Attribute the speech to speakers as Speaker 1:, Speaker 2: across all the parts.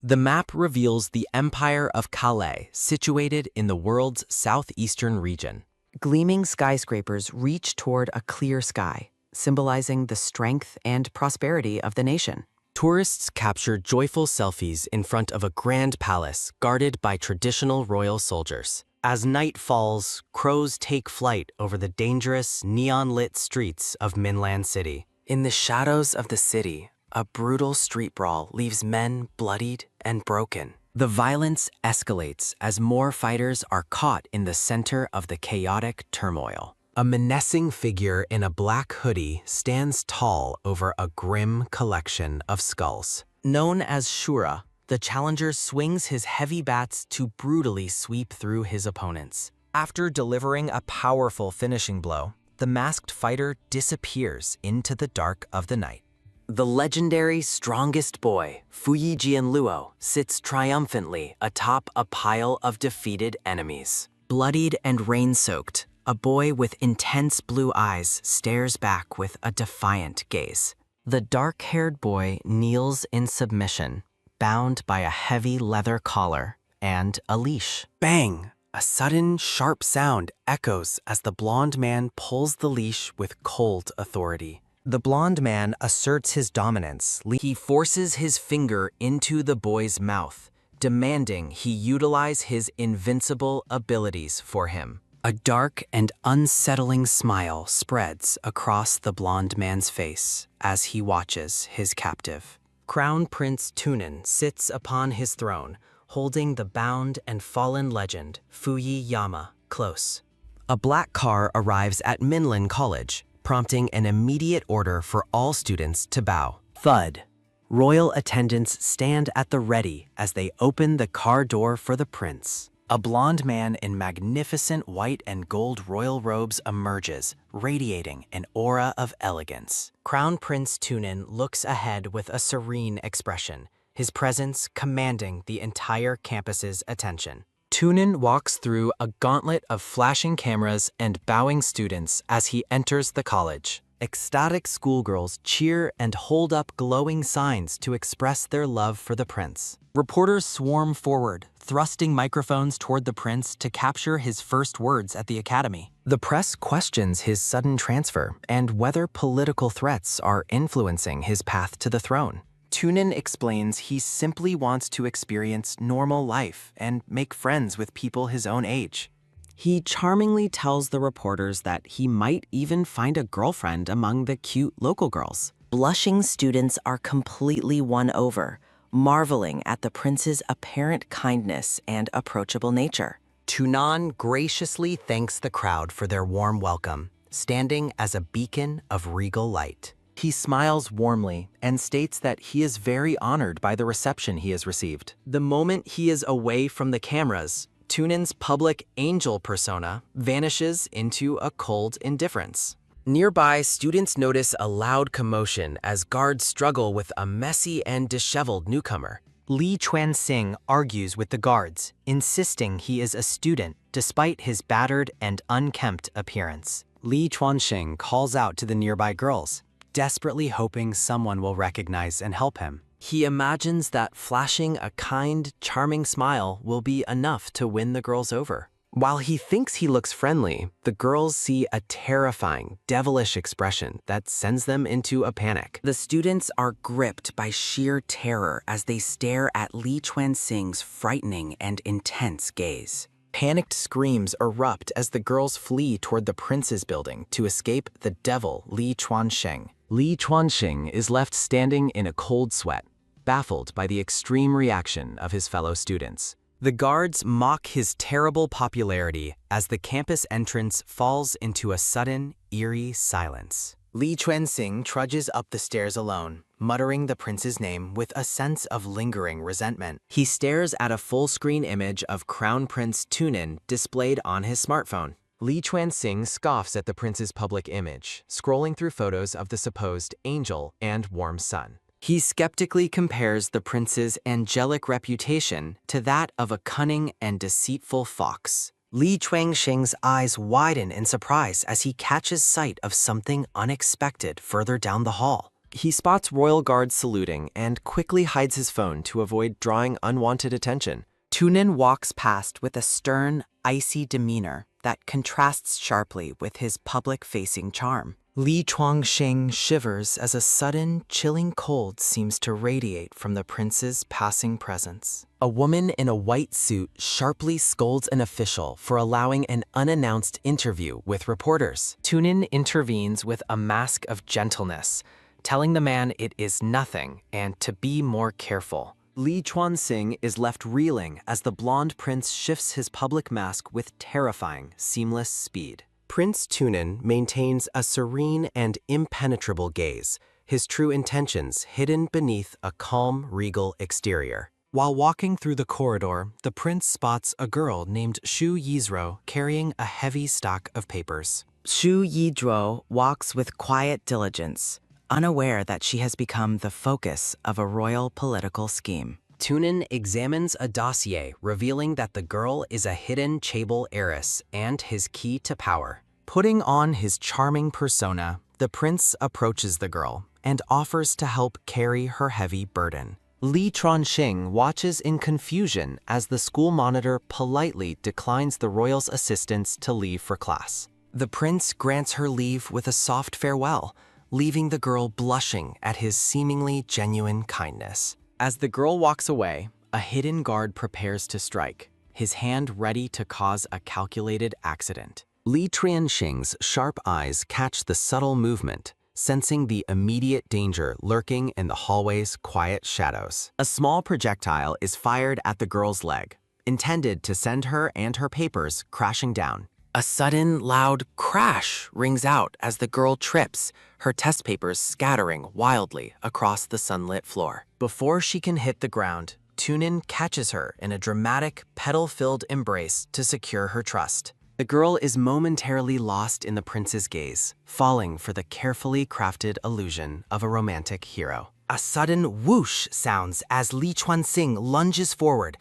Speaker 1: The map reveals the Empire of Calais, situated in the world's southeastern region.
Speaker 2: Gleaming skyscrapers reach toward a clear sky, symbolizing the strength and prosperity of the nation.
Speaker 1: Tourists capture joyful selfies in front of a grand palace guarded by traditional royal soldiers. As night falls, crows take flight over the dangerous, neon-lit streets of Minland City. In the shadows of the city, a brutal street brawl leaves men bloodied and broken. The violence escalates as more fighters are caught in the center of the chaotic turmoil. A menacing figure in a black hoodie stands tall over a grim collection of skulls. Known as Asura, the challenger swings his heavy bats to brutally sweep through his opponents. After delivering a powerful finishing blow, the masked fighter disappears into the dark of the night. The legendary strongest boy, Fuyian Lluo, sits triumphantly atop a pile of defeated enemies. Bloodied and rain-soaked, a boy with intense blue eyes stares back with a defiant gaze. The dark-haired boy kneels in submission, bound by a heavy leather collar and a leash. Bang! A sudden, sharp sound echoes as the blonde man pulls the leash with cold authority. The blonde man asserts his dominance. He forces his finger into the boy's mouth, demanding he utilize his invincible abilities for him. A dark and unsettling smile spreads across the blonde man's face as he watches his captive. Crown Prince Tunin sits upon his throne, holding the bound and fallen legend, Fuyian close. A black car arrives at Minland College, prompting an immediate order for all students to bow. Thud. Royal attendants stand at the ready as they open the car door for the prince. A blonde man in magnificent white and gold royal robes emerges, radiating an aura of elegance. Crown Prince Tunin looks ahead with a serene expression, his presence commanding the entire campus's attention. Tunin walks through a gauntlet of flashing cameras and bowing students as he enters the college. Ecstatic schoolgirls cheer and hold up glowing signs to express their love for the prince. Reporters swarm forward, thrusting microphones toward the prince to capture his first words at the academy. The press questions his sudden transfer and whether political threats are influencing his path to the throne. Tunin explains he simply wants to experience normal life and make friends with people his own age. He charmingly tells the reporters that he might even find a girlfriend among the cute local girls. Blushing students are completely won over, marveling at the prince's apparent kindness and approachable nature. Tunin graciously thanks the crowd for their warm welcome, standing as a beacon of regal light. He smiles warmly and states that he is very honored by the reception he has received. The moment he is away from the cameras, Tunin's public angel persona vanishes into a cold indifference. Nearby, students notice a loud commotion as guards struggle with a messy and disheveled newcomer. Li Chuanxing argues with the guards, insisting he is a student despite his battered and unkempt appearance. Li Chuanxing calls out to the nearby girls, desperately hoping someone will recognize and help him. He imagines that flashing a kind, charming smile will be enough to win the girls over. While he thinks he looks friendly, the girls see a terrifying, devilish expression that sends them into a panic. The students are gripped by sheer terror as they stare at Li Chuanxing's frightening and intense gaze. Panicked screams erupt as the girls flee toward the prince's building to escape the devil Li Chuanxing. Li Chuanxing is left standing in a cold sweat, baffled by the extreme reaction of his fellow students. The guards mock his terrible popularity as the campus entrance falls into a sudden, eerie silence. Li Chuanxing trudges up the stairs alone, muttering the prince's name with a sense of lingering resentment. He stares at a full-screen image of Crown Prince Tunin displayed on his smartphone. Li Chuanxing scoffs at the prince's public image, scrolling through photos of the supposed angel and warm sun. He skeptically compares the prince's angelic reputation to that of a cunning and deceitful fox. Li Chuanxing's eyes widen in surprise as he catches sight of something unexpected further down the hall. He spots royal guards saluting and quickly hides his phone to avoid drawing unwanted attention.
Speaker 2: Tunin walks past with a stern, icy demeanor that contrasts sharply with his public-facing charm. Li Chuangxing shivers as a sudden, chilling cold seems to radiate from the prince's passing presence. A woman in a white suit sharply scolds an official for allowing an unannounced interview with reporters. Tunin intervenes with a mask of gentleness, telling the man it is nothing and to be more careful. Li Chuanxing is left reeling as the blonde prince shifts his public mask with terrifying, seamless speed. Prince Tunin maintains a serene and impenetrable gaze, his true intentions hidden beneath a calm, regal exterior. While walking through the corridor, the prince spots a girl named Xu Yizhuo carrying a heavy stock of papers. Xu Yizhuo walks with quiet diligence, unaware that she has become the focus of a royal political scheme. Tunin examines a dossier revealing that the girl is a hidden chaebol heiress and his key to power. Putting on his charming persona, the prince approaches the girl and offers to help carry her heavy burden. Li Chuanxing watches in confusion as the school monitor politely declines the royal's assistance to leave for class. The prince grants her leave with a soft farewell, leaving the girl blushing at his seemingly genuine kindness. As the girl walks away, a hidden guard prepares to strike, his hand ready to cause a calculated accident. Li Chuanxing's sharp eyes catch the subtle movement, sensing the immediate danger lurking in the hallway's quiet shadows. A small projectile is fired at the girl's leg, intended to send her and her papers crashing down. A sudden, loud crash rings out as the girl trips, her test papers scattering wildly across the sunlit floor. Before she can hit the ground, Tunin catches her in a dramatic, petal-filled embrace to secure her trust. The girl is momentarily lost in the prince's gaze, falling for the carefully crafted illusion of a romantic hero. A sudden whoosh sounds as Li Chuanxing lunges forward,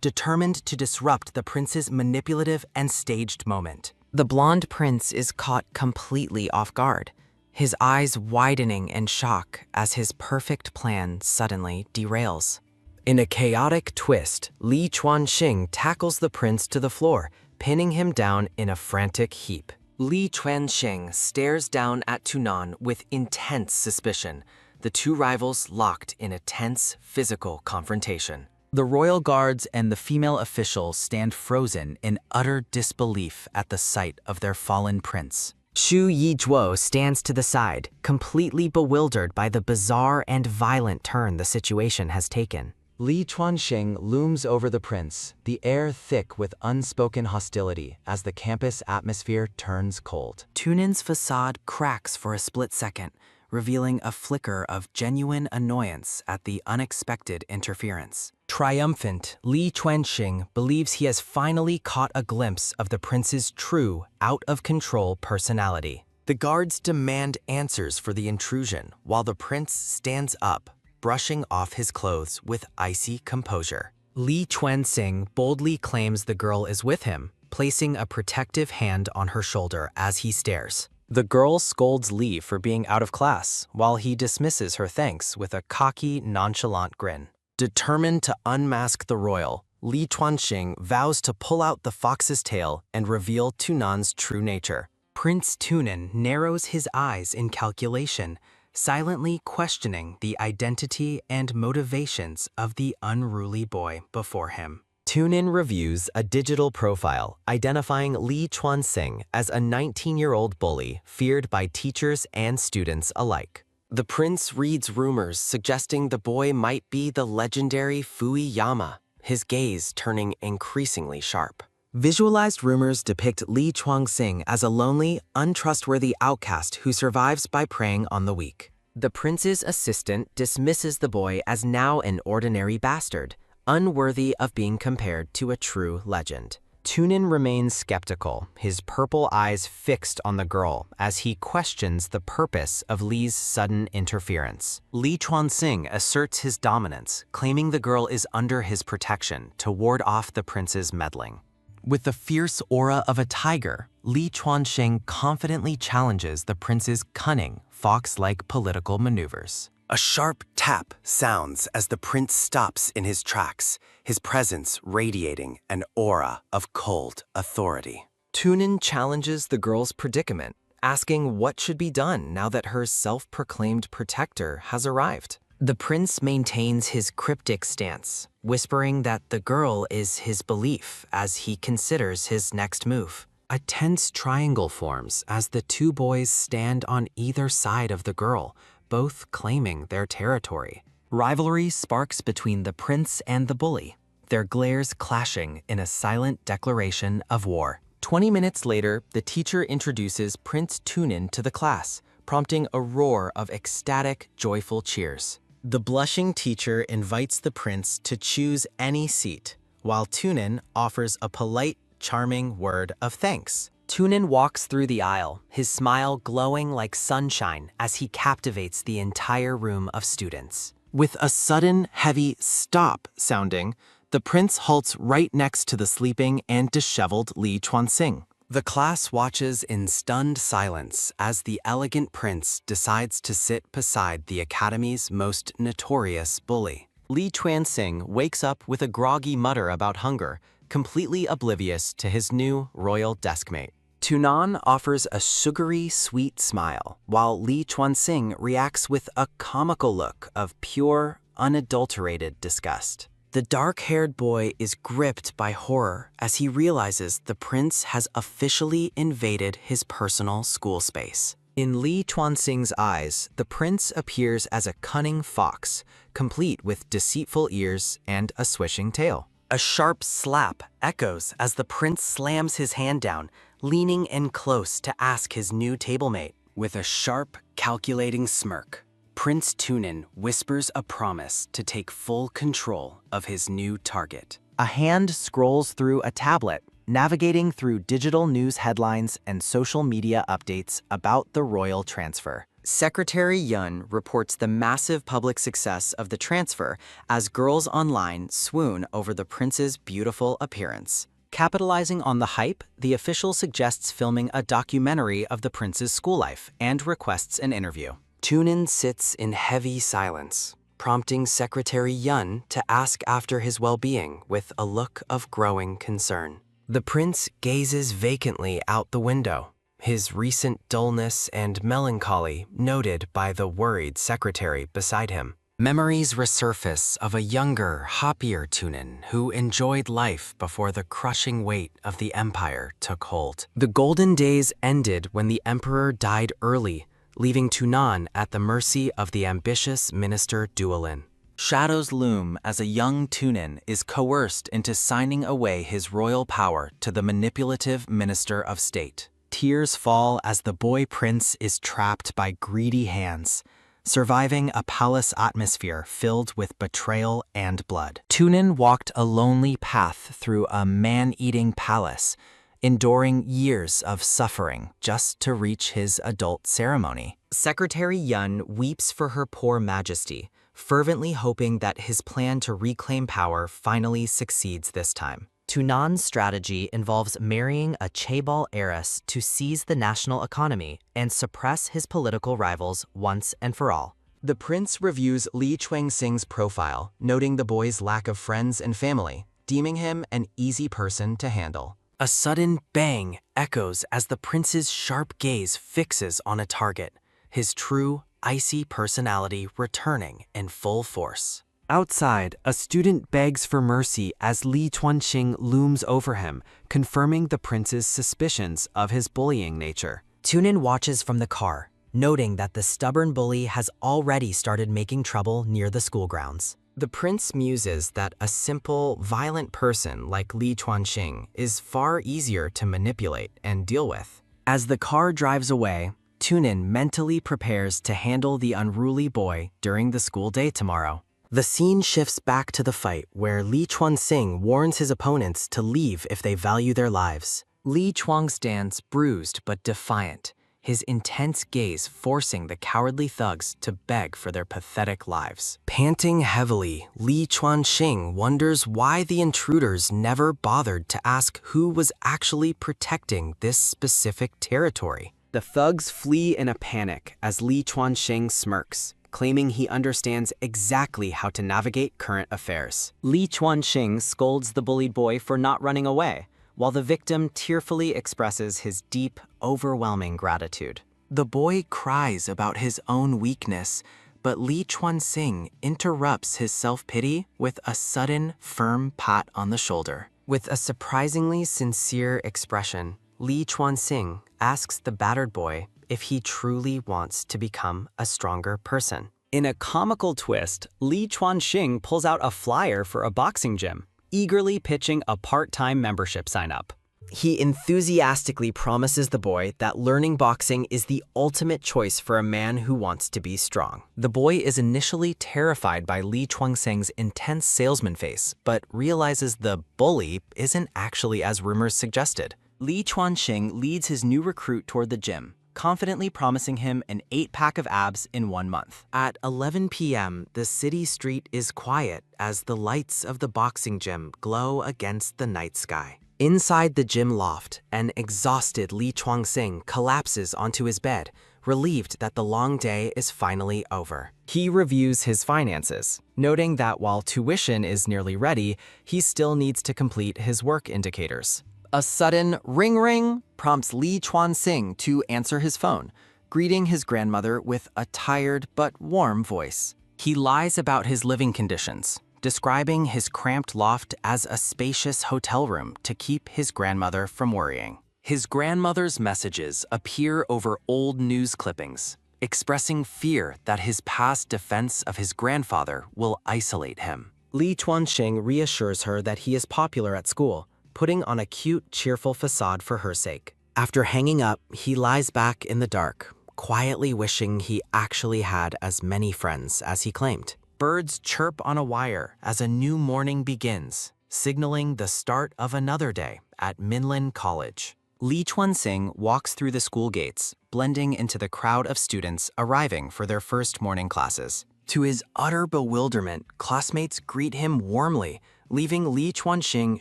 Speaker 2: determined to disrupt the prince's manipulative and staged moment. The blonde prince is caught completely off guard, his eyes widening in shock as his perfect plan suddenly derails. In a chaotic twist, Li Chuanxing tackles the prince to the floor, pinning him down in a frantic heap. Li Chuanxing stares down at Tunin with intense suspicion, the two rivals locked in a tense physical confrontation. The royal guards and the female official stand frozen in utter disbelief at the sight of their fallen prince. Xu Yizhuo stands to the side, completely bewildered by the bizarre and violent turn the situation has taken. Li Chuanxing looms over the prince, the air thick with unspoken hostility as the campus atmosphere turns cold. Tunin's facade cracks for a split second, revealing a flicker of genuine annoyance at the unexpected interference. Triumphant, Li Chuanxing believes he has finally caught a glimpse of the prince's true, out-of-control personality. The guards demand answers for the intrusion, while the prince stands up, brushing off his clothes with icy composure. Li Chuanxing boldly claims the girl is with him, placing a protective hand on her shoulder as he stares. The girl scolds Li for being out of class, while he dismisses her thanks with a cocky, nonchalant grin. Determined to unmask the royal, Li Chuanxing vows to pull out the fox's tail and reveal Tunin's true nature. Prince Tunin narrows his eyes in calculation, silently questioning the identity and motivations of the unruly boy before him. Tunin reviews a digital profile identifying Li Chuanxing as a 19-year-old bully feared by teachers and students alike. The prince reads rumors suggesting the boy might be the legendary Fuyian, his gaze turning increasingly sharp. Visualized rumors depict Li Chuanxing as a lonely, untrustworthy outcast who survives by preying on the weak. The prince's assistant dismisses the boy as now an ordinary bastard, unworthy of being compared to a true legend. Tunin remains skeptical, his purple eyes fixed on the girl as he questions the purpose of Li's sudden interference. Li Chuanxing asserts his dominance, claiming the girl is under his protection to ward off the prince's meddling. With the fierce aura of a tiger, Li Chuanxing confidently challenges the prince's cunning, fox-like political maneuvers.
Speaker 1: A sharp tap sounds as the prince stops in his tracks, his presence radiating an aura of cold authority. Tunin challenges the girl's predicament, asking what should be done now that her self-proclaimed protector has arrived. The prince maintains his cryptic stance, whispering that the girl is his belief as he considers his next move. A tense triangle forms as the two boys stand on either side of the girl, both claiming their territory. Rivalry sparks between the prince and the bully, their glares clashing in a silent declaration of war. 20 minutes later, the teacher introduces Prince Tunin to the class, prompting a roar of ecstatic, joyful cheers. The blushing teacher invites the prince to choose any seat, while Tunin offers a polite, charming word of thanks. Tunin walks through the aisle, his smile glowing like sunshine as he captivates the entire room of students. With a sudden, heavy stop sounding, the prince halts right next to the sleeping and disheveled Li Chuanxing. The class watches in stunned silence as the elegant prince decides to sit beside the academy's most notorious bully. Li Chuanxing wakes up with a groggy mutter about hunger, completely oblivious to his new royal deskmate. Tunan offers a sugary, sweet smile, while Li Chuanxing reacts with a comical look of pure, unadulterated disgust. The dark-haired boy is gripped by horror as he realizes the prince has officially invaded his personal school space. In Li Chuanxing's eyes, the prince appears as a cunning fox, complete with deceitful ears and a swishing tail. A sharp slap echoes as the prince slams his hand down, leaning in close to ask his new tablemate. With a sharp, calculating smirk, Prince Tunin whispers a promise to take full control of his new target. A hand scrolls through a tablet, navigating through digital news headlines and social media updates about the royal transfer. Secretary Yun reports the massive public success of the transfer as girls online swoon over the prince's beautiful appearance. Capitalizing on the hype, the official suggests filming a documentary of the prince's school life and requests an interview. Tunin sits in heavy silence, prompting Secretary Yun to ask after his well-being with a look of growing concern. The prince gazes vacantly out the window, his recent dullness and melancholy noted by the worried secretary beside him. Memories resurface of a younger, happier Tunin who enjoyed life before the crushing weight of the empire took hold. The golden days ended when the emperor died early, leaving Tunan at the mercy of the ambitious minister Duolin. Shadows loom as a young Tunin is coerced into signing away his royal power to the manipulative minister of state. Tears fall as the boy prince is trapped by greedy hands, surviving a palace atmosphere filled with betrayal and blood. Tunin walked a lonely path through a man-eating palace, enduring years of suffering just to reach his adult ceremony. Secretary Yun weeps for her poor majesty, fervently hoping that his plan to reclaim power finally succeeds this time. Tunan's strategy involves marrying a chaebol heiress to seize the national economy and suppress his political rivals once and for all. The prince reviews Li Chuanxing's profile, noting the boy's lack of friends and family, deeming him an easy person to handle. A sudden bang echoes as the prince's sharp gaze fixes on a target, his true, icy personality returning in full force. Outside, a student begs for mercy as Li Chuanxing looms over him, confirming the prince's suspicions of his bullying nature. Tunin watches from the car, noting that the stubborn bully has already started making trouble near the school grounds. The prince muses that a simple, violent person like Li Chuanxing is far easier to manipulate and deal with. As the car drives away, Tunin mentally prepares to handle the unruly boy during the school day tomorrow. The scene shifts back to the fight where Li Chuanxing warns his opponents to leave if they value their lives. Li Chuang stands bruised but defiant,
Speaker 2: his intense gaze forcing the cowardly thugs to beg for their pathetic lives. Panting heavily, Li Chuanxing wonders why the intruders never bothered to ask who was actually protecting this specific territory. The thugs flee in a panic as Li Chuanxing smirks, claiming he understands exactly how to navigate current affairs. Li Chuanxing scolds the bullied boy for not running away, while the victim tearfully expresses his deep, overwhelming gratitude. The boy cries about his own weakness, but Li Chuanxing interrupts his self-pity with a sudden, firm pat on the shoulder. With a surprisingly sincere expression, Li Chuanxing asks the battered boy if he truly wants to become a stronger person. In a comical twist, Li Chuanxing pulls out a flyer for a boxing gym, eagerly pitching a part-time membership sign-up. He enthusiastically promises the boy that learning boxing is the ultimate choice for a man who wants to be strong. The boy is initially terrified by Li Chuanxing's intense salesman face, but realizes the bully isn't actually as rumors suggested. Li Chuanxing leads his new recruit toward the gym, confidently promising him an 8-pack of abs in 1 month. At 11 p.m., the city street is quiet as the lights of the boxing gym glow against the night sky. Inside the gym loft, an exhausted Li Chuanxing collapses onto his bed, relieved that the long day is finally over. He reviews his finances, noting that while tuition is nearly ready, he still needs to complete his work indicators. A sudden ring prompts Li Chuanxing to answer his phone, greeting his grandmother with a tired but warm voice. He lies about his living conditions, describing his cramped loft as a spacious hotel room to keep his grandmother from worrying. His grandmother's messages appear over old news clippings, expressing fear that his past defense of his grandfather will isolate him. Li Chuanxing reassures her that he is popular at school, putting on a cute, cheerful facade for her sake. After hanging up, he lies back in the dark, quietly wishing he actually had as many friends as he claimed. Birds chirp on a wire as a new morning begins, signaling the start of another day at Minland College. Li Chuanxing walks through the school gates, blending into the crowd of students arriving for their first morning classes. To his utter bewilderment, classmates greet him warmly, leaving Li Chuanxing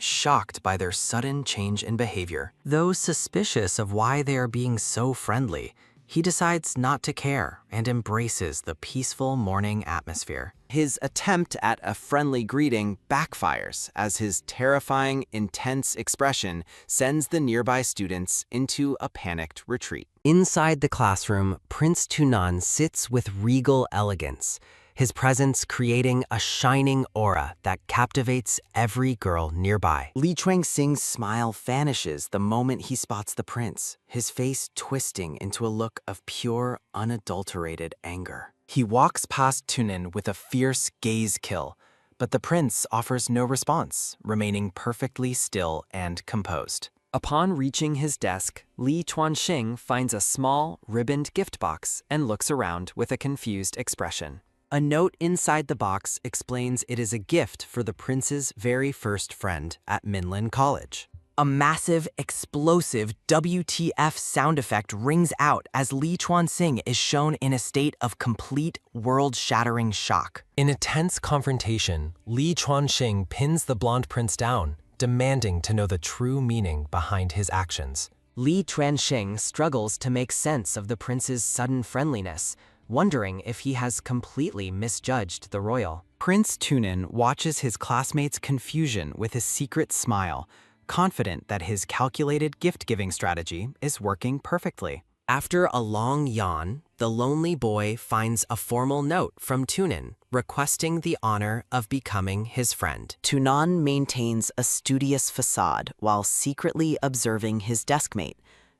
Speaker 2: shocked by their sudden change in behavior. Though suspicious of why they are being so friendly, he decides not to care and embraces the peaceful morning atmosphere. His attempt at a friendly greeting backfires as his terrifying, intense expression sends the nearby students into a panicked retreat. Inside the classroom, Prince Tunin sits with regal elegance, his presence creating a shining aura that captivates every girl nearby. Li Chuanxing's smile vanishes the moment he spots the prince, his face twisting into a look of pure, unadulterated anger. He walks past Tunin with a fierce gaze kill, but the prince offers no response, remaining perfectly still and composed. Upon reaching his desk, Li Chuanxing finds a small, ribboned gift box and looks around with a confused expression. A note inside the box explains it is a gift for the prince's very first friend at Minland College. A massive, explosive WTF sound effect rings out as Li Chuanxing is shown in a state of complete, world-shattering shock. In a tense confrontation, Li Chuanxing pins the blonde prince down, demanding to know the true meaning behind his actions. Li Chuanxing struggles to make sense of the prince's sudden friendliness, wondering if he has completely misjudged the royal. Prince Tunin watches his classmates' confusion with a secret smile, confident that his calculated gift-giving strategy is working perfectly. After a long yawn, the lonely boy finds a formal note from Tunin requesting the honor of becoming his friend. Tunin maintains a studious facade while secretly observing his deskmate,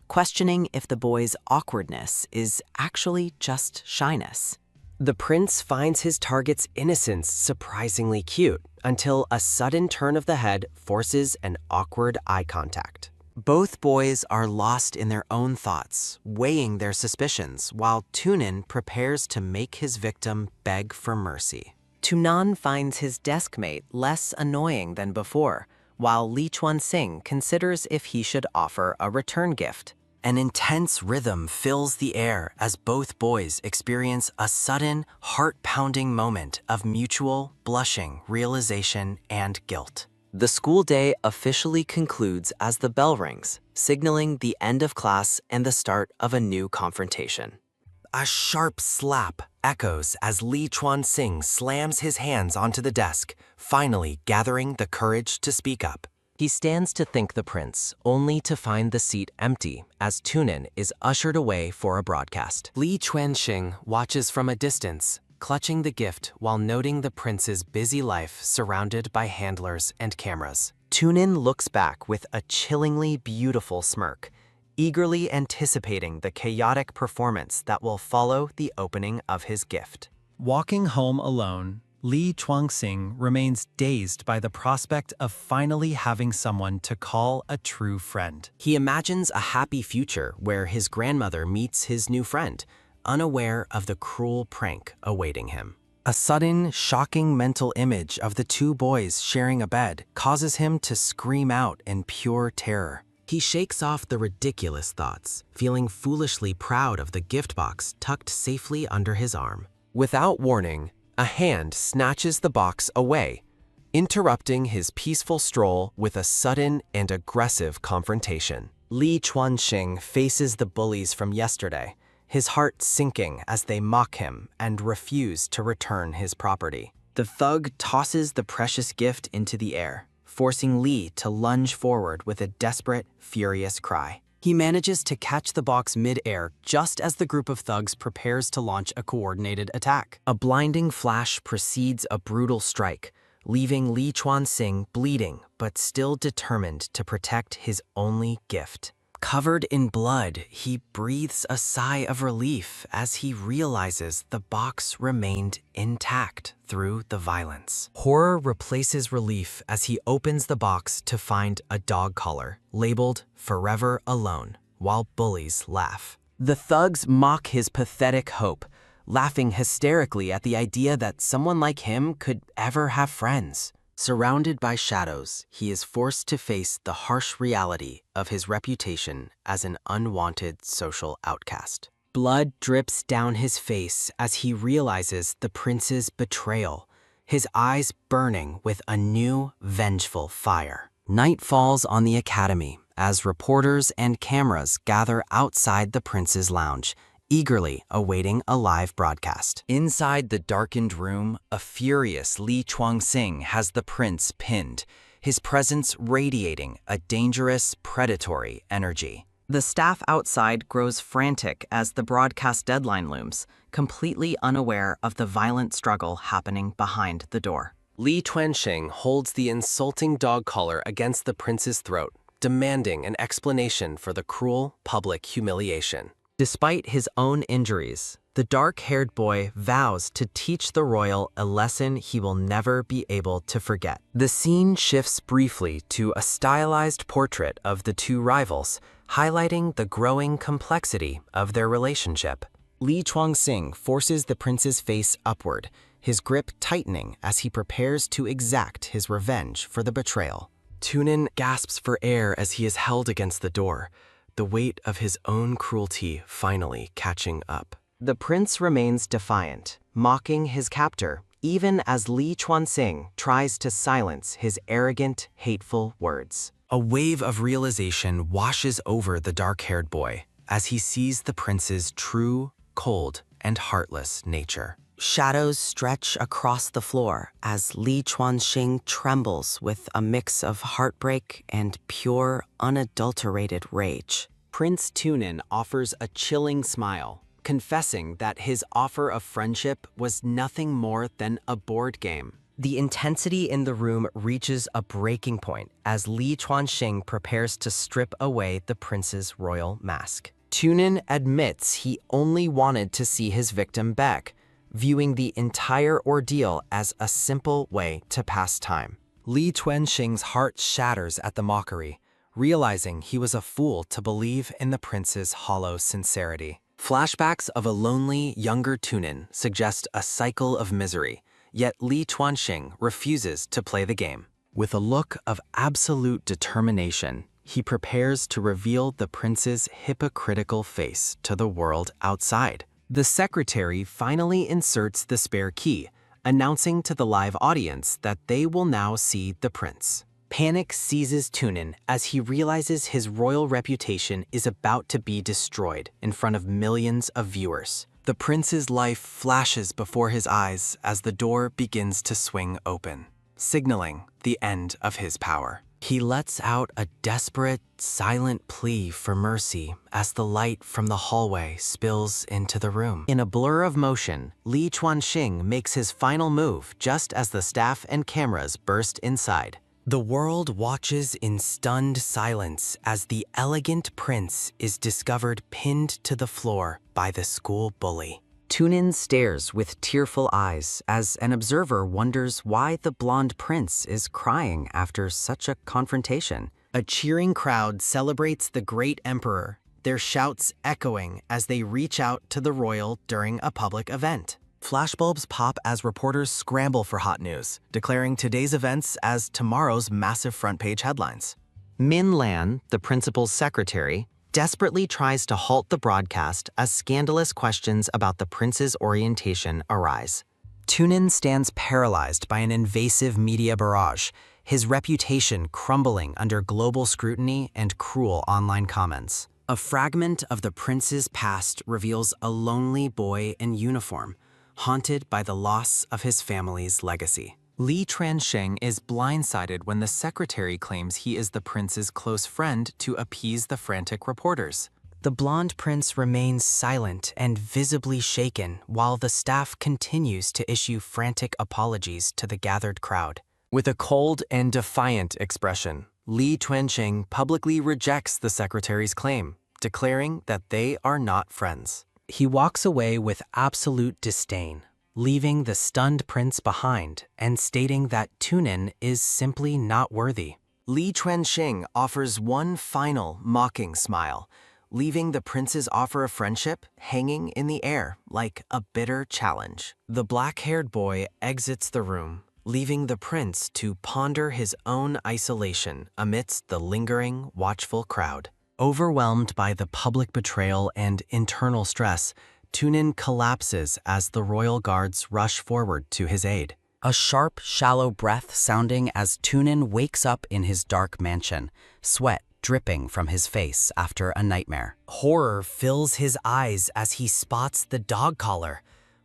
Speaker 2: questioning if the boy's awkwardness is actually just shyness. The prince finds his target's innocence surprisingly cute until a sudden turn of the head forces an awkward eye contact. Both boys are lost in their own thoughts, weighing their suspicions, while Tunin prepares to make his victim beg for mercy. Tunin finds his deskmate less annoying than before, while Li Chuanxing considers if he should offer a return gift.
Speaker 1: An intense rhythm fills the air as both boys experience a sudden, heart-pounding moment of mutual, blushing realization and guilt. The school day officially concludes as the bell rings, signaling the end of class and the start of a new confrontation. A sharp slap echoes as Li Chuanxing slams his hands onto the desk, finally gathering the courage to speak up. He stands to thank the prince, only to find the seat empty as Tunin is ushered away for a broadcast. Li Chuanxing watches from a distance, clutching the gift while noting the prince's busy life surrounded by handlers and cameras. Tunin looks back with a chillingly beautiful smirk, eagerly anticipating the chaotic performance that will follow the opening of his gift.
Speaker 3: Walking home alone, Li Chuanxing remains dazed by the prospect of finally having someone to call a true friend.
Speaker 1: He imagines a happy future where his grandmother meets his new friend, unaware of the cruel prank awaiting him. A sudden, shocking mental image of the two boys sharing a bed causes him to scream out in pure terror. He shakes off the ridiculous thoughts, feeling foolishly proud of the gift box tucked safely under his arm. Without warning, a hand snatches the box away, interrupting his peaceful stroll with a sudden and aggressive confrontation. Li Chuanxing faces the bullies from yesterday, his heart sinking as they mock him and refuse to return his property. The thug tosses the precious gift into the air, forcing Li to lunge forward with a desperate, furious cry. He manages to catch the box mid-air just as the group of thugs prepares to launch a coordinated attack. A blinding flash precedes a brutal strike, leaving Li Chuanxing bleeding but still determined to protect his only gift. Covered in blood, he breathes a sigh of relief as he realizes the box remained intact through the violence. Horror replaces relief as he opens the box to find a dog collar, labeled "Forever Alone," while bullies laugh. The thugs mock his pathetic hope, laughing hysterically at the idea that someone like him could ever have friends. Surrounded by shadows, he is forced to face the harsh reality of his reputation as an unwanted social outcast. Blood drips down his face as he realizes the prince's betrayal, his eyes burning with a new, vengeful fire. Night falls on the academy as reporters and cameras gather outside the prince's lounge, eagerly awaiting a live broadcast. Inside the darkened room, a furious Li Chuanxing has the prince pinned, his presence radiating a dangerous, predatory energy. The staff outside grows frantic as the broadcast deadline looms, completely unaware of the violent struggle happening behind the door. Li Chuanxing holds the insulting dog collar against the prince's throat, demanding an explanation for the cruel public humiliation. Despite his own injuries, the dark-haired boy vows to teach the royal a lesson he will never be able to forget. The scene shifts briefly to a stylized portrait of the two rivals, highlighting the growing complexity of their relationship. Li Chuanxing forces the prince's face upward, his grip tightening as he prepares to exact his revenge for the betrayal. Tunin gasps for air as he is held against the door, the weight of his own cruelty finally catching up. The prince remains defiant, mocking his captor, even as Li Chuanxing tries to silence his arrogant, hateful words. A wave of realization washes over the dark-haired boy as he sees the prince's true, cold, and heartless nature. Shadows stretch across the floor as Li Chuanxing trembles with a mix of heartbreak and pure, unadulterated rage. Prince Tunin offers a chilling smile, confessing that his offer of friendship was nothing more than a board game. The intensity in the room reaches a breaking point as Li Chuanxing prepares to strip away the prince's royal mask. Tunin admits he only wanted to see his victim beg, viewing the entire ordeal as a simple way to pass time. Li Chuanxing's heart shatters at the mockery, realizing he was a fool to believe in the prince's hollow sincerity. Flashbacks of a lonely, younger Tunin suggest a cycle of misery, yet Li Chuanxing refuses to play the game. With a look of absolute determination, he prepares to reveal the prince's hypocritical face to the world outside. The secretary finally inserts the spare key, announcing to the live audience that they will now see the prince. Panic seizes Tunin as he realizes his royal reputation is about to be destroyed in front of millions of viewers. The prince's life flashes before his eyes as the door begins to swing open, signaling the end of his power. He lets out a desperate, silent plea for mercy as the light from the hallway spills into the room. In a blur of motion, Li Chuanxing makes his final move just as the staff and cameras burst inside. The world watches in stunned silence as the elegant prince is discovered pinned to the floor by the school bully. Tunin stares with tearful eyes as an observer wonders why the blonde prince is crying after such a confrontation. A cheering crowd celebrates the great emperor, their shouts echoing as they reach out to the royal during a public event. Flashbulbs pop as reporters scramble for hot news, declaring today's events as tomorrow's massive front-page headlines. Minland, the principal's secretary, desperately tries to halt the broadcast as scandalous questions about the prince's orientation arise. Tunin stands paralyzed by an invasive media barrage, his reputation crumbling under global scrutiny and cruel online comments. A fragment of the prince's past reveals a lonely boy in uniform, haunted by the loss of his family's legacy. Li Chuanxing is blindsided when the secretary claims he is the prince's close friend to appease the frantic reporters. The blonde prince remains silent and visibly shaken while the staff continues to issue frantic apologies to the gathered crowd. With a cold and defiant expression, Li Chuanxing publicly rejects the secretary's claim, declaring that they are not friends. He walks away with absolute disdain, leaving the stunned prince behind and stating that Tunin is simply not worthy. Li Chuanxing offers one final mocking smile, leaving the prince's offer of friendship hanging in the air like a bitter challenge. The black-haired boy exits the room, leaving the prince to ponder his own isolation amidst the lingering, watchful crowd. Overwhelmed by the public betrayal and internal stress, Tunin collapses as the royal guards rush forward to his aid. A sharp, shallow breath sounding as Tunin wakes up in his dark mansion, sweat dripping from his face after a nightmare. Horror fills his eyes as he spots the dog collar.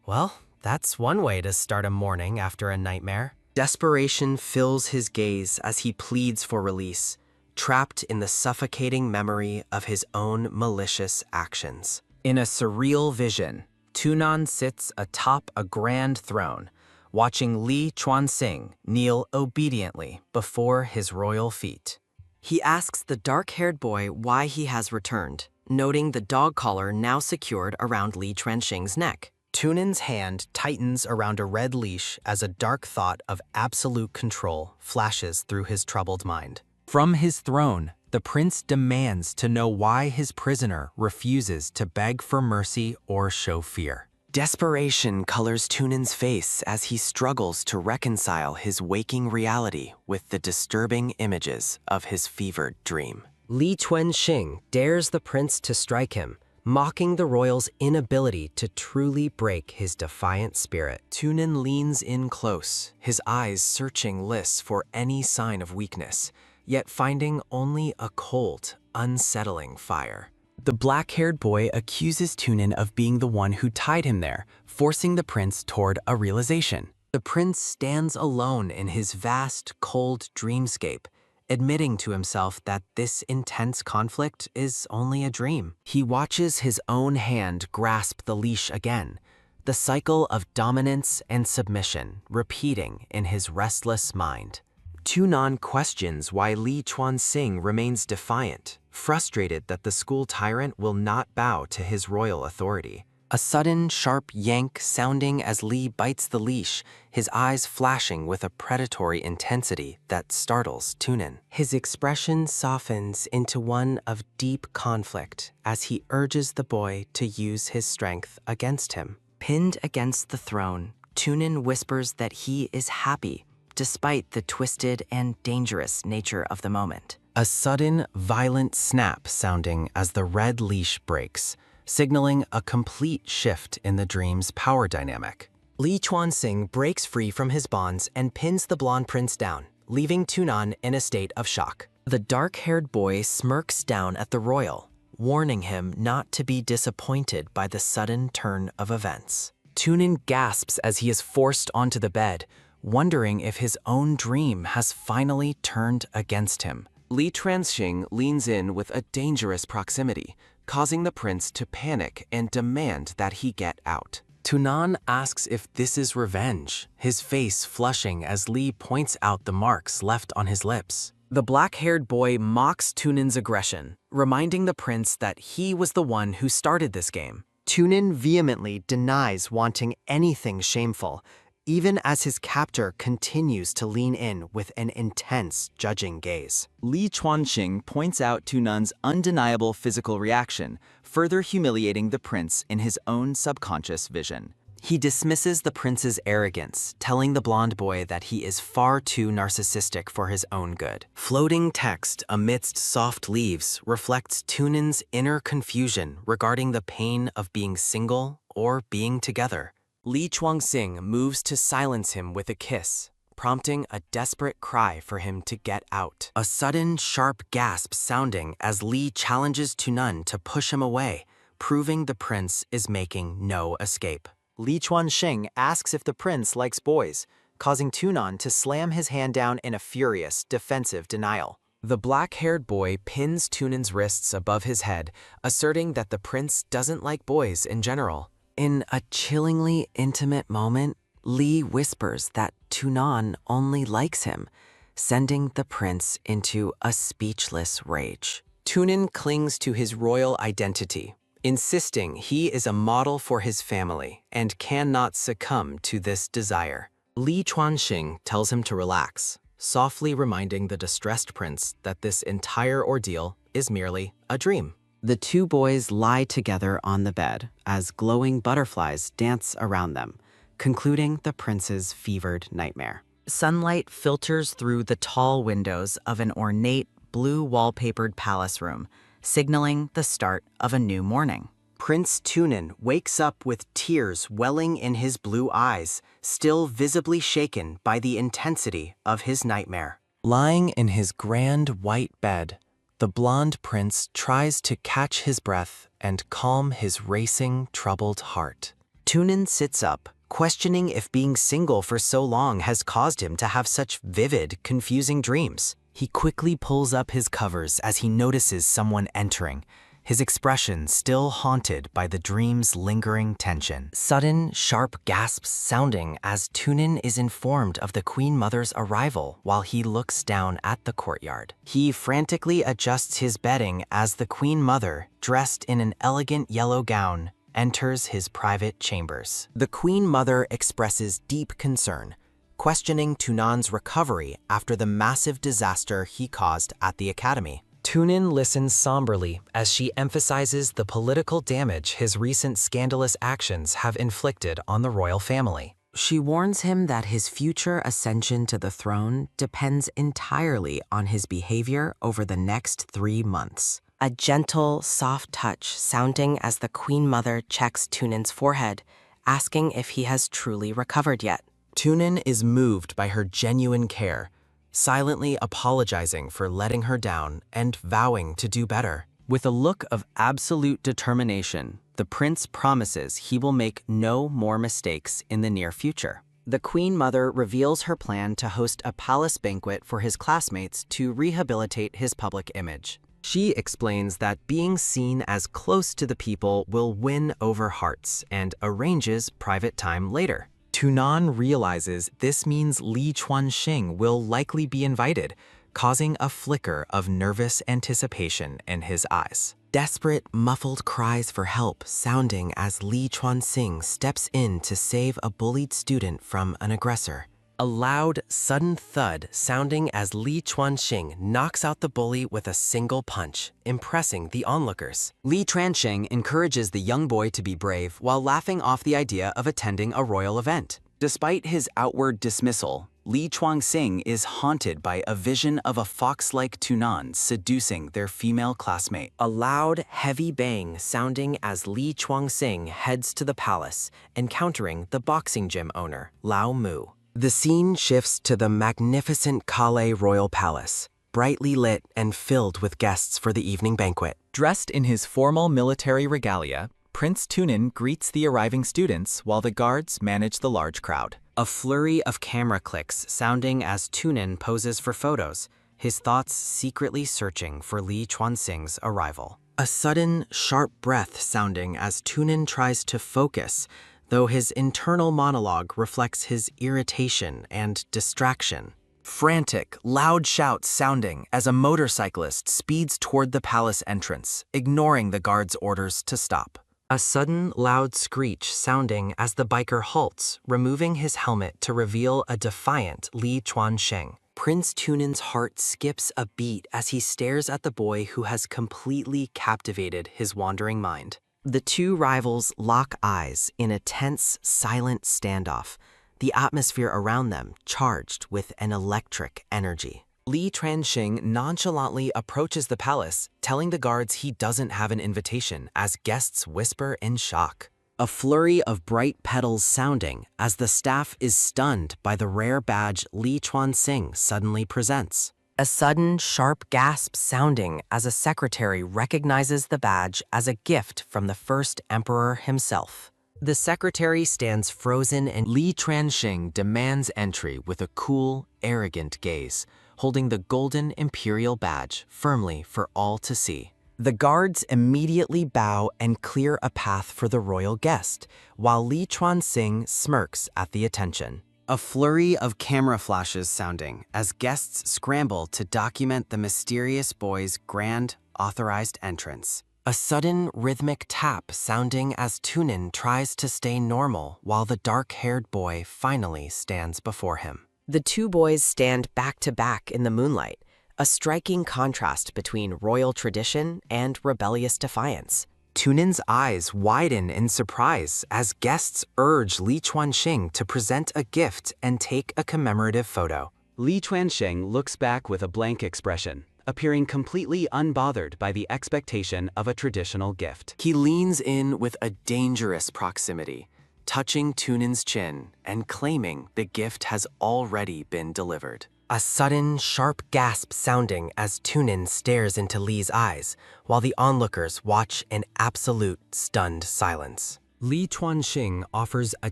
Speaker 1: Well, that's one way to start a morning after a nightmare. Desperation fills his gaze as he pleads for release, trapped in the suffocating memory of his own malicious actions. In a surreal vision, Tunin sits atop a grand throne, watching Li Chuanxing kneel obediently before his royal feet. He asks the dark-haired boy why he has returned, noting the dog collar now secured around Li Chuanxing's neck. Tunin's hand tightens around a red leash as a dark thought of absolute control flashes through his troubled mind. From his throne, the prince demands to know why his prisoner refuses to beg for mercy or show fear. Desperation colors Tunin's face as he struggles to reconcile his waking reality with the disturbing images of his fevered dream. Li Chuanxing dares the prince to strike him, mocking the royal's inability to truly break his defiant spirit. Tunin leans in close, his eyes searching Lis for any sign of weakness, yet finding only a cold, unsettling fire. The black-haired boy accuses Tunin of being the one who tied him there, forcing the prince toward a realization. The prince stands alone in his vast, cold dreamscape, admitting to himself that this intense conflict is only a dream. He watches his own hand grasp the leash again, the cycle of dominance and submission repeating in his restless mind. Tunin questions why Li Chuanxing remains defiant, frustrated that the school tyrant will not bow to his royal authority. A sudden, sharp yank sounding as Li bites the leash, his eyes flashing with a predatory intensity that startles Tunin. His expression softens into one of deep conflict as he urges the boy to use his strength against him. Pinned against the throne, Tunin whispers that he is happy,
Speaker 2: despite the twisted and dangerous nature of the moment.
Speaker 1: A sudden, violent snap sounding as the red leash breaks, signaling a complete shift in the dream's power dynamic. Li Chuanxing breaks free from his bonds and pins the blonde prince down, leaving Tunan in a state of shock.
Speaker 2: The dark-haired boy smirks down at the royal, warning him not to be disappointed by the sudden turn of events.
Speaker 1: Tunin gasps as he is forced onto the bed, wondering if his own dream has finally turned against him. Li Chuanxing leans in with a dangerous proximity, causing the prince to panic and demand that he get out. Tunan asks if this is revenge, his face flushing as Li points out the marks left on his lips. The black-haired boy mocks Tunin's aggression, reminding the prince that he was the one who started this game. Tunin vehemently denies wanting anything shameful, even as his captor continues to lean in with an intense, judging gaze.
Speaker 4: Li Chuanxing points out Tunan's undeniable physical reaction, further humiliating the prince in his own subconscious vision.
Speaker 1: He dismisses the prince's arrogance, telling the blonde boy that he is far too narcissistic for his own good. Floating text amidst soft leaves reflects Tunin's inner confusion regarding the pain of being single or being together. Li Chuanxing moves to silence him with a kiss, prompting a desperate cry for him to get out. A sudden, sharp gasp sounding as Li challenges Tunan to push him away, proving the prince is making no escape. Li Chuanxing asks if the prince likes boys, causing Tunan to slam his hand down in a furious, defensive denial. The black-haired boy pins Tunin's wrists above his head, asserting that the prince doesn't like boys in general. In a chillingly intimate moment, Li whispers that Tunan only likes him, sending the prince into a speechless rage. Tunin clings to his royal identity, insisting he is a model for his family and cannot succumb to this desire. Li Chuanxing tells him to relax, softly reminding the distressed prince that this entire ordeal is merely a dream. The two boys lie together on the bed as glowing butterflies dance around them, concluding the prince's fevered nightmare.
Speaker 2: Sunlight filters through the tall windows of an ornate, blue-wallpapered palace room, signaling the start of a new morning.
Speaker 1: Prince Tunin wakes up with tears welling in his blue eyes, still visibly shaken by the intensity of his nightmare. Lying in his grand white bed, the blonde prince tries to catch his breath and calm his racing, troubled heart. Tunin sits up, questioning if being single for so long has caused him to have such vivid, confusing dreams. He quickly pulls up his covers as he notices someone entering, his expression still haunted by the dream's lingering tension. Sudden, sharp gasps sounding as Tunin is informed of the Queen Mother's arrival while he looks down at the courtyard. He frantically adjusts his bedding as the Queen Mother, dressed in an elegant yellow gown, enters his private chambers. The Queen Mother expresses deep concern, questioning Tunan's recovery after the massive disaster he caused at the academy. Tunin listens somberly as she emphasizes the political damage his recent scandalous actions have inflicted on the royal family. She warns him that his future ascension to the throne depends entirely on his behavior over the next 3 months. A gentle, soft touch sounding as the Queen Mother checks Tunin's forehead, asking if he has truly recovered yet. Tunin is moved by her genuine care, silently apologizing for letting her down and vowing to do better. With a look of absolute determination, the prince promises he will make no more mistakes in the near future. The Queen Mother reveals her plan to host a palace banquet for his classmates to rehabilitate his public image. She explains that being seen as close to the people will win over hearts and arranges private time later. Tunan realizes this means Li Chuanxing will likely be invited, causing a flicker of nervous anticipation in his eyes. Desperate, muffled cries for help sounding as Li Chuanxing steps in to save a bullied student from an aggressor. A loud, sudden thud sounding as Li Chuanxing knocks out the bully with a single punch, impressing the onlookers. Li Chuanxing encourages the young boy to be brave while laughing off the idea of attending a royal event. Despite his outward dismissal,
Speaker 4: Li Chuanxing is haunted by a vision of a fox-like Tunan seducing their female classmate.
Speaker 2: A loud, heavy bang sounding as Li Chuanxing heads to the palace, encountering the boxing gym owner, Lao Mu. The scene shifts to the magnificent Kale Royal Palace, brightly lit and filled with guests for the evening banquet.
Speaker 4: Dressed in his formal military regalia, Prince Tunin greets the arriving students while the guards manage the large crowd.
Speaker 1: A flurry of camera clicks sounding as Tunin poses for photos, his thoughts secretly searching for Li Chuanxing's arrival.
Speaker 2: A sudden, sharp breath sounding as Tunin tries to focus, though his internal monologue reflects his irritation and distraction. Frantic, loud shouts sounding as a motorcyclist speeds toward the palace entrance, ignoring the guards' orders to stop. A sudden, loud screech sounding as the biker halts, removing his helmet to reveal a defiant Li Chuanxing. Prince Tunin's heart skips a beat as he stares at the boy who has completely captivated his wandering mind. The two rivals lock eyes in a tense, silent standoff, the atmosphere around them charged with an electric energy. Li Chuanxing nonchalantly approaches the palace, telling the guards he doesn't have an invitation as guests whisper in shock. A flurry of bright petals sounding as the staff is stunned by the rare badge Li Chuanxing suddenly presents. A sudden, sharp gasp sounding as a secretary recognizes the badge as a gift from the first emperor himself. The secretary stands frozen and Li Chuanxing demands entry with a cool, arrogant gaze, holding the golden imperial badge firmly for all to see. The guards immediately bow and clear a path for the royal guest, while Li Chuanxing smirks at the attention. A flurry of camera flashes sounding as guests scramble to document the mysterious boy's grand, authorized entrance. A sudden rhythmic tap sounding as Tunin tries to stay normal while the dark-haired boy finally stands before him. The two boys stand back to back in the moonlight, a striking contrast between royal tradition and rebellious defiance. Tunin's eyes widen in surprise as guests urge Li Chuanxing to present a gift and take a commemorative photo.
Speaker 4: Li Chuanxing looks back with a blank expression, appearing completely unbothered by the expectation of a traditional gift.
Speaker 2: He leans in with a dangerous proximity, touching Tunin's chin and claiming the gift has already been delivered. A sudden, sharp gasp sounding as Tunin stares into Li's eyes, while the onlookers watch in absolute stunned silence.
Speaker 3: Li Chuanxing offers a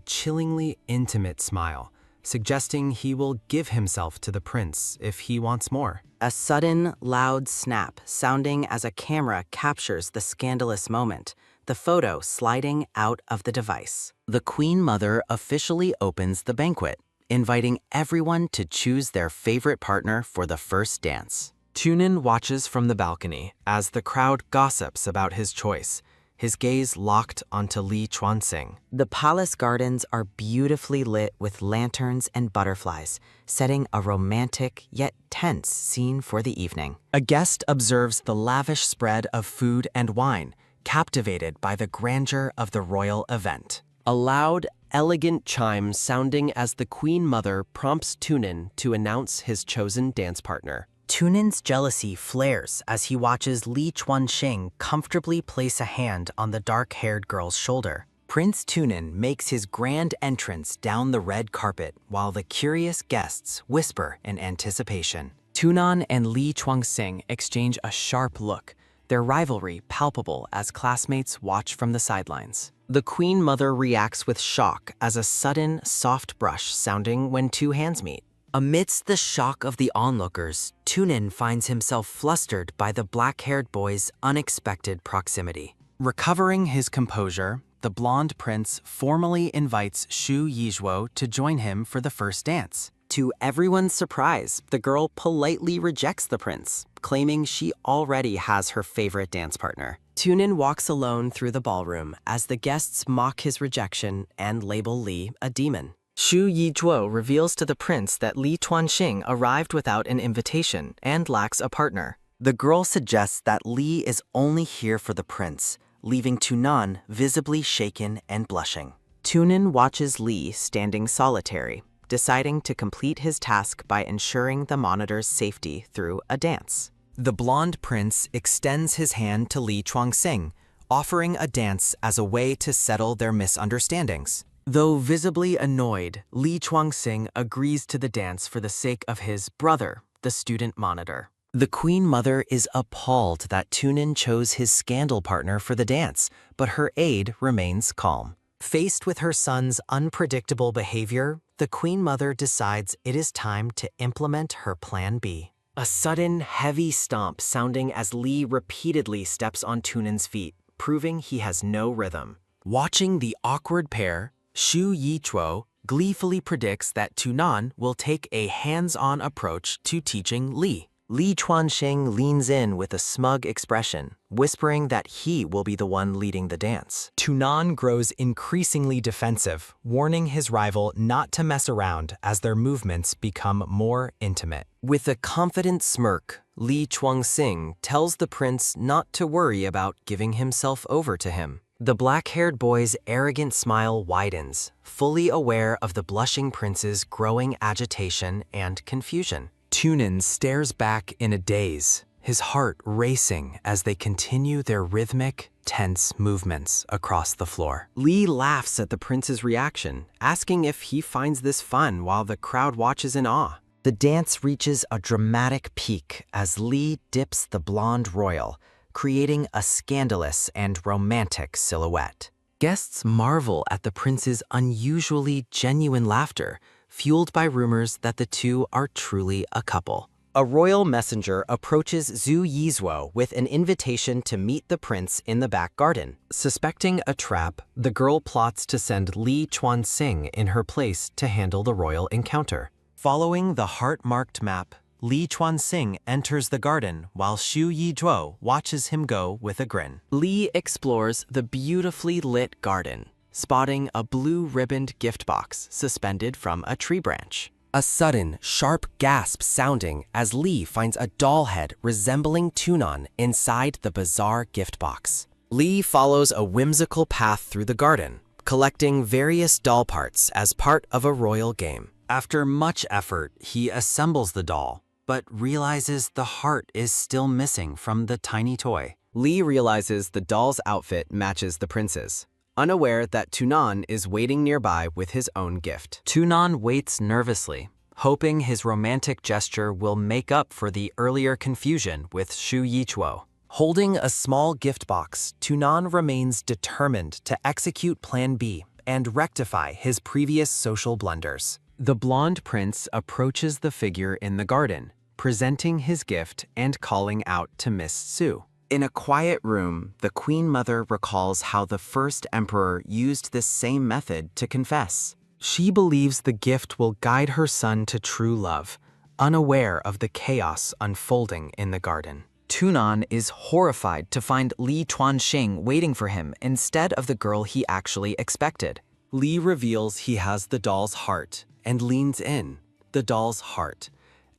Speaker 3: chillingly intimate smile, suggesting he will give himself to the prince if he wants more.
Speaker 2: A sudden, loud snap sounding as a camera captures the scandalous moment, the photo sliding out of the device. The Queen Mother officially opens the banquet, inviting everyone to choose their favorite partner for the first dance. Tunin watches from the balcony as the crowd gossips about his choice, his gaze locked onto Li Chuanxing. The palace gardens are beautifully lit with lanterns and butterflies, setting a romantic yet tense scene for the evening. A guest observes the lavish spread of food and wine, captivated by the grandeur of the royal event. A loud, elegant chime sounding as the Queen Mother prompts Tunin to announce his chosen dance partner. Tunin's jealousy flares as he watches Li Chuanxing comfortably place a hand on the dark-haired girl's shoulder. Prince Tunin makes his grand entrance down the red carpet while the curious guests whisper in anticipation. Tunan and Li Chuanxing exchange a sharp look, their rivalry palpable as classmates watch from the sidelines. The Queen Mother reacts with shock as a sudden, soft brush sounding when two hands meet. Amidst the shock of the onlookers, Tunin finds himself flustered by the black-haired boy's unexpected proximity. Recovering his composure, the blonde prince formally invites Fuyian Lluo to join him for the first dance. To everyone's surprise, the girl politely rejects the prince, claiming she already has her favorite dance partner. Tunin walks alone through the ballroom as the guests mock his rejection and label Li a demon. Fuyian Lluo reveals to the prince that Li Chuanxing arrived without an invitation and lacks a partner. The girl suggests that Li is only here for the prince, leaving Tunan visibly shaken and blushing. Tunin watches Li standing solitary, deciding to complete his task by ensuring the monitor's safety through a dance. The blonde prince extends his hand to Li Chuangxing, offering a dance as a way to settle their misunderstandings. Though visibly annoyed, Li Chuangxing agrees to the dance for the sake of his brother, the student monitor. The Queen Mother is appalled that Tunin chose his scandal partner for the dance, but her aide remains calm. Faced with her son's unpredictable behavior, the Queen Mother decides it is time to implement her Plan B. A sudden, heavy stomp sounding as Li repeatedly steps on Tunin's feet, proving he has no rhythm. Watching the awkward pair, Xu Yichuo gleefully predicts that Tunan will take a hands-on approach to teaching Li. Li Chuanxing leans in with a smug expression, whispering that he will be the one leading the dance. Tunan grows increasingly defensive, warning his rival not to mess around as their movements become more intimate. With a confident smirk, Li Chuangxing tells the prince not to worry about giving himself over to him. The black-haired boy's arrogant smile widens, fully aware of the blushing prince's growing agitation and confusion. Tunin stares back in a daze, his heart racing as they continue their rhythmic, tense movements across the floor. Li laughs at the prince's reaction, asking if he finds this fun while the crowd watches in awe. The dance reaches a dramatic peak as Li dips the blonde royal, creating a scandalous and romantic silhouette. Guests marvel at the prince's unusually genuine laughter, fueled by rumors that the two are truly a couple. A royal messenger approaches Zhu Yizhuo with an invitation to meet the prince in the back garden. Suspecting a trap, the girl plots to send Li Chuanxing in her place to handle the royal encounter. Following the heart-marked map, Li Chuanxing enters the garden while Xu Yizhuo watches him go with a grin. Li explores the beautifully lit garden, spotting a blue-ribboned gift box suspended from a tree branch. A sudden, sharp gasp sounding as Li finds a doll head resembling Tunan inside the bizarre gift box. Li follows a whimsical path through the garden, collecting various doll parts as part of a royal game. After much effort, he assembles the doll, but realizes the heart is still missing from the tiny toy. Li realizes the doll's outfit matches the prince's, unaware that Tunan is waiting nearby with his own gift. Tunan waits nervously, hoping his romantic gesture will make up for the earlier confusion with Xu Yichuo. Holding a small gift box, Tunan remains determined to execute Plan B and rectify his previous social blunders. The blonde prince approaches the figure in the garden, presenting his gift and calling out to Miss Su. In a quiet room, the Queen Mother recalls how the first emperor used this same method to confess. She believes the gift will guide her son to true love, unaware of the chaos unfolding in the garden. Tunan is horrified to find Li Chuanxing waiting for him instead of the girl he actually expected. Li reveals he has the doll's heart and leans in, the doll's heart,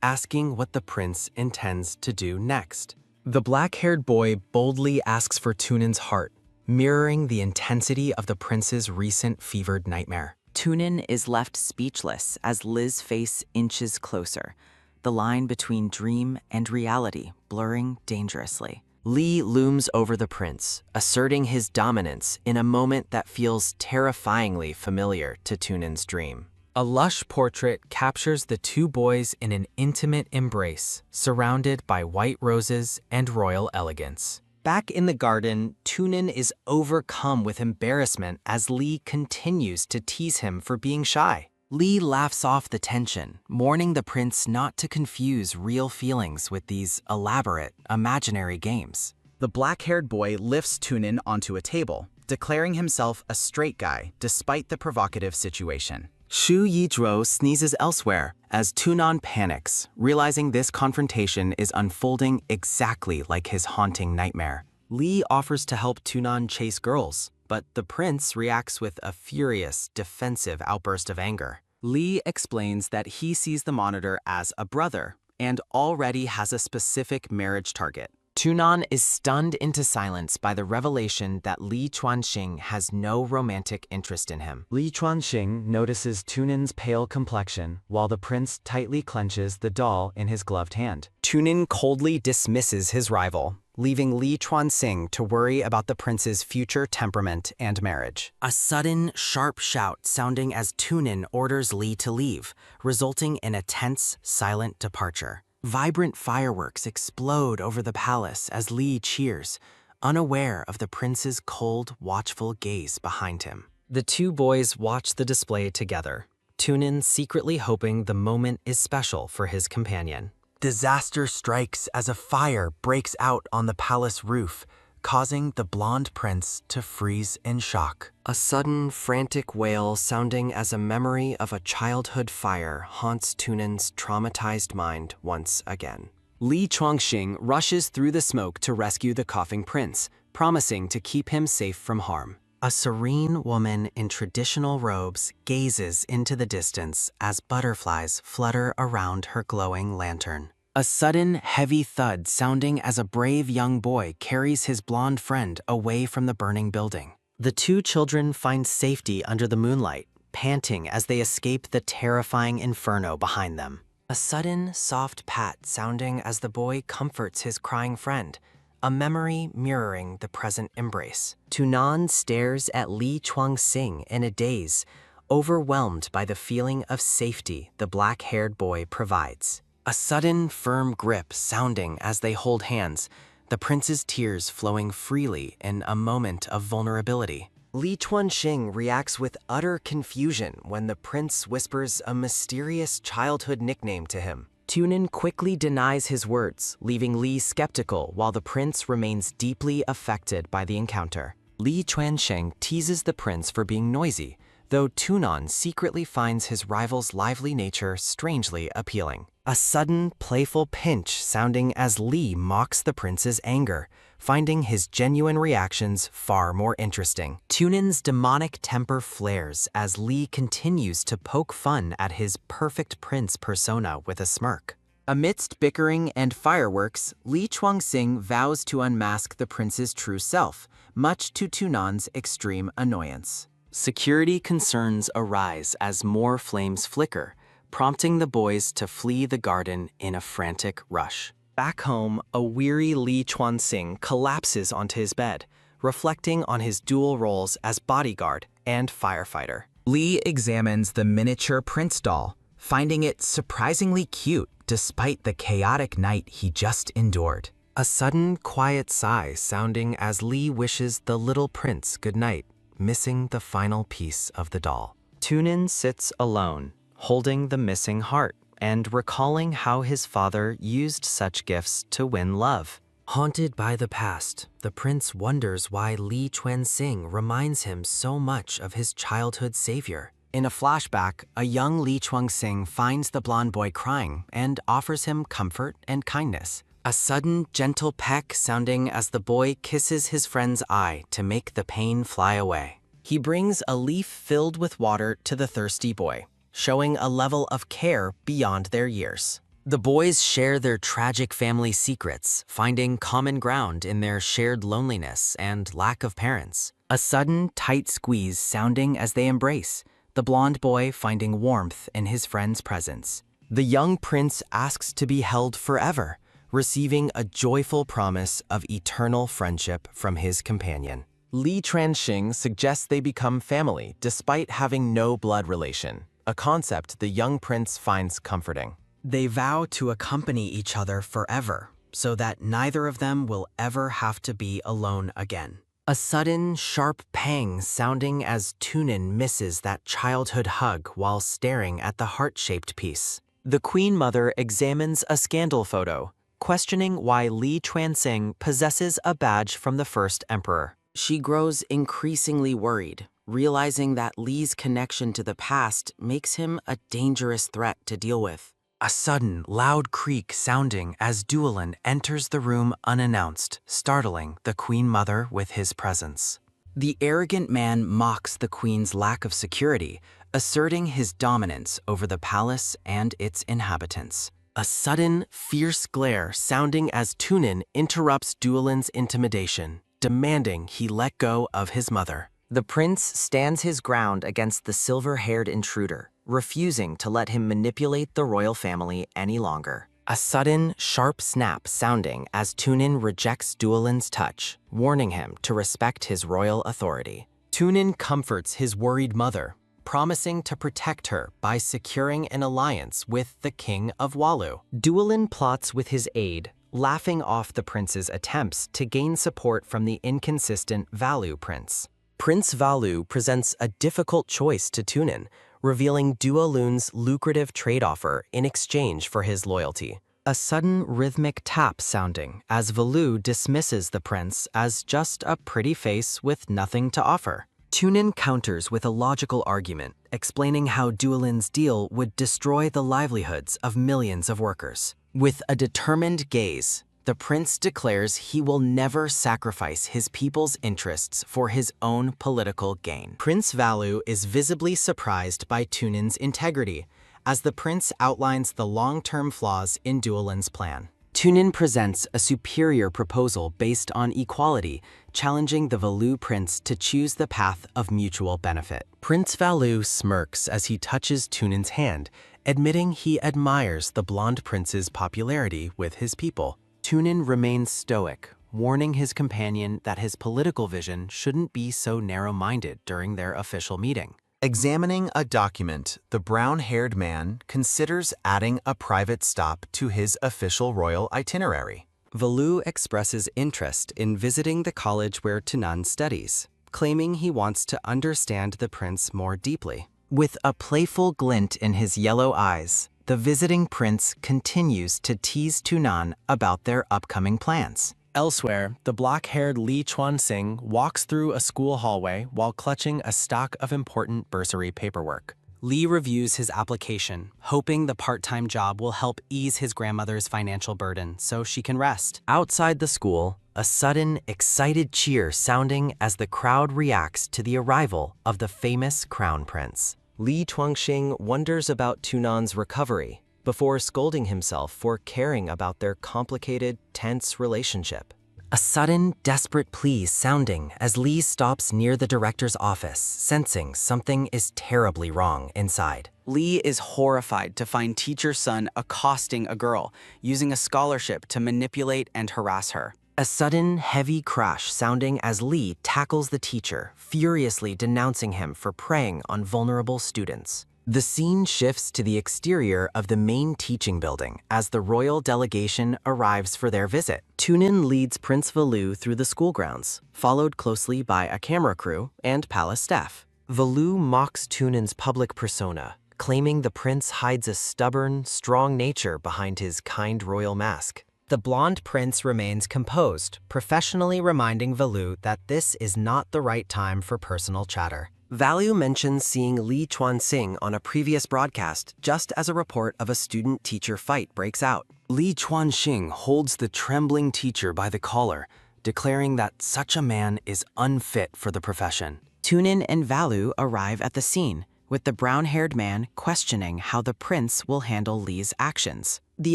Speaker 2: asking what the prince intends to do next. The black-haired boy boldly asks for Tunin's heart, mirroring the intensity of the prince's recent fevered nightmare. Tunin is left speechless as Li's face inches closer, the line between dream and reality blurring dangerously. Li looms over the prince, asserting his dominance in a moment that feels terrifyingly familiar to Tunin's dream. A lush portrait captures the two boys in an intimate embrace, surrounded by white roses and royal elegance. Back in the garden, Tunin is overcome with embarrassment as Li continues to tease him for being shy. Li laughs off the tension, warning the prince not to confuse real feelings with these elaborate, imaginary games. The black-haired boy lifts Tunin onto a table, declaring himself a straight guy despite the provocative situation. Xu Yizhuo sneezes elsewhere as Tunan panics, realizing this confrontation is unfolding exactly like his haunting nightmare. Li offers to help Tunan chase girls, but the prince reacts with a furious, defensive outburst of anger. Li explains that he sees the monitor as a brother and already has a specific marriage target. Tunan is stunned into silence by the revelation that Li Chuanxing has no romantic interest in him.
Speaker 4: Li Chuanxing notices Tunin's pale complexion while the prince tightly clenches the doll in his gloved hand.
Speaker 1: Tunin coldly dismisses his rival, leaving Li Chuanxing to worry about the prince's future temperament and marriage. A sudden, sharp shout sounding as Tunin orders Li to leave, resulting in a tense, silent departure. Vibrant fireworks explode over the palace as Li cheers, unaware of the prince's cold, watchful gaze behind him. The two boys watch the display together, Tunin secretly hoping the moment is special for his companion. Disaster strikes as a fire breaks out on the palace roof, causing the blonde prince to freeze in shock. A sudden, frantic wail sounding as a memory of a childhood fire haunts Tunin's traumatized mind once again. Li Chuanxing rushes through the smoke to rescue the coughing prince, promising to keep him safe from harm. A serene woman in traditional robes gazes into the distance as butterflies flutter around her glowing lantern. A sudden, heavy thud sounding as a brave young boy carries his blonde friend away from the burning building. The two children find safety under the moonlight, panting as they escape the terrifying inferno behind them. A sudden, soft pat sounding as the boy comforts his crying friend, a memory mirroring the present embrace. Tunan stares at Li Chuanxing in a daze, overwhelmed by the feeling of safety the black-haired boy provides. A sudden, firm grip sounding as they hold hands, the prince's tears flowing freely in a moment of vulnerability. Li Chuanxing reacts with utter confusion when the prince whispers a mysterious childhood nickname to him. Tunin quickly denies his words, leaving Li skeptical while the prince remains deeply affected by the encounter. Li Chuanxing teases the prince for being noisy, though Tunan secretly finds his rival's lively nature strangely appealing. A sudden, playful pinch sounding as Li mocks the prince's anger, finding his genuine reactions far more interesting. Tunin's demonic temper flares as Li continues to poke fun at his perfect prince persona with a smirk. Amidst bickering and fireworks, Li Chuanxing vows to unmask the prince's true self, much to Tunan's extreme annoyance. Security concerns arise as more flames flicker, prompting the boys to flee the garden in a frantic rush. Back home, a weary Li Chuanxing collapses onto his bed, reflecting on his dual roles as bodyguard and firefighter.
Speaker 2: Li examines the miniature prince doll, finding it surprisingly cute despite the chaotic night he just endured.
Speaker 1: A sudden, quiet sigh sounding as Li wishes the little prince goodnight, missing the final piece of the doll. Tunin sits alone, holding the missing heart and recalling how his father used such gifts to win love. Haunted by the past, the prince wonders why Li Chuanxing reminds him so much of his childhood savior. In a flashback, a young Li Chuanxing finds the blonde boy crying and offers him comfort and kindness. A sudden, gentle peck sounding as the boy kisses his friend's eye to make the pain fly away. He brings a leaf filled with water to the thirsty boy, showing a level of care beyond their years. The boys share their tragic family secrets, finding common ground in their shared loneliness and lack of parents. A sudden, tight squeeze sounding as they embrace, the blonde boy finding warmth in his friend's presence. The young prince asks to be held forever, receiving a joyful promise of eternal friendship from his companion. Li Chuanxing suggests they become family despite having no blood relation, a concept the young prince finds comforting. They vow to accompany each other forever, so that neither of them will ever have to be alone again. A sudden, sharp pang sounding as Tunin misses that childhood hug while staring at the heart-shaped piece. The Queen Mother examines a scandal photo, questioning why Li Chuanxing possesses a badge from the first emperor. She grows increasingly worried, realizing that Li's connection to the past makes him a dangerous threat to deal with. A sudden, loud creak sounding as Duolin enters the room unannounced, startling the Queen Mother with his presence. The arrogant man mocks the Queen's lack of security, asserting his dominance over the palace and its inhabitants. a sudden, fierce glare sounding as Tunin interrupts Duolin's intimidation, demanding he let go of his mother.
Speaker 2: The prince stands his ground against the silver-haired intruder, refusing to let him manipulate the royal family any longer. A sudden, sharp snap sounding as Tunin rejects Duolin's touch, warning him to respect his royal authority.
Speaker 1: Tunin comforts his worried mother, promising to protect her by securing an alliance with the King of Walu.
Speaker 2: Duolin plots with his aide, laughing off the prince's attempts to gain support from the inconsistent Valu prince.
Speaker 1: Prince Valu presents a difficult choice to Tunin, revealing Duolun's lucrative trade offer in exchange for his loyalty.
Speaker 2: A sudden rhythmic tap sounding as Valu dismisses the prince as just a pretty face with nothing to offer. Tunin counters with a logical argument, explaining how Duolin's deal would destroy the livelihoods of millions of workers.
Speaker 1: With a determined gaze, the prince declares he will never sacrifice his people's interests for his own political gain. Prince Valu is visibly surprised by Tunin's integrity, as the prince outlines the long-term flaws in Duolin's plan.
Speaker 2: Tunin presents a superior proposal based on equality, challenging the Valu prince to choose the path of mutual benefit.
Speaker 1: Prince Valu smirks as he touches Tunin's hand, admitting he admires the blonde prince's popularity with his people.
Speaker 2: Tunin remains stoic, warning his companion that his political vision shouldn't be so narrow-minded during their official meeting.
Speaker 4: Examining a document, the brown-haired man considers adding a private stop to his official royal itinerary.
Speaker 2: Valu expresses interest in visiting the college where Tunan studies, claiming he wants to understand the prince more deeply. With a playful glint in his yellow eyes, the visiting prince continues to tease Tunan about their upcoming plans.
Speaker 1: Elsewhere, the black-haired Li Chuanxing walks through a school hallway while clutching a stock of important bursary paperwork.
Speaker 2: Li reviews his application, hoping the part-time job will help ease his grandmother's financial burden so she can rest. Outside the school, a sudden, excited cheer sounding as the crowd reacts to the arrival of the famous crown prince. Li Chuanxing wonders about Tunan's recovery before scolding himself for caring about their complicated, tense relationship. A sudden, desperate plea sounding as Li stops near the director's office, sensing something is terribly wrong inside. Li is horrified to find teacher's son accosting a girl, using a scholarship to manipulate and harass her. A sudden, heavy crash sounding as Li tackles the teacher, furiously denouncing him for preying on vulnerable students. The scene shifts to the exterior of the main teaching building as the royal delegation arrives for their visit. Tunin leads Prince Valu through the school grounds, followed closely by a camera crew and palace staff. Valu mocks Tunin's public persona, claiming the prince hides a stubborn, strong nature behind his kind royal mask. The blonde prince remains composed, professionally reminding Valu that this is not the right time for personal chatter. Valu mentions seeing Li Chuanxing on a previous broadcast just as a report of a student-teacher fight breaks out. Li Chuanxing holds the trembling teacher by the collar, declaring that such a man is unfit for the profession. Tunin and Valu arrive at the scene, with the brown-haired man questioning how the prince will handle Li's actions. The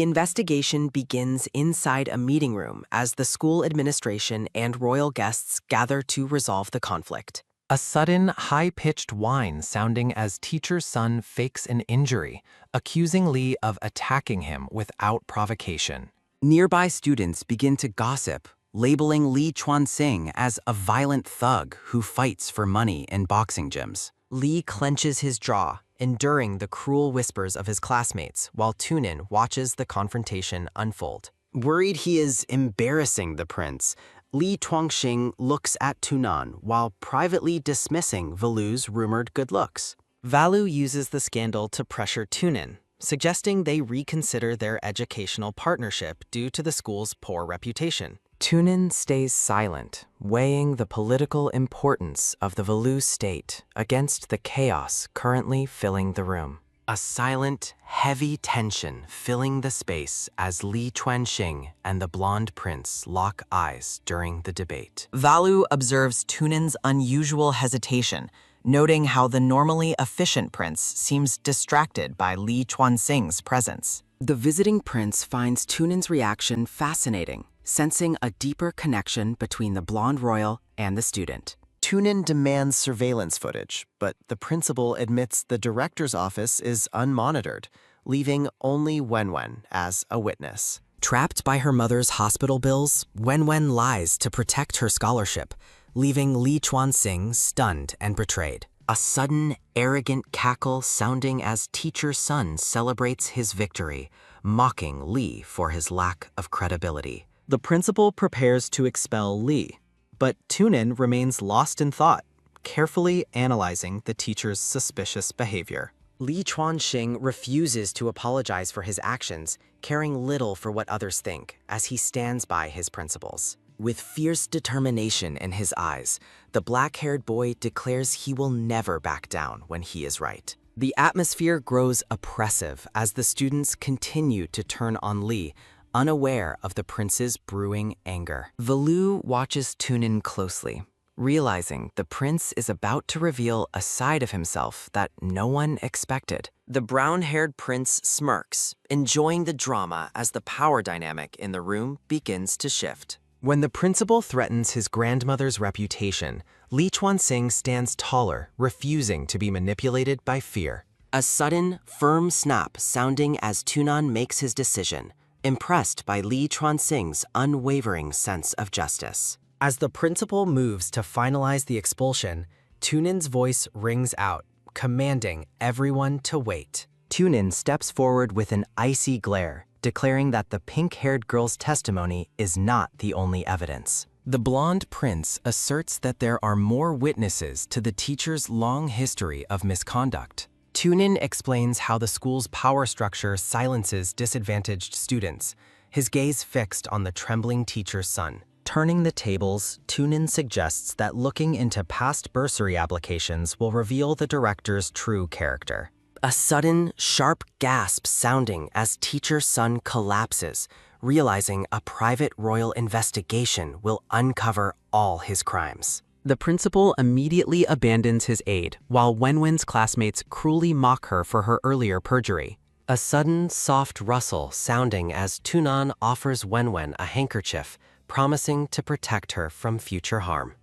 Speaker 2: investigation begins inside a meeting room as the school administration and royal guests gather to resolve the conflict.
Speaker 3: A sudden, high-pitched whine sounding as teacher's son fakes an injury, accusing Li of attacking him without provocation.
Speaker 2: Nearby students begin to gossip, labeling Li Chuanxing as a violent thug who fights for money in boxing gyms. Li clenches his jaw, enduring the cruel whispers of his classmates while Tunin watches the confrontation unfold. Worried he is embarrassing the prince, Li Chuanxing looks at Tunan while privately dismissing Valu's rumored good looks. Valu uses the scandal to pressure Tunin, suggesting they reconsider their educational partnership due to the school's poor reputation. Tunin stays silent, weighing the political importance of the Valu state against the chaos currently filling the room. A silent, heavy tension filling the space as Li Chuanxing and the blonde prince lock eyes during the debate. Valu observes Tunin's unusual hesitation, noting how the normally efficient prince seems distracted by Li Chuanxing's presence. The visiting prince finds Tunin's reaction fascinating, sensing a deeper connection between the blonde royal and the student.
Speaker 5: Tunin demands surveillance footage, but the principal admits the director's office is unmonitored, leaving only Wenwen as a witness.
Speaker 2: Trapped by her mother's hospital bills, Wenwen lies to protect her scholarship, leaving Li Chuanxing stunned and betrayed. A sudden, arrogant cackle sounding as teacher Sun celebrates his victory, mocking Li for his lack of credibility.
Speaker 4: The principal prepares to expel Li, but Tunin remains lost in thought, carefully analyzing the teacher's suspicious behavior.
Speaker 2: Li Chuanxing refuses to apologize for his actions, caring little for what others think, as he stands by his principles. With fierce determination in his eyes, the black-haired boy declares he will never back down when he is right. The atmosphere grows oppressive as the students continue to turn on Li, unaware of the prince's brewing anger. Valou watches Tunin closely, realizing the prince is about to reveal a side of himself that no one expected. The brown-haired prince smirks, enjoying the drama as the power dynamic in the room begins to shift.
Speaker 5: When the principal threatens his grandmother's reputation, Li Chuanxing stands taller, refusing to be manipulated by fear.
Speaker 2: A sudden, firm snap sounding as Tunan makes his decision, impressed by Li Chuanxing's unwavering sense of justice.
Speaker 1: As the principal moves to finalize the expulsion, Tunin's voice rings out, commanding everyone to wait.
Speaker 4: Tunin steps forward with an icy glare, declaring that the pink-haired girl's testimony is not the only evidence.
Speaker 5: The blonde prince asserts that there are more witnesses to the teacher's long history of misconduct.
Speaker 1: Tunin explains how the school's power structure silences disadvantaged students, his gaze fixed on the trembling teacher's son.
Speaker 4: Turning the tables, Tunin suggests that looking into past bursary applications will reveal the director's true character.
Speaker 2: A sudden, sharp gasp sounding as teacher Sun collapses, realizing a private royal investigation will uncover all his crimes. The principal immediately abandons his aide, while Wenwen's classmates cruelly mock her for her earlier perjury. A sudden, soft rustle sounding as Tunan offers Wenwen a handkerchief, promising to protect her from future harm.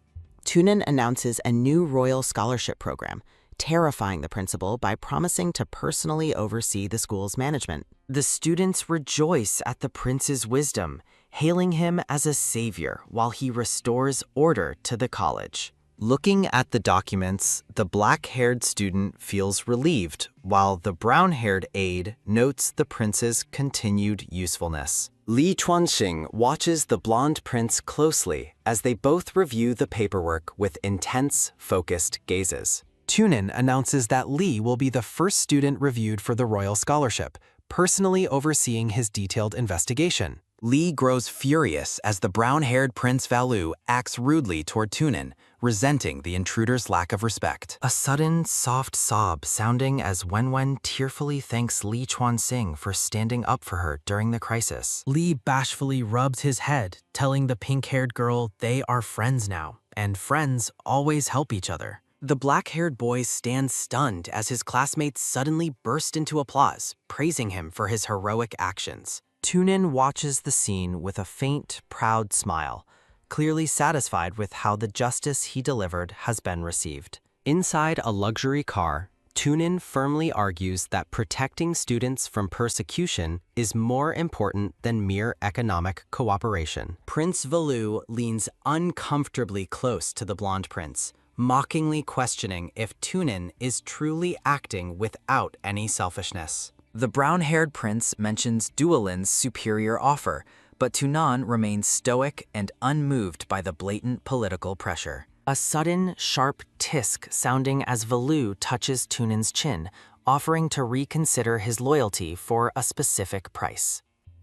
Speaker 2: Tunin announces a new royal scholarship program, terrifying the principal by promising to personally oversee the school's management. The students rejoice at the prince's wisdom, hailing him as a savior while he restores order to the college.
Speaker 4: Looking at the documents, the black-haired student feels relieved, while the brown-haired aide notes the prince's continued usefulness.
Speaker 2: Li Chuanxing watches the blonde prince closely as they both review the paperwork with intense, focused gazes.
Speaker 5: Tunin announces that Li will be the first student reviewed for the royal scholarship, personally overseeing his detailed investigation.
Speaker 6: Li grows furious as the brown-haired Prince Valou acts rudely toward Tunin, resenting the intruder's lack of respect.
Speaker 2: A sudden, soft sob sounding as Wenwen tearfully thanks Li Chuanxing for standing up for her during the crisis.
Speaker 1: Li bashfully rubs his head, telling the pink-haired girl they are friends now, and friends always help each other.
Speaker 2: The black-haired boy stands stunned as his classmates suddenly burst into applause, praising him for his heroic actions.
Speaker 4: Tunin watches the scene with a faint, proud smile, clearly satisfied with how the justice he delivered has been received.
Speaker 2: Inside a luxury car, Tunin firmly argues that protecting students from persecution is more important than mere economic cooperation. Prince Valou leans uncomfortably close to the blonde prince, mockingly questioning if Tunin is truly acting without any selfishness.
Speaker 6: The brown-haired prince mentions Duolin's superior offer, but Tunan remains stoic and unmoved by the blatant political pressure.
Speaker 2: A sudden, sharp tisk sounding as Valou touches Tunin's chin, offering to reconsider his loyalty for a specific price.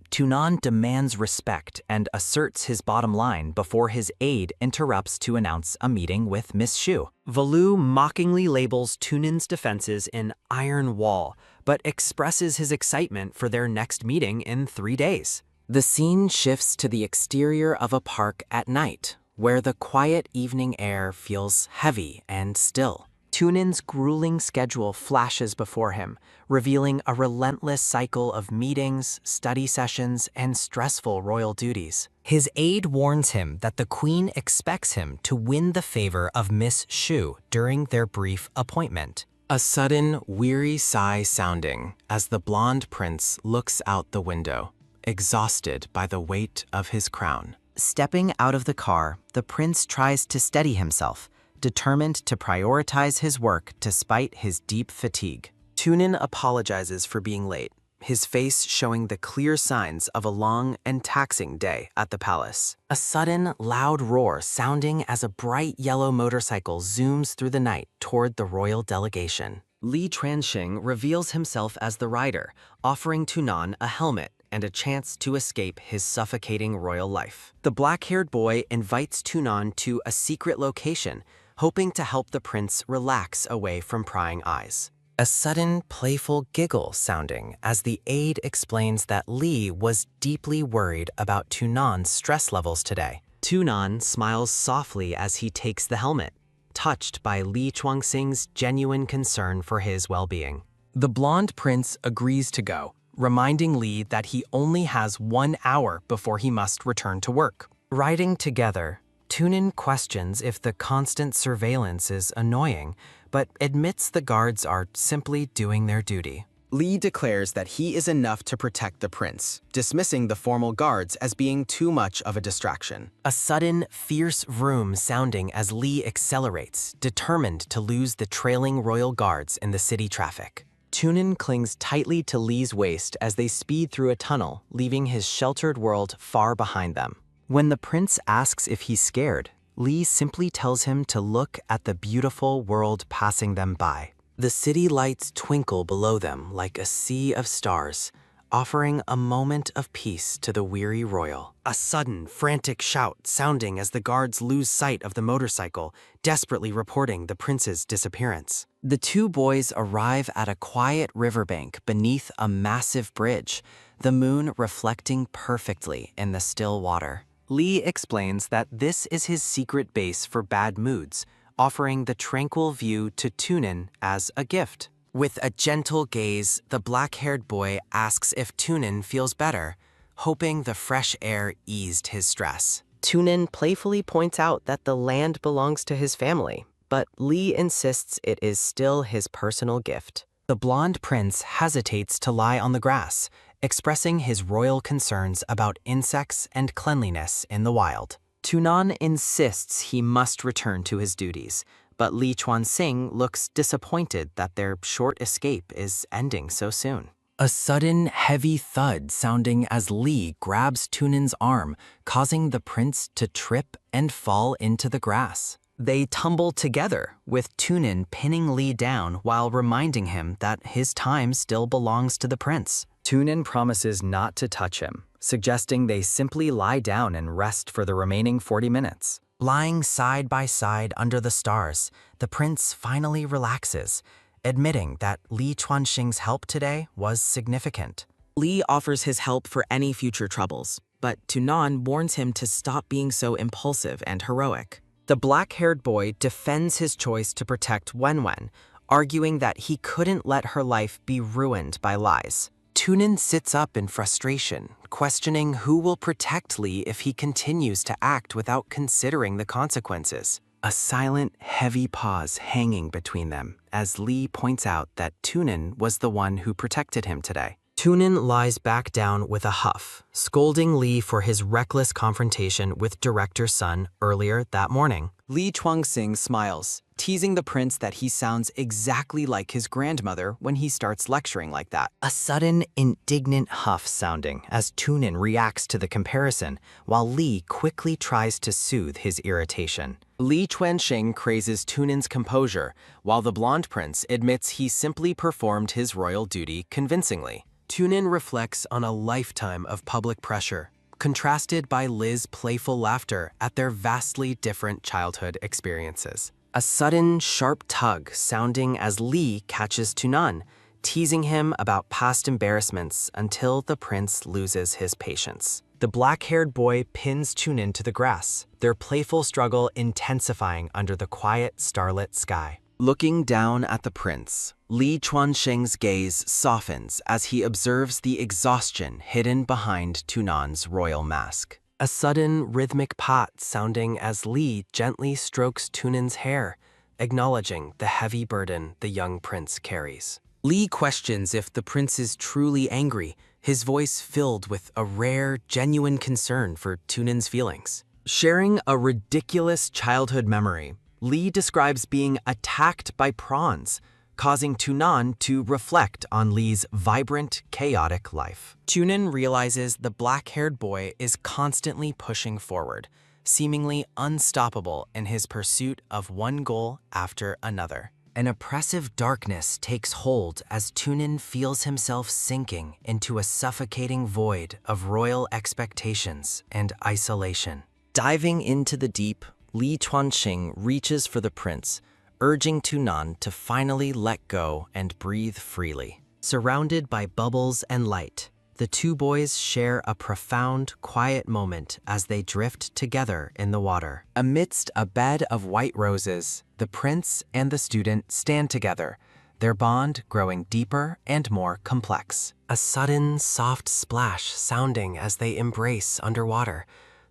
Speaker 4: Tunan demands respect and asserts his bottom line before his aide interrupts to announce a meeting with Miss Xu.
Speaker 2: Valou mockingly labels Tunin's defenses an iron wall, but expresses his excitement for their next meeting in 3 days. The scene shifts to the exterior of a park at night, where the quiet evening air feels heavy and still. Tunin's grueling schedule flashes before him, revealing a relentless cycle of meetings, study sessions, and stressful royal duties. His aide warns him that the queen expects him to win the favor of Miss Shu during their brief appointment. A sudden, weary sigh sounding as the blonde prince looks out the window, exhausted by the weight of his crown.
Speaker 5: Stepping out of the car, the prince tries to steady himself, determined to prioritize his work despite his deep fatigue.
Speaker 2: Tunin apologizes for being late, his face showing the clear signs of a long and taxing day at the palace. A sudden, loud roar sounding as a bright yellow motorcycle zooms through the night toward the royal delegation. Li Chuanxing reveals himself as the rider, offering Tunan a helmet and a chance to escape his suffocating royal life. The black-haired boy invites Tunan to a secret location, hoping to help the prince relax away from prying eyes. A sudden, playful giggle sounding as the aide explains that Li was deeply worried about Tunan's stress levels today. Tunan smiles softly as he takes the helmet, touched by Li Chuanxing's genuine concern for his well-being. The blonde prince agrees to go, reminding Li that he only has 1 hour before he must return to work. Riding together, Tunin questions if the constant surveillance is annoying, but admits the guards are simply doing their duty. Li declares that he is enough to protect the prince, dismissing the formal guards as being too much of a distraction. A sudden, fierce vroom sounding as Li accelerates, determined to lose the trailing royal guards in the city traffic. Tunin clings tightly to Li's waist as they speed through a tunnel, leaving his sheltered world far behind them. When the prince asks if he's scared, Li simply tells him to look at the beautiful world passing them by. The city lights twinkle below them like a sea of stars, offering a moment of peace to the weary royal. A sudden, frantic shout sounding as the guards lose sight of the motorcycle, desperately reporting the prince's disappearance. The two boys arrive at a quiet riverbank beneath a massive bridge, the moon reflecting perfectly in the still water. Li explains that this is his secret base for bad moods, offering the tranquil view to Tunin as a gift. With a gentle gaze, the black-haired boy asks if Tunin feels better, hoping the fresh air eased his stress. Tunin playfully points out that the land belongs to his family, but Li insists it is still his personal gift. The blonde prince hesitates to lie on the grass, expressing his royal concerns about insects and cleanliness in the wild. Tunan insists he must return to his duties, but Li Chuanxing looks disappointed that their short escape is ending so soon. A sudden, heavy thud sounding as Li grabs Tunin's arm, causing the prince to trip and fall into the grass. They tumble together, with Tunin pinning Li down while reminding him that his time still belongs to the prince. Tunin promises not to touch him, suggesting they simply lie down and rest for the remaining 40 minutes. Lying side by side under the stars, the prince finally relaxes, admitting that Li Chuanxing's help today was significant. Li offers his help for any future troubles, but Tunan warns him to stop being so impulsive and heroic. The black-haired boy defends his choice to protect Wenwen, arguing that he couldn't let her life be ruined by lies. Tunin sits up in frustration, questioning who will protect Li if he continues to act without considering the consequences. A silent, heavy pause hanging between them as Li points out that Tunin was the one who protected him today. Tunin lies back down with a huff, scolding Li for his reckless confrontation with Director Sun earlier that morning. Li Chuanxing smiles, teasing the prince that he sounds exactly like his grandmother when he starts lecturing like that. A sudden, indignant huff sounding as Tunin reacts to the comparison, while Li quickly tries to soothe his irritation. Li Chuanxing praises Tunin's composure, while the blonde prince admits he simply performed his royal duty convincingly. Tunin reflects on a lifetime of public pressure, contrasted by Li's playful laughter at their vastly different childhood experiences. A sudden, sharp tug sounding as Li catches Tunan, teasing him about past embarrassments until the prince loses his patience. The black-haired boy pins Tunin to the grass, their playful struggle intensifying under the quiet, starlit sky.
Speaker 5: Looking down at the prince, Li Chuanxing's gaze softens as he observes the exhaustion hidden behind Tunan's royal mask.
Speaker 1: A sudden rhythmic pat sounding as Li gently strokes Tunin's hair, acknowledging the heavy burden the young prince carries. Li questions if the prince is truly angry, his voice filled with a rare, genuine concern for Tunin's feelings. Sharing a ridiculous childhood memory, Li describes being attacked by prawns, causing Tunan to reflect on Li's vibrant, chaotic life.
Speaker 2: Tunin realizes the black-haired boy is constantly pushing forward, seemingly unstoppable in his pursuit of one goal after another.
Speaker 6: An oppressive darkness takes hold as Tunin feels himself sinking into a suffocating void of royal expectations and isolation.
Speaker 5: Diving into the deep, Li Chuanxing reaches for the prince, urging Tunan to finally let go and breathe freely.
Speaker 1: Surrounded by bubbles and light, the two boys share a profound, quiet moment as they drift together in the water.
Speaker 2: Amidst a bed of white roses, the prince and the student stand together, their bond growing deeper and more complex.
Speaker 1: A sudden, soft splash sounding as they embrace underwater,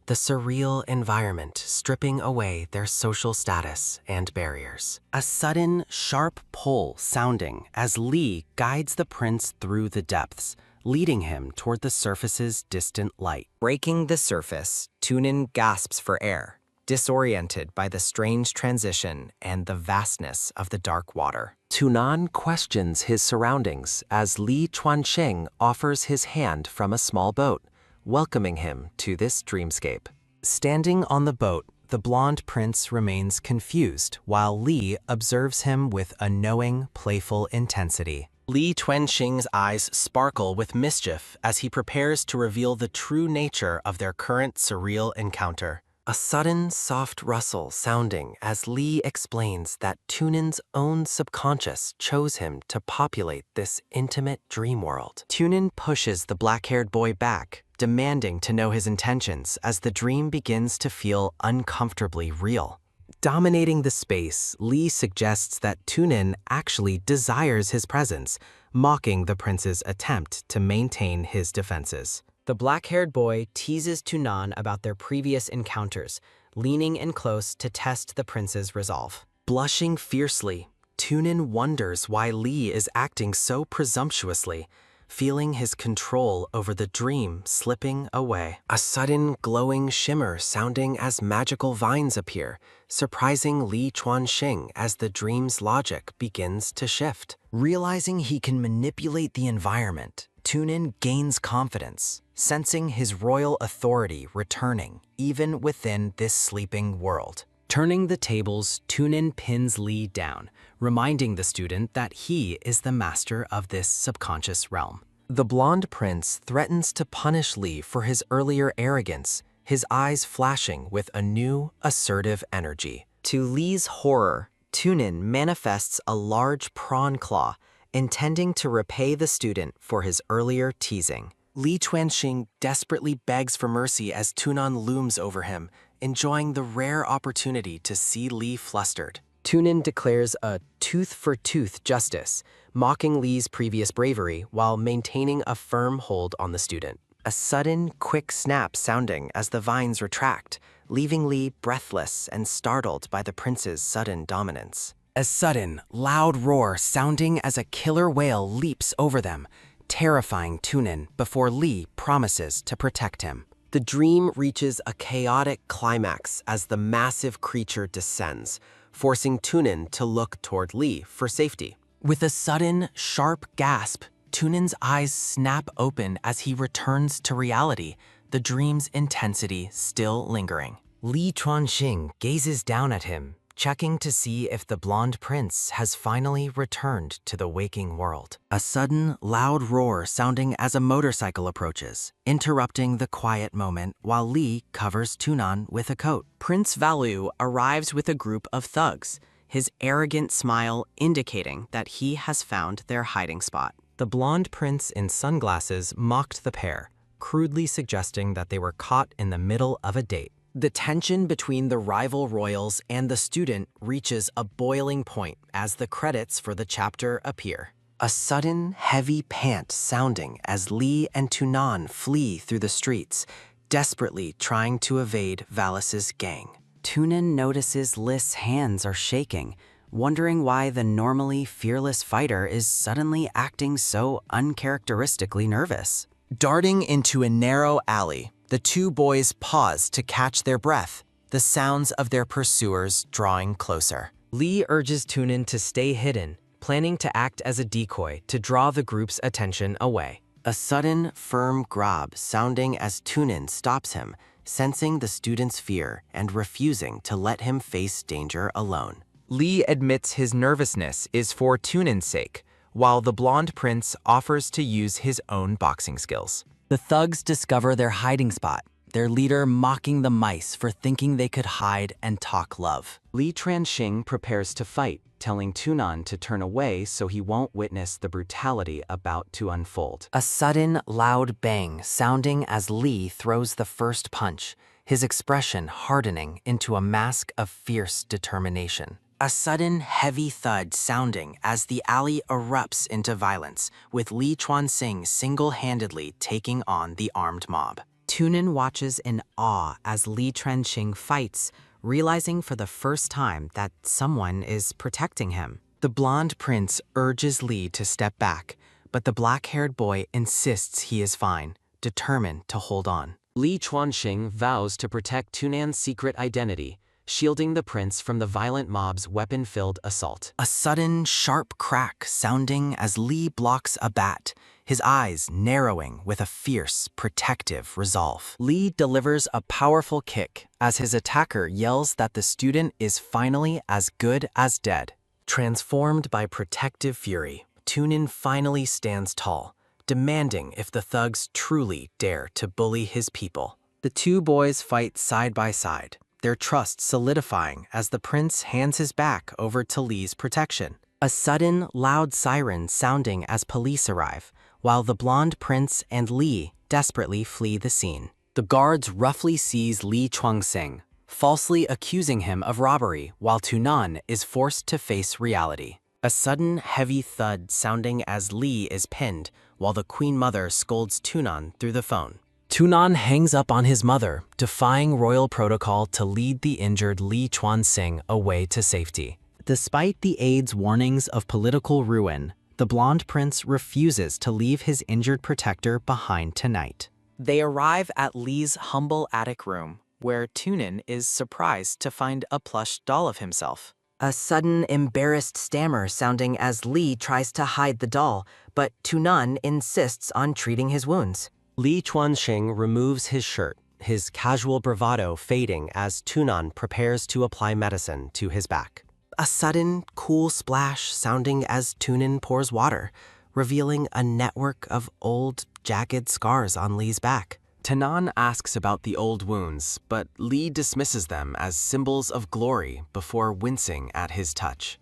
Speaker 1: the surreal environment stripping away their social status and barriers. A sudden, sharp pull sounding as Li guides the prince through the depths, leading him toward the surface's distant light.
Speaker 2: Breaking the surface, Tunin gasps for air, disoriented by the strange transition and the vastness of the dark water.
Speaker 1: Tunan questions his surroundings as Li Chuanxing offers his hand from a small boat, welcoming him to this dreamscape. Standing on the boat, the blonde prince remains confused while Li observes him with a knowing, playful intensity. Li Chuanxing's eyes sparkle with mischief as he prepares to reveal the true nature of their current surreal encounter. A sudden, soft rustle sounding as Li explains that Tunin's own subconscious chose him to populate this intimate dream world. Tunin pushes the black-haired boy back, demanding to know his intentions as the dream begins to feel uncomfortably real. Dominating the space, Li suggests that Tunin actually desires his presence, mocking the prince's attempt to maintain his defenses.
Speaker 2: The black-haired boy teases Tunan about their previous encounters, leaning in close to test the prince's resolve.
Speaker 1: Blushing fiercely, Tunin wonders why Li is acting so presumptuously, feeling his control over the dream slipping away. A sudden glowing shimmer sounding as magical vines appear, surprising Li Chuanxing as the dream's logic begins to shift.
Speaker 2: Realizing he can manipulate the environment, Tunin gains confidence, sensing his royal authority returning even within this sleeping world.
Speaker 1: Turning the tables, Tunin pins Li down, reminding the student that he is the master of this subconscious realm. The blonde prince threatens to punish Li for his earlier arrogance, his eyes flashing with a new, assertive energy.
Speaker 5: To Li's horror, Tunin manifests a large prawn claw, intending to repay the student for his earlier teasing.
Speaker 1: Li Chuanxing desperately begs for mercy as Tunan looms over him, enjoying the rare opportunity to see Li flustered. Tunin declares a tooth-for-tooth justice, mocking Li's previous bravery while maintaining a firm hold on the student.
Speaker 5: A sudden, quick snap sounding as the vines retract, leaving Li breathless and startled by the prince's sudden dominance.
Speaker 1: A sudden, loud roar sounding as a killer whale leaps over them, terrifying Tunin before Li promises to protect him. The dream reaches a chaotic climax as the massive creature descends, forcing Tunin to look toward Li for safety. With a sudden, sharp gasp, Tunin's eyes snap open as he returns to reality, the dream's intensity still lingering.
Speaker 2: Li Chuanxing gazes down at him, checking to see if the blonde prince has finally returned to the waking world.
Speaker 1: A sudden, loud roar sounding as a motorcycle approaches, interrupting the quiet moment while Li covers Tunan with a coat.
Speaker 5: Prince Valu arrives with a group of thugs, his arrogant smile indicating that he has found their hiding spot.
Speaker 1: The blonde prince in sunglasses mocked the pair, crudely suggesting that they were caught in the middle of a date.
Speaker 6: The tension between the rival royals and the student reaches a boiling point as the credits for the chapter appear. A sudden, heavy pant sounding as Lee and Tunan flee through the streets, desperately trying to evade Valis's gang.
Speaker 2: Tunin notices Lys' hands are shaking, wondering why the normally fearless fighter is suddenly acting so uncharacteristically nervous.
Speaker 6: Darting into a narrow alley, the two boys pause to catch their breath, the sounds of their pursuers drawing closer.
Speaker 1: Lee urges Tunin to stay hidden, planning to act as a decoy to draw the group's attention away.
Speaker 5: A sudden, firm grab sounding as Tunin stops him, sensing the student's fear and refusing to let him face danger alone.
Speaker 2: Lee admits his nervousness is for Tunin's sake, while the blonde prince offers to use his own boxing skills.
Speaker 6: The thugs discover their hiding spot, their leader mocking the mice for thinking they could hide and talk love.
Speaker 1: Li Tranxing prepares to fight, telling Tunan to turn away so he won't witness the brutality about to unfold.
Speaker 6: A sudden, loud bang sounding as Lee throws the first punch, his expression hardening into a mask of fierce determination. A sudden, heavy thud sounding as the alley erupts into violence, with Li Chuanxing single-handedly taking on the armed mob.
Speaker 2: Tunin watches in awe as Li Tranxing fights, realizing for the first time that someone is protecting him.
Speaker 6: The blonde prince urges Li to step back, but the black-haired boy insists he is fine, determined to hold on.
Speaker 1: Li Chuanxing vows to protect Tunan's secret identity, shielding the prince from the violent mob's weapon-filled assault.
Speaker 6: A sudden, sharp crack sounding as Li blocks a bat, his eyes narrowing with a fierce, protective resolve. Li delivers a powerful kick as his attacker yells that the student is finally as good as dead. Transformed by protective fury, Tunin finally stands tall, demanding if the thugs truly dare to bully his people. The two boys fight side by side, their trust solidifying as the prince hands his back over to Li's protection. A sudden, loud siren sounding as police arrive, while the blonde prince and Li desperately flee the scene. The guards roughly seize Li Chuanxing, falsely accusing him of robbery, while Tunan is forced to face reality. A sudden, heavy thud sounding as Li is pinned, while the Queen Mother scolds Tunan through the phone. Tunan hangs up on his mother, defying royal protocol to lead the injured Li Chuanxing away to safety. Despite the aide's warnings of political ruin, the blonde prince refuses to leave his injured protector behind tonight. They arrive at Li's humble attic room, where Tunin is surprised to find a plush doll of himself.
Speaker 2: A sudden, embarrassed stammer sounding as Li tries to hide the doll, but Tunan insists on treating his wounds.
Speaker 1: Li Chuanxing removes his shirt, his casual bravado fading as Tunan prepares to apply medicine to his back.
Speaker 6: A sudden, cool splash sounding as Tunin pours water, revealing a network of old, jagged scars on Li's back. Tunan asks about the old wounds, but Li dismisses them as symbols of glory before wincing at his touch.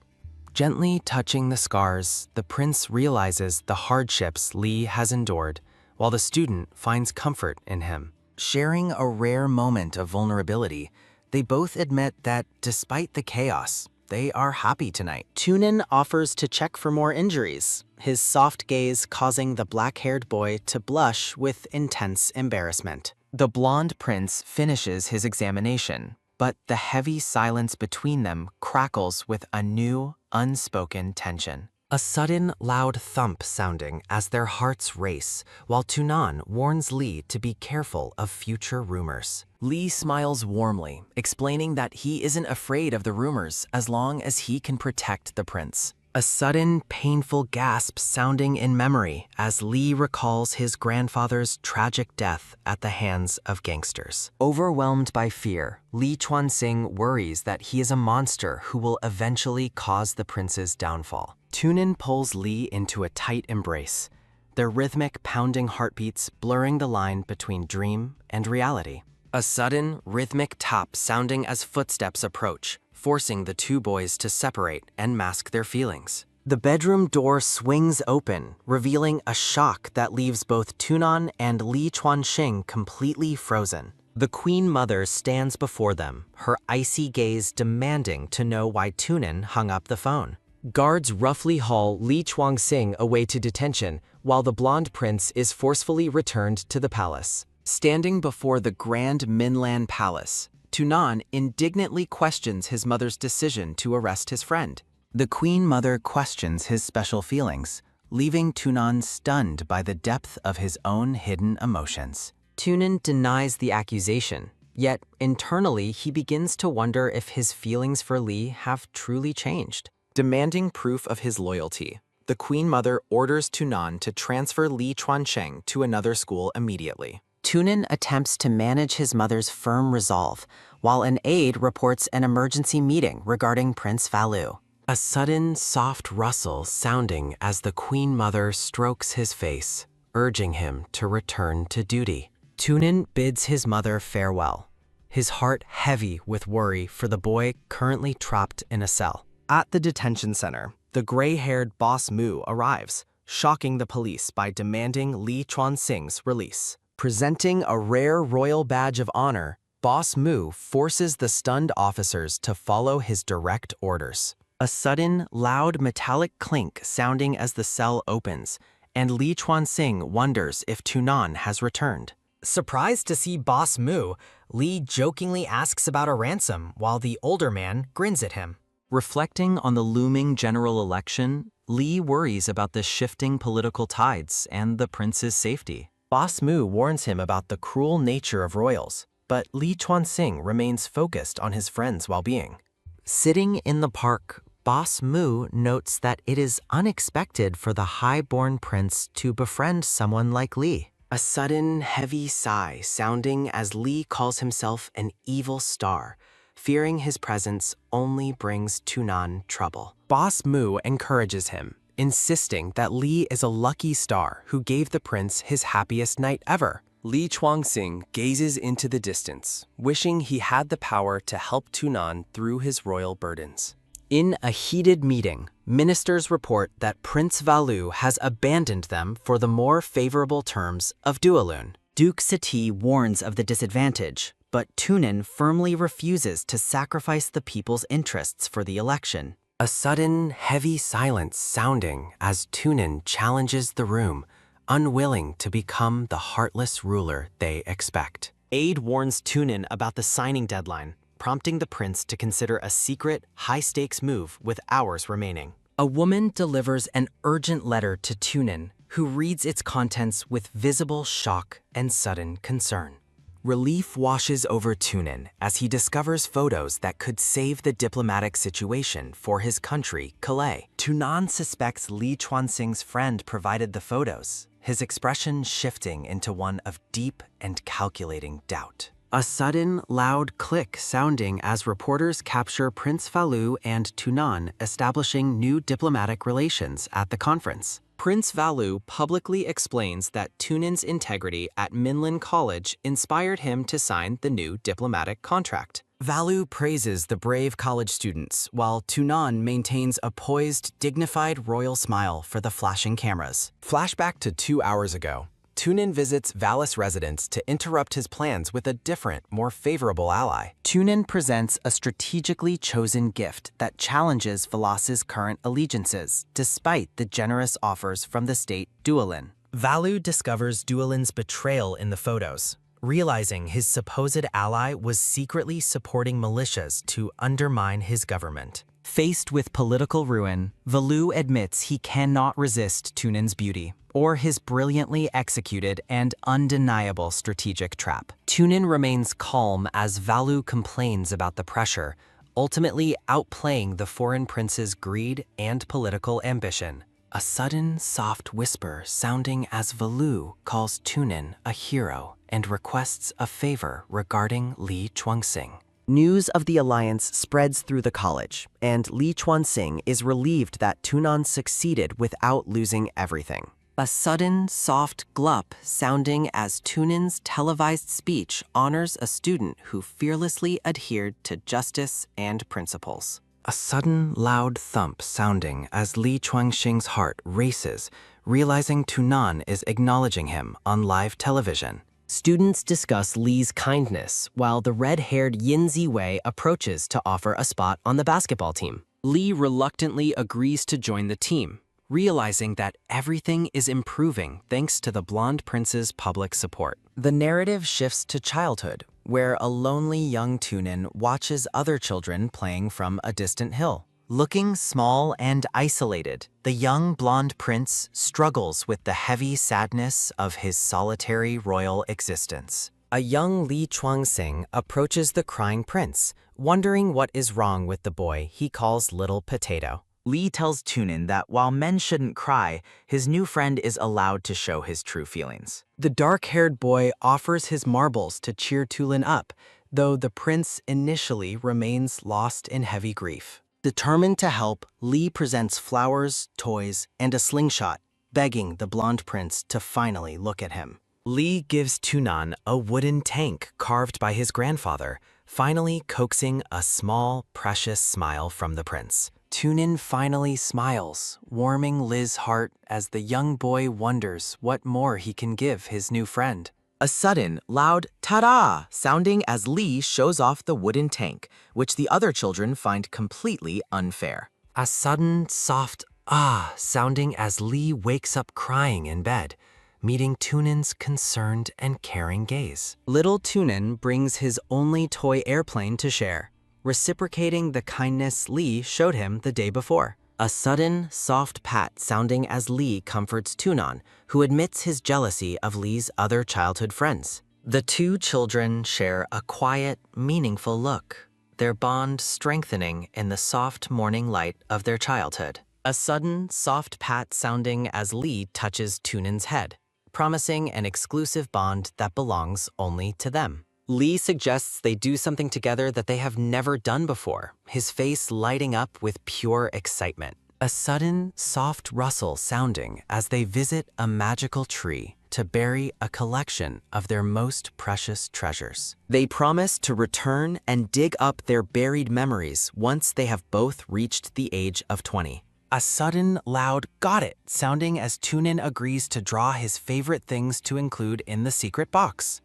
Speaker 6: Gently touching the scars, the prince realizes the hardships Li has endured, while the student finds comfort in him. Sharing a rare moment of vulnerability, they both admit that despite the chaos, they are happy tonight. Tunin offers to check for more injuries, his soft gaze causing the black-haired boy to blush with intense embarrassment. The blonde prince finishes his examination, but the heavy silence between them crackles with a new, unspoken tension. A sudden, loud thump sounding as their hearts race, while Tunan warns Li to be careful of future rumors. Li smiles warmly, explaining that he isn't afraid of the rumors as long as he can protect the prince. A sudden, painful gasp sounding in memory as Li recalls his grandfather's tragic death at the hands of gangsters. Overwhelmed by fear, Li Chuanxing worries that he is a monster who will eventually cause the prince's downfall. Tunin pulls Li into a tight embrace, their rhythmic pounding heartbeats blurring the line between dream and reality. A sudden, rhythmic tap sounding as footsteps approach, forcing the two boys to separate and mask their feelings. The bedroom door swings open, revealing a shock that leaves both Tunan and Li Chuanxing completely frozen.
Speaker 1: The Queen Mother stands before them, her icy gaze demanding to know why Tunin hung up the phone. Guards roughly haul Li Chuangxing away to detention, while the blonde prince is forcefully returned to the palace.
Speaker 2: Standing before the grand Minland palace, Tunan indignantly questions his mother's decision to arrest his friend. The Queen Mother questions his special feelings, leaving Tunan stunned by the depth of his own hidden emotions.
Speaker 1: Tunin denies the accusation, yet internally he begins to wonder if his feelings for Li have truly changed.
Speaker 2: Demanding proof of his loyalty, the Queen Mother orders Tunan to transfer Li Chuancheng to another school immediately.
Speaker 6: Tunin attempts to manage his mother's firm resolve, while an aide reports an emergency meeting regarding Prince Valu.
Speaker 1: A sudden, soft rustle sounding as the Queen Mother strokes his face, urging him to return to duty. Tunin bids his mother farewell, his heart heavy with worry for the boy currently trapped in a cell.
Speaker 5: At the detention center, the gray-haired Boss Mu arrives, shocking the police by demanding Li Chuanxing's release. Presenting a rare royal badge of honor, Boss Mu forces the stunned officers to follow his direct orders. A sudden, loud metallic clink sounding as the cell opens, and Li Chuanxing wonders if Tunan has returned.
Speaker 1: Surprised to see Boss Mu, Li jokingly asks about a ransom while the older man grins at him.
Speaker 2: Reflecting on the looming general election, Li worries about the shifting political tides and the prince's safety.
Speaker 5: Boss Mu warns him about the cruel nature of royals, but Li Chuanxing remains focused on his friend's well-being.
Speaker 1: Sitting in the park, Boss Mu notes that it is unexpected for the high-born prince to befriend someone like Li. A sudden, heavy sigh sounding as Li calls himself an evil star, fearing his presence only brings Tunan trouble.
Speaker 5: Boss Mu encourages him, insisting that Li is a lucky star who gave the prince his happiest night ever. Li Chuanxing gazes into the distance, wishing he had the power to help Tunan through his royal burdens.
Speaker 1: In a heated meeting, ministers report that Prince Valu has abandoned them for the more favorable terms of Duolun.
Speaker 6: Duke Seti warns of the disadvantage, but Tunin firmly refuses to sacrifice the people's interests for the election.
Speaker 1: A sudden, heavy silence sounding as Tunin challenges the room, unwilling to become the heartless ruler they expect. Aide warns Tunin about the signing deadline, prompting the prince to consider a secret, high-stakes move with hours remaining.
Speaker 6: A woman delivers an urgent letter to Tunin, who reads its contents with visible shock and sudden concern.
Speaker 1: Relief washes over Tunin as he discovers photos that could save the diplomatic situation for his country, Calais.
Speaker 5: Tunan suspects Li Chuanxing's friend provided the photos, his expression shifting into one of deep and calculating doubt.
Speaker 1: A sudden, loud click sounding as reporters capture Prince Valu and Tunan establishing new diplomatic relations at the conference. Prince Valu publicly explains that Tunin's integrity at Minland College inspired him to sign the new diplomatic contract. Valu praises the brave college students, while Tunan maintains a poised, dignified royal smile for the flashing cameras. Flashback to 2 hours ago. Tunin visits Valis' residence to interrupt his plans with a different, more favorable ally.
Speaker 6: Tunin presents a strategically chosen gift that challenges Valis' current allegiances, despite the generous offers from the state Duolin.
Speaker 1: Valu discovers Duolin's betrayal in the photos, realizing his supposed ally was secretly supporting militias to undermine his government.
Speaker 6: Faced with political ruin, Valu admits he cannot resist Tunin's beauty, or his brilliantly executed and undeniable strategic trap.
Speaker 1: Tunin remains calm as Valu complains about the pressure, ultimately outplaying the foreign prince's greed and political ambition. A sudden, soft whisper sounding as Valu calls Tunin a hero and requests a favor regarding Li Chuanxing.
Speaker 5: News of the alliance spreads through the college, and Li Chuanxing is relieved that Tunan succeeded without losing everything.
Speaker 6: A sudden, soft glup sounding as Tunin's televised speech honors a student who fearlessly adhered to justice and principles.
Speaker 1: A sudden, loud thump sounding as Li Chuanxing's heart races, realizing Tunan is acknowledging him on live television.
Speaker 6: Students discuss Li's kindness while the red-haired Yin Ziwei approaches to offer a spot on the basketball team. Li reluctantly agrees to join the team, realizing that everything is improving thanks to the blonde prince's public support. The narrative shifts to childhood, where a lonely young Tunin watches other children playing from a distant hill.
Speaker 4: Looking small and isolated, the young blonde prince struggles with the heavy sadness of his solitary royal existence.
Speaker 6: A young Li Chuanxing approaches the crying prince, wondering what is wrong with the boy he calls Little Potato.
Speaker 4: Li tells Tunin that while men shouldn't cry, his new friend is allowed to show his true feelings.
Speaker 6: The dark-haired boy offers his marbles to cheer Tulin up, though the prince initially remains lost in heavy grief. Determined to help, Li presents flowers, toys, and a slingshot, begging the blonde prince to finally look at him. Li gives Tunan a wooden tank carved by his grandfather, finally coaxing a small, precious smile from the prince. Tunin finally smiles, warming Li's heart as the young boy wonders what more he can give his new friend.
Speaker 4: A sudden, loud ta-da sounding as Li shows off the wooden tank, which the other children find completely unfair.
Speaker 6: A sudden, soft ah sounding as Li wakes up crying in bed, meeting Tunin's concerned and caring gaze. Little Tunin brings his only toy airplane to share, reciprocating the kindness Li showed him the day before. A sudden, soft pat sounding as Li comforts Tunan, who admits his jealousy of Li's other childhood friends. The two children share a quiet, meaningful look, their bond strengthening in the soft morning light of their childhood. A sudden, soft pat sounding as Li touches Tunin's head, promising an exclusive bond that belongs only to them. Li suggests they do something together that they have never done before, his face lighting up with pure excitement. A sudden, soft rustle sounding as they visit a magical tree to bury a collection of their most precious treasures. They promise to return and dig up their buried memories once they have both reached the age of 20. A sudden, loud got it sounding as Tunin agrees to draw his favorite things to include in the secret box.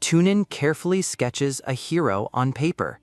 Speaker 6: Tunin carefully sketches a hero on paper,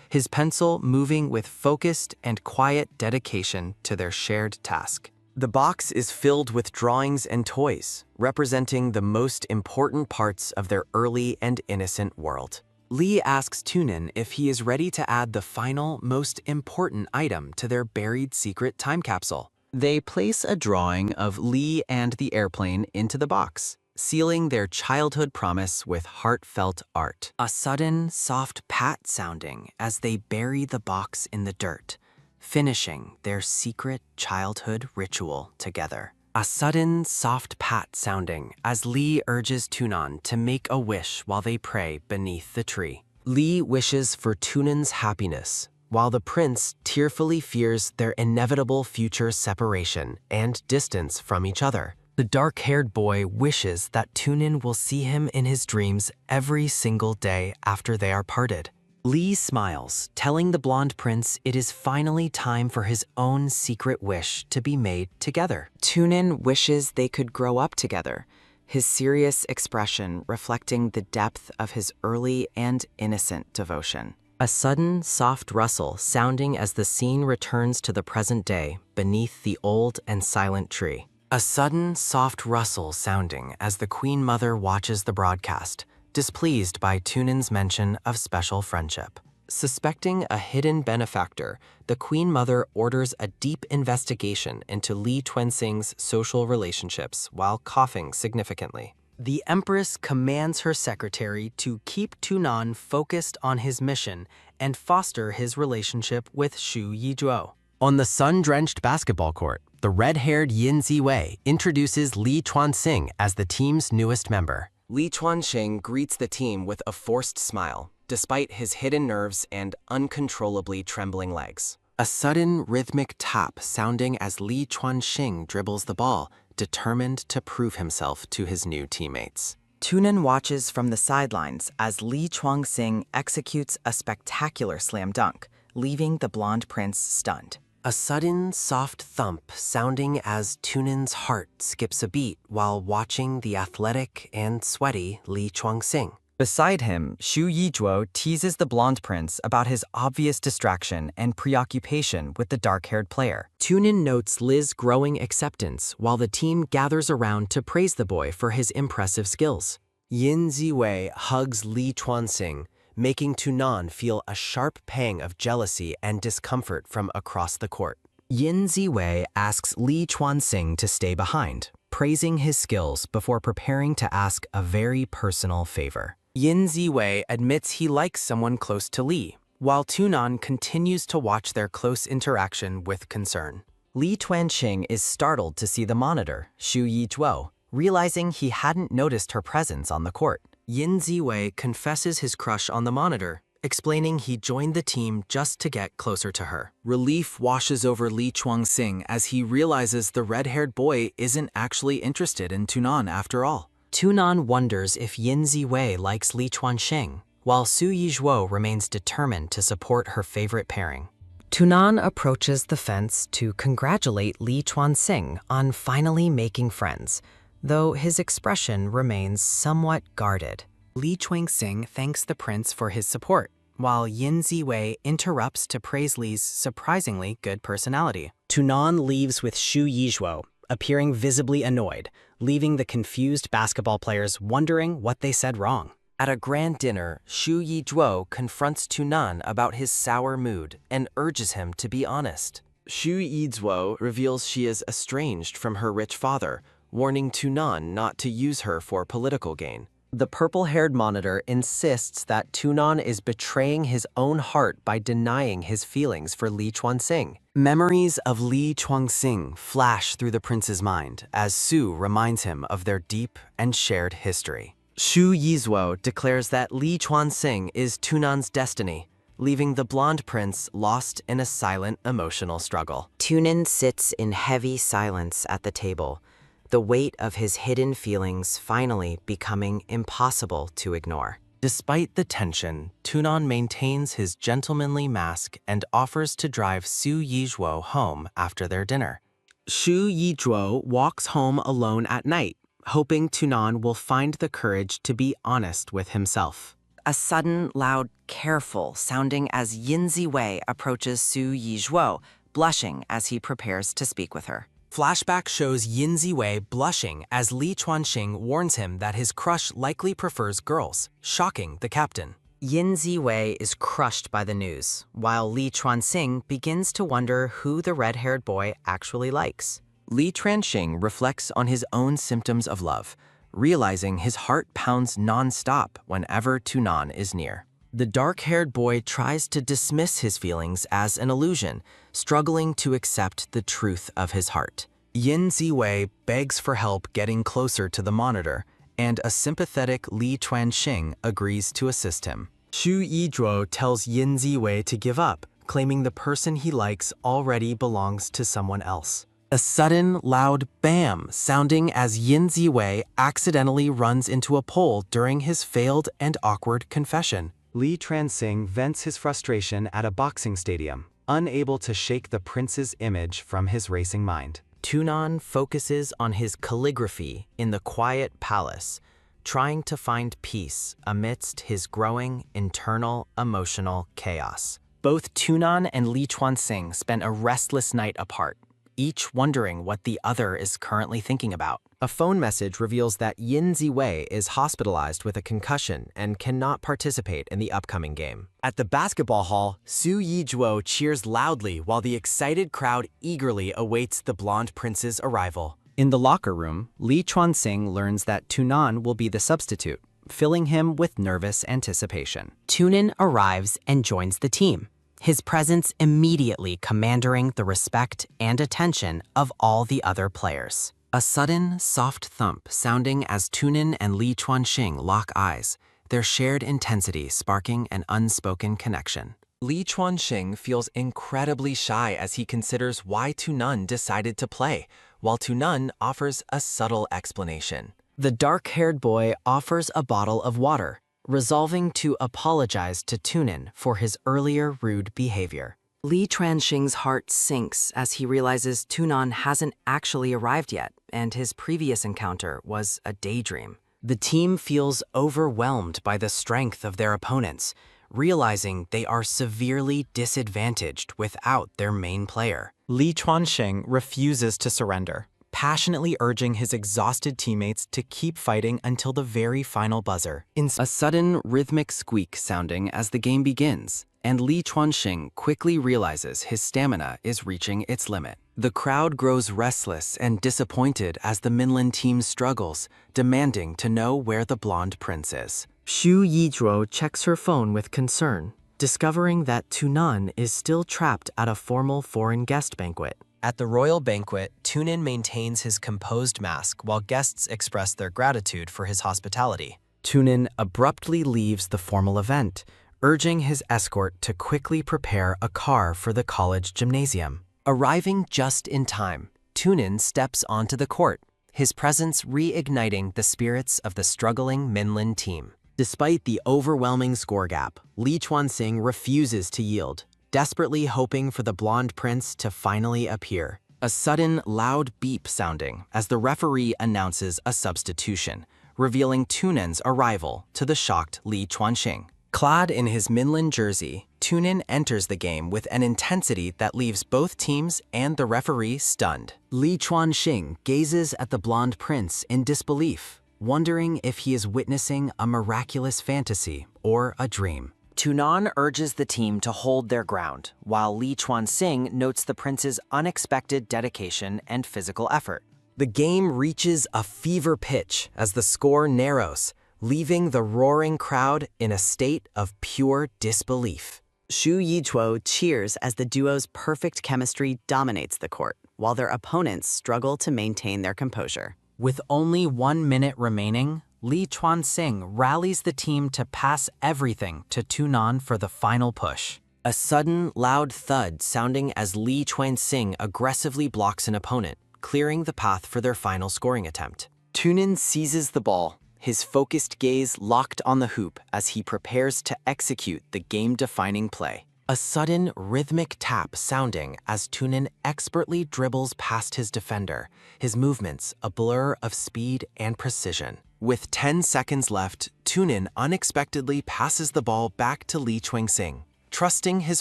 Speaker 6: his pencil moving with focused and quiet dedication to their shared task. The box is filled with drawings and toys, representing the most important parts of their early and innocent world. Li asks Tunin if he is ready to add the final, most important item to their buried secret time capsule. They place a drawing of Li and the airplane into the box, sealing their childhood promise with heartfelt art. A sudden, soft pat sounding as they bury the box in the dirt, finishing their secret childhood ritual together. A sudden, soft pat sounding as Li urges Tunan to make a wish while they pray beneath the tree. Li wishes for Tunin's happiness, while the prince tearfully fears their inevitable future separation and distance from each other. The dark-haired boy wishes that Tunin will see him in his dreams every single day after they are parted. Li smiles, telling the blonde prince it is finally time for his own secret wish to be made together.
Speaker 2: Tunin wishes they could grow up together, his serious expression reflecting the depth of his early and innocent devotion.
Speaker 6: A sudden, soft rustle sounding as the scene returns to the present day beneath the old and silent tree. A sudden, soft rustle sounding as the Queen Mother watches the broadcast, displeased by Tunin's mention of special friendship. Suspecting a hidden benefactor, the Queen Mother orders a deep investigation into Li Tuanxing's social relationships while coughing significantly. The Empress commands her secretary to keep Tunan focused on his mission and foster his relationship with Xu Yizhuo. On the sun-drenched basketball court, the red-haired Yin Ziwei introduces Li Chuanxing as the team's newest member. Li Chuanxing greets the team with a forced smile, despite his hidden nerves and uncontrollably trembling legs. A sudden rhythmic tap sounding as Li Chuanxing dribbles the ball, determined to prove himself to his new teammates.
Speaker 2: Tunin watches from the sidelines as Li Chuanxing executes a spectacular slam dunk, leaving the blonde prince stunned.
Speaker 6: A sudden, soft thump sounding as Tunin's heart skips a beat while watching the athletic and sweaty Li Chuanxing.
Speaker 2: Beside him, Fuyian teases the blonde prince about his obvious distraction and preoccupation with the dark-haired player.
Speaker 6: Tunin notes Li's growing acceptance while the team gathers around to praise the boy for his impressive skills. Yin Ziwei hugs Li Chuanxing, making Tunan feel a sharp pang of jealousy and discomfort from across the court. Yin Ziwei asks Li Chuanxing to stay behind, praising his skills before preparing to ask a very personal favor. Yin Ziwei admits he likes someone close to Li, while Tunan continues to watch their close interaction with concern.
Speaker 2: Li Chuanxing is startled to see the monitor, Fuyian, realizing he hadn't noticed her presence on the court.
Speaker 6: Yin Ziwei confesses his crush on the monitor, explaining he joined the team just to get closer to her. Relief washes over Li Chuanxing as he realizes the red-haired boy isn't actually interested in Tunan after all. Tunan wonders if Yin Ziwei likes Li Chuanxing, while Fuyian remains determined to support her favorite pairing.
Speaker 2: Tunan approaches the fence to congratulate Li Chuanxing on finally making friends, though his expression remains somewhat guarded.
Speaker 6: Li Chuanxing thanks the prince for his support, while Yin Ziwei interrupts to praise Li's surprisingly good personality. Tunan leaves with Fuyian, appearing visibly annoyed, leaving the confused basketball players wondering what they said wrong. At a grand dinner, Fuyian confronts Tunan about his sour mood and urges him to be honest. Fuyian reveals she is estranged from her rich father, warning Tunan not to use her for political gain. The purple-haired monitor insists that Tunan is betraying his own heart by denying his feelings for Li Chuanxing. Memories of Li Chuanxing flash through the prince's mind as Su reminds him of their deep and shared history. Fuyian declares that Li Chuanxing is Tunan's destiny, leaving the blonde prince lost in a silent emotional struggle.
Speaker 2: Tunin sits in heavy silence at the table, the weight of his hidden feelings finally becoming impossible to ignore.
Speaker 6: Despite the tension, Tunan maintains his gentlemanly mask and offers to drive Fuyian home after their dinner. Fuyian walks home alone at night, hoping Tunan will find the courage to be honest with himself.
Speaker 2: A sudden, loud, careful sounding as Yin Ziwei approaches Fuyian, blushing as he prepares to speak with her.
Speaker 6: Flashback shows Yin Ziwei blushing as Li Chuanxing warns him that his crush likely prefers girls, shocking the captain.
Speaker 2: Yin Ziwei is crushed by the news, while Li Chuanxing begins to wonder who the red-haired boy actually likes.
Speaker 6: Li Chuanxing reflects on his own symptoms of love, realizing his heart pounds non-stop whenever Tunan is near. The dark-haired boy tries to dismiss his feelings as an illusion, struggling to accept the truth of his heart. Yin Ziwei begs for help getting closer to the monitor, and a sympathetic Li Chuanxing agrees to assist him. Fuyian tells Yin Ziwei to give up, claiming the person he likes already belongs to someone else. A sudden, loud bam sounding as Yin Ziwei accidentally runs into a pole during his failed and awkward confession.
Speaker 3: Li Chuanxing vents his frustration at a boxing stadium, unable to shake the prince's image from his racing mind.
Speaker 6: Tunan focuses on his calligraphy in the quiet palace, trying to find peace amidst his growing internal emotional chaos. Both Tunan and Li Chuanxing spent a restless night apart, each wondering what the other is currently thinking about. A phone message reveals that Yin Ziwei is hospitalized with a concussion and cannot participate in the upcoming game. At the basketball hall, Fuyian cheers loudly while the excited crowd eagerly awaits the blonde prince's arrival. In the locker room, Li Chuanxing learns that Tunan will be the substitute, filling him with nervous anticipation.
Speaker 2: Tunin arrives and joins the team, his presence immediately commanding the respect and attention of all the other players.
Speaker 6: A sudden, soft thump sounding as Tunin and Li Chuanxing lock eyes, their shared intensity sparking an unspoken connection. Li Chuanxing feels incredibly shy as he considers why Tunan decided to play, while Tunan offers a subtle explanation. The dark-haired boy offers a bottle of water, resolving to apologize to Tunin for his earlier rude behavior.
Speaker 2: Li Chuanxing's heart sinks as he realizes Tunan hasn't actually arrived yet, and his previous encounter was a daydream.
Speaker 6: The team feels overwhelmed by the strength of their opponents, realizing they are severely disadvantaged without their main player.
Speaker 4: Li Chuanxing refuses to surrender, passionately urging his exhausted teammates to keep fighting until the very final buzzer.
Speaker 6: A sudden rhythmic squeak sounding as the game begins, and Li Chuanxing quickly realizes his stamina is reaching its limit. The crowd grows restless and disappointed as the Minland team struggles, demanding to know where the blonde prince is. Fuyian checks her phone with concern, discovering that Tunan is still trapped at a formal foreign guest banquet. At the royal banquet, Tunin maintains his composed mask while guests express their gratitude for his hospitality. Tunin abruptly leaves the formal event, urging his escort to quickly prepare a car for the college gymnasium. Arriving just in time, Tunin steps onto the court, his presence reigniting the spirits of the struggling Minland team. Despite the overwhelming score gap, Li Chuanxing refuses to yield, desperately hoping for the blonde prince to finally appear. A sudden, loud beep sounding as the referee announces a substitution, revealing Tunin's arrival to the shocked Li Chuanxing. Clad in his Minland jersey, Tunin enters the game with an intensity that leaves both teams and the referee stunned. Li Chuanxing gazes at the blonde prince in disbelief, wondering if he is witnessing a miraculous fantasy or a dream.
Speaker 5: Tunan urges the team to hold their ground, while Li Chuanxing notes the prince's unexpected dedication and physical effort.
Speaker 6: The game reaches a fever pitch as the score narrows, leaving the roaring crowd in a state of pure disbelief.
Speaker 7: Fuyian cheers as the duo's perfect chemistry dominates the court, while their opponents struggle to maintain their composure.
Speaker 2: With only 1 minute remaining, Li Chuanxing rallies the team to pass everything to Tunan for the final push.
Speaker 6: A sudden, loud thud sounding as Li Chuanxing aggressively blocks an opponent, clearing the path for their final scoring attempt. Tunin seizes the ball, his focused gaze locked on the hoop as he prepares to execute the game-defining play. A sudden, rhythmic tap sounding as Tunin expertly dribbles past his defender, his movements a blur of speed and precision. With 10 seconds left, Tunin unexpectedly passes the ball back to Li Chuanxing, trusting his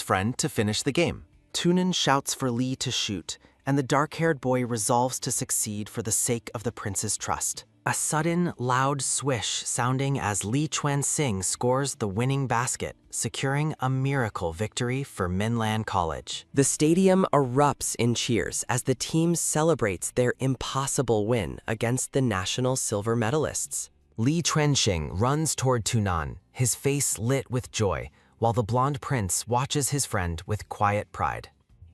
Speaker 6: friend to finish the game. Tunin shouts for Li to shoot, and the dark-haired boy resolves to succeed for the sake of the prince's trust. A sudden, loud swish sounding as Li Chuanxing scores the winning basket, securing a miracle victory for Minland College. The stadium erupts in cheers as the team celebrates their impossible win against the national silver medalists. Li Chuanxing runs toward Tunan, his face lit with joy, while the blonde prince watches his friend with quiet pride.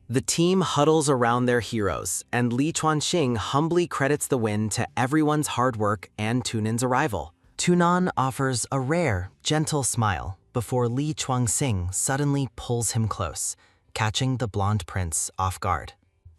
Speaker 6: The team huddles around their heroes, and Li Chuanxing humbly credits the win to everyone's hard work and Tunin's arrival. Tunan offers a rare, gentle smile before Li Chuanxing suddenly pulls him close, catching the blonde prince off guard.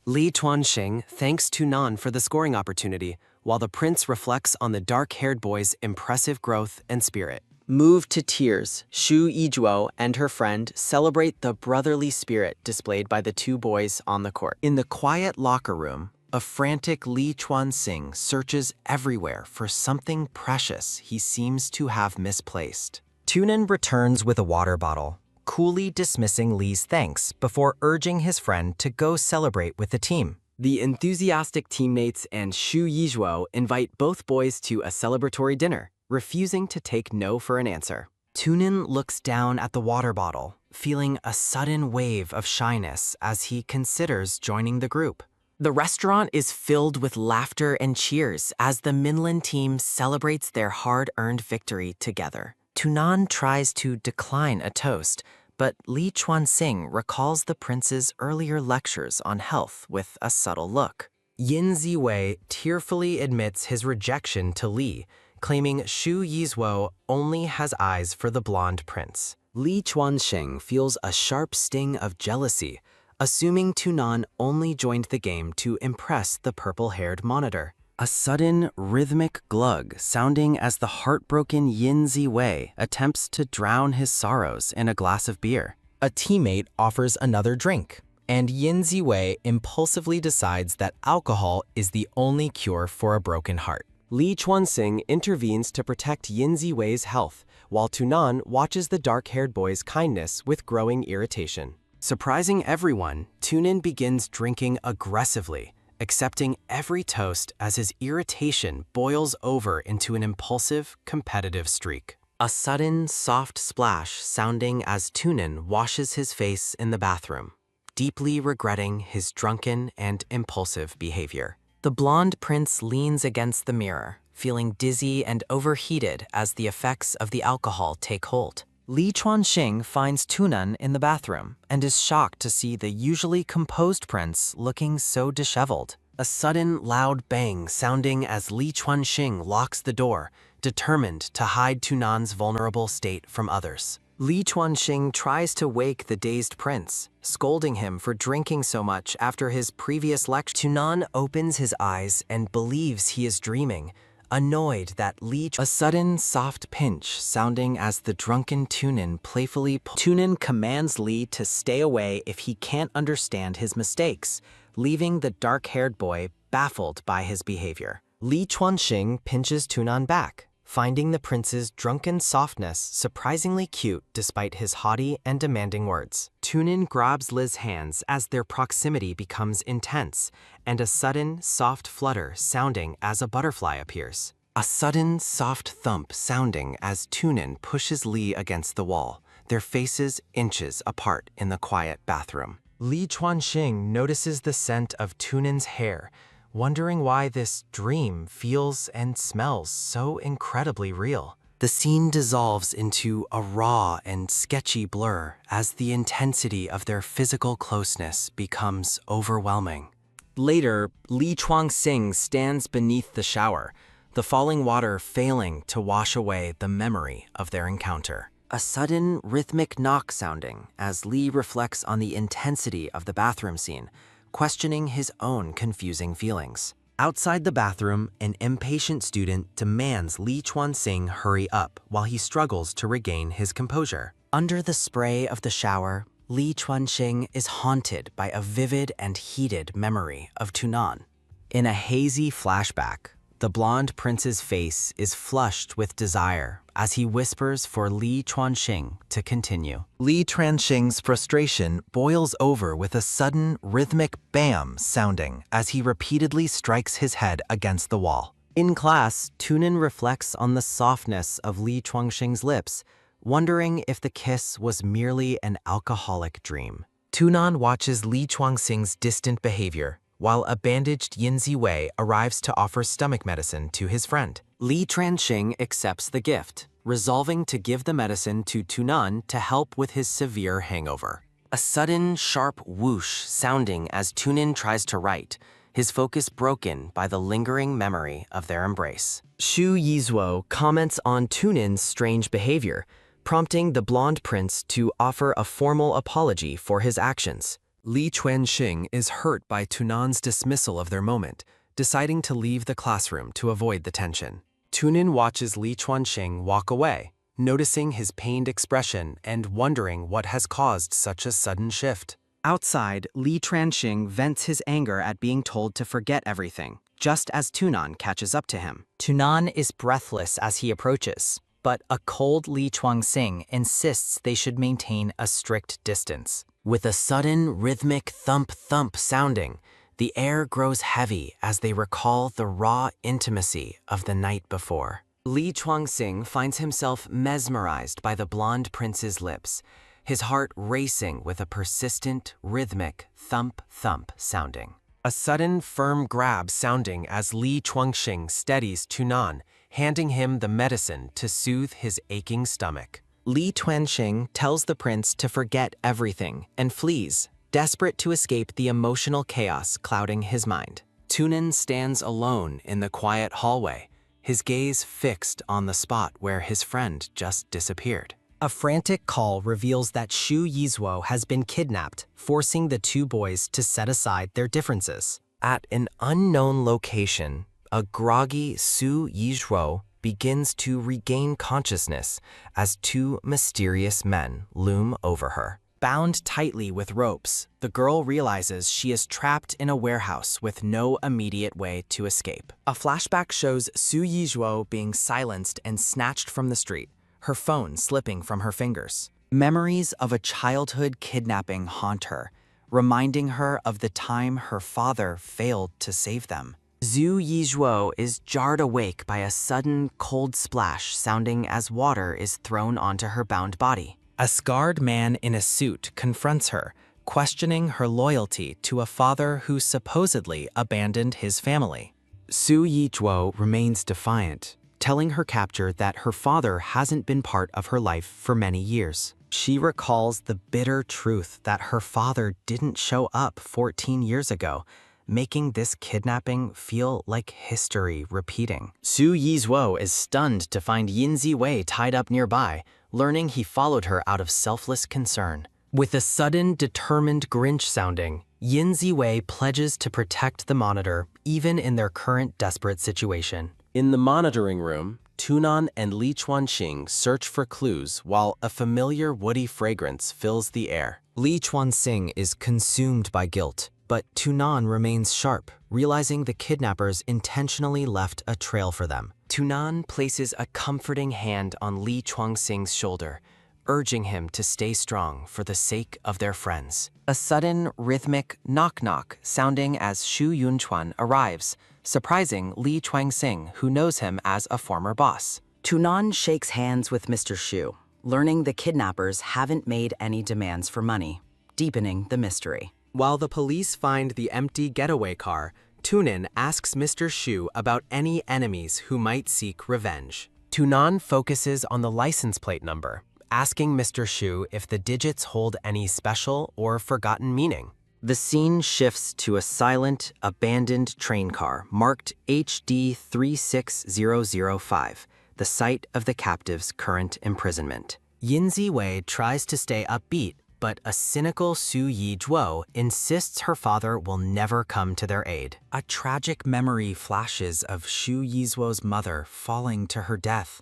Speaker 6: Li Chuanxing thanks Tunan for the scoring opportunity, while the prince reflects on the dark-haired boy's impressive growth and spirit. Moved to tears, Fuyian Lluo and her friend celebrate the brotherly spirit displayed by the two boys on the court. In the quiet locker room, a frantic Li Chuanxing searches everywhere for something precious he seems to have misplaced. Tunin returns with a water bottle, coolly dismissing Li's thanks before urging his friend to go celebrate with the team. The enthusiastic teammates and Fuyian Lluo invite both boys to a celebratory dinner, refusing to take no for an answer. Tunin looks down at the water bottle, feeling a sudden wave of shyness as he considers joining the group. The restaurant is filled with laughter and cheers as the Minland team celebrates their hard-earned victory together. Tunan tries to decline a toast, but Li Chuanxing recalls the prince's earlier lectures on health with a subtle look. Yin Ziwei tearfully admits his rejection to Li, claiming Fuyian Lluo only has eyes for the blonde prince. Li Chuanxing feels a sharp sting of jealousy, assuming Tunan only joined the game to impress the purple-haired monitor. A sudden, rhythmic glug sounding as the heartbroken Yin Ziwei attempts to drown his sorrows in a glass of beer.
Speaker 5: A teammate offers another drink, and Yin Ziwei impulsively decides that alcohol is the only cure for a broken heart. Li Chuanxing intervenes to protect Yin Ziwei's health, while Tunan watches the dark-haired boy's kindness with growing irritation. Surprising everyone, Tunin begins drinking aggressively, accepting every toast as his irritation boils over into an impulsive, competitive streak. A sudden, soft splash sounding as Tunin washes his face in the bathroom, deeply regretting his drunken and impulsive behavior. The blonde prince leans against the mirror, feeling dizzy and overheated as the effects of the alcohol take hold. Li Chuanxing finds Tunan in the bathroom and is shocked to see the usually composed prince looking so disheveled. A sudden, loud bang sounding as Li Chuanxing locks the door, determined to hide Tunan's vulnerable state from others. Li Chuanxing tries to wake the dazed prince, scolding him for drinking so much after his previous lecture. Tunan opens his eyes and believes he is dreaming, annoyed that a sudden soft pinch sounding as the drunken Tunin playfully Tunin commands Li to stay away if he can't understand his mistakes, leaving the dark-haired boy baffled by his behavior. Li Chuanxing pinches Tunan back, finding the prince's drunken softness surprisingly cute despite his haughty and demanding words. Tunin grabs Li's hands as their proximity becomes intense, and a sudden, soft flutter sounding as a butterfly appears. A sudden, soft thump sounding as Tunin pushes Li against the wall, their faces inches apart in the quiet bathroom. Li Chuanxing notices the scent of Tunin's hair, wondering why this dream feels and smells so incredibly real. The scene dissolves into a raw and sketchy blur as the intensity of their physical closeness becomes overwhelming. Later, Li Chuanxing stands beneath the shower, the falling water failing to wash away the memory of their encounter. A sudden rhythmic knock sounding as Li reflects on the intensity of the bathroom scene, questioning his own confusing feelings. Outside the bathroom, an impatient student demands Li Chuanxing hurry up while he struggles to regain his composure. Under the spray of the shower, Li Chuanxing is haunted by a vivid and heated memory of Tunan. In a hazy flashback, the blonde prince's face is flushed with desire as he whispers for Li Chuanxing to continue. Li Chuanxing's frustration boils over with a sudden rhythmic bam sounding as he repeatedly strikes his head against the wall. In class, Tunin reflects on the softness of Li Chuanxing's lips, wondering if the kiss was merely an alcoholic dream. Tunan watches Li Chuanxing's distant behavior, while a bandaged Yin Ziwei arrives to offer stomach medicine to his friend. Li Chuanxing accepts the gift, resolving to give the medicine to Tunan to help with his severe hangover. A sudden, sharp whoosh sounding as Tunin tries to write, his focus broken by the lingering memory of their embrace. Xu Yizhuo comments on Tunin's strange behavior, prompting the blonde prince to offer a formal apology for his actions. Li Chuanxing is hurt by Tunan's dismissal of their moment, deciding to leave the classroom to avoid the tension. Tunin watches Li Chuanxing walk away, noticing his pained expression and wondering what has caused such a sudden shift. Outside, Li Chuanxing vents his anger at being told to forget everything, just as Tunan catches up to him. Tunan is breathless as he approaches, but a cold Li Chuanxing insists they should maintain a strict distance. With a sudden rhythmic thump-thump sounding, the air grows heavy as they recall the raw intimacy of the night before. Li Chuanxing finds himself mesmerized by the blonde prince's lips, his heart racing with a persistent, rhythmic thump-thump sounding. A sudden firm grab sounding as Li Chuanxing steadies Tunan, handing him the medicine to soothe his aching stomach. Li Chuanxing tells the prince to forget everything and flees, desperate to escape the emotional chaos clouding his mind. Tunin stands alone in the quiet hallway, his gaze fixed on the spot where his friend just disappeared. A frantic call reveals that Xu Yizhuo has been kidnapped, forcing the two boys to set aside their differences. At an unknown location, a groggy Xu Yizhuo begins to regain consciousness as two mysterious men loom over her. Bound tightly with ropes, the girl realizes she is trapped in a warehouse with no immediate way to escape. A flashback shows Fuyian Lluo being silenced and snatched from the street, her phone slipping from her fingers. Memories of a childhood kidnapping haunt her, reminding her of the time her father failed to save them. Fuyian Lluo is jarred awake by a sudden cold splash sounding as water is thrown onto her bound body. A scarred man in a suit confronts her, questioning her loyalty to a father who supposedly abandoned his family. Fuyian Lluo remains defiant, telling her captor that her father hasn't been part of her life for many years. She recalls the bitter truth that her father didn't show up 14 years ago, making this kidnapping feel like history repeating. Fuyian Lluo is stunned to find Yinzi tied up nearby, learning he followed her out of selfless concern. With a sudden, determined Grinch sounding, Yinzi pledges to protect the monitor, even in their current desperate situation. In the monitoring room, Tunin and Li Chuanxing search for clues while a familiar woody fragrance fills the air. Li Chuanxing is consumed by guilt, but Tunin remains sharp, realizing the kidnappers intentionally left a trail for them. Tunin places a comforting hand on Li Chuanxing's shoulder, urging him to stay strong for the sake of their friends. A sudden, rhythmic knock-knock sounding as Xu Yunchuan arrives, surprising Li Chuanxing, who knows him as a former boss.
Speaker 7: Tunin shakes hands with Mr. Xu, learning the kidnappers haven't made any demands for money, deepening the mystery.
Speaker 5: While the police find the empty getaway car, Tunin asks Mr. Xu about any enemies who might seek revenge. Tunin focuses on the license plate number, asking Mr. Xu if the digits hold any special or forgotten meaning. The scene shifts to a silent, abandoned train car marked HD 36005, the site of the captive's current imprisonment. Yinzi tries to stay upbeat, but a cynical Fuyian Lluo insists her father will never come to their aid. A tragic memory flashes of Fuyian Lluo's mother falling to her death,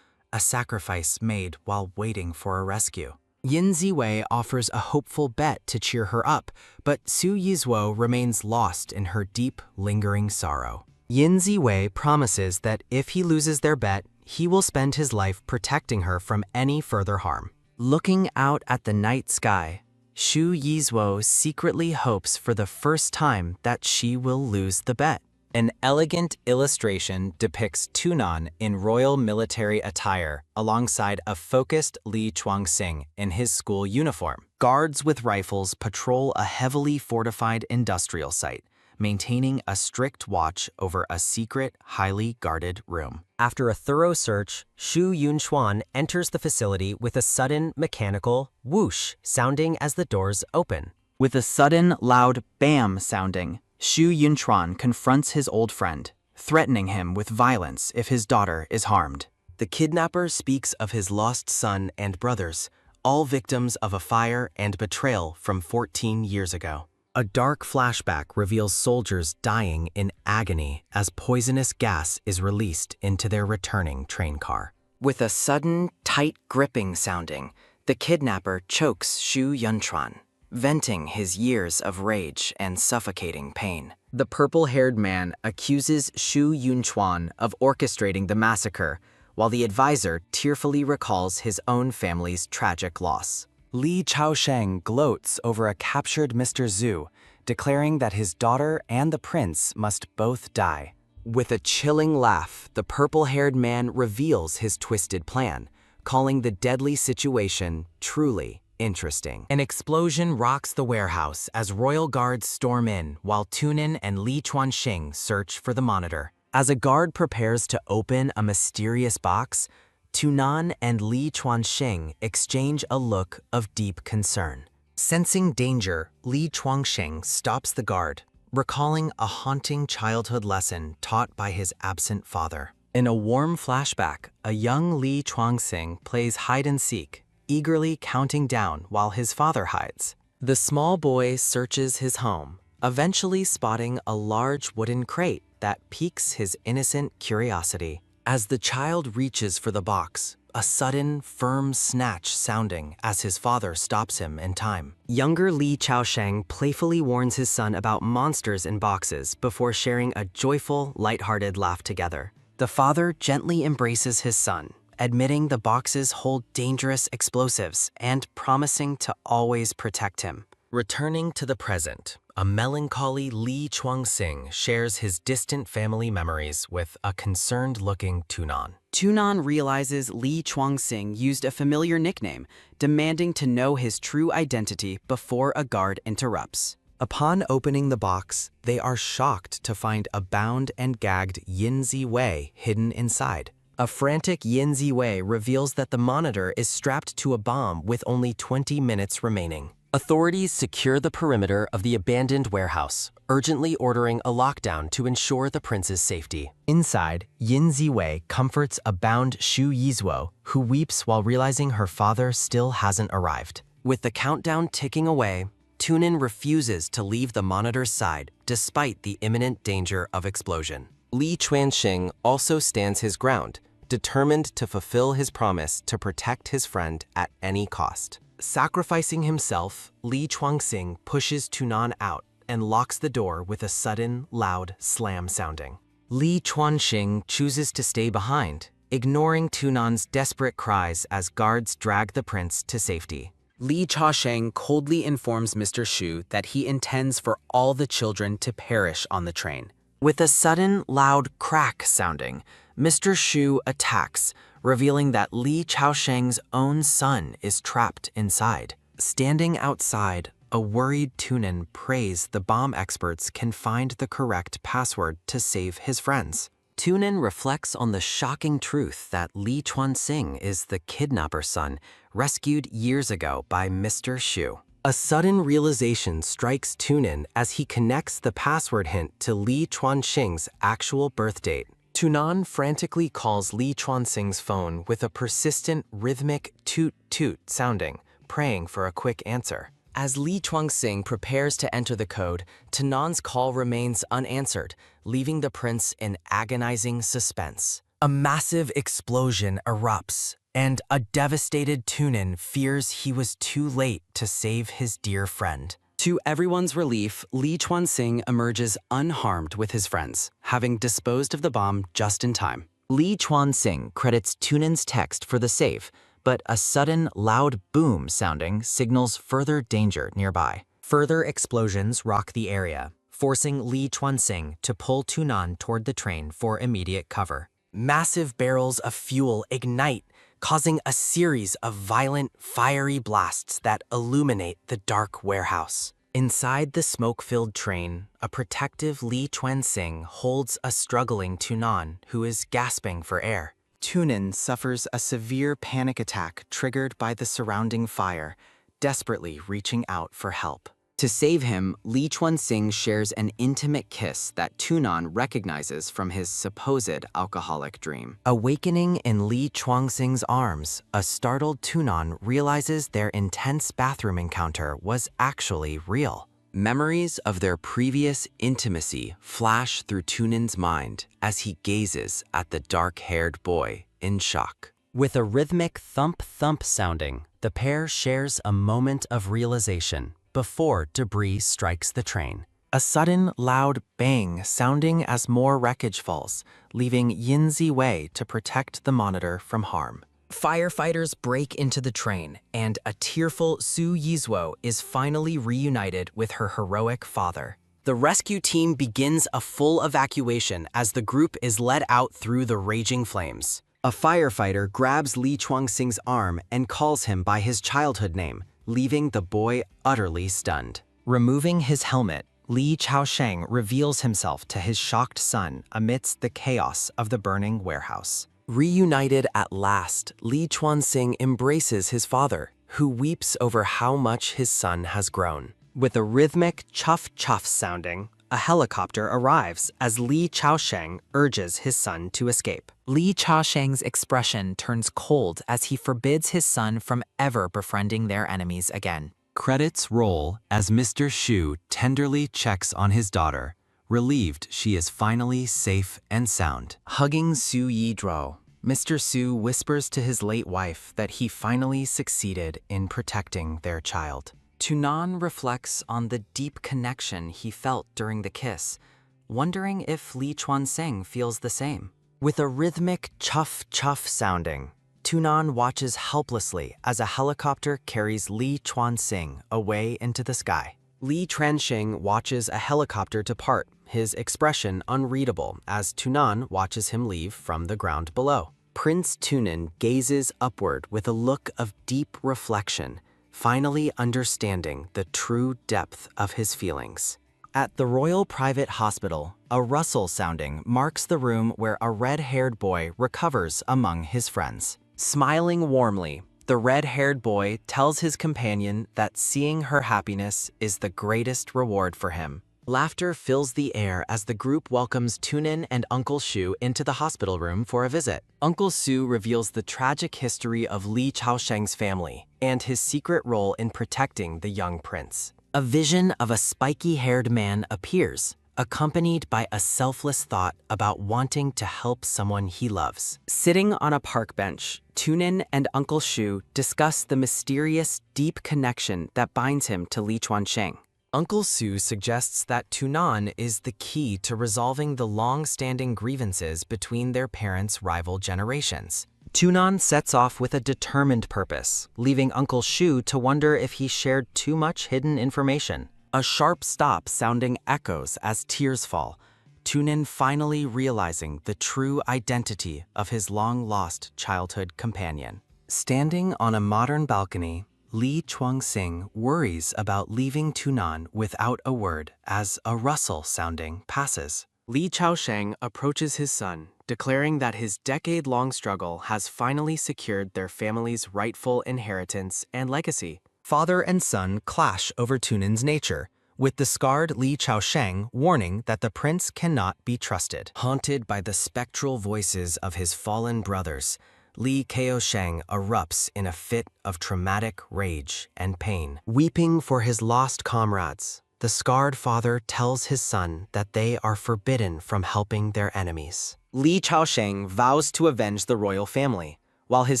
Speaker 5: a sacrifice made while waiting for a rescue. Yinzi offers a hopeful bet to cheer her up, but Fuyian Lluo remains lost in her deep, lingering sorrow. Yinzi promises that if he loses their bet, he will spend his life protecting her from any further harm. Looking out at the night sky, Fuyian Lluo secretly hopes for the first time that she will lose the bet. An elegant illustration depicts Tunin in royal military attire alongside a focused Li Chuanxing in his school uniform. Guards with rifles patrol a heavily fortified industrial site, maintaining a strict watch over a secret, highly guarded room. After a thorough search, Xu Yunchuan enters the facility with a sudden mechanical whoosh sounding as the doors open. With a sudden, loud bam sounding, Xu Yunchuan confronts his old friend, threatening him with violence if his daughter is harmed. The kidnapper speaks of his lost son and brothers, all victims of a fire and betrayal from 14 years ago. A dark flashback reveals soldiers dying in agony as poisonous gas is released into their returning train car. With a sudden, tight gripping sounding, the kidnapper chokes Xu Yunchuan, venting his years of rage and suffocating pain. The purple-haired man accuses Xu Yunchuan of orchestrating the massacre, while the advisor tearfully recalls his own family's tragic loss. Li Chaosheng gloats over a captured Mr. Zhu, declaring that his daughter and the prince must both die. With a chilling laugh, the purple-haired man reveals his twisted plan, calling the deadly situation truly interesting. An explosion rocks the warehouse as royal guards storm in while Tunin and Li Chuanxing search for the monitor. As a guard prepares to open a mysterious box, Tunin and Li Chuanxing exchange a look of deep concern. Sensing danger, Li Chuanxing stops the guard, recalling a haunting childhood lesson taught by his absent father. In a warm flashback, a young Li Chuanxing plays hide-and-seek, eagerly counting down while his father hides. The small boy searches his home, eventually spotting a large wooden crate that piques his innocent curiosity. As the child reaches for the box,
Speaker 6: a sudden, firm snatch sounding as his father stops him in time.
Speaker 5: Younger Li Chaosheng playfully warns his son about monsters in boxes before sharing a joyful, lighthearted laugh together. The father gently embraces his son, admitting the boxes hold dangerous explosives and promising to always protect him.
Speaker 6: Returning to the present, a melancholy Li Chuanxing shares his distant family memories with a concerned-looking Tunan.
Speaker 7: Tunan realizes Li Chuanxing used a familiar nickname, demanding to know his true identity before a guard interrupts.
Speaker 6: Upon opening the box, they are shocked to find a bound and gagged Yin Ziwei hidden inside. A frantic Yin Ziwei reveals that the monitor is strapped to a bomb with only 20 minutes remaining. Authorities secure the perimeter of the abandoned warehouse, urgently ordering a lockdown to ensure the prince's safety. Inside, Yin Ziwei comforts a bound Shu Yizhuo, who weeps while realizing her father still hasn't arrived.
Speaker 5: With the countdown ticking away, Tunin refuses to leave the monitor's side despite the imminent danger of explosion.
Speaker 6: Li Chuanxing also stands his ground, determined to fulfill his promise to protect his friend at any cost. Sacrificing himself, Li Chuanxing pushes Tunan out and locks the door with a sudden, loud slam sounding. Li Chuanxing chooses to stay behind, ignoring Tunan's desperate cries as guards drag the prince to safety.
Speaker 5: Li Chaosheng coldly informs Mr. Shu that he intends for all the children to perish on the train. With a sudden, loud crack sounding, Mr. Shu attacks, revealing that Li Chaosheng's own son is trapped inside. Standing outside, a worried Tunin prays the bomb experts can find the correct password to save his friends. Tunin reflects on the shocking truth that Li Chuanxing is the kidnapper's son, rescued years ago by Mr. Shu. A sudden realization strikes Tunin as he connects the password hint to Li Chuanxing's actual birth date. Tunan frantically calls Li Chuanxing's phone with a persistent, rhythmic toot-toot sounding, praying for a quick answer. As Li Chuanxing prepares to enter the code, Tunan's call remains unanswered, leaving the prince in agonizing suspense. A massive explosion erupts, and a devastated Tunin fears he was too late to save his dear friend. To everyone's relief, Li Chuanxing emerges unharmed with his friends, having disposed of the bomb just in time. Li Chuanxing credits Tunin's text for the save, but a sudden, loud boom sounding signals further danger nearby. Further explosions rock the area, forcing Li Chuanxing to pull Tunan toward the train for immediate cover. Massive barrels of fuel ignite, causing a series of violent, fiery blasts that illuminate the dark warehouse. Inside the smoke-filled train, a protective Li Chuanxing holds a struggling Tunan who is gasping for air. Tunin suffers a severe panic attack triggered by the surrounding fire, desperately reaching out for help. To save him, Li Chuanxing shares an intimate kiss that Tunan recognizes from his supposed alcoholic dream. Awakening in Li Chuanxing's arms, a startled Tunan realizes their intense bathroom encounter was actually real. Memories of their previous intimacy flash through Tunin's mind as he gazes at the dark-haired boy in shock. With a rhythmic thump-thump sounding, the pair shares a moment of realization before debris strikes the train. A sudden, loud bang sounding as more wreckage falls, leaving Yin Ziwei to protect the monitor from harm. Firefighters break into the train, and a tearful Su Yizhuo is finally reunited with her heroic father. The rescue team begins a full evacuation as the group is led out through the raging flames. A firefighter grabs Li Chuanxing's arm and calls him by his childhood name, leaving the boy utterly stunned. Removing his helmet, Li Chaosheng reveals himself to his shocked son amidst the chaos of the burning warehouse. Reunited at last, Li Chuanxing embraces his father, who weeps over how much his son has grown. With a rhythmic chuff-chuff sounding, a helicopter arrives as Li Chaosheng urges his son to escape.
Speaker 2: Li Chaosheng's expression turns cold as he forbids his son from ever befriending their enemies again.
Speaker 3: Credits roll as Mr. Shu tenderly checks on his daughter, relieved she is finally safe and sound.
Speaker 6: Hugging Su Yizhuo,
Speaker 5: Mr. Su whispers to his late wife that he finally succeeded in protecting their child.
Speaker 2: Tunan reflects on the deep connection he felt during the kiss, wondering if Li Chuanxing feels the same.
Speaker 5: With a rhythmic chuff-chuff sounding, Tunan watches helplessly as a helicopter carries Li Chuanxing away into the sky. Li Chuanxing watches a helicopter depart, his expression unreadable as Tunan watches him leave from the ground below. Prince Tunin gazes upward with a look of deep reflection, finally understanding the true depth of his feelings. At the Royal Private Hospital, a rustle sounding marks the room where a red-haired boy recovers among his friends. Smiling warmly, the red-haired boy tells his companion that seeing her happiness is the greatest reward for him. Laughter fills the air as the group welcomes Tunin and Uncle Shu into the hospital room for a visit. Uncle Shu reveals the tragic history of Li Chaosheng's family and his secret role in protecting the young prince. A vision of a spiky-haired man appears, accompanied by a selfless thought about wanting to help someone he loves. Sitting on a park bench, Tunin and Uncle Shu discuss the mysterious, deep connection that binds him to Li Chuanxing. Uncle Su suggests that Tunan is the key to resolving the long-standing grievances between their parents' rival generations. Tunan sets off with a determined purpose, leaving Uncle Shu to wonder if he shared too much hidden information. A sharp stop sounding echoes as tears fall, Tunin finally realizing the true identity of his long-lost childhood companion. Standing on a modern balcony, Li Chuanxing worries about leaving Tunan without a word as a rustle sounding passes. Li Chaosheng approaches his son, declaring that his decade-long struggle has finally secured their family's rightful inheritance and legacy. Father and son clash over Tunin's nature, with the scarred Li Chaosheng warning that the prince cannot be trusted. Haunted by the spectral voices of his fallen brothers, Li Chaosheng erupts in a fit of traumatic rage and pain. Weeping for his lost comrades, the scarred father tells his son that they are forbidden from helping their enemies. Li Chaosheng vows to avenge the royal family, while his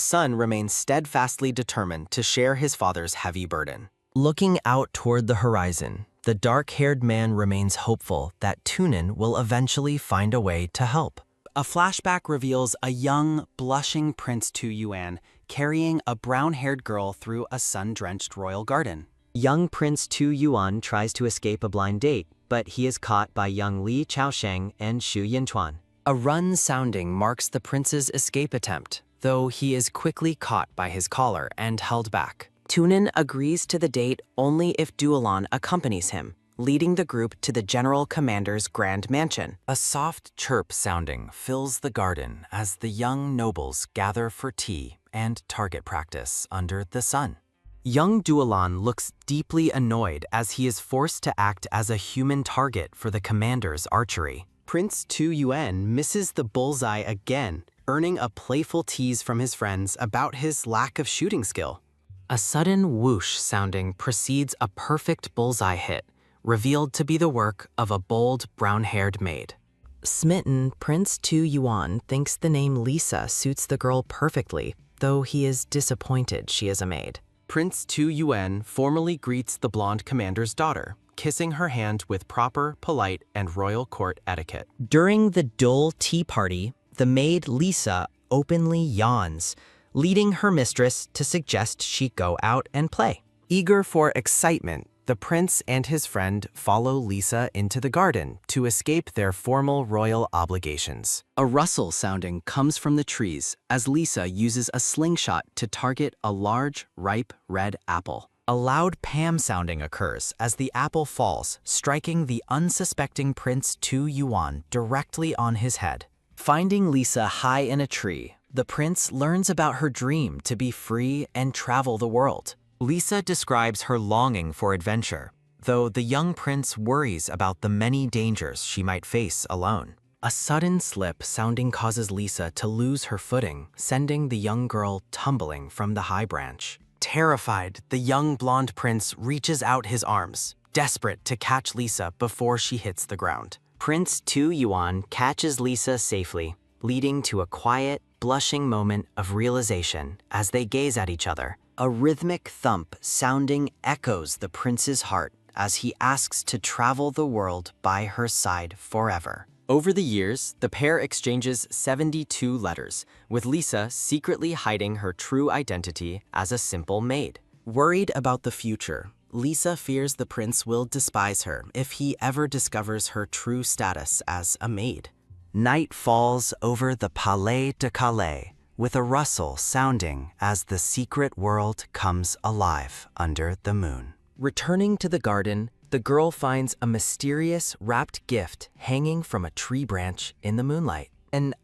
Speaker 5: son remains steadfastly determined to share his father's heavy burden. Looking out toward the horizon, the dark-haired man remains hopeful that Tunin will eventually find a way to help. A flashback reveals a young, blushing Prince Tuyin carrying a brown-haired girl through a sun-drenched royal garden. Young Prince Tuyin tries to escape a blind date, but he is caught by young Li Chaosheng and Xu Yintuan. A run sounding marks the prince's escape attempt, though he is quickly caught by his collar and held back. Tunin agrees to the date only if Duolon accompanies him, leading the group to the general commander's grand mansion. A soft chirp sounding fills the garden as the young nobles gather for tea and target practice under the sun. Young Duolon looks deeply annoyed as he is forced to act as a human target for the commander's archery. Prince Tuyin misses the bullseye again, earning a playful tease from his friends about his lack of shooting skill. A sudden whoosh sounding precedes a perfect bullseye hit, revealed to be the work of a bold, brown-haired maid. Smitten, Prince Tuyin thinks the name Lisa suits the girl perfectly, though he is disappointed she is a maid. Prince Tuyin formally greets the blonde commander's daughter, kissing her hand with proper, polite, and royal court etiquette. During the dull tea party, the maid Lisa openly yawns, leading her mistress to suggest she go out and play. Eager for excitement, the prince and his friend follow Lisa into the garden to escape their formal royal obligations. A rustle sounding comes from the trees as Lisa uses a slingshot to target a large, ripe red apple. A loud Pam sounding occurs as the apple falls, striking the unsuspecting Prince Tuyin directly on his head. Finding Lisa high in a tree, the prince learns about her dream to be free and travel the world. Lisa describes her longing for adventure, though the young prince worries about the many dangers she might face alone. A sudden slip sounding causes Lisa to lose her footing, sending the young girl tumbling from the high branch. Terrified, the young blonde prince reaches out his arms, desperate to catch Lisa before she hits the ground. Prince Tuyin catches Lisa safely, leading to a quiet,
Speaker 1: blushing moment of realization as they gaze at each other. A rhythmic thump sounding echoes the prince's heart as he asks to travel the world by her side forever. Over the years, the pair exchanges 72 letters, with Lisa secretly hiding her true identity as a simple maid. Worried about the future, Lisa fears the prince will despise her if he ever discovers her true status as a maid. Night falls over the Palais de Calais, with a rustle sounding as the secret world comes alive under the moon. Returning to the garden, the girl finds a mysterious wrapped gift hanging from a tree branch in the moonlight. An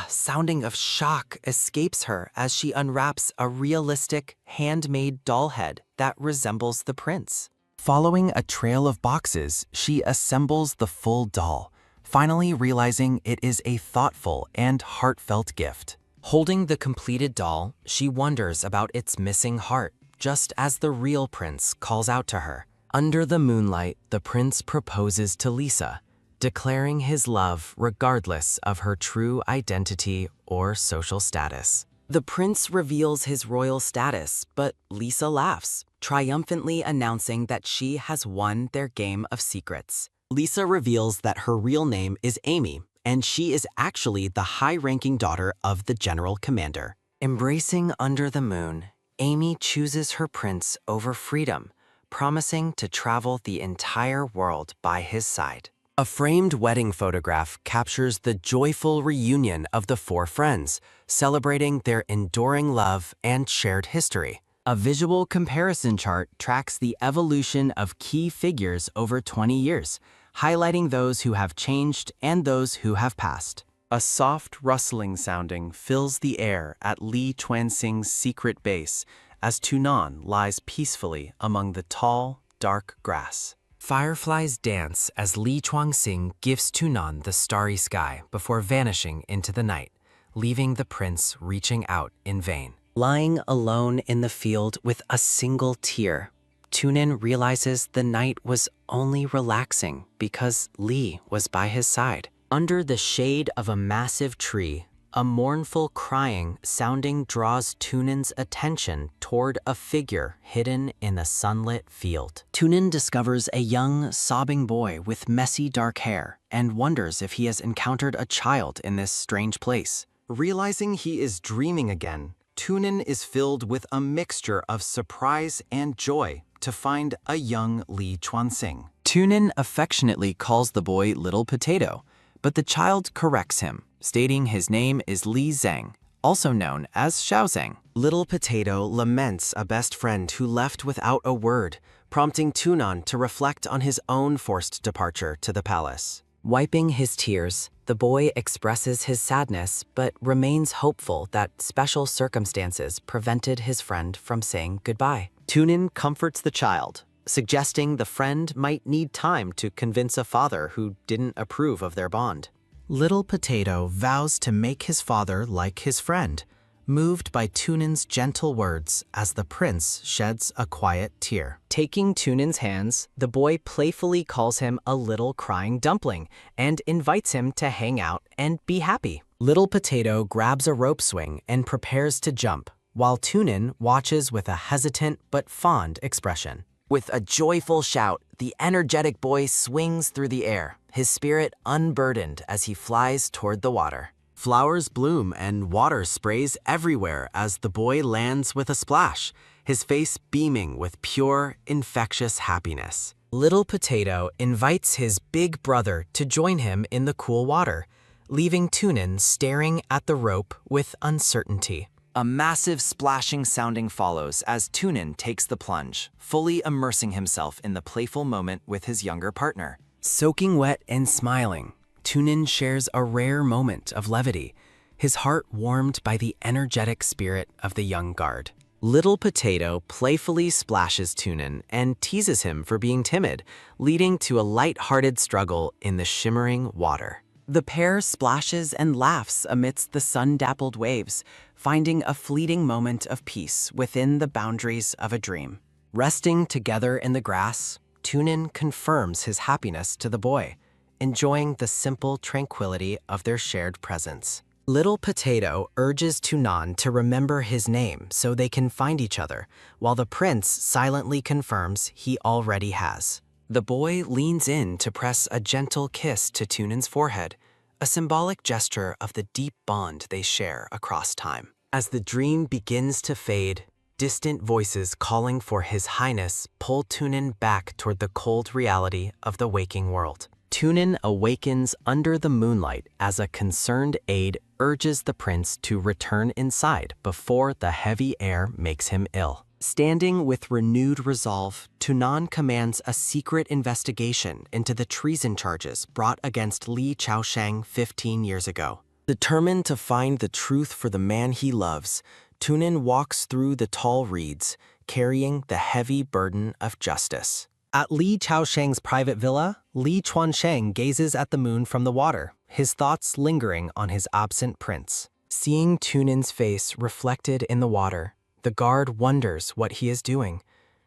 Speaker 1: sounding of shock escapes her as she unwraps a realistic, handmade doll head that resembles the prince. Following a trail of boxes, she assembles the full doll, finally realizing it is a thoughtful and heartfelt gift. Holding the completed doll, she wonders about its missing heart, just as the real prince calls out to her. Under the moonlight, the prince proposes to Lisa, declaring his love regardless of her true identity or social status. The prince reveals his royal status, but Lisa laughs, triumphantly announcing that she has won their game of secrets. Lisa reveals that her real name is Amy, and she is actually the high-ranking daughter of the general commander. Embracing under the moon, Amy chooses her prince over freedom, promising to travel the entire world by his side. A framed wedding photograph captures the joyful reunion of the four friends, celebrating their enduring love and shared history. A visual comparison chart tracks the evolution of key figures over 20 years, highlighting those who have changed and those who have passed. A soft rustling sounding fills the air at Li Chuanxing's secret base as Tunin lies peacefully among the tall, dark grass. Fireflies dance as Li Chuanxing gives Tunin the starry sky before vanishing into the night, leaving the prince reaching out in vain. Lying alone in the field with a single tear, Tunin realizes the night was only relaxing because Li was by his side. Under the shade of a massive tree, a mournful crying sounding draws Tunin's attention toward a figure hidden in a sunlit field. Tunin discovers a young, sobbing boy with messy dark hair and wonders if he has encountered a child in this strange place. Realizing he is dreaming again, Tunin is filled with a mixture of surprise and joy to find a young Li Chuanxing. Tunin affectionately calls the boy Little Potato, but the child corrects him, stating his name is Li Zhang, also known as Xiaozhang. Little Potato laments a best friend who left without a word, prompting Tunin to reflect on his own forced departure to the palace. Wiping his tears, the boy expresses his sadness but remains hopeful that special circumstances prevented his friend from saying goodbye. Tunin comforts the child, suggesting the friend might need time to convince a father who didn't approve of their bond. Little Potato vows to make his father like his friend, moved by Tunin's gentle words as the prince sheds a quiet tear. Taking Tunin's hands, the boy playfully calls him a little crying dumpling and invites him to hang out and be happy. Little Potato grabs a rope swing and prepares to jump, while Tunin watches with a hesitant but fond expression. With a joyful shout, the energetic boy swings through the air, his spirit unburdened as he flies toward the water. Flowers bloom and water sprays everywhere as the boy lands with a splash, his face beaming with pure, infectious happiness. Little Potato invites his big brother to join him in the cool water, leaving Tunin staring at the rope with uncertainty. A massive splashing sounding follows as Tunin takes the plunge, fully immersing himself in the playful moment with his younger partner. Soaking wet and smiling, Tunin shares a rare moment of levity, his heart warmed by the energetic spirit of the young guard. Little Potato playfully splashes Tunin and teases him for being timid, leading to a light-hearted struggle in the shimmering water. The pair splashes and laughs amidst the sun-dappled waves, finding a fleeting moment of peace within the boundaries of a dream. Resting together in the grass, Tunin confirms his happiness to the boy, enjoying the simple tranquility of their shared presence.
Speaker 6: Little Potato urges Tunan to remember his name so they can find each other, while the prince silently confirms he already has. The boy leans in to press a gentle kiss to Tunin's forehead, a symbolic gesture of the deep bond they share across time. As the dream begins to fade, distant voices calling for His Highness pull Tunin back toward the cold reality of the waking world. Tunin awakens under the moonlight as a concerned aide urges the prince to return inside before the heavy air makes him ill. Standing with renewed resolve, Tunan commands a secret investigation into the treason charges brought against Li Chaosheng 15 years ago. Determined to find the truth for the man he loves, Tunin walks through the tall reeds, carrying the heavy burden of justice. At Li Chaosheng's private villa, Li Chuansheng gazes at the moon from the water, his thoughts lingering on his absent prince. Seeing Tunin's face reflected in the water, the guard wonders what he is doing,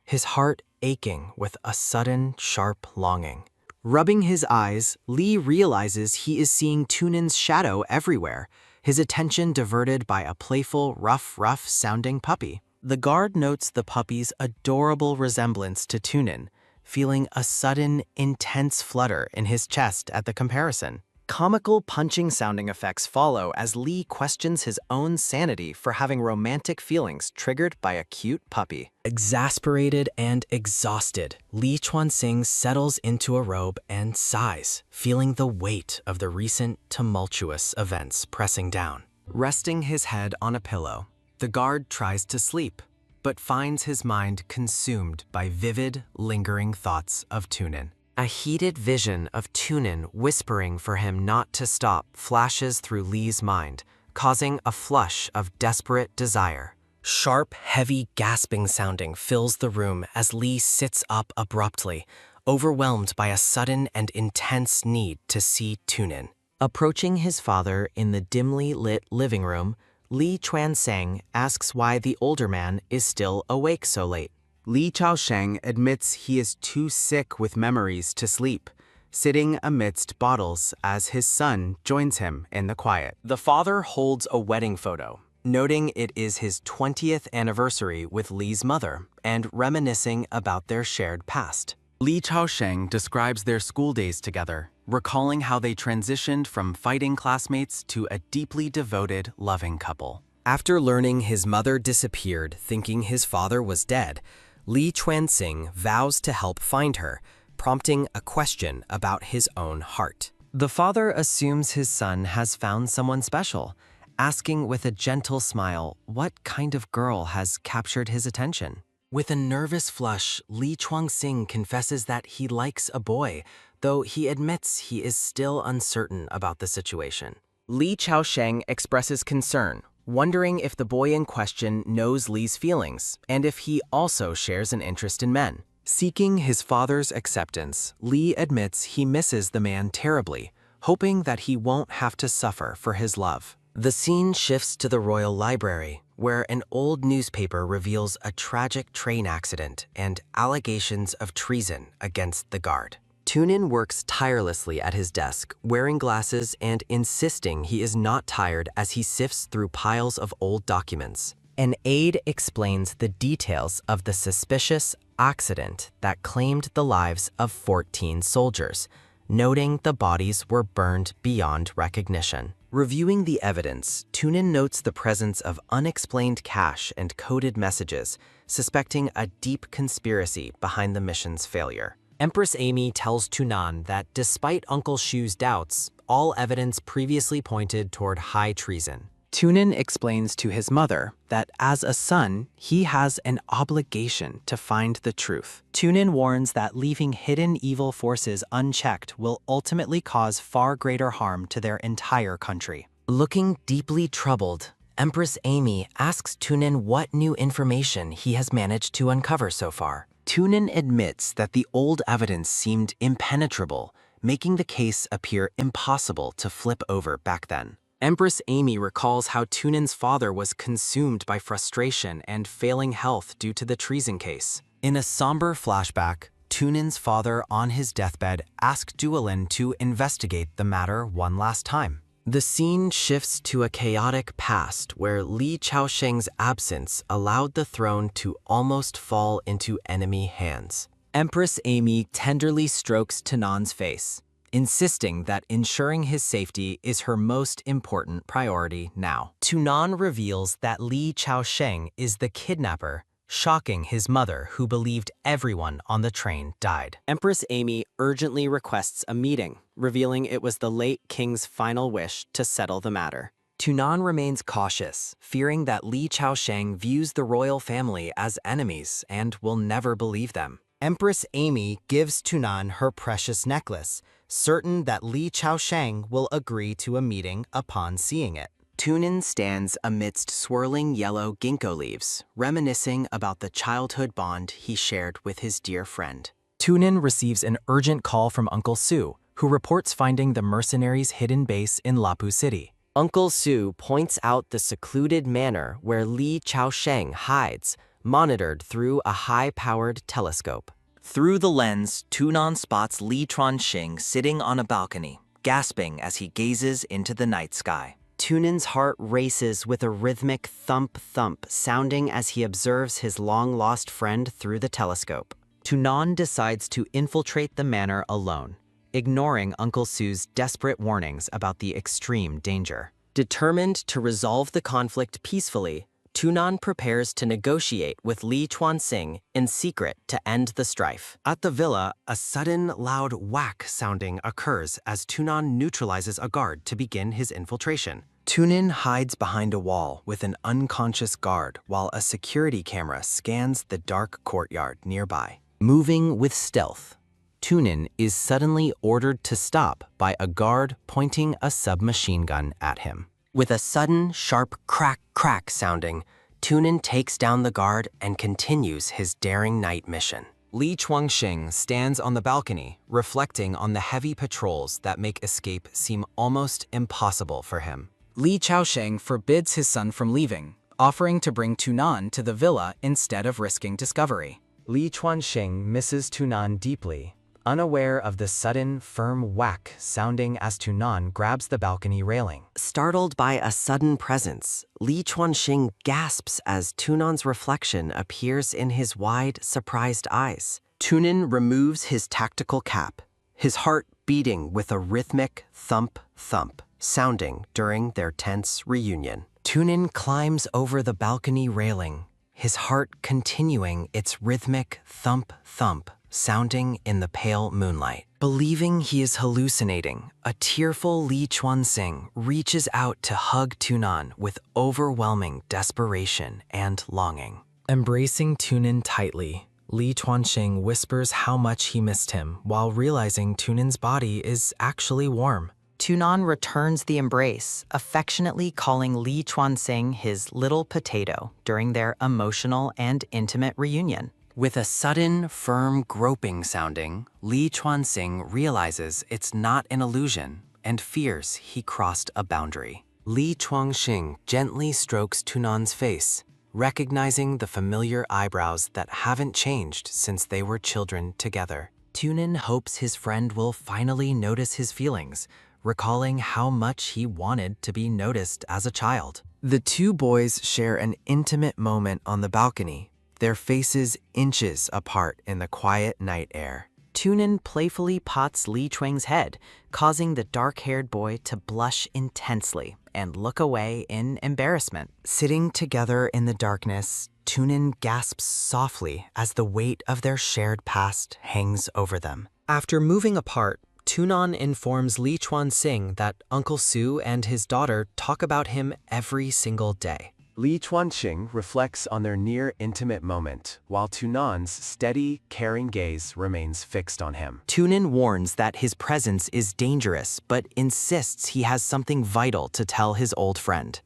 Speaker 6: his heart aching with a sudden, sharp longing. Rubbing his eyes, Li realizes he is seeing Tunin's shadow everywhere, his attention diverted by a playful, rough-sounding puppy. The guard notes the puppy's adorable resemblance to Tunin, feeling a sudden, intense flutter in his chest at the comparison. Comical punching sounding effects follow as Li questions his own sanity for having romantic feelings triggered by a cute puppy. Exasperated and exhausted, Li Chuanxing settles into a robe and sighs, feeling the weight of the recent tumultuous events pressing down. Resting his head on a pillow, the guard tries to sleep, but finds his mind consumed by vivid, lingering thoughts of Tunin. A heated vision of Tunin whispering for him not to stop flashes through Li's mind, causing a flush of desperate desire. Sharp, heavy gasping sounding fills the room as Li sits up abruptly, overwhelmed by a sudden and intense need to see Tunin. Approaching his father in the dimly lit living room, Li Chuanxing asks why the older man is still awake so late. Li Chaosheng admits he is too sick with memories to sleep, sitting amidst bottles as his son joins him in the quiet. The father holds a wedding photo, noting it is his 20th anniversary with Li's mother and reminiscing about their shared past. Li Chaosheng describes their school days together, recalling how they transitioned from fighting classmates to a deeply devoted, loving couple. After learning his mother disappeared thinking his father was dead, Li Chuanxing vows to help find her, prompting a question about his own heart. The father assumes his son has found someone special, asking with a gentle smile what kind of girl has captured his attention. With a nervous flush, Li Chuanxing confesses that he likes a boy, though he admits he is still uncertain about the situation. Li Chaosheng expresses concern, wondering if the boy in question knows Li's feelings and if he also shares an interest in men. Seeking his father's acceptance, Li admits he misses the man terribly, hoping that he won't have to suffer for his love. The scene shifts to the royal library, where an old newspaper reveals a tragic train accident and allegations of treason against the guard. Tunin works tirelessly at his desk, wearing glasses and insisting he is not tired as he sifts through piles of old documents. An aide explains the details of the suspicious accident that claimed the lives of 14 soldiers, noting the bodies were burned beyond recognition. Reviewing the evidence, Tunin notes the presence of unexplained cash and coded messages, suspecting a deep conspiracy behind the mission's failure. Empress Amy tells Tunan that despite Uncle Shu's doubts, all evidence previously pointed toward high treason. Tunin explains to his mother that as a son, he has an obligation to find the truth. Tunin warns that leaving hidden evil forces unchecked will ultimately cause far greater harm to their entire country. Looking deeply troubled, Empress Amy asks Tunin what new information he has managed to uncover so far. Tunin admits that the old evidence seemed impenetrable, making the case appear impossible to flip over back then. Empress Amy recalls how Tunin's father was consumed by frustration and failing health due to the treason case. In a somber flashback, Tunin's father on his deathbed asked Duolin to investigate the matter one last time. The scene shifts to a chaotic past where Li Chaosheng's absence allowed the throne to almost fall into enemy hands.
Speaker 5: Empress Amy tenderly strokes Tunan's face, insisting that ensuring his safety is her most important priority now. Tunan reveals that Li Chaosheng is the kidnapper, shocking his mother, who believed everyone on the train died.
Speaker 6: Empress Amy urgently requests a meeting, revealing it was the late king's final wish to settle the matter.
Speaker 5: Tunan remains cautious, fearing that Li Chaosheng views the royal family as enemies and will never believe them. Empress Amy gives Tunan her precious necklace, certain that Li Chaosheng will agree to a meeting upon seeing it.
Speaker 6: Tunin stands amidst swirling yellow ginkgo leaves, reminiscing about the childhood bond he shared with his dear friend.
Speaker 5: Tunin receives an urgent call from Uncle Su, who reports finding the mercenaries' hidden base in Lapu City.
Speaker 6: Uncle Su points out the secluded manor where Li Chaosheng hides, monitored through a high-powered telescope.
Speaker 5: Through the lens, Tunan spots Li Chuanxing sitting on a balcony, gasping as he gazes into the night sky.
Speaker 6: Tunin's heart races with a rhythmic thump-thump sounding as he observes his long-lost friend through the telescope.
Speaker 5: Tunan decides to infiltrate the manor alone, ignoring Uncle Su's desperate warnings about the extreme danger.
Speaker 6: Determined to resolve the conflict peacefully, Tunan prepares to negotiate with Li Chuanxing in secret to end the strife. At the villa, a sudden loud whack sounding occurs as Tunan neutralizes a guard to begin his infiltration.
Speaker 5: Tunin hides behind a wall with an unconscious guard while a security camera scans the dark courtyard nearby.
Speaker 6: Moving with stealth, Tunin is suddenly ordered to stop by a guard pointing a submachine gun at him. With a sudden, sharp crack sounding, Tunin takes down the guard and continues his daring night mission.
Speaker 5: Li Chuanxing stands on the balcony, reflecting on the heavy patrols that make escape seem almost impossible for him. Li Chaosheng forbids his son from leaving, offering to bring Tunan to the villa instead of risking discovery. Li Chuanxing misses Tunan deeply, unaware of the sudden, firm whack sounding as Tunan grabs the balcony railing.
Speaker 6: Startled by a sudden presence, Li Chuanxing gasps as Tunan's reflection appears in his wide, surprised eyes. Tunin removes his tactical cap, his heart beating with a rhythmic thump-thump, sounding during their tense reunion.
Speaker 5: Tunin climbs over the balcony railing, his heart continuing its rhythmic thump-thump, sounding in the pale moonlight. Believing he is hallucinating, a tearful Li Chuanxing reaches out to hug Tunan with overwhelming desperation and longing. Embracing Tunin tightly, Li Chuanxing whispers how much he missed him while realizing Tunin's body is actually warm.
Speaker 2: Tunan returns the embrace, affectionately calling Li Chuanxing his little potato during their emotional and intimate reunion.
Speaker 6: With a sudden, firm groping sounding, Li Chuanxing realizes it's not an illusion and fears he crossed a boundary. Li Chuanxing gently strokes Tunan's face, recognizing the familiar eyebrows that haven't changed since they were children together.
Speaker 5: Tunin hopes his friend will finally notice his feelings, recalling how much he wanted to be noticed as a child. The two boys share an intimate moment on the balcony, their faces inches apart in the quiet night air.
Speaker 2: Tunin playfully pats Li Chuanxing's head, causing the dark-haired boy to blush intensely and look away in embarrassment.
Speaker 5: Sitting together in the darkness, Tunin gasps softly as the weight of their shared past hangs over them. After moving apart, Tunan informs Li Chuanxing that Uncle Su and his daughter talk about him every single day.
Speaker 8: Li Chuanxing reflects on their near-intimate moment, while Tunan's steady, caring gaze remains fixed on him.
Speaker 5: Tunin warns that his presence is dangerous, but insists he has something vital to tell his old friend.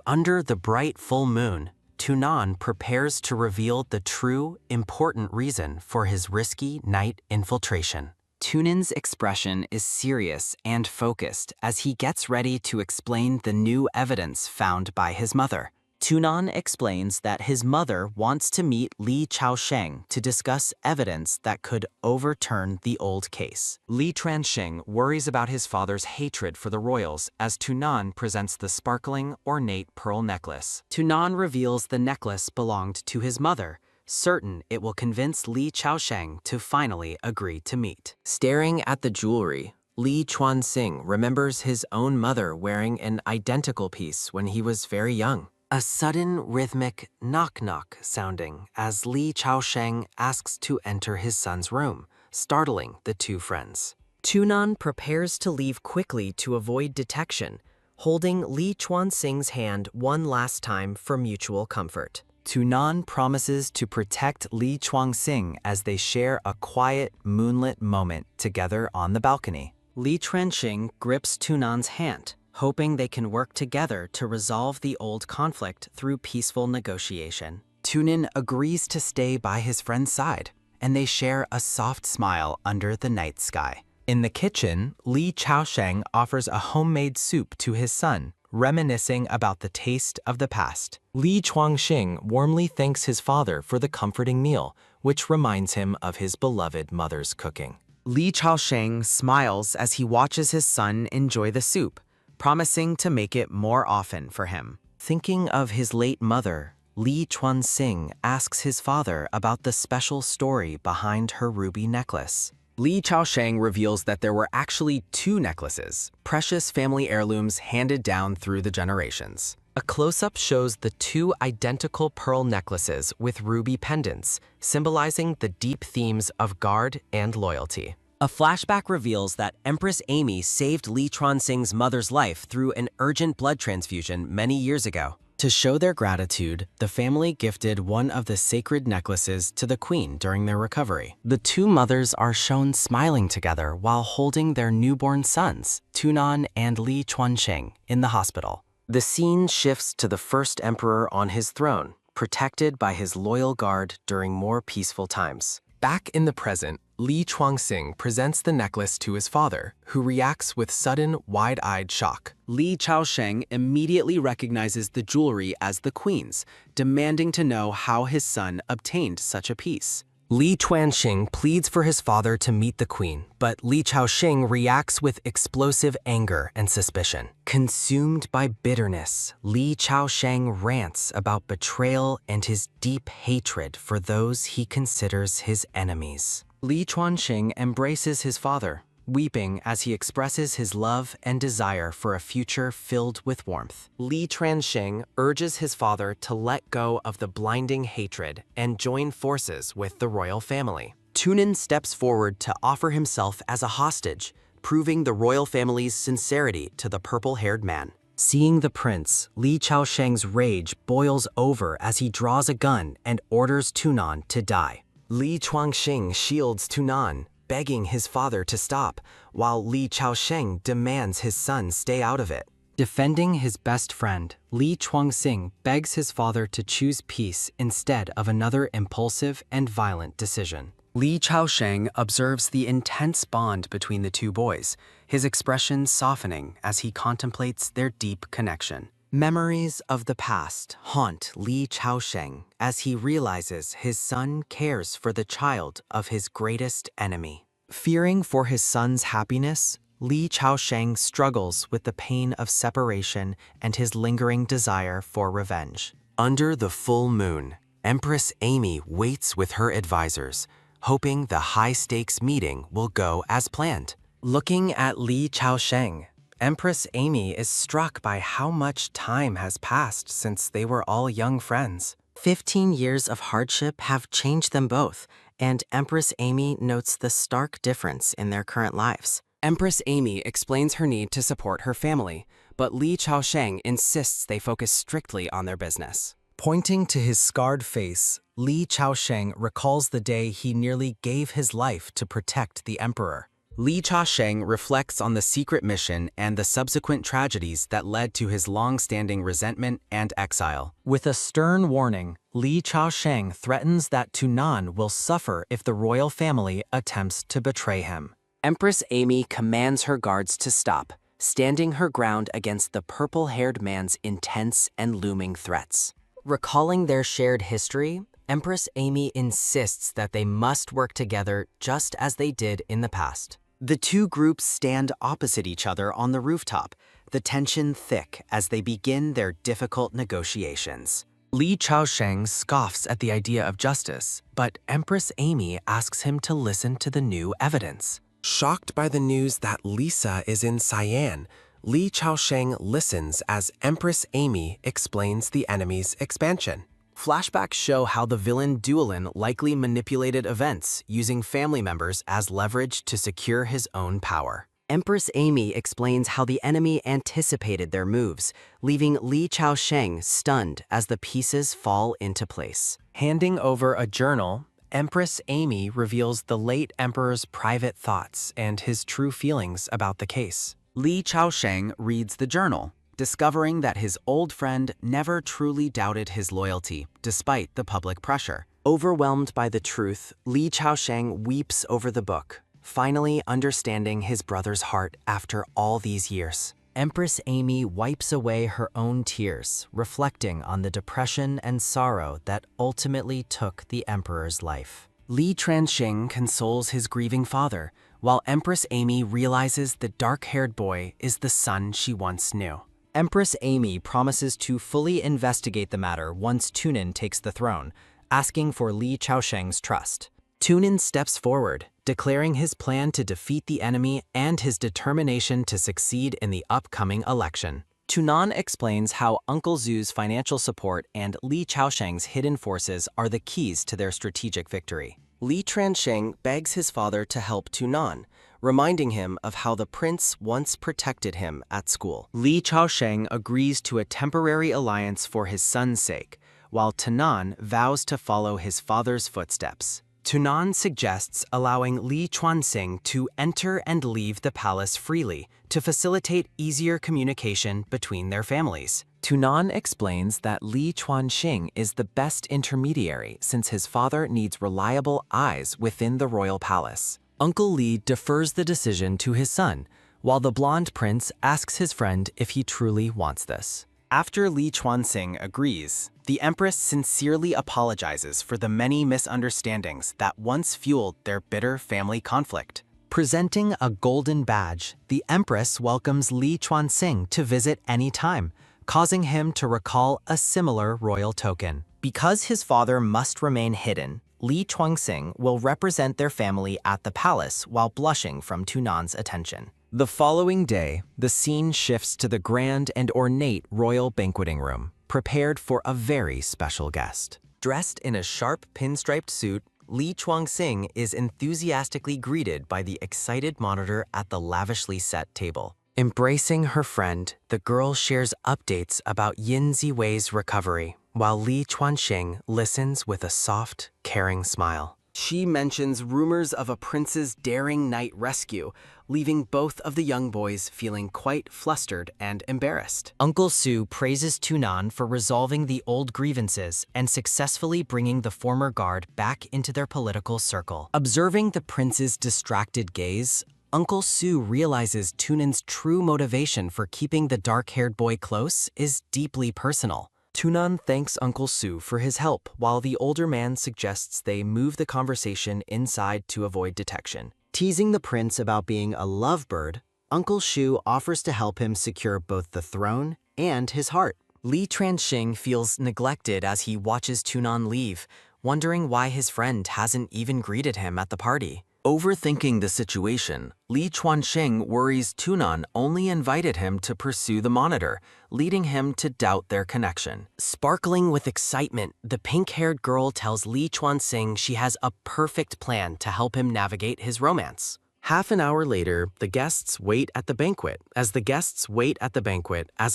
Speaker 6: Under the bright full moon, Tunan prepares to reveal the true, important reason for his risky night infiltration.
Speaker 7: Tunin's expression is serious and focused as he gets ready to explain the new evidence found by his mother. Tunan explains that his mother wants to meet Li Chaosheng to discuss evidence that could overturn the old case.
Speaker 2: Li Transheng worries about his father's hatred for the royals as Tunan presents the sparkling, ornate pearl necklace.
Speaker 7: Tunan reveals the necklace belonged to his mother, certain it will convince Li Chaosheng to finally agree to meet.
Speaker 6: Staring at the jewelry, Li Chuanxing remembers his own mother wearing an identical piece when he was very young. A sudden rhythmic knock-knock sounding as Li Chaosheng asks to enter his son's room, startling the two friends. Tunan prepares to leave quickly to avoid detection, holding Li Chuanxing's hand one last time for mutual comfort.
Speaker 2: Tunan promises to protect Li Chuanxing as they share a quiet, moonlit moment together on the balcony.
Speaker 7: Li Transheng grips Tunan's hand, hoping they can work together to resolve the old conflict through peaceful negotiation.
Speaker 2: Tunin agrees to stay by his friend's side, and they share a soft smile under the night sky. In the kitchen, Li Chaosheng offers a homemade soup to his son, reminiscing about the taste of the past.
Speaker 6: Li Chuanxing warmly thanks his father for the comforting meal, which reminds him of his beloved mother's cooking.
Speaker 7: Li Chaosheng smiles as he watches his son enjoy the soup, promising to make it more often for him.
Speaker 6: Thinking of his late mother, Li Chuanxing asks his father about the special story behind her ruby necklace.
Speaker 5: Li Chaosheng reveals that there were actually two necklaces, precious family heirlooms handed down through the generations. A close-up shows the two identical pearl necklaces with ruby pendants, symbolizing the deep themes of guard and loyalty. A flashback reveals that Empress Amy saved Li Chuanxing's mother's life through an urgent blood transfusion many years ago. To show their gratitude, the family gifted one of the sacred necklaces to the queen during their recovery. The two mothers are shown smiling together while holding their newborn sons, Tunan and Li Chuanxing, in the hospital. The scene shifts to the first emperor on his throne, protected by his loyal guard during more peaceful times. Back in the present, Li Chuanxing presents the necklace to his father, who reacts with sudden, wide-eyed shock. Li Chaosheng immediately recognizes the jewelry as the queen's, demanding to know how his son obtained such a piece. Li Chuanxing pleads for his father to meet the queen, but Li Chaosheng reacts with explosive anger and suspicion. Consumed by bitterness, Li Chaosheng rants about betrayal and his deep hatred for those he considers his enemies. Li Chuanxing embraces his father, weeping as he expresses his love and desire for a future filled with warmth. Li Transheng urges his father to let go of the blinding hatred and join forces with the royal family. Tunin steps forward to offer himself as a hostage, proving the royal family's sincerity to the purple-haired man. Seeing the prince, Li Chaosheng's rage boils over as he draws a gun and orders Tunan to die. Li Chuanxing shields Tunan, begging his father to stop, while Li Chaosheng demands his son stay out of it. Defending his best friend, Li Chuanxing begs his father to choose peace instead of another impulsive and violent decision. Li Chaosheng observes the intense bond between the two boys, his expression softening as he contemplates their deep connection. Memories of the past haunt Li Chaosheng as he realizes his son cares for the child of his greatest enemy. Fearing for his son's happiness, Li Chaosheng struggles with the pain of separation and his lingering desire for revenge. Under the full moon, Empress Amy waits with her advisors, hoping the high-stakes meeting will go as planned. Looking at Li Chaosheng, Empress Amy is struck by how much time has passed since they were all young friends. 15 years of hardship have changed them both, and Empress Amy notes the stark difference in their current lives. Empress Amy explains her need to support her family, but Li Chaosheng insists they focus strictly on their business. Pointing to his scarred face, Li Chaosheng recalls the day he nearly gave his life to protect the emperor. Li Chaosheng reflects on the secret mission and the subsequent tragedies that led to his long-standing resentment and exile. With a stern warning, Li Chaosheng threatens that Tunan will suffer if the royal family attempts to betray him. Empress Amy commands her guards to stop,
Speaker 6: standing her ground against the purple-haired man's intense and looming threats. Recalling their shared history, Empress Amy insists that they must work together just as they did in the past.
Speaker 7: The two groups stand opposite each other on the rooftop, the tension thick as they begin their difficult negotiations.
Speaker 5: Li Chaosheng scoffs at the idea of justice, but Empress Amy asks him to listen to the new evidence. Shocked by the news that Lisa is in Cyan, Li Chaosheng listens as Empress Amy explains the enemy's expansion. Flashbacks show how the villain Duolin likely manipulated events, using family members as leverage to secure his own power.
Speaker 7: Empress Amy explains how the enemy anticipated their moves, leaving Li Chaosheng stunned as the pieces fall into place.
Speaker 5: Handing over a journal, Empress Amy reveals the late emperor's private thoughts and his true feelings about the case.
Speaker 7: Li Chaosheng reads the journal, discovering that his old friend never truly doubted his loyalty, despite the public pressure. Overwhelmed by the truth, Li Chaosheng weeps over the book, finally understanding his brother's heart after all these years.
Speaker 6: Empress Amy wipes away her own tears, reflecting on the depression and sorrow that ultimately took the emperor's life.
Speaker 5: Li Tranxing consoles his grieving father, while Empress Amy realizes the dark-haired boy is the son she once knew.
Speaker 6: Empress Amy promises to fully investigate the matter once Tunin takes the throne, asking for Li Chaosheng's trust. Tunin steps forward, declaring his plan to defeat the enemy and his determination to succeed in the upcoming election. Tunan explains how Uncle Zhu's financial support and Li Chaosheng's hidden forces are the keys to their strategic victory. Li Tranxing begs his father to help Tunan, reminding him of how the prince once protected him at school. Li Chaosheng agrees to a temporary alliance for his son's sake, while Tunan vows to follow his father's footsteps. Tunan suggests allowing Li Chuanxing to enter and leave the palace freely to facilitate easier communication between their families. Tunan explains that Li Chuanxing is the best intermediary since his father needs reliable eyes within the royal palace. Uncle Li defers the decision to his son, while the blonde prince asks his friend if he truly wants this. After Li Chuanxing agrees, the empress sincerely apologizes for the many misunderstandings that once fueled their bitter family conflict. Presenting a golden badge, the empress welcomes Li Chuanxing to visit any time, causing him to recall a similar royal token. Because his father must remain hidden, Li Chuanxing will represent their family at the palace while blushing from Tunan's attention. The following day, the scene shifts to the grand and ornate royal banqueting room, prepared for a very special guest. Dressed in a sharp pinstriped suit, Li Chuanxing is enthusiastically greeted by the excited monitor at the lavishly set table. Embracing her friend, the girl shares updates about Yin Ziwei's recovery, while Li Chuanxing listens with a soft, caring smile. She mentions rumors of a prince's daring night rescue, leaving both of the young boys feeling quite flustered and embarrassed. Uncle Su praises Tunan for resolving the old grievances and successfully bringing the former guard back into their political circle. Observing the prince's distracted gaze, Uncle Su realizes Tunin's true motivation for keeping the dark-haired boy close is deeply personal. Tunan thanks Uncle Su for his help, while the older man suggests they move the conversation inside to avoid detection. Teasing the prince about being a lovebird, Uncle Shu offers to help him secure both the throne and his heart. Li Tranxing feels neglected as he watches Tunan leave, wondering why his friend hasn't even greeted him at the party. Overthinking the situation, Li Chuanxing worries Tunan only invited him to pursue the monitor, leading him to doubt their connection. Sparkling with excitement, the pink-haired girl tells Li Chuanxing she has a perfect plan to help him navigate his romance. Half an hour later, the guests wait at the banquet. As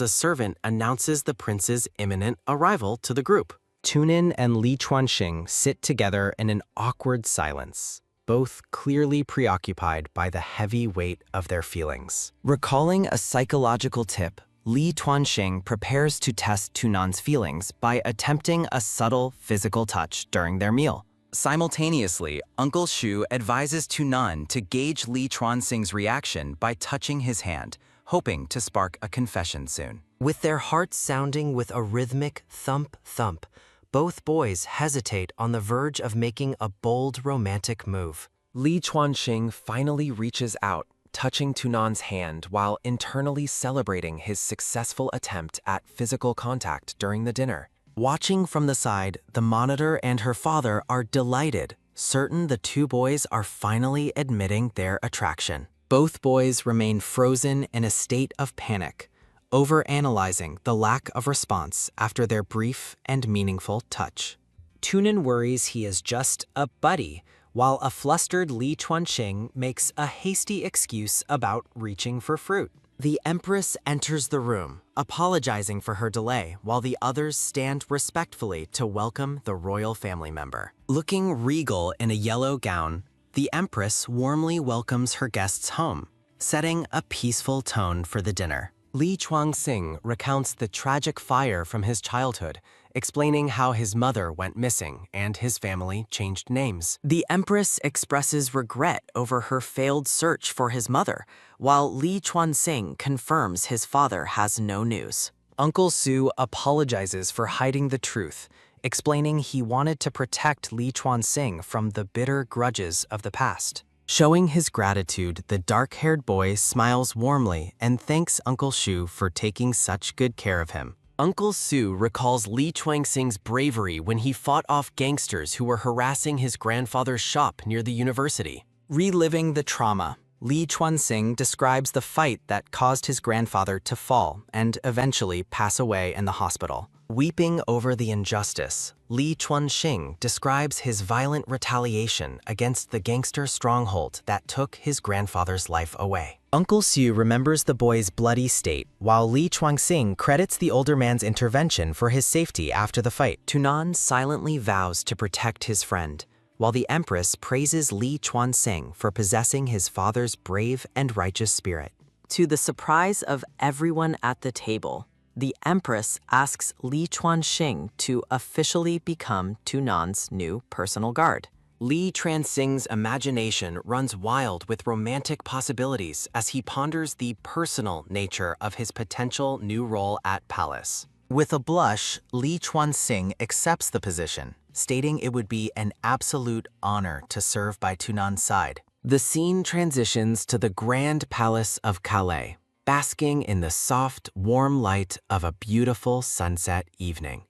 Speaker 6: a servant announces the prince's imminent arrival to the group. Tunin and Li Chuanxing sit together in an awkward silence, both clearly preoccupied by the heavy weight of their feelings. Recalling a psychological tip, Li Chuanxing prepares to test Tunan's feelings by attempting a subtle physical touch during their meal. Simultaneously, Uncle Shu advises Tunan to gauge Li Chuanxing's reaction by touching his hand,
Speaker 7: hoping to spark a confession soon.
Speaker 6: With their hearts sounding with a rhythmic thump-thump, both boys hesitate on the verge of making a bold romantic move.
Speaker 5: Li Chuanxing finally reaches out, touching Tunan's hand while internally celebrating his successful attempt at physical contact during the dinner.
Speaker 6: Watching from the side, the monitor and her father are delighted, certain the two boys are finally admitting their attraction. Both boys remain frozen in a state of panic, overanalyzing the lack of response after their brief and meaningful touch. Tunin worries he is just a buddy, while a flustered Li Chuanxing makes a hasty excuse about reaching for fruit. The Empress enters the room, apologizing for her delay, while the others stand respectfully to welcome the royal family member. Looking regal in a yellow gown, the Empress warmly welcomes her guests home, setting a peaceful tone for the dinner. Li Chuanxing recounts the tragic fire from his childhood, explaining how his mother went missing and his family changed names. The Empress expresses regret over her failed search for his mother, while Li Chuanxing confirms his father has no news. Uncle Su apologizes for hiding the truth, explaining he wanted to protect Li Chuanxing from the bitter grudges of the past. Showing his gratitude, the dark-haired boy smiles warmly and thanks Uncle Shu for taking such good care of him. Uncle Su recalls Li Chuanxing's bravery when he fought off gangsters who were harassing his grandfather's shop near the university. Reliving the trauma, Li Chuanxing describes the fight that caused his grandfather to fall and eventually pass away in the hospital. Weeping over the injustice, Li Chuanxing describes his violent retaliation against the gangster stronghold that took his grandfather's life away. Uncle Su remembers the boy's bloody state, while Li Chuanxing credits the older man's intervention for his safety after the fight. Tunan silently vows to protect his friend, while the Empress praises Li Chuanxing for possessing his father's brave and righteous spirit. To the surprise of everyone at the table, the Empress asks Li Chuanxing to officially become Tunan's new personal guard. Li Chuanxing's imagination runs wild with romantic possibilities as he ponders the personal nature of his potential new role at Palace. With a blush, Li Chuanxing accepts the position, stating it would be an absolute honor to serve by Tunan's side. The scene transitions to the Grand Palace of Calais, basking in the soft, warm light of a beautiful sunset evening.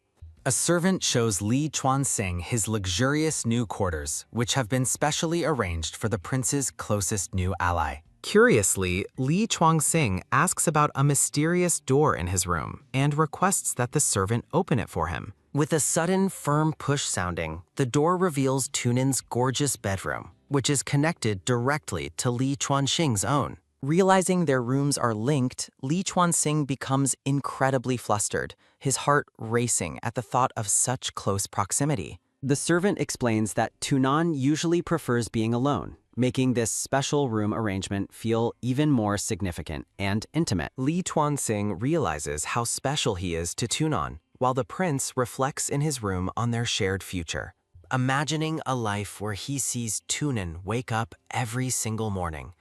Speaker 6: A servant shows Li Chuanxing his luxurious new quarters, which have been specially arranged for the prince's closest new ally. Curiously, Li Chuanxing asks about a mysterious door in his room and requests that the servant open it for him. With a sudden, firm push sounding, the door reveals Tunin's gorgeous bedroom, which is connected directly to Li Chuanxing's own. Realizing their rooms are linked, Li Chuanxing becomes incredibly flustered, his heart racing at the thought of such close proximity. The servant explains that Tunan usually prefers being alone, making this special room arrangement feel even more significant and intimate. Li Chuanxing realizes how special he is to Tunan, while the prince reflects in his room on their shared future, imagining a life where he sees Tunin wake up every single morning.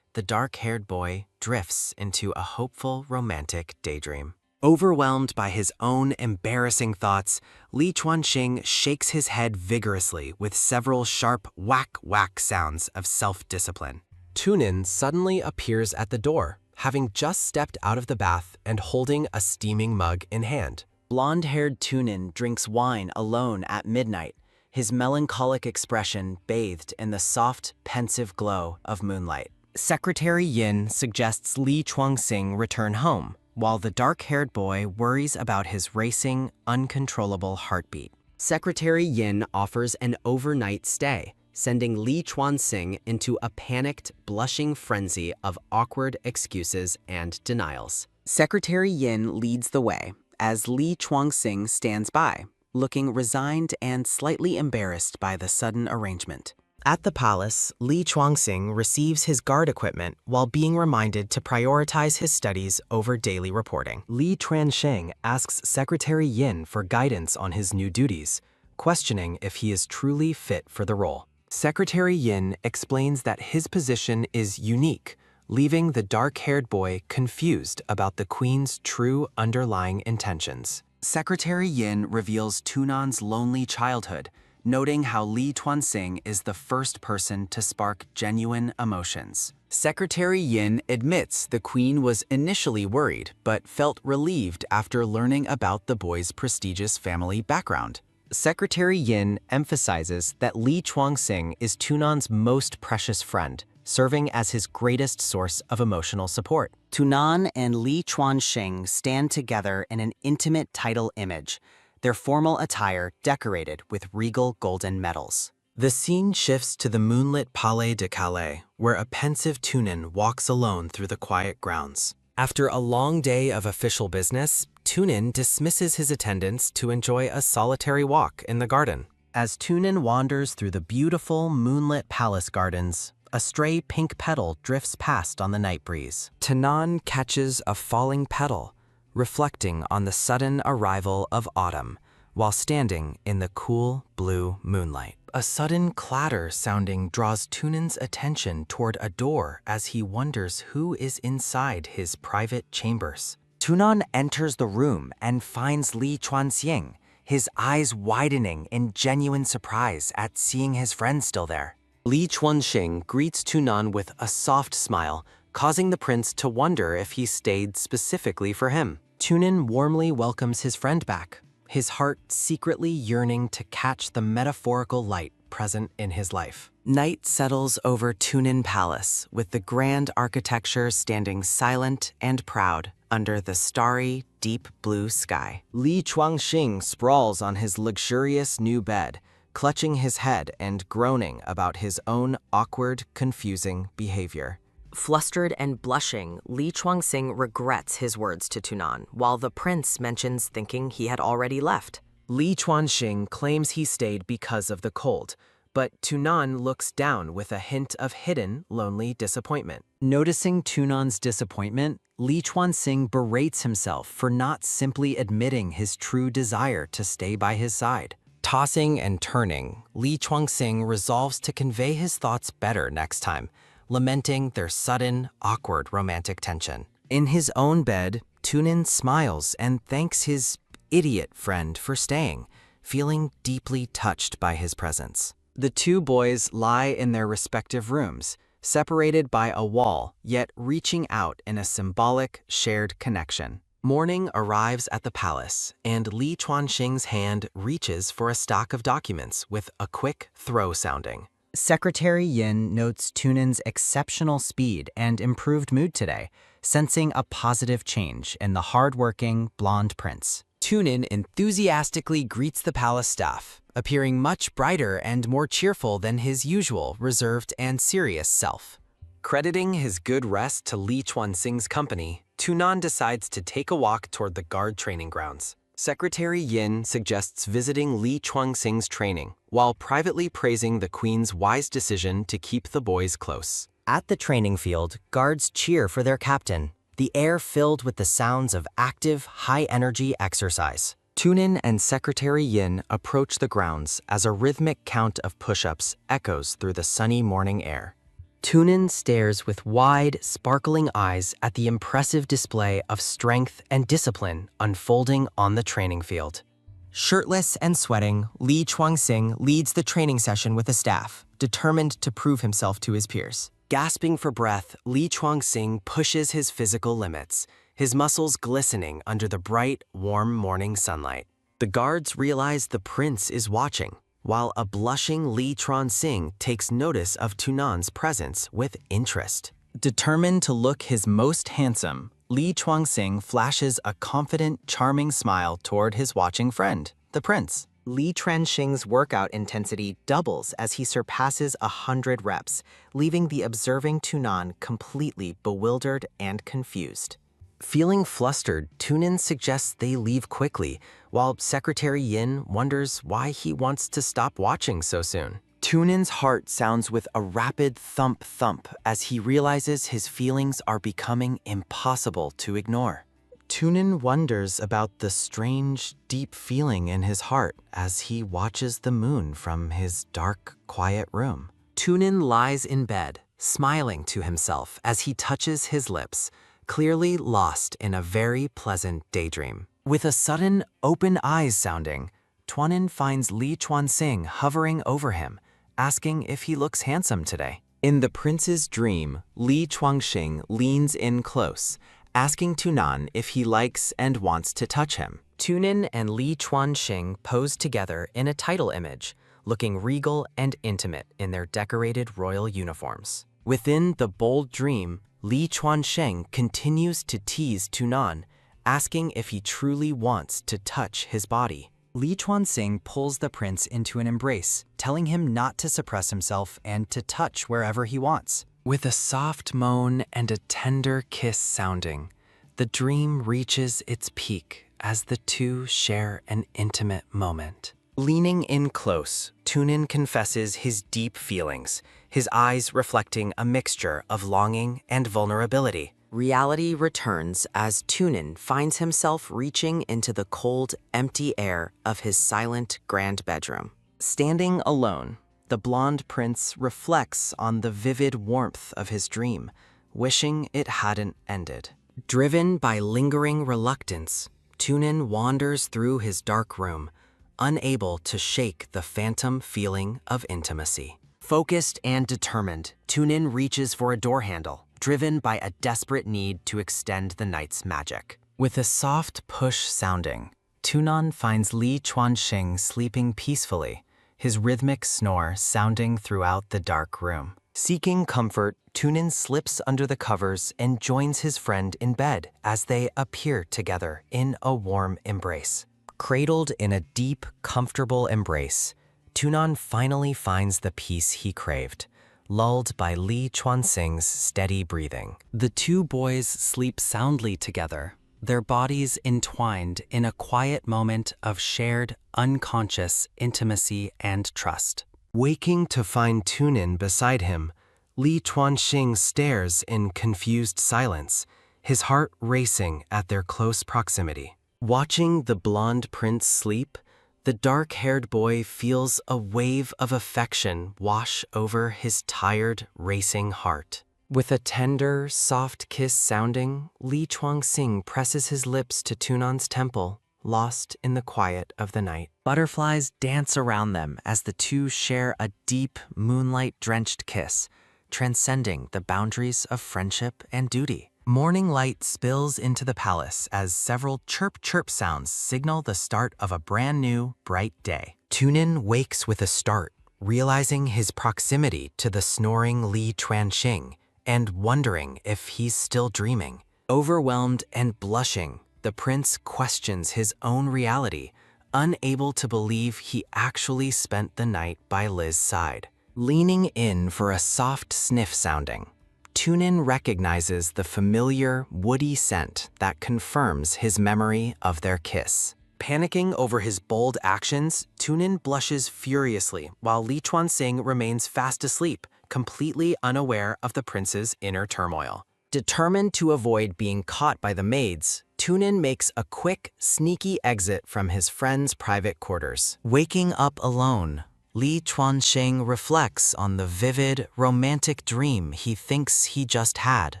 Speaker 6: The dark-haired boy drifts into a hopeful, romantic daydream. Overwhelmed by his own embarrassing thoughts, Li Chuanxing shakes his head vigorously with several sharp whack-whack sounds of self-discipline. Tunin suddenly appears at the door, having just stepped out of the bath and holding a steaming mug in hand. Blonde-haired Tunin drinks wine alone at midnight, his melancholic expression bathed in the soft, pensive glow of moonlight. Secretary Yin suggests Li Chuanxing return home, while the dark-haired boy worries about his racing, uncontrollable heartbeat. Secretary Yin offers an overnight stay, sending Li Chuanxing into a panicked, blushing frenzy of awkward excuses and denials. Secretary Yin leads the way, as Li Chuanxing stands by, looking resigned and slightly embarrassed by the sudden arrangement. At the palace, Li Chuanxing receives his guard equipment while being reminded to prioritize his studies over daily reporting. Li Chuanxing asks Secretary Yin for guidance on his new duties, questioning if he is truly fit for the role. Secretary Yin explains that his position is unique,
Speaker 5: leaving the dark-haired boy confused about the queen's true underlying intentions.
Speaker 7: Secretary Yin reveals Tunan's lonely childhood, noting how Li Tuanxing is the first person to spark genuine emotions. Secretary Yin admits the queen was initially worried, but felt relieved after learning about the boy's prestigious family background.
Speaker 5: Secretary Yin emphasizes that Li Chuangxing is Tunan's most precious friend, serving as his greatest source of emotional support.
Speaker 1: Tunan and Li Chuanxing stand together in an intimate title image, their formal attire decorated with regal golden medals.
Speaker 5: The scene shifts to the moonlit Palais de Calais, where a pensive Tunin walks alone through the quiet grounds. After a long day of official business, Tunin dismisses his attendants to enjoy a solitary walk in the garden. As Tunin wanders through the beautiful moonlit palace gardens, a stray pink petal drifts past on the night breeze. Tunan catches a falling petal, reflecting on the sudden arrival of autumn, while standing in the cool blue moonlight. A sudden clatter sounding draws Tunin's attention toward a door as he wonders who is inside his private chambers.
Speaker 7: Tunan enters the room and finds Li Chuanxing, his eyes widening in genuine surprise at seeing his friend still there.
Speaker 5: Li Chuanxing greets Tunan with a soft smile, causing the prince to wonder if he stayed specifically for him. Tunin warmly welcomes his friend back, his heart secretly yearning to catch the metaphorical light present in his life.
Speaker 1: Night settles over Tunin Palace, with the grand architecture standing silent and proud under the starry, deep blue sky.
Speaker 5: Li Chuangxing sprawls on his luxurious new bed, clutching his head and groaning about his own awkward, confusing behavior.
Speaker 2: Flustered and blushing, Li Chuangxing regrets his words to Tunan, while the prince mentions thinking he had already left.
Speaker 5: Li Chuanxing claims he stayed because of the cold, but Tunan looks down with a hint of hidden, lonely disappointment.
Speaker 7: Noticing Tunan's disappointment, Li Chuanxing berates himself for not simply admitting his true desire to stay by his side.
Speaker 5: Tossing and turning, Li Chuangxing resolves to convey his thoughts better next time, lamenting their sudden, awkward romantic tension. In his own bed, Tunin smiles and thanks his idiot friend for staying, feeling deeply touched by his presence. The two boys lie in their respective rooms, separated by a wall, yet reaching out in a symbolic, shared connection. Morning arrives at the palace, and Li Chuanxing's hand reaches for a stack of documents with a quick throw sounding.
Speaker 7: Secretary Yin notes Tunin's exceptional speed and improved mood today, sensing a positive change in the hard-working, blonde prince.
Speaker 5: Tunin enthusiastically greets the palace staff, appearing much brighter and more cheerful than his usual reserved and serious self. Crediting his good rest to Li Chuanxing's company, Tunan decides to take a walk toward the guard training grounds. Secretary Yin suggests visiting Li Chuanxing's training, while privately praising the queen's wise decision to keep the boys close.
Speaker 1: At the training field, guards cheer for their captain, the air filled with the sounds of active, high-energy exercise.
Speaker 5: Tunin and Secretary Yin approach the grounds as a rhythmic count of push-ups echoes through the sunny morning air.
Speaker 1: Tunin stares with wide, sparkling eyes at the impressive display of strength and discipline unfolding on the training field. Shirtless and sweating, Li Chuanxing leads the training session with the staff, determined to prove himself to his peers.
Speaker 5: Gasping for breath, Li Chuanxing pushes his physical limits, his muscles glistening under the bright, warm morning sunlight. The guards realize the prince is watching, while a blushing Li Chuanxing takes notice of Tunan's presence with interest. Determined to look his most handsome, Li Chuanxing flashes a confident, charming smile toward his watching friend, the prince.
Speaker 1: Li Chuanxing's workout intensity doubles as he surpasses 100 reps, leaving the observing Tunan completely bewildered and confused.
Speaker 5: Feeling flustered, Tunin suggests they leave quickly, while Secretary Yin wonders why he wants to stop watching so soon. Tunin's heart sounds with a rapid thump-thump as he realizes his feelings are becoming impossible to ignore. Tunin wonders about the strange, deep feeling in his heart as he watches the moon from his dark, quiet room.
Speaker 1: Tunin lies in bed,
Speaker 6: smiling to himself as he touches his lips, clearly lost in a very pleasant daydream. With a sudden open eyes sounding, Tunin finds Li Chuanxing hovering over him, asking if he looks handsome today. In the prince's dream, Li Chuanxing leans in close, asking Tunin if he likes and wants to touch him. Tunin and Li Chuanxing pose together in a title image, looking regal and intimate in their decorated royal uniforms. Within the bold dream, Li Chuanxing continues to tease Tunin, asking if he truly wants to touch his body.
Speaker 3: Li Chuanxing pulls the prince into an embrace, telling him not to suppress himself and to touch wherever he wants.
Speaker 6: With a soft moan and a tender kiss sounding, the dream reaches its peak as the two share an intimate moment. Leaning in close, Tunin confesses his deep feelings, his eyes reflecting a mixture of longing and vulnerability. Reality returns as Tunin finds himself reaching into the cold, empty air of his silent grand bedroom. Standing alone, the blonde prince reflects on the vivid warmth of his dream, wishing it hadn't ended. Driven by lingering reluctance, Tunin wanders through his dark room, unable to shake the phantom feeling of intimacy. Focused and determined, Tunin reaches for a door handle, driven by a desperate need to extend the night's magic. With a soft push sounding, Tunin finds Li Chuanxing sleeping peacefully, his rhythmic snore sounding throughout the dark room. Seeking comfort, Tunin slips under the covers and joins his friend in bed as they appear together in a warm embrace. Cradled in a deep, comfortable embrace, Tunin finally finds the peace he craved, lulled by Li Chuanxing's steady breathing. The two boys sleep soundly together, their bodies entwined in a quiet moment of shared, unconscious intimacy and trust. Waking to find Tunin beside him, Li Chuanxing stares in confused silence, his heart racing at their close proximity. Watching the blonde prince sleep, the dark-haired boy feels a wave of affection wash over his tired, racing heart. With a tender, soft kiss sounding, Li Chuanxing presses his lips to Tunin's temple, lost in the quiet of the night. Butterflies dance around them as the two share a deep, moonlight-drenched kiss, transcending the boundaries of friendship and duty. Morning light spills into the palace as several chirp-chirp sounds signal the start of a brand new, bright day. Tunin wakes with a start, realizing his proximity to the snoring Li Chuanxing and wondering if he's still dreaming. Overwhelmed and blushing, the prince questions his own reality, unable to believe he actually spent the night by Li's side. Leaning in for a soft sniff sounding, Tunin recognizes the familiar, woody scent that confirms his memory of their kiss. Panicking over his bold actions, Tunin blushes furiously while Li Chuanxing remains fast asleep, completely unaware of the prince's inner turmoil. Determined to avoid being caught by the maids, Tunin makes a quick, sneaky exit from his friend's private quarters. Waking up alone, Li Chuanxing reflects on the vivid, romantic dream he thinks he just had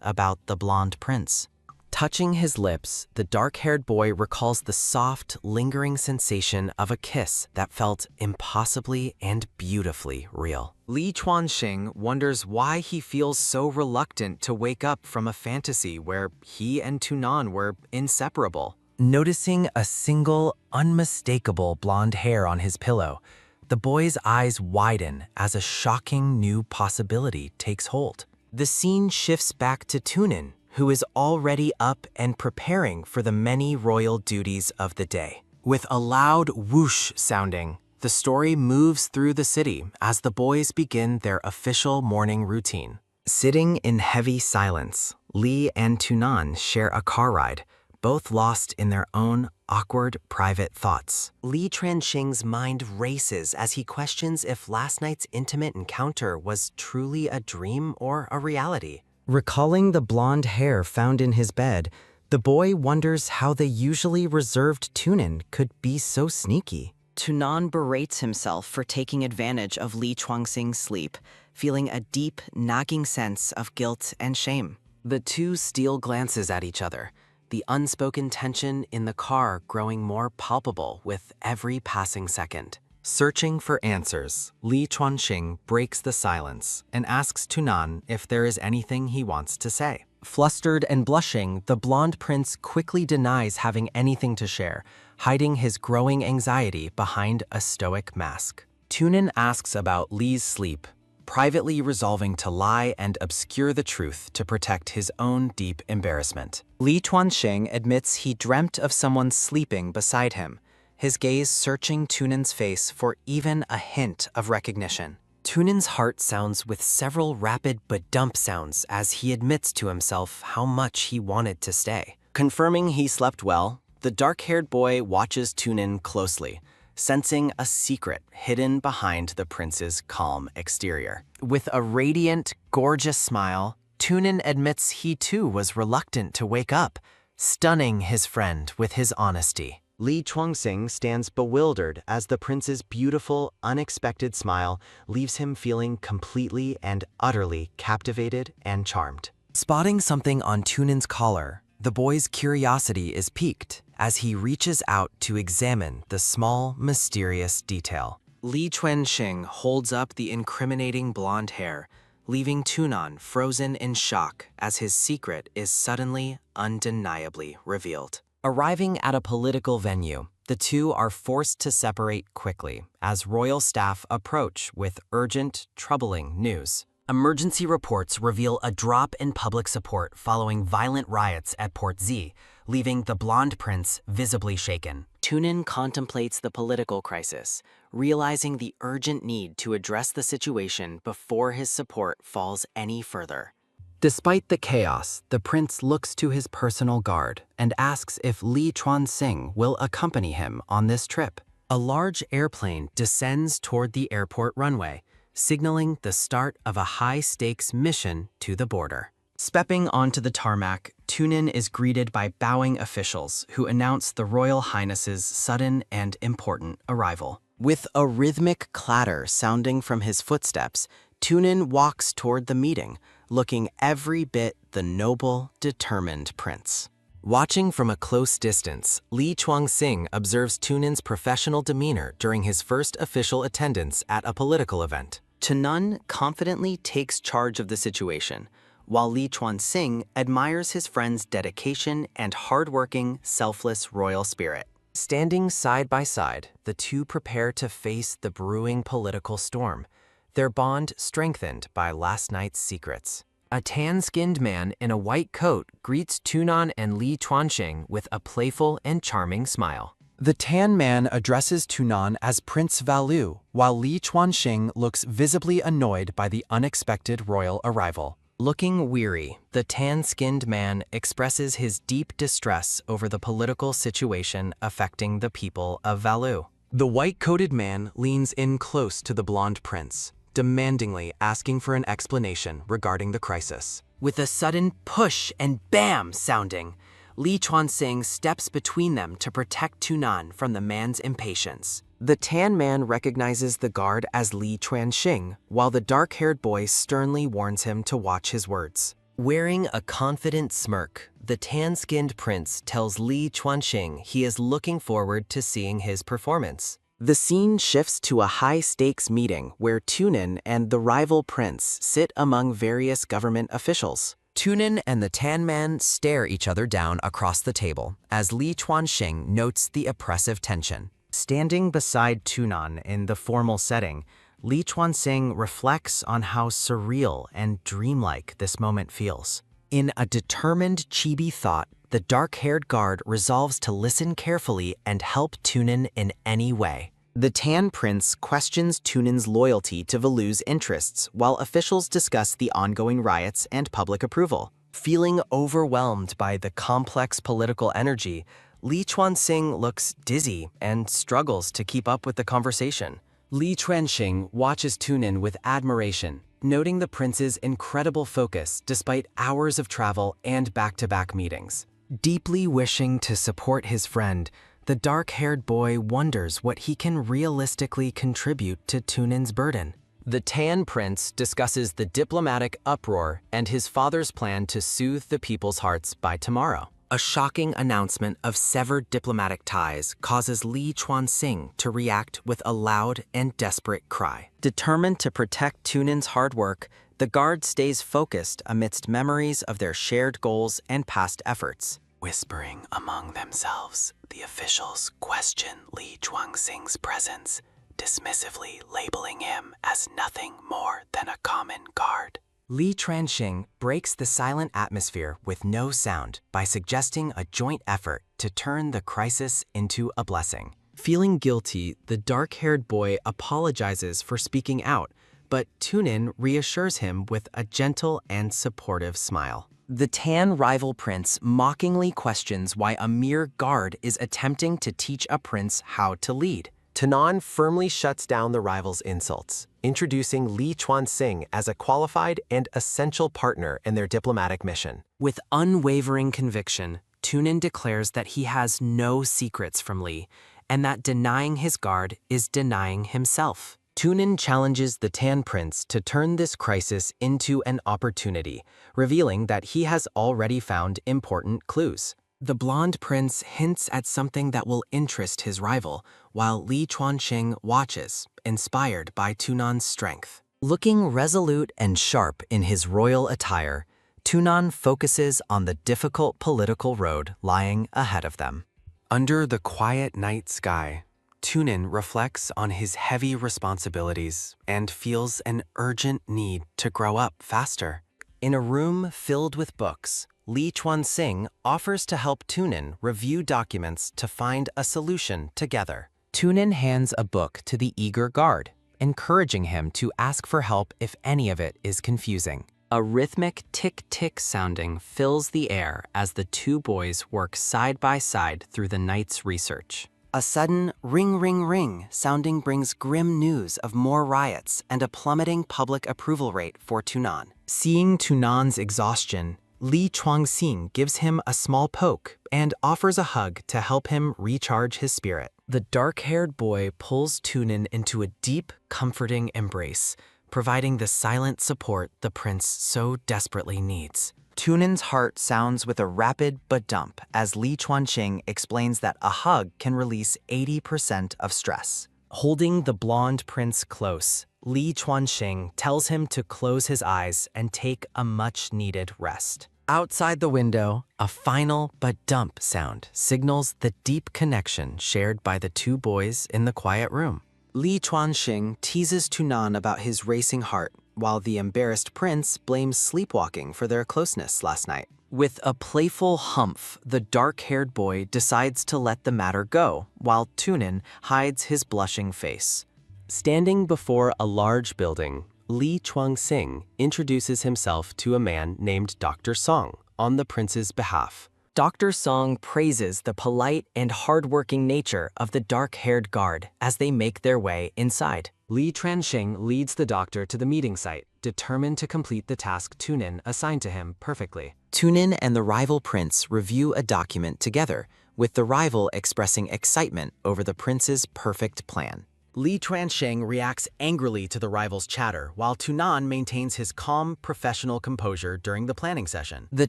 Speaker 6: about the blonde prince. Touching his lips, the dark-haired boy recalls the soft, lingering sensation of a kiss that felt impossibly and beautifully real. Li Chuanxing wonders why he feels so reluctant to wake up from a fantasy where he and Tunin were inseparable. Noticing a single, unmistakable blonde hair on his pillow, the boy's eyes widen as a shocking new possibility takes hold. The scene shifts back to Tunin, who is already up and preparing for the many royal duties of the day. With a loud whoosh sounding, the story moves through the city as the boys begin their official morning routine. Sitting in heavy silence, Li and Tunin share a car ride, both lost in their own awkward private thoughts. Li Chuanxing's mind races as he questions if last night's intimate encounter was truly a dream or a reality. Recalling the blonde hair found in his bed, the boy wonders how the usually reserved Tunin could be so sneaky.
Speaker 2: Tunan berates himself for taking advantage of Li Chuanxing's sleep, feeling a deep, nagging sense of guilt and shame.
Speaker 6: The two steal glances at each other, the unspoken tension in the car growing more palpable with every passing second. Searching for answers, Li Chuanxing breaks the silence and asks Tunan if there is anything he wants to say. Flustered and blushing, the blonde prince quickly denies having anything to share, hiding his growing anxiety behind a stoic mask. Tunin asks about Li's sleep, privately resolving to lie and obscure the truth to protect his own deep embarrassment.
Speaker 2: Li Chuanxing admits he dreamt of someone sleeping beside him, his gaze searching Tunin's face for even a hint of recognition.
Speaker 6: Tunin's heart sounds with several rapid but dump sounds as he admits to himself how much he wanted to stay. Confirming he slept well, the dark-haired boy watches Tunin closely, sensing a secret hidden behind the prince's calm exterior. With a radiant, gorgeous smile, Tunin admits he too was reluctant to wake up, stunning his friend with his honesty.
Speaker 4: Li Chuanxing stands bewildered as the prince's beautiful, unexpected smile leaves him feeling completely and utterly captivated and charmed.
Speaker 6: Spotting something on Tunin's collar, the boy's curiosity is piqued as he reaches out to examine the small, mysterious detail. Li Chuanxing holds up the incriminating blonde hair, leaving Tunan frozen in shock as his secret is suddenly, undeniably revealed. Arriving at a political venue, the two are forced to separate quickly as royal staff approach with urgent, troubling news. Emergency reports reveal a drop in public support following violent riots at Port Z, leaving the blonde prince visibly shaken. Tunin contemplates the political crisis, realizing the urgent need to address the situation before his support falls any further. Despite the chaos, the prince looks to his personal guard and asks if Li Chuanxing will accompany him on this trip. A large airplane descends toward the airport runway, signaling the start of a high-stakes mission to the border. Stepping onto the tarmac, Tunin is greeted by bowing officials who announce the Royal Highness's sudden and important arrival. With a rhythmic clatter sounding from his footsteps, Tunin walks toward the meeting, looking every bit the noble, determined prince. Watching from a close distance, Li Chuanxing observes Tunin's professional demeanor during his first official attendance at a political event. Tunan confidently takes charge of the situation, while Li Chuanxing admires his friend's dedication and hardworking, selfless royal spirit. Standing side by side, the two prepare to face the brewing political storm, their bond strengthened by last night's secrets. A tan-skinned man in a white coat greets Tunan and Li Chuanxing with a playful and charming smile. The tan man addresses Tunan as Prince Valu, while Li Chuanxing looks visibly annoyed by the unexpected royal arrival. Looking weary, the tan-skinned man expresses his deep distress over the political situation affecting the people of Valu. The white-coated man leans in close to the blonde prince, demandingly asking for an explanation regarding the crisis. With a sudden push and bam sounding, Li Chuanxing steps between them to protect Tunan from the man's impatience. The tan man recognizes the guard as Li Chuanxing, while the dark-haired boy sternly warns him to watch his words. Wearing a confident smirk, the tan-skinned prince tells Li Chuanxing he is looking forward to seeing his performance. The scene shifts to a high-stakes meeting where Tunin and the rival prince sit among various government officials. Tunin and the tan man stare each other down across the table as Li Chuanxing notes the oppressive tension. Standing beside Tunan in the formal setting, Li Chuanxing reflects on how surreal and dreamlike this moment feels. In a determined chibi thought, the dark-haired guard resolves to listen carefully and help Tunin in any way. The Tan Prince questions Tunin's loyalty to Valu's interests while officials discuss the ongoing riots and public approval. Feeling overwhelmed by the complex political energy, Li Chuanxing looks dizzy and struggles to keep up with the conversation. Li Chuanxing watches Tunin with admiration, noting the prince's incredible focus despite hours of travel and back-to-back meetings. Deeply wishing to support his friend, The dark-haired boy wonders what he can realistically contribute to Tunin's burden. The Tan Prince discusses the diplomatic uproar and his father's plan to soothe the people's hearts by tomorrow. A shocking announcement of severed diplomatic ties causes Li Chuanxing to react with a loud and desperate cry. Determined to protect Tunin's hard work, the guard stays focused amidst memories of their shared goals and past efforts.
Speaker 7: Whispering among themselves, the officials question Li Chuanxing's presence, dismissively labeling him as nothing more than a common guard.
Speaker 6: Li Chuanxing breaks the silent atmosphere with no sound by suggesting a joint effort to turn the crisis into a blessing. Feeling guilty, the dark-haired boy apologizes for speaking out, but Tunin reassures him with a gentle and supportive smile. The Tan rival prince mockingly questions why a mere guard is attempting to teach a prince how to lead.
Speaker 5: Tunin firmly shuts down the rival's insults, introducing Li Chuanxing as a qualified and essential partner in their diplomatic mission.
Speaker 6: With unwavering conviction, Tunin declares that he has no secrets from Li, and that denying his guard is denying himself. Tunin challenges the Tan Prince to turn this crisis into an opportunity, revealing that he has already found important clues. The blonde prince hints at something that will interest his rival, while Li Chuanxing watches, inspired by Tunin's strength. Looking resolute and sharp in his royal attire, Tunin focuses on the difficult political road lying ahead of them. Under the quiet night sky, Tunin reflects on his heavy responsibilities and feels an urgent need to grow up faster. In a room filled with books, Li Chuanxing offers to help Tunin review documents to find a solution together. Tunin hands a book to the eager guard, encouraging him to ask for help if any of it is confusing. A rhythmic tick-tick sounding fills the air as the two boys work side by side through the night's research. A sudden ring-ring-ring sounding brings grim news of more riots and a plummeting public approval rate for Tunin. Seeing Tunin's exhaustion, Li Chuanxing gives him a small poke and offers a hug to help him recharge his spirit. The dark-haired boy pulls Tunin into a deep, comforting embrace, providing the silent support the prince so desperately needs. Tunin's heart sounds with a rapid but dump as Li Chuanxing explains that a hug can release 80% of stress. Holding the blonde prince close, Li Chuanxing tells him to close his eyes and take a much-needed rest. Outside the window, a final but dump sound signals the deep connection shared by the two boys in the quiet room. Li Chuanxing teases Tunin about his racing heart, while the embarrassed prince blames sleepwalking for their closeness last night. With a playful humph, the dark-haired boy decides to let the matter go, while Tunin hides his blushing face. Standing before a large building, Li Chuanxing introduces himself to a man named Dr. Song on the prince's behalf. Dr. Song praises the polite and hardworking nature of the dark-haired guard as they make their way inside. Li Chuanxing leads the doctor to the meeting site, determined to complete the task Tunin assigned to him perfectly. Tunin and the rival prince review a document together, with the rival expressing excitement over the prince's perfect plan. Li Chuanxing reacts angrily to the rival's chatter, while Tunin maintains his calm, professional composure during the planning session. The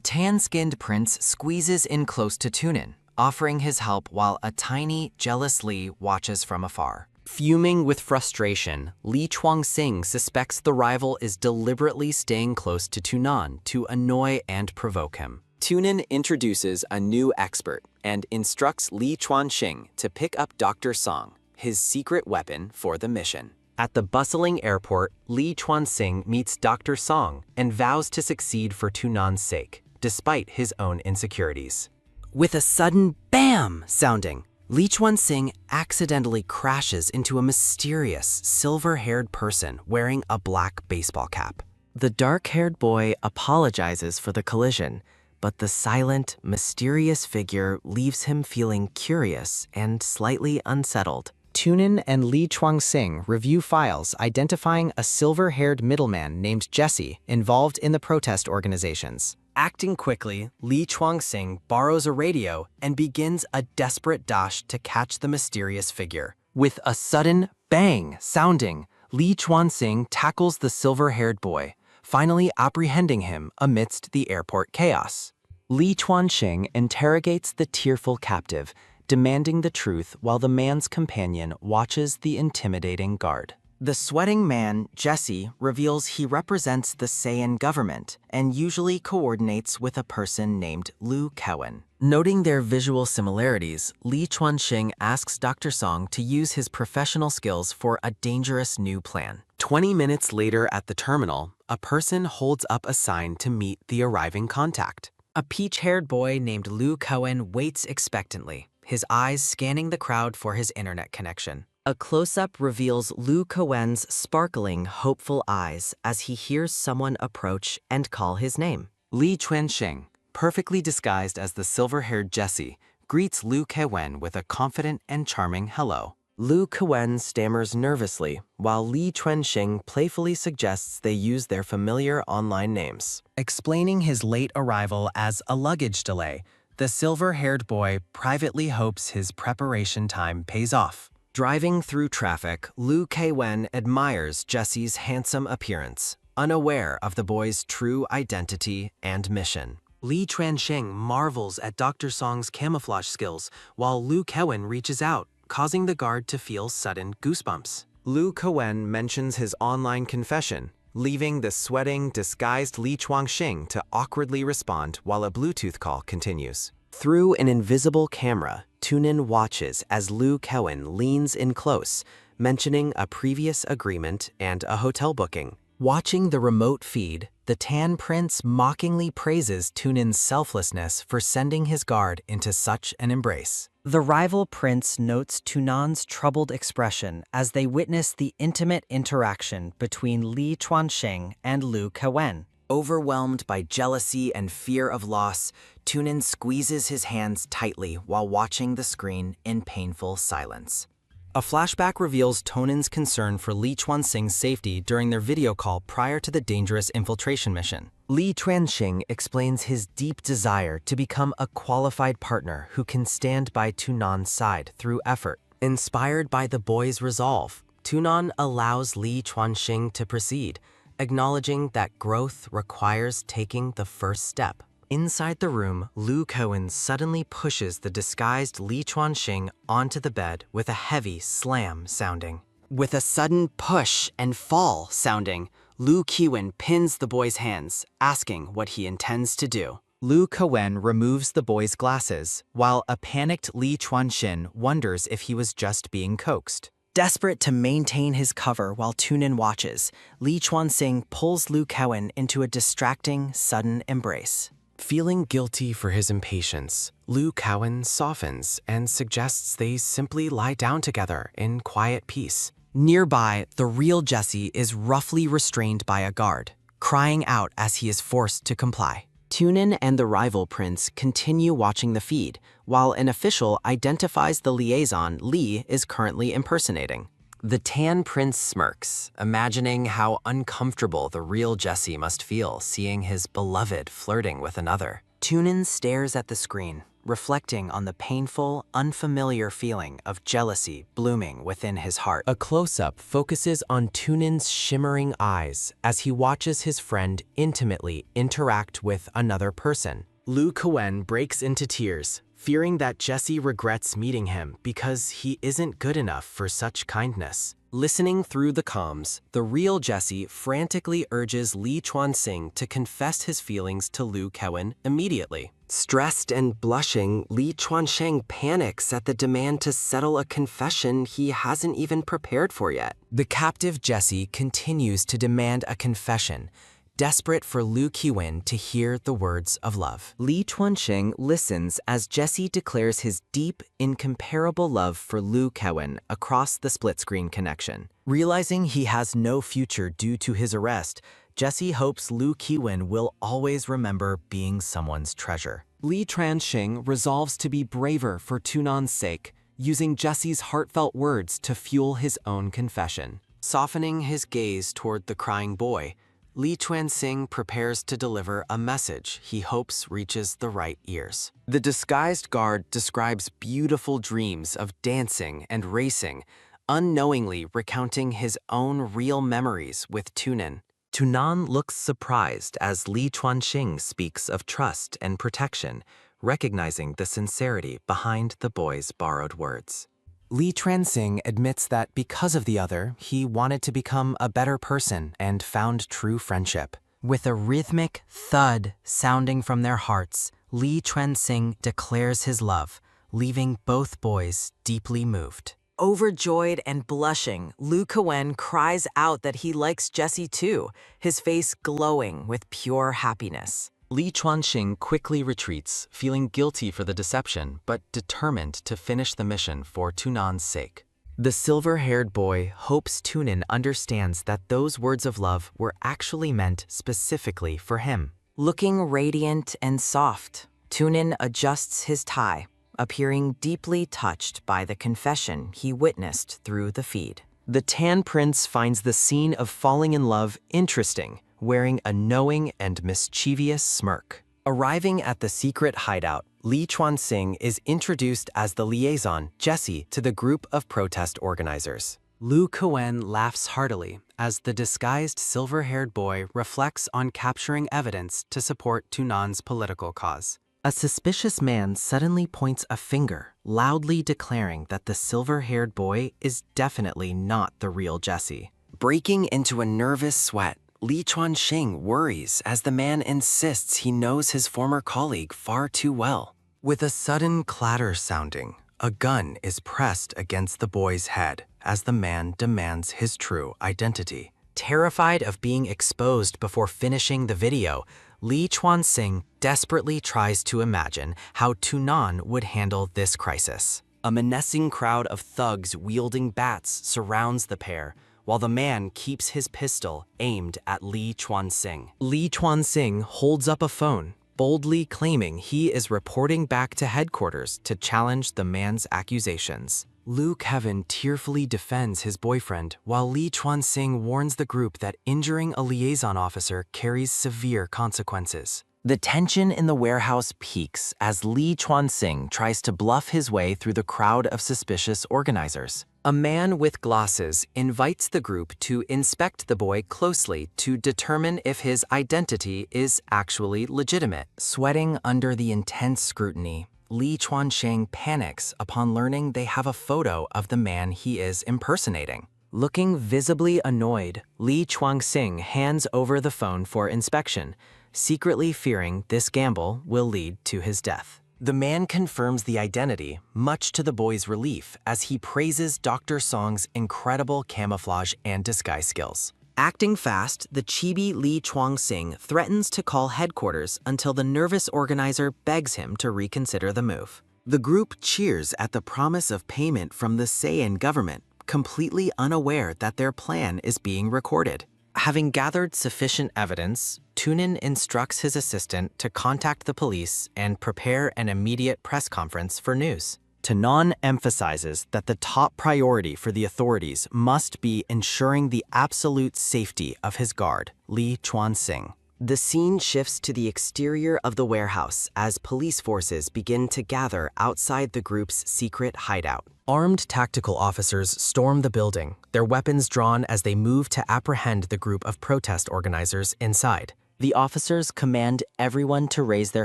Speaker 6: tan-skinned prince squeezes in close to Tunin, offering his help while a tiny, jealous Li watches from afar. Fuming with frustration, Li Chuanxing suspects the rival is deliberately staying close to Tunin to annoy and provoke him. Tunin introduces a new expert and instructs Li Chuanxing to pick up Dr. Song, his secret weapon for the mission. At the bustling airport, Li Chuanxing meets Dr. Song and vows to succeed for Tunin's sake, despite his own insecurities. With a sudden BAM sounding, Li Chuanxing accidentally crashes into a mysterious, silver-haired person wearing a black baseball cap. The dark-haired boy apologizes for the collision, but the silent, mysterious figure leaves him feeling curious and slightly unsettled. Tunin and Li Chuanxing review files identifying a silver-haired middleman named Jesse involved in the protest organizations.
Speaker 5: Acting quickly, Li Chuanxing borrows a radio and begins a desperate dash to catch the mysterious figure. With a sudden bang sounding, Li Chuanxing tackles the silver-haired boy, finally apprehending him amidst the airport chaos. Li Chuanxing interrogates the tearful captive, demanding the truth while the man's companion watches the intimidating guard. The sweating man, Jesse, reveals he represents the Saiyan government and usually coordinates with a person named Lu Kewen. Noting their visual similarities, Li Chuanxing asks Dr. Song to use his professional skills for a dangerous new plan. 20 minutes later at the terminal, a person holds up a sign to meet the arriving contact. A peach-haired boy named Lu Kewen waits expectantly, his eyes scanning the crowd for his internet connection. A close-up reveals Lu Kewen's sparkling, hopeful eyes as he hears someone approach and call his name.
Speaker 7: Li Chuanxing, perfectly disguised as the silver-haired Jesse, greets Lu Kewen with a confident and charming hello.
Speaker 5: Lu Kewen stammers nervously, while Li Chuanxing playfully suggests they use their familiar online names.
Speaker 3: Explaining his late arrival as a luggage delay, the silver-haired boy privately hopes his preparation time pays off.
Speaker 5: Driving through traffic, Lu Kewen admires Jesse's handsome appearance, unaware of the boy's true identity and mission. Li Chuanxing marvels at Dr. Song's camouflage skills, while Lu Kewen reaches out, causing the guard to feel sudden goosebumps.
Speaker 7: Lu Kewen mentions his online confession, leaving the sweating, disguised Li Chuanxing to awkwardly respond while a Bluetooth call continues.
Speaker 5: Through an invisible camera, Tunin watches as Lu Kewen leans in close, mentioning a previous agreement and a hotel booking. Watching the remote feed, the Tan Prince mockingly praises Tunin's selflessness for sending his guard into such an embrace. The rival prince notes Tunan's troubled expression as they witness the intimate interaction between Li Chuanxing and Lu Kewen. Overwhelmed by jealousy and fear of loss, Tunin squeezes his hands tightly while watching the screen in painful silence. A flashback reveals Tunin's concern for Li Chuanxing's safety during their video call prior to the dangerous infiltration mission. Li Chuanxing explains his deep desire to become a qualified partner who can stand by Tunan's side through effort. Inspired by the boy's resolve, Tunan allows Li Chuanxing to proceed, acknowledging that growth requires taking the first step. Inside the room, Lu Kewen suddenly pushes the disguised Li Chuanxing onto the bed with a heavy slam sounding. With a sudden push and fall sounding, Lu Kewen pins the boy's hands, asking what he intends to do.
Speaker 7: Lu Kewen removes the boy's glasses, while a panicked Li Chuanxing wonders if he was just being coaxed.
Speaker 5: Desperate to maintain his cover while Tunin watches, Li Chuanxing pulls Lu Kewen into a distracting, sudden embrace. Feeling guilty for his impatience, Lu Kewen softens and suggests they simply lie down together in quiet peace. Nearby, the real Jesse is roughly restrained by a guard, crying out as he is forced to comply. Tunin and the rival prince continue watching the feed, while an official identifies the liaison Li is currently impersonating. The Tan Prince smirks, imagining how uncomfortable the real Jesse must feel seeing his beloved flirting with another. Tunin stares at the screen, reflecting on the painful, unfamiliar feeling of jealousy blooming within his heart. A close-up focuses on Tunin's shimmering eyes as he watches his friend intimately interact with another person. Lu Kewen breaks into tears, fearing that Jesse regrets meeting him because he isn't good enough for such kindness. Listening through the comms, the real Jesse frantically urges Li Chuanxing to confess his feelings to Lu Kewen immediately. Stressed and blushing, Li Chuanxing panics at the demand to settle a confession he hasn't even prepared for yet. The captive Jesse continues to demand a confession, desperate for Lu Kewen to hear the words of love. Li Chuanxing listens as Jesse declares his deep, incomparable love for Lu Kewen across the split-screen connection. Realizing he has no future due to his arrest, Jesse hopes Lu Kewen will always remember being someone's treasure. Li Chuanxing resolves to be braver for Tunan's sake, using Jesse's heartfelt words to fuel his own confession. Softening his gaze toward the crying boy,
Speaker 6: Li Chuanxing prepares to deliver a message he hopes reaches the right ears. The disguised guard describes beautiful dreams of dancing and racing, unknowingly recounting his own real memories with Tunin.
Speaker 5: Tunan looks surprised as Li Chuanxing speaks of trust and protection, recognizing the sincerity behind the boy's borrowed words. Li Chuanxing admits that because of the other, he wanted to become a better person and found true friendship.
Speaker 2: With a rhythmic thud sounding from their hearts, Li Chuanxing declares his love, leaving both boys deeply moved. Overjoyed and blushing, Lu Kewen cries out that he likes Jessie too, his face glowing with pure happiness.
Speaker 6: Li Chuanxing quickly retreats, feeling guilty for the deception, but determined to finish the mission for Tunan's sake.
Speaker 5: The silver-haired boy hopes Tunin understands that those words of love were actually meant specifically for him.
Speaker 2: Looking radiant and soft, Tunin adjusts his tie, appearing deeply touched by the confession he witnessed through the feed.
Speaker 5: The Tan Prince finds the scene of falling in love interesting, wearing a knowing and mischievous smirk. Arriving at the secret hideout, Li Chuanxing is introduced as the liaison, Jessie, to the group of protest organizers.
Speaker 6: Lu Kewen laughs heartily as the disguised silver-haired boy reflects on capturing evidence to support Tunan's political cause.
Speaker 5: A suspicious man suddenly points a finger, loudly declaring that the silver-haired boy is definitely not the real Jessie.
Speaker 6: Breaking into a nervous sweat, Li Chuanxing worries as the man insists he knows his former colleague far too well.
Speaker 5: With a sudden clatter sounding, a gun is pressed against the boy's head as the man demands his true identity.
Speaker 2: Terrified of being exposed before finishing the video, Li Chuanxing desperately tries to imagine how Tunan would handle this crisis.
Speaker 6: A menacing crowd of thugs wielding bats surrounds the pair, while the man keeps his pistol aimed at Li Chuanxing.
Speaker 5: Li Chuanxing holds up a phone, boldly claiming he is reporting back to headquarters to challenge the man's accusations.
Speaker 6: Lu Kewen tearfully defends his boyfriend, while Li Chuanxing warns the group that injuring a liaison officer carries severe consequences.
Speaker 5: The tension in the warehouse peaks as Li Chuanxing tries to bluff his way through the crowd of suspicious organizers.
Speaker 6: A man with glasses invites the group to inspect the boy closely to determine if his identity is actually legitimate.
Speaker 2: Sweating under the intense scrutiny, Li Chuanxing panics upon learning they have a photo of the man he is impersonating.
Speaker 5: Looking visibly annoyed, Li Chuanxing hands over the phone for inspection, secretly fearing this gamble will lead to his death. The man confirms the identity, much to the boy's relief, as he praises Dr. Song's incredible camouflage and disguise skills.
Speaker 2: Acting fast, the chibi Li Chuanxing threatens to call headquarters until the nervous organizer begs him to reconsider the move.
Speaker 5: The group cheers at the promise of payment from the Saiyan government, completely unaware that their plan is being recorded. Having gathered sufficient evidence, Tunin instructs his assistant to contact the police and prepare an immediate press conference for news. Tunan emphasizes that the top priority for the authorities must be ensuring the absolute safety of his guard, Li Chuanxing.
Speaker 6: The scene shifts to the exterior of the warehouse as police forces begin to gather outside the group's secret hideout.
Speaker 5: Armed tactical officers storm the building, their weapons drawn as they move to apprehend the group of protest organizers inside. The officers command everyone to raise their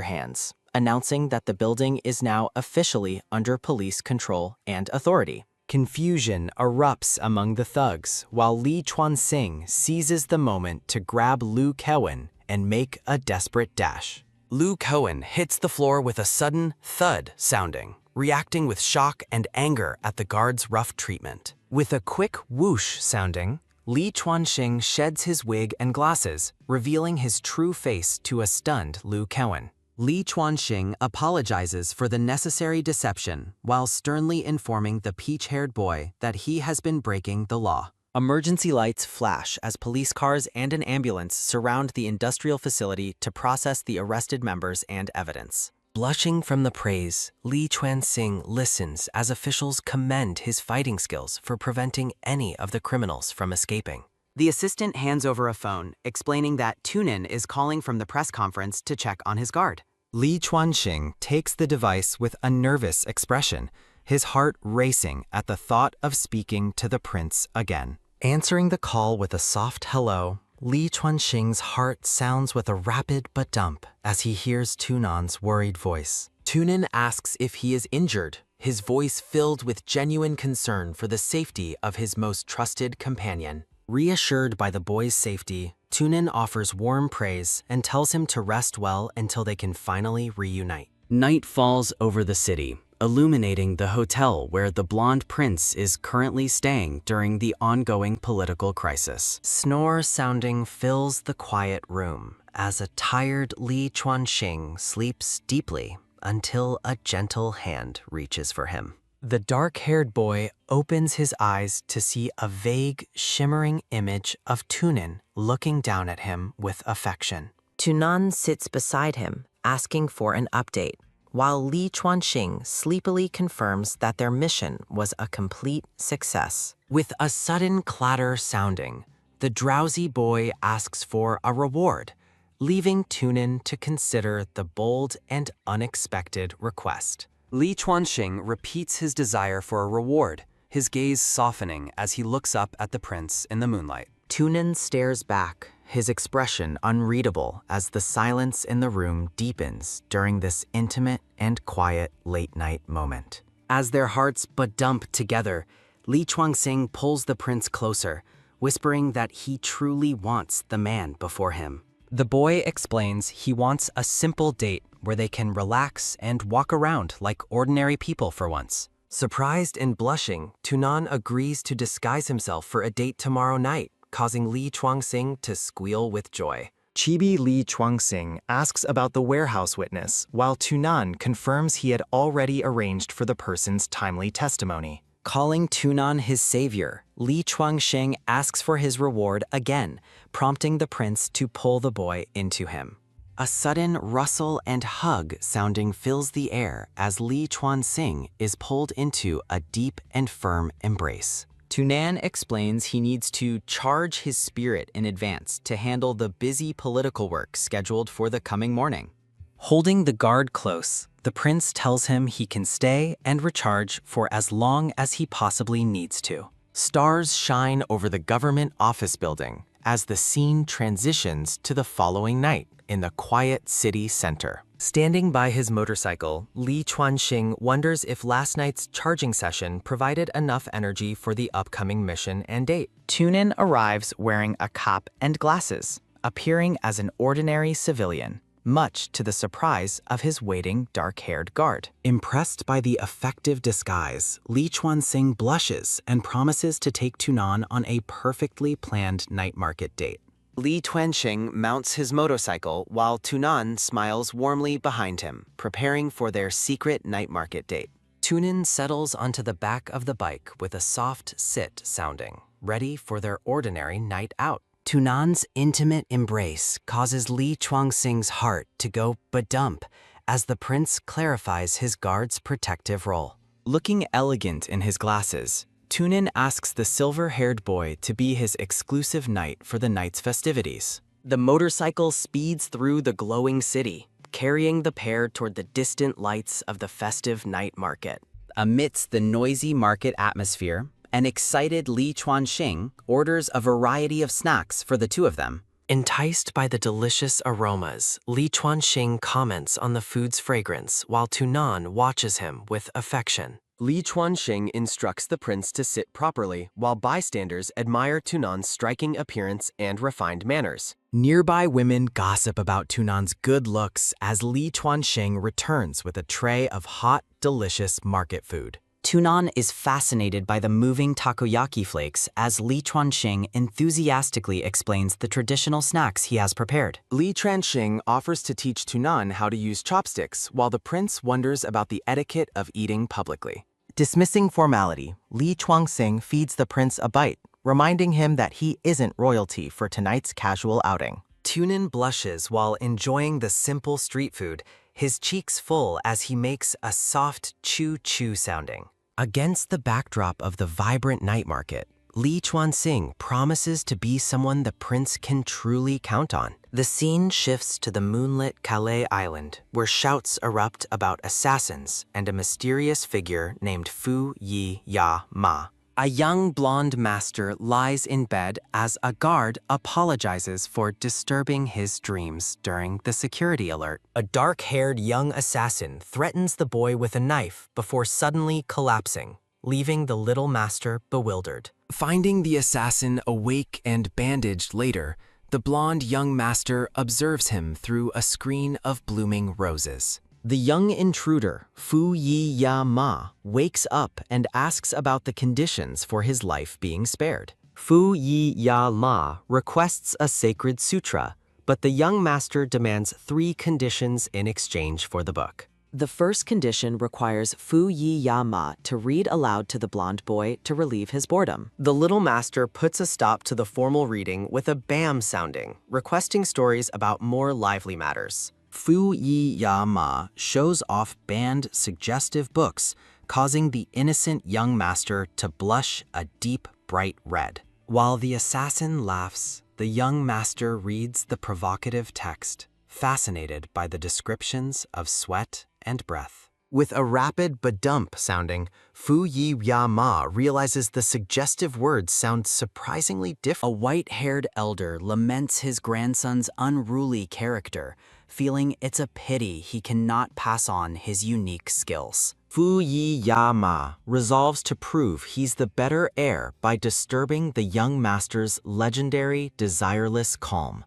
Speaker 5: hands, announcing that the building is now officially under police control and authority. Confusion erupts among the thugs, while Li Chuanxing seizes the moment to grab Lu Kewen and make a desperate dash. Lu Kewen hits the floor with a sudden thud sounding, reacting with shock and anger at the guard's rough treatment. With a quick whoosh sounding, Li Chuanxing sheds his wig and glasses, revealing his true face to a stunned Lu Kewen.
Speaker 6: Li Chuanxing apologizes for the necessary deception while sternly informing the peach-haired boy that he has been breaking the law.
Speaker 5: Emergency lights flash as police cars and an ambulance surround the industrial facility to process the arrested members and evidence. Blushing from the praise, Li Chuanxing listens as officials commend his fighting skills for preventing any of the criminals from escaping.
Speaker 7: The assistant hands over a phone, explaining that Tunin is calling from the press conference to check on his guard.
Speaker 4: Li Chuanxing takes the device with a nervous expression, his heart racing at the thought of speaking to the prince again.
Speaker 6: Answering the call with a soft hello, Li Chuanxing's heart sounds with a rapid ba-dump as he hears Tunan's worried voice. Tunin asks if he is injured, his voice filled with genuine concern for the safety of his most trusted companion. Reassured by the boy's safety, Tunin offers warm praise and tells him to rest well until they can finally reunite.
Speaker 7: Night falls over the city, illuminating the hotel where the blonde prince is currently staying during the ongoing political crisis.
Speaker 6: Snore sounding fills the quiet room as a tired Li Chuanxing sleeps deeply until a gentle hand reaches for him. The dark-haired boy opens his eyes to see a vague, shimmering image of Tunin looking down at him with affection.
Speaker 2: Tunan sits beside him, asking for an update, while Li Chuanxing sleepily confirms that their mission was a complete success.
Speaker 6: With a sudden clatter sounding, the drowsy boy asks for a reward, leaving Tunin to consider the bold and unexpected request.
Speaker 7: Li Chuanxing repeats his desire for a reward, his gaze softening as he looks up at the prince in the moonlight.
Speaker 6: Tunin stares back, his expression unreadable as the silence in the room deepens during this intimate and quiet late-night moment. As their hearts ba-dump together, Li Chuanxing pulls the prince closer, whispering that he truly wants the man before him.
Speaker 3: The boy explains he wants a simple date where they can relax and walk around like ordinary people for once.
Speaker 6: Surprised and blushing, Tunan agrees to disguise himself for a date tomorrow night, causing Li Chuanxing to squeal with joy.
Speaker 4: Chibi Li Chuanxing asks about the warehouse witness, while Tunan confirms he had already arranged for the person's timely testimony.
Speaker 6: Calling Tunan his savior, Li Chuanxing asks for his reward again, prompting the prince to pull the boy into him. A sudden rustle and hug sounding fills the air as Li Chuanxing is pulled into a deep and firm embrace. Tunan explains he needs to charge his spirit in advance to handle the busy political work scheduled for the coming morning.
Speaker 3: Holding the guard close, the prince tells him he can stay and recharge for as long as he possibly needs to.
Speaker 6: Stars shine over the government office building as the scene transitions to the following night in the quiet city center. Standing by his motorcycle, Li Chuanxing wonders if last night's charging session provided enough energy for the upcoming mission and date.
Speaker 7: Tunin arrives wearing a cap and glasses, appearing as an ordinary civilian, much to the surprise of his waiting dark-haired guard.
Speaker 6: Impressed by the effective disguise, Li Chuanxing blushes and promises to take Tunan on a perfectly planned night market date. Li Chuanxing mounts his motorcycle while Tunan smiles warmly behind him, preparing for their secret night market date. Tunin settles onto the back of the bike with a soft sit sounding, ready for their ordinary night out. Tunan's intimate embrace causes Li Chuanxing's heart to go ba-dump as the prince clarifies his guard's protective role. Looking elegant in his glasses, Tunin asks the silver-haired boy to be his exclusive knight for the night's festivities. The motorcycle speeds through the glowing city, carrying the pair toward the distant lights of the festive night market. Amidst the noisy market atmosphere, an excited Li Chuanxing orders a variety of snacks for the two of them. Enticed by the delicious aromas, Li Chuanxing comments on the food's fragrance while Tunan watches him with affection. Li Chuanxing instructs the prince to sit properly while bystanders admire Tunan's striking appearance and refined manners. Nearby women gossip about Tunan's good looks as Li Chuanxing returns with a tray of hot, delicious market food. Tunan is fascinated by the moving takoyaki flakes as Li Chuanxing enthusiastically explains the traditional snacks he has prepared. Li Chuanxing offers to teach Tunan how to use chopsticks while the prince wonders about the etiquette of eating publicly. Dismissing formality, Li Chuanxing feeds the prince a bite, reminding him that he isn't royalty for tonight's casual outing. Tunin blushes while enjoying the simple street food, his cheeks full as he makes a soft chew-chew sounding. Against the backdrop of the vibrant night market, Li Chuanxing promises to be someone the prince can truly count on. The scene shifts to the moonlit Calais Island, where shouts erupt about assassins and a mysterious figure named Fuyian Lluo. A young blonde master lies in bed as a guard apologizes for disturbing his dreams during the security alert. A dark-haired young assassin threatens the boy with a knife before suddenly collapsing, leaving the little master bewildered. Finding the assassin awake and bandaged later, the blonde young master observes him through a screen of blooming roses. The young intruder, Fuyian Lluo, wakes up and asks about the conditions for his life being spared. Fuyian Lluo requests a sacred sutra, but the young master demands 3 conditions in exchange for the book.
Speaker 2: The first condition requires Fuyian Lluo to read aloud to the blonde boy to relieve his boredom.
Speaker 6: The little master puts a stop to the formal reading with a bam sounding, requesting stories about more lively matters.
Speaker 4: Fuyian Lluo shows off banned suggestive books, causing the innocent young master to blush a deep, bright red.
Speaker 6: While the assassin laughs, the young master reads the provocative text, fascinated by the descriptions of sweat and breath. With a rapid badump sounding, Fuyian Lluo realizes the suggestive words sound surprisingly different.
Speaker 7: A white-haired elder laments his grandson's unruly character, feeling it's a pity he cannot pass on his unique skills.
Speaker 6: Fuyian Lluo resolves to prove he's the better heir by disturbing the young master's legendary, desireless calm.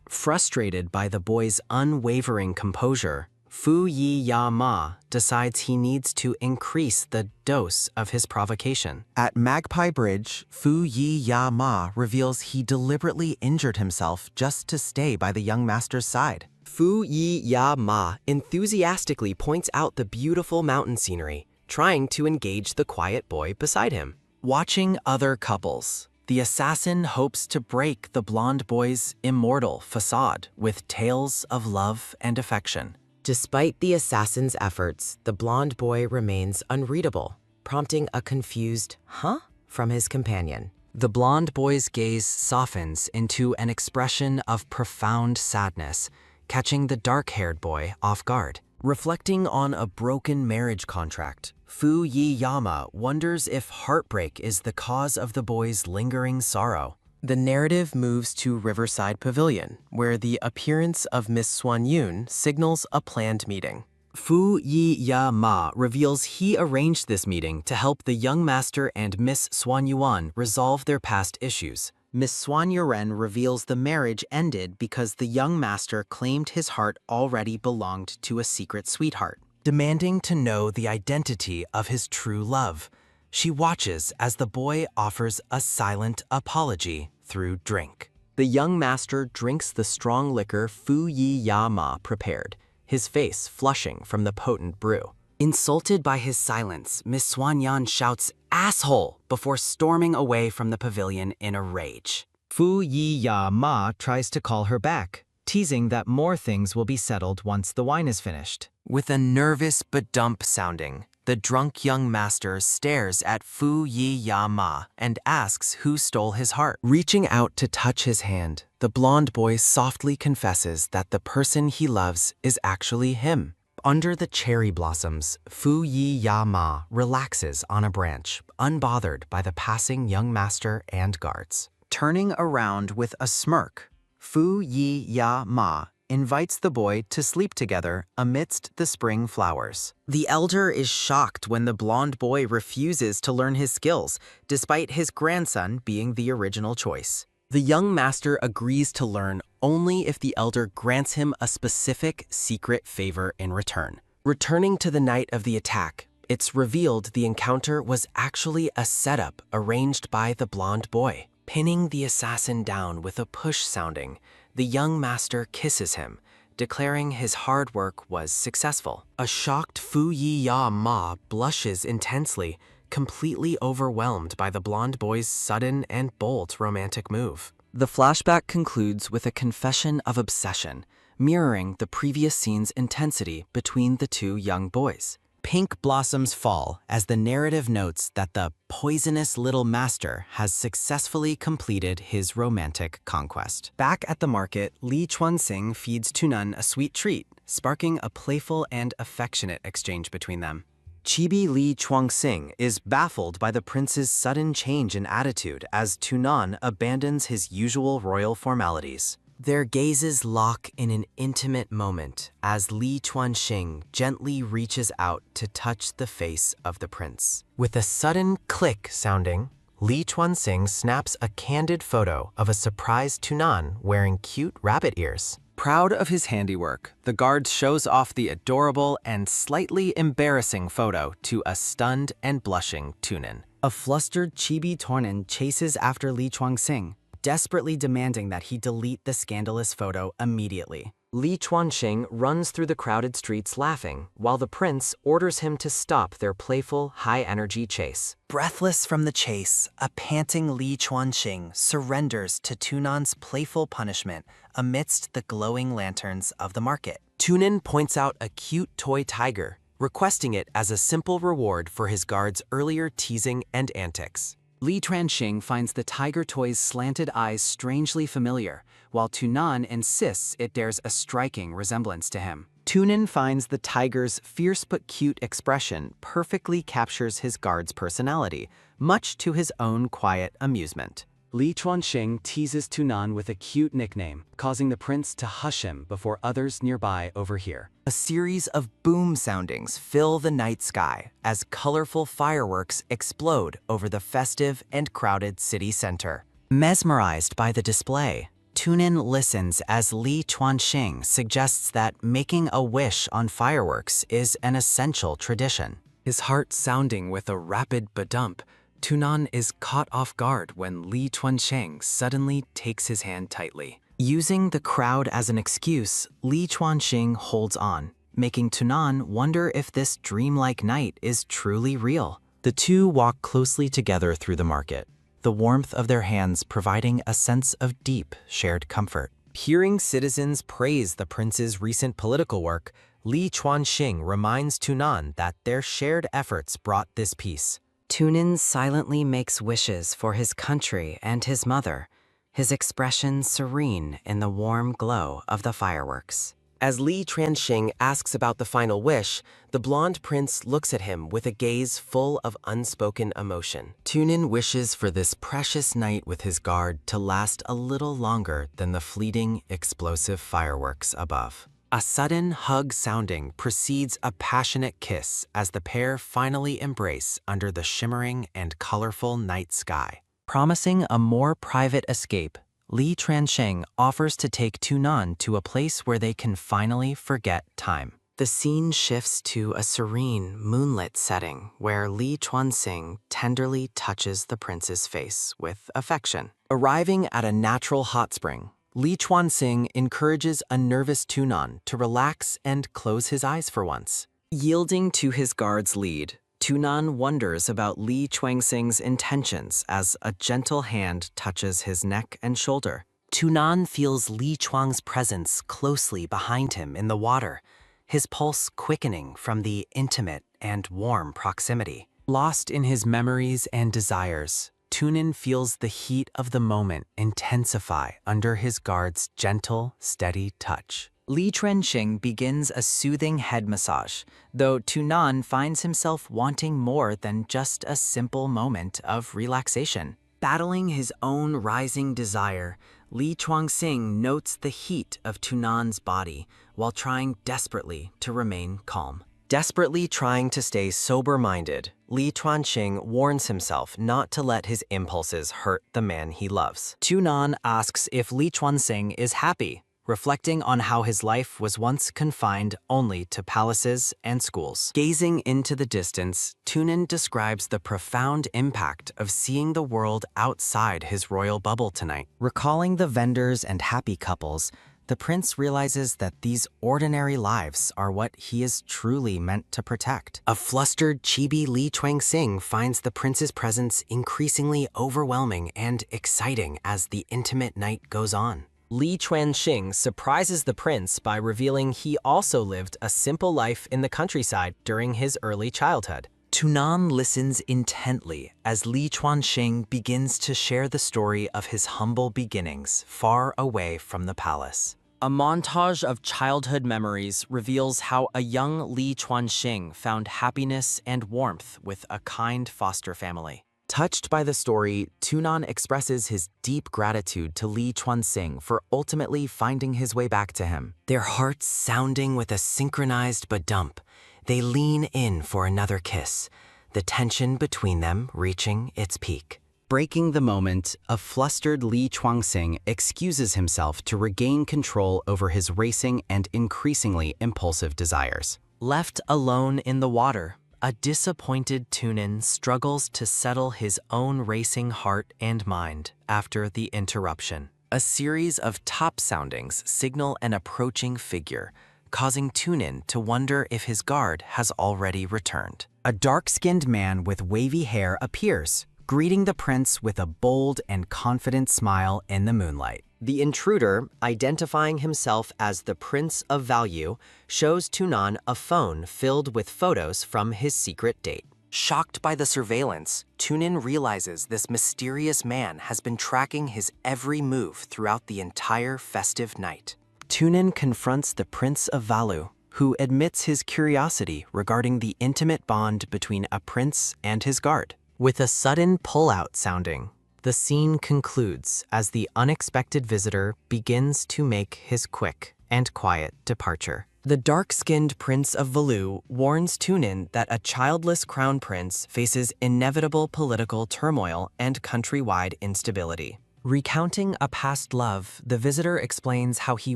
Speaker 6: Frustrated by the boy's unwavering composure, Fuyian Lluo decides he needs to increase the dose of his provocation.
Speaker 4: At Magpie Bridge, Fuyian Lluo reveals he deliberately injured himself just to stay by the young master's side.
Speaker 6: Fuyian Lluo enthusiastically points out the beautiful mountain scenery, trying to engage the quiet boy beside him. Watching other couples, the assassin hopes to break the blonde boy's immortal facade with tales of love and affection.
Speaker 5: Despite the assassin's efforts, the blonde boy remains unreadable, prompting a confused "huh?" from his companion.
Speaker 6: The blonde boy's gaze softens into an expression of profound sadness, catching the dark-haired boy off guard. Reflecting on a broken marriage contract, Fuyian Lluo wonders if heartbreak is the cause of the boy's lingering sorrow. The narrative moves to Riverside Pavilion, where the appearance of Miss Suan Yun signals a planned meeting. Fuyian Lluo reveals he arranged this meeting to help the young master and Miss Suan Yuan resolve their past issues. Miss Suan Yuan reveals the marriage ended because the young master claimed his heart already belonged to a secret sweetheart. Demanding to know the identity of his true love, she watches as the boy offers a silent apology through drink. The young master drinks the strong liquor Fuyian Lluo prepared, his face flushing from the potent brew. Insulted by his silence, Miss Suan Yuan shouts, "Asshole!" before storming away from the pavilion in a rage. Fuyian Lluo tries to call her back, teasing that more things will be settled once the wine is finished. With a nervous badump sounding, the drunk young master stares at Fuyian Lluo and asks who stole his heart. Reaching out to touch his hand, the blonde boy softly confesses that the person he loves is actually him. Under the cherry blossoms, Fuyian Lluo relaxes on a branch, unbothered by the passing young master and guards. Turning around with a smirk, Fuyian Lluo invites the boy to sleep together amidst the spring flowers. The elder is shocked when the blonde boy refuses to learn his skills, despite his grandson being the original choice. The young master agrees to learn only if the elder grants him a specific secret favor in return. Returning to the night of the attack, it's revealed the encounter was actually a setup arranged by the blonde boy. Pinning the assassin down with a push sounding, the young master kisses him, declaring his hard work was successful. A shocked Fuyian Lluo blushes intensely, completely overwhelmed by the blonde boy's sudden and bold romantic move. The flashback concludes with a confession of obsession, mirroring the previous scene's intensity between the two young boys.
Speaker 1: Pink blossoms fall as the narrative notes that the poisonous little master has successfully completed his romantic conquest. Back at the market, Li Chuanxing feeds Tunan a sweet treat, sparking a playful and affectionate exchange between them. Chibi Li Chuanxing is baffled by the prince's sudden change in attitude as Tunan abandons his usual royal formalities. Their gazes lock in an intimate moment as Li Chuanxing gently reaches out to touch the face of the prince. With a sudden click sounding, Li Chuanxing snaps a candid photo of a surprised Tunan wearing cute rabbit ears. Proud of his handiwork, the guard shows off the adorable and slightly embarrassing photo to a stunned and blushing Tunin. A flustered Chibi Tunin chases after Li Chuanxing, desperately demanding that he delete the scandalous photo immediately. Li Chuanxing runs through the crowded streets laughing, while the prince orders him to stop their playful, high-energy chase. Breathless from the chase, a panting Li Chuanxing surrenders to Tunan's playful punishment amidst the glowing lanterns of the market. Tunin points out a cute toy tiger, requesting it as a simple reward for his guard's earlier teasing and antics. Li Chuanxing finds the tiger toy's slanted eyes strangely familiar, while Tunan insists it bears a striking resemblance to him. Tunin finds the tiger's fierce but cute expression perfectly captures his guard's personality, much to his own quiet amusement. Li Chuanxing teases Tunan with a cute nickname, causing the prince to hush him before others nearby overhear. A series of boom soundings fill the night sky as colorful fireworks explode over the festive and crowded city center. Mesmerized by the display, Tunin listens as Li Chuanxing suggests that making a wish on fireworks is an essential tradition. His heart sounding with a rapid badump, Tunan is caught off guard when Li Chuanxing suddenly takes his hand tightly. Using the crowd as an excuse, Li Chuanxing holds on, making Tunan wonder if this dreamlike night is truly real. The two walk closely together through the market, the warmth of their hands providing a sense of deep, shared comfort. Hearing citizens praise the prince's recent political work, Li Chuanxing reminds Tunan that their shared efforts brought this peace. Tunin silently makes wishes for his country and his mother, his expression serene in the warm glow of the fireworks. As Li Chuanxing asks about the final wish, the blonde prince looks at him with a gaze full of unspoken emotion. Tunin wishes for this precious night with his guard to last a little longer than the fleeting, explosive fireworks above. A sudden hug sounding precedes a passionate kiss as the pair finally embrace under the shimmering and colorful night sky. Promising a more private escape, Li Chuanxing offers to take Tunan to a place where they can finally forget time. The scene shifts to a serene, moonlit setting where Li Chuanxing tenderly touches the prince's face with affection. Arriving at a natural hot spring, Li Chuanxing encourages a nervous Tunan to relax and close his eyes for once. Yielding to his guard's lead, Tunan wonders about Li Chuanxing's intentions as a gentle hand touches his neck and shoulder. Tunan feels Li Chuang's presence closely behind him in the water, his pulse quickening from the intimate and warm proximity. Lost in his memories and desires, Tunin feels the heat of the moment intensify under his guard's gentle, steady touch. Li Chuanxing begins a soothing head massage, though Tunan finds himself wanting more than just a simple moment of relaxation. Battling his own rising desire, Li Chuanxing notes the heat of Tunan's body while trying desperately to remain calm. Desperately trying to stay sober-minded, Li Chuanxing warns himself not to let his impulses hurt the man he loves. Tunan asks if Li Chuanxing is happy, reflecting on how his life was once confined only to palaces and schools. Gazing into the distance, Tunin describes the profound impact of seeing the world outside his royal bubble tonight. Recalling the vendors and happy couples, the prince realizes that these ordinary lives are what he is truly meant to protect. A flustered chibi Li Chuanxing finds the prince's presence increasingly overwhelming and exciting as the intimate night goes on.
Speaker 5: Li Chuanxing surprises the prince by revealing he also lived a simple life in the countryside during his early childhood.
Speaker 2: Tunan listens intently as Li Chuanxing begins to share the story of his humble beginnings far away from the palace.
Speaker 5: A montage of childhood memories reveals how a young Li Chuanxing found happiness and warmth with a kind foster family.
Speaker 7: Touched by the story, Tunan expresses his deep gratitude to Li Chuanxing for ultimately finding his way back to him.
Speaker 6: Their hearts sounding with a synchronized badump, they lean in for another kiss, the tension between them reaching its peak.
Speaker 7: Breaking the moment, a flustered Li Chuanxing excuses himself to regain control over his racing and increasingly impulsive desires.
Speaker 5: Left alone in the water, a disappointed Tunin struggles to settle his own racing heart and mind after the interruption. A series of top soundings signal an approaching figure, causing Tunin to wonder if his guard has already returned.
Speaker 7: A dark-skinned man with wavy hair appears, greeting the prince with a bold and confident smile in the moonlight.
Speaker 5: The intruder, identifying himself as the Prince of Value, shows Tunan a phone filled with photos from his secret date. Shocked by the surveillance, Tunin realizes this mysterious man has been tracking his every move throughout the entire festive night.
Speaker 6: Tunin confronts the Prince of Value, who admits his curiosity regarding the intimate bond between a prince and his guard. With a sudden pull-out sounding, the scene concludes as the unexpected visitor begins to make his quick and quiet departure. The dark-skinned Prince of Value warns Tunin that a childless crown prince faces inevitable political turmoil and countrywide instability. Recounting a past love, the visitor explains how he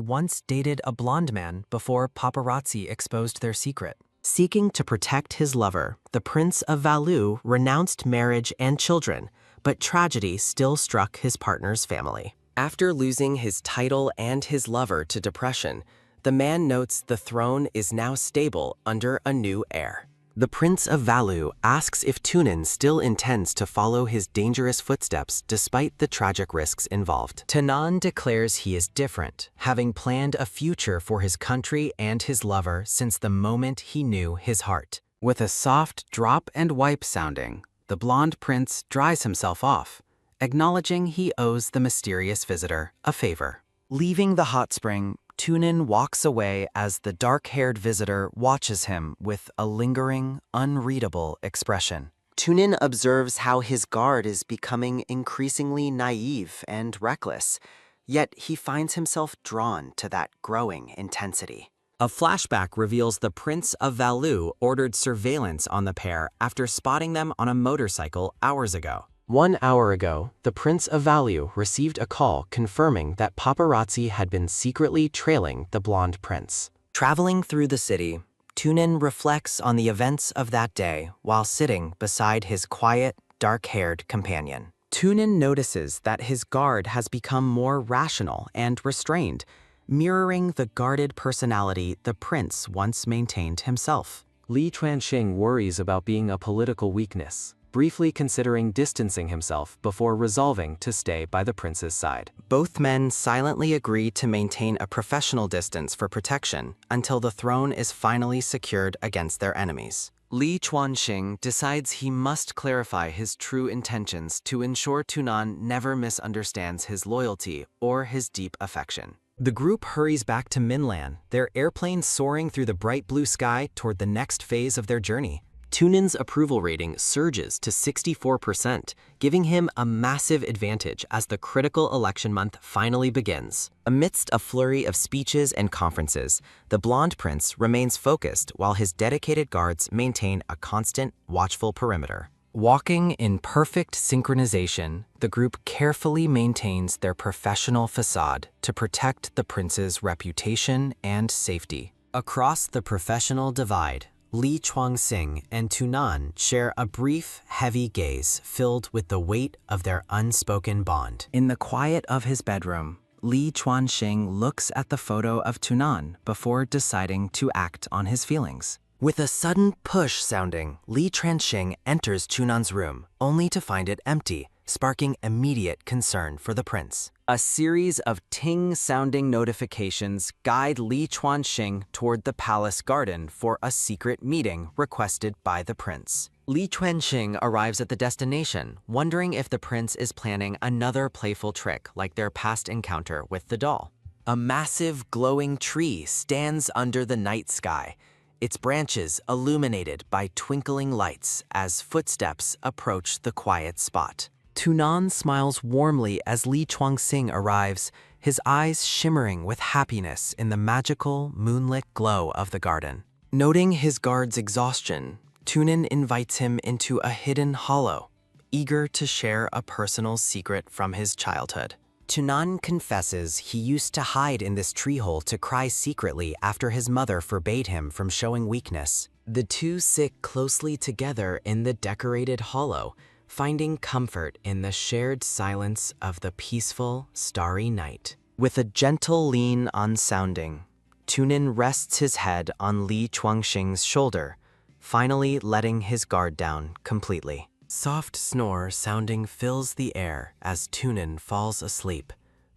Speaker 6: once dated a blonde man before paparazzi exposed their secret. Seeking to protect his lover, the Prince of Value renounced marriage and children, but tragedy still struck his partner's family. After losing his title and his lover to depression, the man notes the throne is now stable under a new heir. The Prince of Value asks if Tunin still intends to follow his dangerous footsteps despite the tragic risks involved. Tunan declares he is different, having planned a future for his country and his lover since the moment he knew his heart.
Speaker 7: With a soft drop and wipe sounding, the blonde prince dries himself off, acknowledging he owes the mysterious visitor a favor.
Speaker 6: Leaving the hot spring, Tunin walks away as the dark-haired visitor watches him with a lingering, unreadable expression.
Speaker 5: Tunin observes how his guard is becoming increasingly naive and reckless, yet he finds himself drawn to that growing intensity. A flashback reveals the Prince of Value ordered surveillance on the pair after spotting them on a motorcycle hours ago. 1 hour ago, the Prince of Value received a call confirming that paparazzi had been secretly trailing the blonde prince. Traveling through the city, Tunin reflects on the events of that day while sitting beside his quiet, dark-haired companion. Tunin notices that his guard has become more rational and restrained, mirroring the guarded personality the prince once maintained himself.
Speaker 9: Li Chuanxing worries about being a political weakness, briefly considering distancing himself before resolving to stay by the prince's side.
Speaker 6: Both men silently agree to maintain a professional distance for protection until the throne is finally secured against their enemies. Li Chuanxing decides he must clarify his true intentions to ensure Tunan never misunderstands his loyalty or his deep affection. The group hurries back to Minland, their airplane soaring through the bright blue sky toward the next phase of their journey. Tunin's approval rating surges to 64%, giving him a massive advantage as the critical election month finally begins. Amidst a flurry of speeches and conferences, the blonde prince remains focused while his dedicated guards maintain a constant, watchful perimeter. Walking in perfect synchronization, the group carefully maintains their professional facade to protect the prince's reputation and safety. Across the professional divide, Li Chuanxing and Tunan share a brief, heavy gaze filled with the weight of their unspoken bond. In the quiet of his bedroom, Li Chuanxing looks at the photo of Tunan before deciding to act on his feelings. With a sudden push sounding, Li Chuanxing enters Tunan's room, only to find it empty, sparking immediate concern for the prince.
Speaker 7: A series of ting-sounding notifications guide Li Chuanxing toward the palace garden for a secret meeting requested by the prince.
Speaker 6: Li Chuanxing arrives at the destination, wondering if the prince is planning another playful trick like their past encounter with the doll. A massive glowing tree stands under the night sky, its branches illuminated by twinkling lights as footsteps approach the quiet spot. Tunin smiles warmly as Li Chuanxing arrives, his eyes shimmering with happiness in the magical, moonlit glow of the garden. Noting his guard's exhaustion, Tunin invites him into a hidden hollow, eager to share a personal secret from his childhood. Tunin confesses he used to hide in this tree hole to cry secretly after his mother forbade him from showing weakness. The two sit closely together in the decorated hollow, finding comfort in the shared silence of the peaceful, starry night. With a gentle lean on sounding, Tunin rests his head on Li Chuanxing's shoulder, finally letting his guard down completely. Soft snore sounding fills the air as Tunin falls asleep,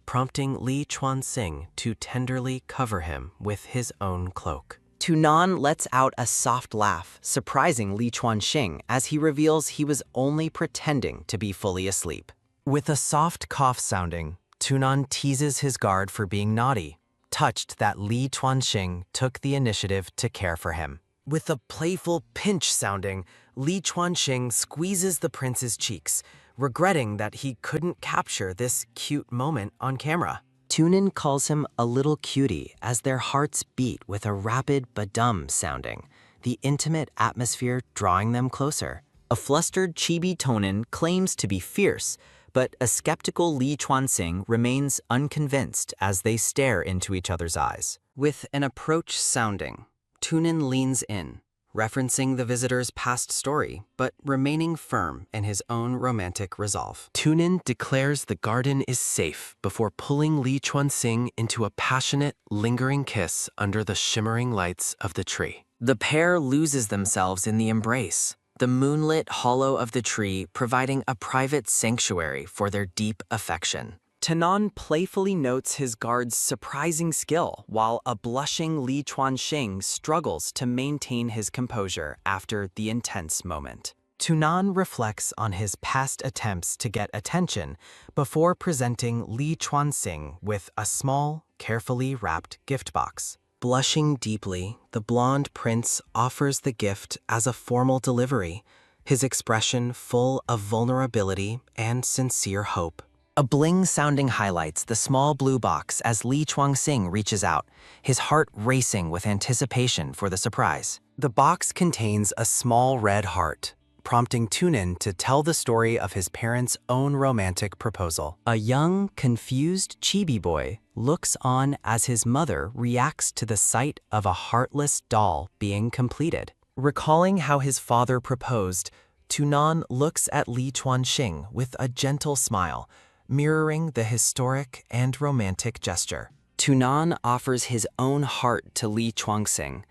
Speaker 6: prompting Li Chuanxing to tenderly cover him with his own cloak.
Speaker 7: Tunin lets out a soft laugh, surprising Li Chuanxing as he reveals he was only pretending to be fully asleep.
Speaker 6: With a soft cough sounding, Tunin teases his guard for being naughty, touched that Li Chuanxing took the initiative to care for him. With a playful pinch sounding, Li Chuanxing squeezes the prince's cheeks, regretting that he couldn't capture this cute moment on camera. Tunin calls him a little cutie as their hearts beat with a rapid badum sounding, the intimate atmosphere drawing them closer.
Speaker 7: A flustered Chibi Tunin claims to be fierce, but a skeptical Li Chuanxing remains unconvinced as they stare into each other's eyes.
Speaker 6: With an approach sounding, Tunin leans in, referencing the visitor's past story, but remaining firm in his own romantic resolve. Tunin declares the garden is safe before pulling Li Chuanxing into a passionate, lingering kiss under the shimmering lights of the tree. The pair loses themselves in the embrace, the moonlit hollow of the tree providing a private sanctuary for their deep affection.
Speaker 7: Tunin playfully notes his guard's surprising skill, while a blushing Li Chuanxing struggles to maintain his composure after the intense moment.
Speaker 6: Tunin reflects on his past attempts to get attention before presenting Li Chuanxing with a small, carefully wrapped gift box. Blushing deeply, the blonde prince offers the gift as a formal delivery, his expression full of vulnerability and sincere hope. A bling sounding highlights the small blue box as Li Chuanxing reaches out, his heart racing with anticipation for the surprise. The box contains a small red heart, prompting Tunin to tell the story of his parents' own romantic proposal. A young, confused chibi boy looks on as his mother reacts to the sight of a heartless doll being completed. Recalling how his father proposed, Tunin looks at Li Chuanxing with a gentle smile, mirroring the historic and romantic gesture. Tunin offers his own heart to Li Chuanxing,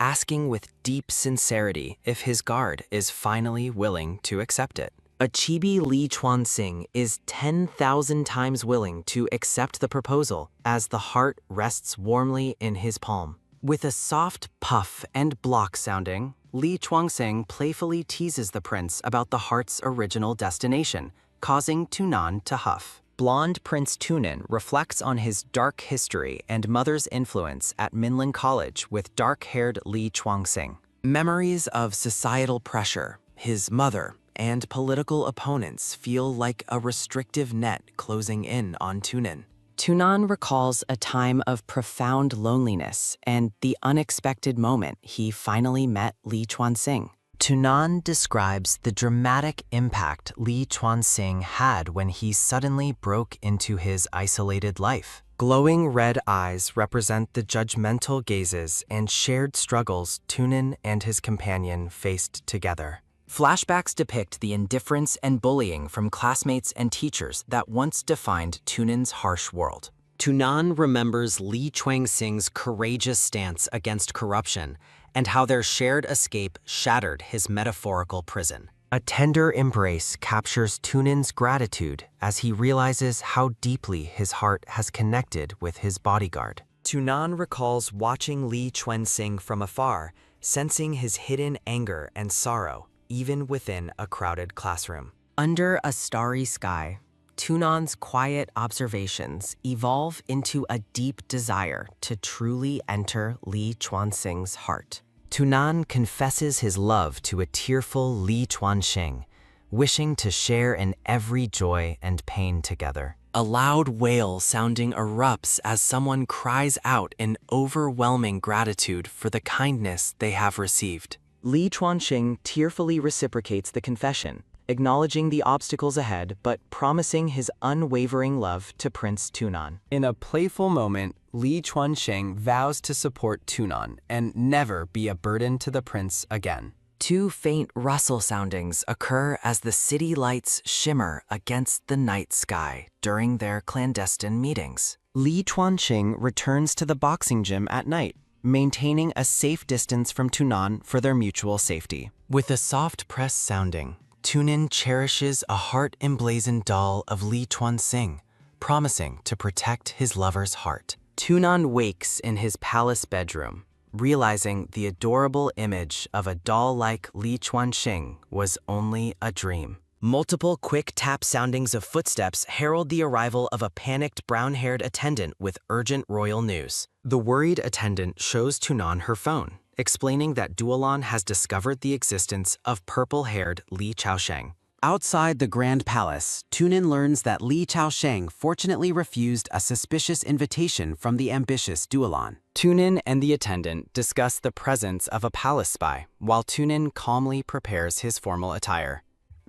Speaker 6: asking with deep sincerity if his guard is finally willing to accept it. A chibi Li Chuanxing is 10,000 times willing to accept the proposal as the heart rests warmly in his palm. With a soft puff and block sounding, Li Chuanxing playfully teases the prince about the heart's original destination, causing Tunin to huff. Blonde Prince Tunin reflects on his dark history and mother's influence at Minland College with dark-haired Li Chuanxing. Memories of societal pressure, his mother, and political opponents feel like a restrictive net closing in on Tunin. Tunin recalls a time of profound loneliness and the unexpected moment he finally met Li Chuanxing. Tunin describes the dramatic impact Li Chuanxing had when he suddenly broke into his isolated life. Glowing red eyes represent the judgmental gazes and shared struggles Tunin and his companion faced together. Flashbacks depict the indifference and bullying from classmates and teachers that once defined Tunin's harsh world. Tunin remembers Li Chuanxing's courageous stance against corruption and how their shared escape shattered his metaphorical prison. A tender embrace captures Tunin's gratitude as he realizes how deeply his heart has connected with his bodyguard. Tunan recalls watching Li Chuanxing from afar, sensing his hidden anger and sorrow, even within a crowded classroom. Under a starry sky, Tunan's quiet observations evolve into a deep desire to truly enter Li Chuanxing's heart. Tunan confesses his love to a tearful Li Chuanxing, wishing to share in every joy and pain together. A loud wail sounding erupts as someone cries out in overwhelming gratitude for the kindness they have received. Li Chuanxing tearfully reciprocates the confession, acknowledging the obstacles ahead but promising his unwavering love to Prince Tunin.
Speaker 5: In a playful moment, Li Chuanxing vows to support Tunin and never be a burden to the prince again.
Speaker 6: Two faint rustle soundings occur as the city lights shimmer against the night sky during their clandestine meetings. Li Chuanxing returns to the boxing gym at night, maintaining a safe distance from Tunin for their mutual safety. With a soft press sounding, Tunin cherishes a heart-emblazoned doll of Li Chuanxing, promising to protect his lover's heart. Tunin wakes in his palace bedroom, realizing the adorable image of a doll-like Li Chuanxing was only a dream. Multiple quick tap soundings of footsteps herald the arrival of a panicked brown-haired attendant with urgent royal news. The worried attendant shows Tunin her phone, explaining that Duolon has discovered the existence of purple-haired Li Chaosheng.
Speaker 7: Outside the Grand Palace, Tunin learns that Li Chaosheng fortunately refused a suspicious invitation from the ambitious Duolon.
Speaker 6: Tunin and the attendant discuss the presence of a palace spy, while Tunin calmly prepares his formal attire.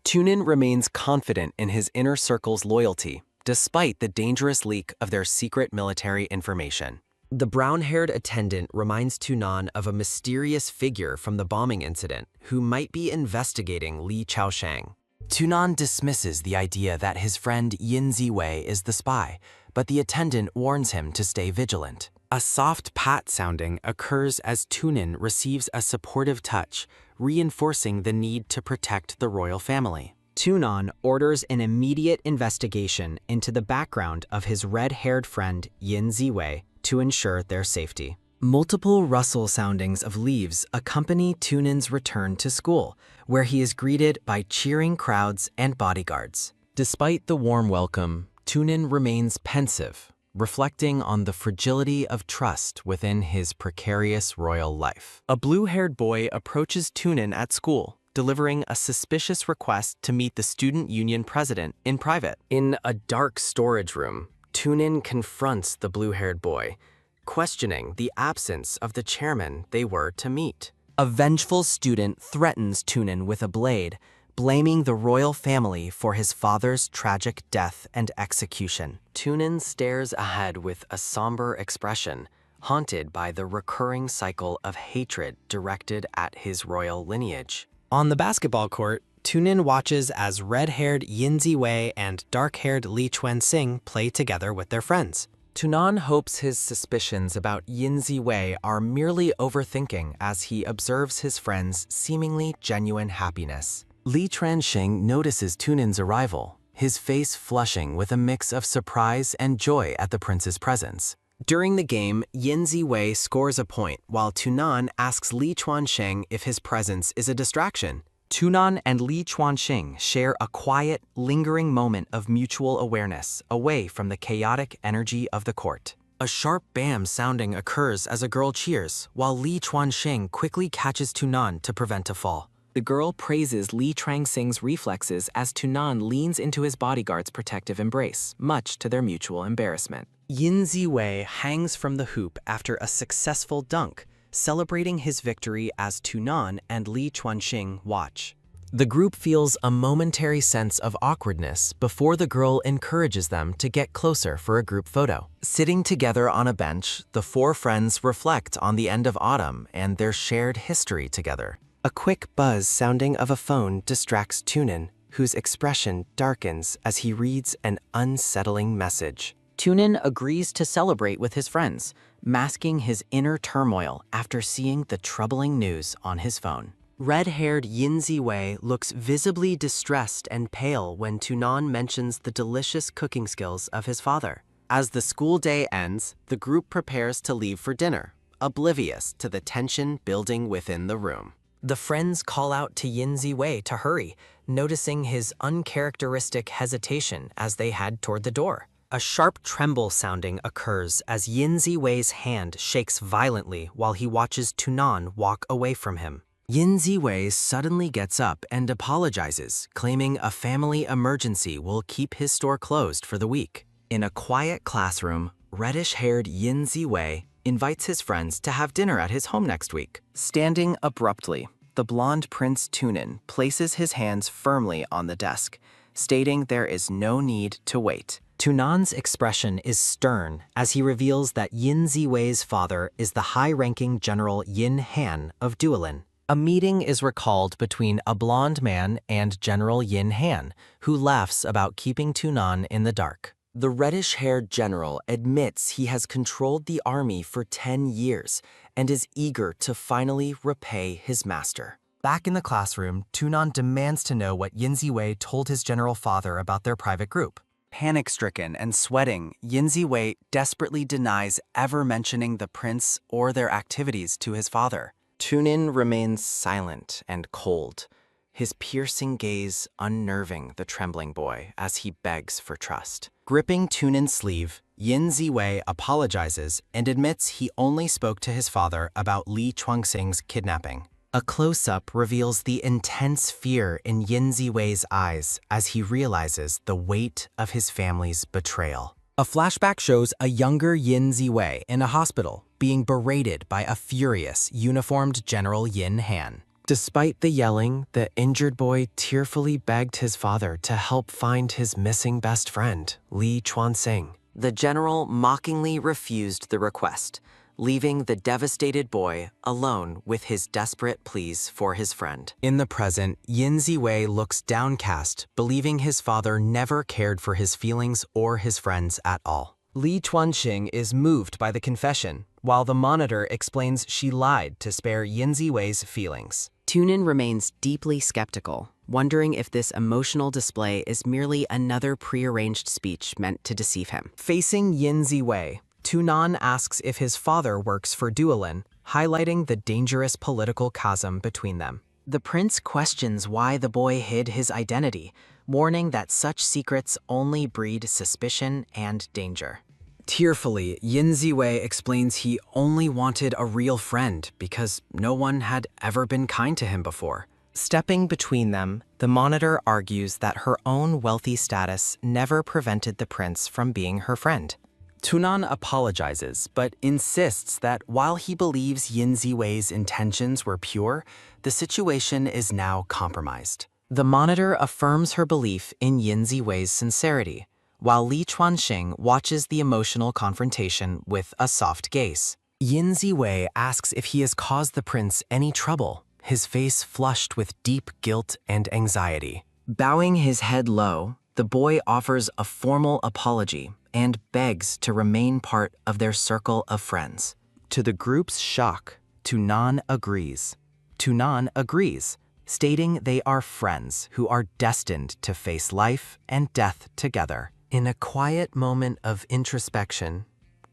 Speaker 6: Tunin remains confident in his inner circle's loyalty, despite the dangerous leak of their secret military information. The brown-haired attendant reminds Tunin of a mysterious figure from the bombing incident who might be investigating Li Chaosheng. Tunin dismisses the idea that his friend Yin Ziwei is the spy, but the attendant warns him to stay vigilant. A soft pat sounding occurs as Tunin receives a supportive touch, reinforcing the need to protect the royal family. Tunin orders an immediate investigation into the background of his red-haired friend Yin Ziwei to ensure their safety. Multiple rustle soundings of leaves accompany Tunin's return to school, where he is greeted by cheering crowds and bodyguards. Despite the warm welcome, Tunin remains pensive, reflecting on the fragility of trust within his precarious royal life. A blue-haired boy approaches Tunin at school, delivering a suspicious request to meet the student union president in private. In a dark storage room, Tunin confronts the blue-haired boy, questioning the absence of the chairman they were to meet. A vengeful student threatens Tunin with a blade, blaming the royal family for his father's tragic death and execution. Tunin stares ahead with a somber expression, haunted by the recurring cycle of hatred directed at his royal lineage. On the basketball court, Tunin watches as red-haired Yin Ziwei and dark-haired Li Chuanxing play together with their friends. Tunin hopes his suspicions about Yin Ziwei are merely overthinking as he observes his friend's seemingly genuine happiness. Li Chuanxing notices Tunin's arrival, his face flushing with a mix of surprise and joy at the prince's presence. During the game, Yin Ziwei scores a point while Tunin asks Li Chuanxing if his presence is a distraction. Tunin and Li Chuanxing share a quiet, lingering moment of mutual awareness away from the chaotic energy of the court. A sharp bam sounding occurs as a girl cheers, while Li Chuanxing quickly catches Tunin to prevent a fall. The girl praises Li Chuanxing's reflexes as Tunin leans into his bodyguard's protective embrace, much to their mutual embarrassment. Yin Ziwei hangs from the hoop after a successful dunk, celebrating his victory as Tunin and Li Chuanxing watch. The group feels a momentary sense of awkwardness before the girl encourages them to get closer for a group photo. Sitting together on a bench, the four friends reflect on the end of autumn and their shared history together. A quick buzz sounding of a phone distracts Tunin, whose expression darkens as he reads an unsettling message. Tunin agrees to celebrate with his friends, masking his inner turmoil after seeing the troubling news on his phone. Red-haired Yin Ziwei looks visibly distressed and pale when Tunan mentions the delicious cooking skills of his father. As the school day ends, the group prepares to leave for dinner, oblivious to the tension building within the room.
Speaker 5: The friends call out to Yin Ziwei to hurry, noticing his uncharacteristic hesitation as they head toward the door. A sharp tremble sounding occurs as Yin Ziwei's hand shakes violently while he watches Tunan walk away from him. Yin Ziwei suddenly gets up and apologizes, claiming a family emergency will keep his store closed for the week. In a quiet classroom, reddish-haired Yin Ziwei invites his friends to have dinner at his home next week. Standing abruptly, the blonde Prince Tunin places his hands firmly on the desk, stating there is no need to wait. Tunan's expression is stern as he reveals that Yin Ziwei's father is the high-ranking General Yin Han of Duolin. A meeting is recalled between a blonde man and General Yin Han, who laughs about keeping Tunan in the dark. The reddish-haired general admits he has controlled the army for 10 years and is eager to finally repay his master. Back in the classroom, Tunan demands to know what Yin Ziwei told his general father about their private group. Panic-stricken and sweating, Yin Ziwei desperately denies ever mentioning the prince or their activities to his father. Tunin remains silent and cold, his piercing gaze unnerving the trembling boy as he begs for trust. Gripping Tunin's sleeve, Yin Ziwei apologizes and admits he only spoke to his father about Li Chuanxing's kidnapping. A close-up reveals the intense fear in Yin Ziwei's eyes as he realizes the weight of his family's betrayal. A flashback shows a younger Yin Ziwei in a hospital being berated by a furious, uniformed General Yin Han. Despite the yelling, the injured boy tearfully begged his father to help find his missing best friend, Li Chuanxing. The general mockingly refused the request, leaving the devastated boy alone with his desperate pleas for his friend. In the present, Yin Ziwei looks downcast, believing his father never cared for his feelings or his friends at all. Li Chuanxing is moved by the confession, while the monitor explains she lied to spare Yin Ziwei's feelings.
Speaker 7: Tunin remains deeply skeptical, wondering if this emotional display is merely another prearranged speech meant to deceive him.
Speaker 5: Facing Yin Ziwei, Tunan asks if his father works for Duolin, highlighting the dangerous political chasm between them. The prince questions why the boy hid his identity, warning that such secrets only breed suspicion and danger. Tearfully, Yin Ziwei explains he only wanted a real friend because no one had ever been kind to him before. Stepping between them, the monitor argues that her own wealthy status never prevented the prince from being her friend. Tunan apologizes, but insists that while he believes Yin Ziwei's intentions were pure, the situation is now compromised. The monitor affirms her belief in Yin Ziwei's sincerity, while Li Chuanxing watches the emotional confrontation with a soft gaze. Yin Ziwei asks if he has caused the prince any trouble, his face flushed with deep guilt and anxiety. Bowing his head low, the boy offers a formal apology and begs to remain part of their circle of friends. To the group's shock, Tunan agrees. Tunan agrees, stating they are friends who are destined to face life and death together. In a quiet moment of introspection,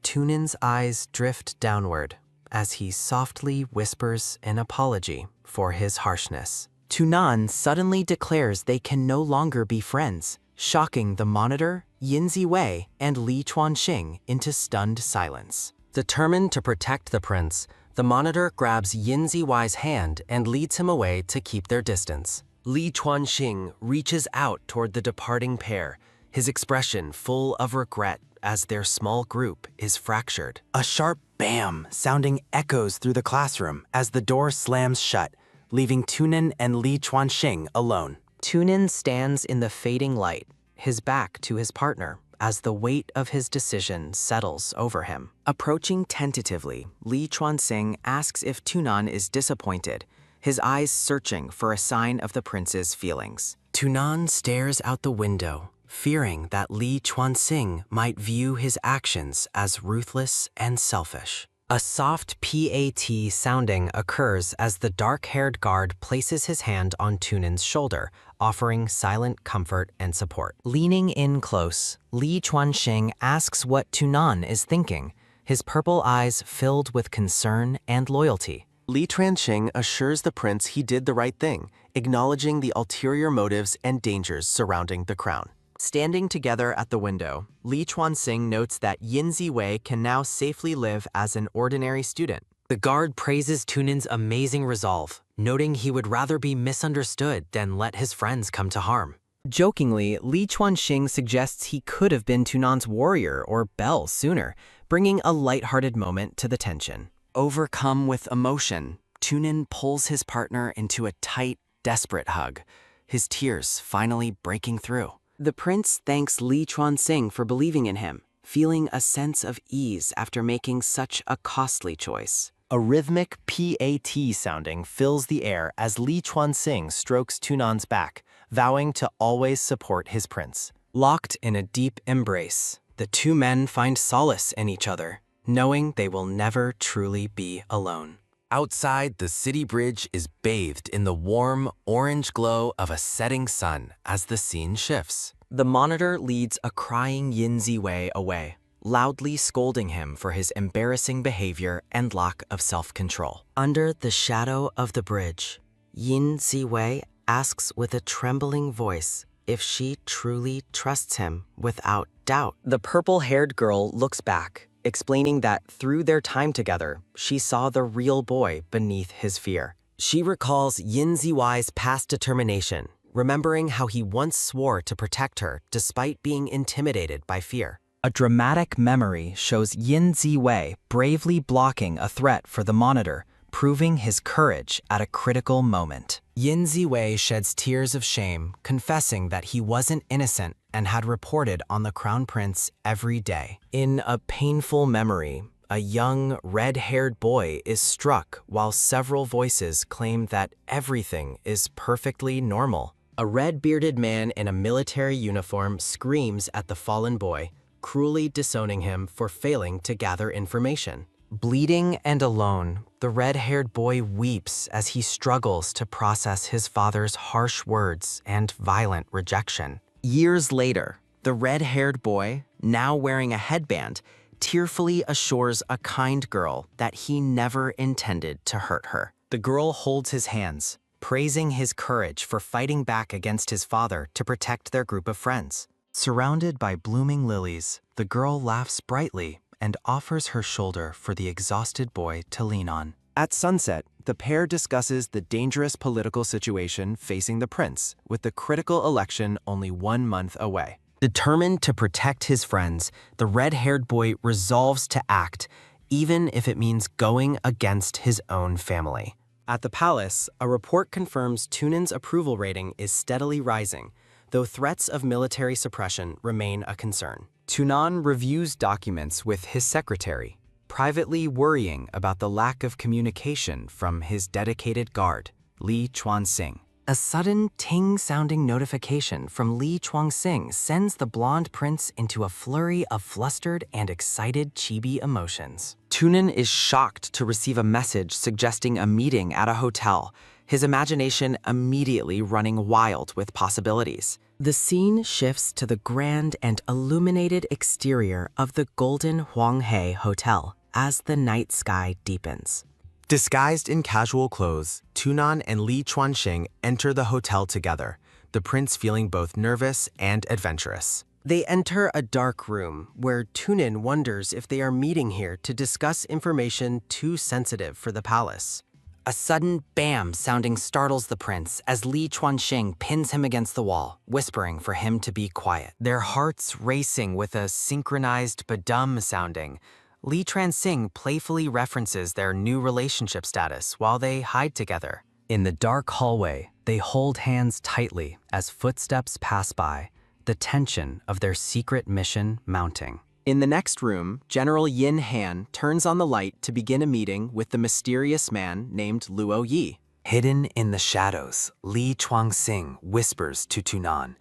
Speaker 5: Tunin's eyes drift downward as he softly whispers an apology for his harshness. Tunan suddenly declares they can no longer be friends, shocking the monitor, Yin Ziwei, and Li Chuanxing into stunned silence. Determined to protect the prince, the monitor grabs Yin Ziwei's hand and leads him away to keep their distance. Li Chuanxing reaches out toward the departing pair, his expression full of regret as their small group is fractured. A sharp bam sounding echoes through the classroom as the door slams shut, leaving Tunin and Li Chuanxing alone. Tunin stands in the fading light, his back to his partner, as the weight of his decision settles over him. Approaching tentatively, Li Chuanxing asks if Tunan is disappointed, his eyes searching for a sign of the prince's feelings. Tunan stares out the window, fearing that Li Chuanxing might view his actions as ruthless and selfish.
Speaker 6: A soft PAT sounding occurs as the dark-haired guard places his hand on Tunin's shoulder, offering silent comfort and support. Leaning in close, Li Chuanxing asks what Tunan is thinking, his purple eyes filled with concern and loyalty.
Speaker 5: Li Chuanxing assures the prince he did the right thing, acknowledging the ulterior motives and dangers surrounding the crown. Standing together at the window, Li Chuanxing notes that Yin Ziwei can now safely live as an ordinary student.
Speaker 6: The guard praises Tunin's amazing resolve, noting he would rather be misunderstood than let his friends come to harm. Jokingly, Li Chuanxing suggests he could have been Tunan's warrior or belle sooner, bringing a lighthearted moment to the tension. Overcome with emotion, Tunin pulls his partner into a tight, desperate hug, his tears finally breaking through. The prince thanks Li Chuanxing for believing in him, feeling a sense of ease after making such a costly choice.
Speaker 5: A rhythmic PAT sounding fills the air as Li Chuanxing strokes Tunan's back, vowing to always support his prince.
Speaker 6: Locked in a deep embrace, the two men find solace in each other, knowing they will never truly be alone.
Speaker 5: Outside, the city bridge is bathed in the warm, orange glow of a setting sun as the scene shifts.
Speaker 6: The monitor leads a crying Yin Ziwei away, loudly scolding him for his embarrassing behavior and lack of self-control. Under the shadow of the bridge, Yin Ziwei asks with a trembling voice if she truly trusts him without doubt. The purple-haired girl looks back, explaining that through their time together, she saw the real boy beneath his fear. She recalls Yin Ziwei's past determination, remembering how he once swore to protect her despite being intimidated by fear. A dramatic memory shows Yin Ziwei bravely blocking a threat for the monitor, proving his courage at a critical moment. Yin Ziwei sheds tears of shame, confessing that he wasn't innocent and had reported on the crown prince every day. In a painful memory, a young, red-haired boy is struck while several voices claim that everything is perfectly normal. A red-bearded man in a military uniform screams at the fallen boy, cruelly disowning him for failing to gather information. Bleeding and alone, the red-haired boy weeps as he struggles to process his father's harsh words and violent rejection. Years later, the red-haired boy, now wearing a headband, tearfully assures a kind girl that he never intended to hurt her. The girl holds his hands, praising his courage for fighting back against his father to protect their group of friends. Surrounded by blooming lilies, the girl laughs brightly and offers her shoulder for the exhausted boy to lean on.
Speaker 5: At sunset, the pair discusses the dangerous political situation facing the prince, with the critical election only 1 month away. Determined to protect his friends, the red-haired boy resolves to act, even if it means going against his own family. At the palace, a report confirms Tunin's approval rating is steadily rising, though threats of military suppression remain a concern. Tunan reviews documents with his secretary, privately worrying about the lack of communication from his dedicated guard, Li Chuanxing. A sudden ting-sounding notification from Li Chuanxing sends the blonde prince into a flurry of flustered and excited chibi emotions. Tunin is shocked to receive a message suggesting a meeting at a hotel, his imagination immediately running wild with possibilities. The scene shifts to the grand and illuminated exterior of the Golden Huanghe Hotel as the night sky deepens. Disguised in casual clothes, Tunan and Li Chuanxing enter the hotel together, the prince feeling both nervous and adventurous. They enter a dark room where Tunin wonders if they are meeting here to discuss information too sensitive for the palace. A sudden bam sounding startles the prince as Li Chuanxing pins him against the wall, whispering for him to be quiet. Their hearts racing with a synchronized badum sounding, Li Chuanxing playfully references their new relationship status while they hide together. In the dark hallway, they hold hands tightly as footsteps pass by, the tension of their secret mission mounting. In the next room, General Yin Han turns on the light to begin a meeting with the mysterious man named Luo Yi. Hidden in the shadows, Li Chuanxing whispers to Tunan,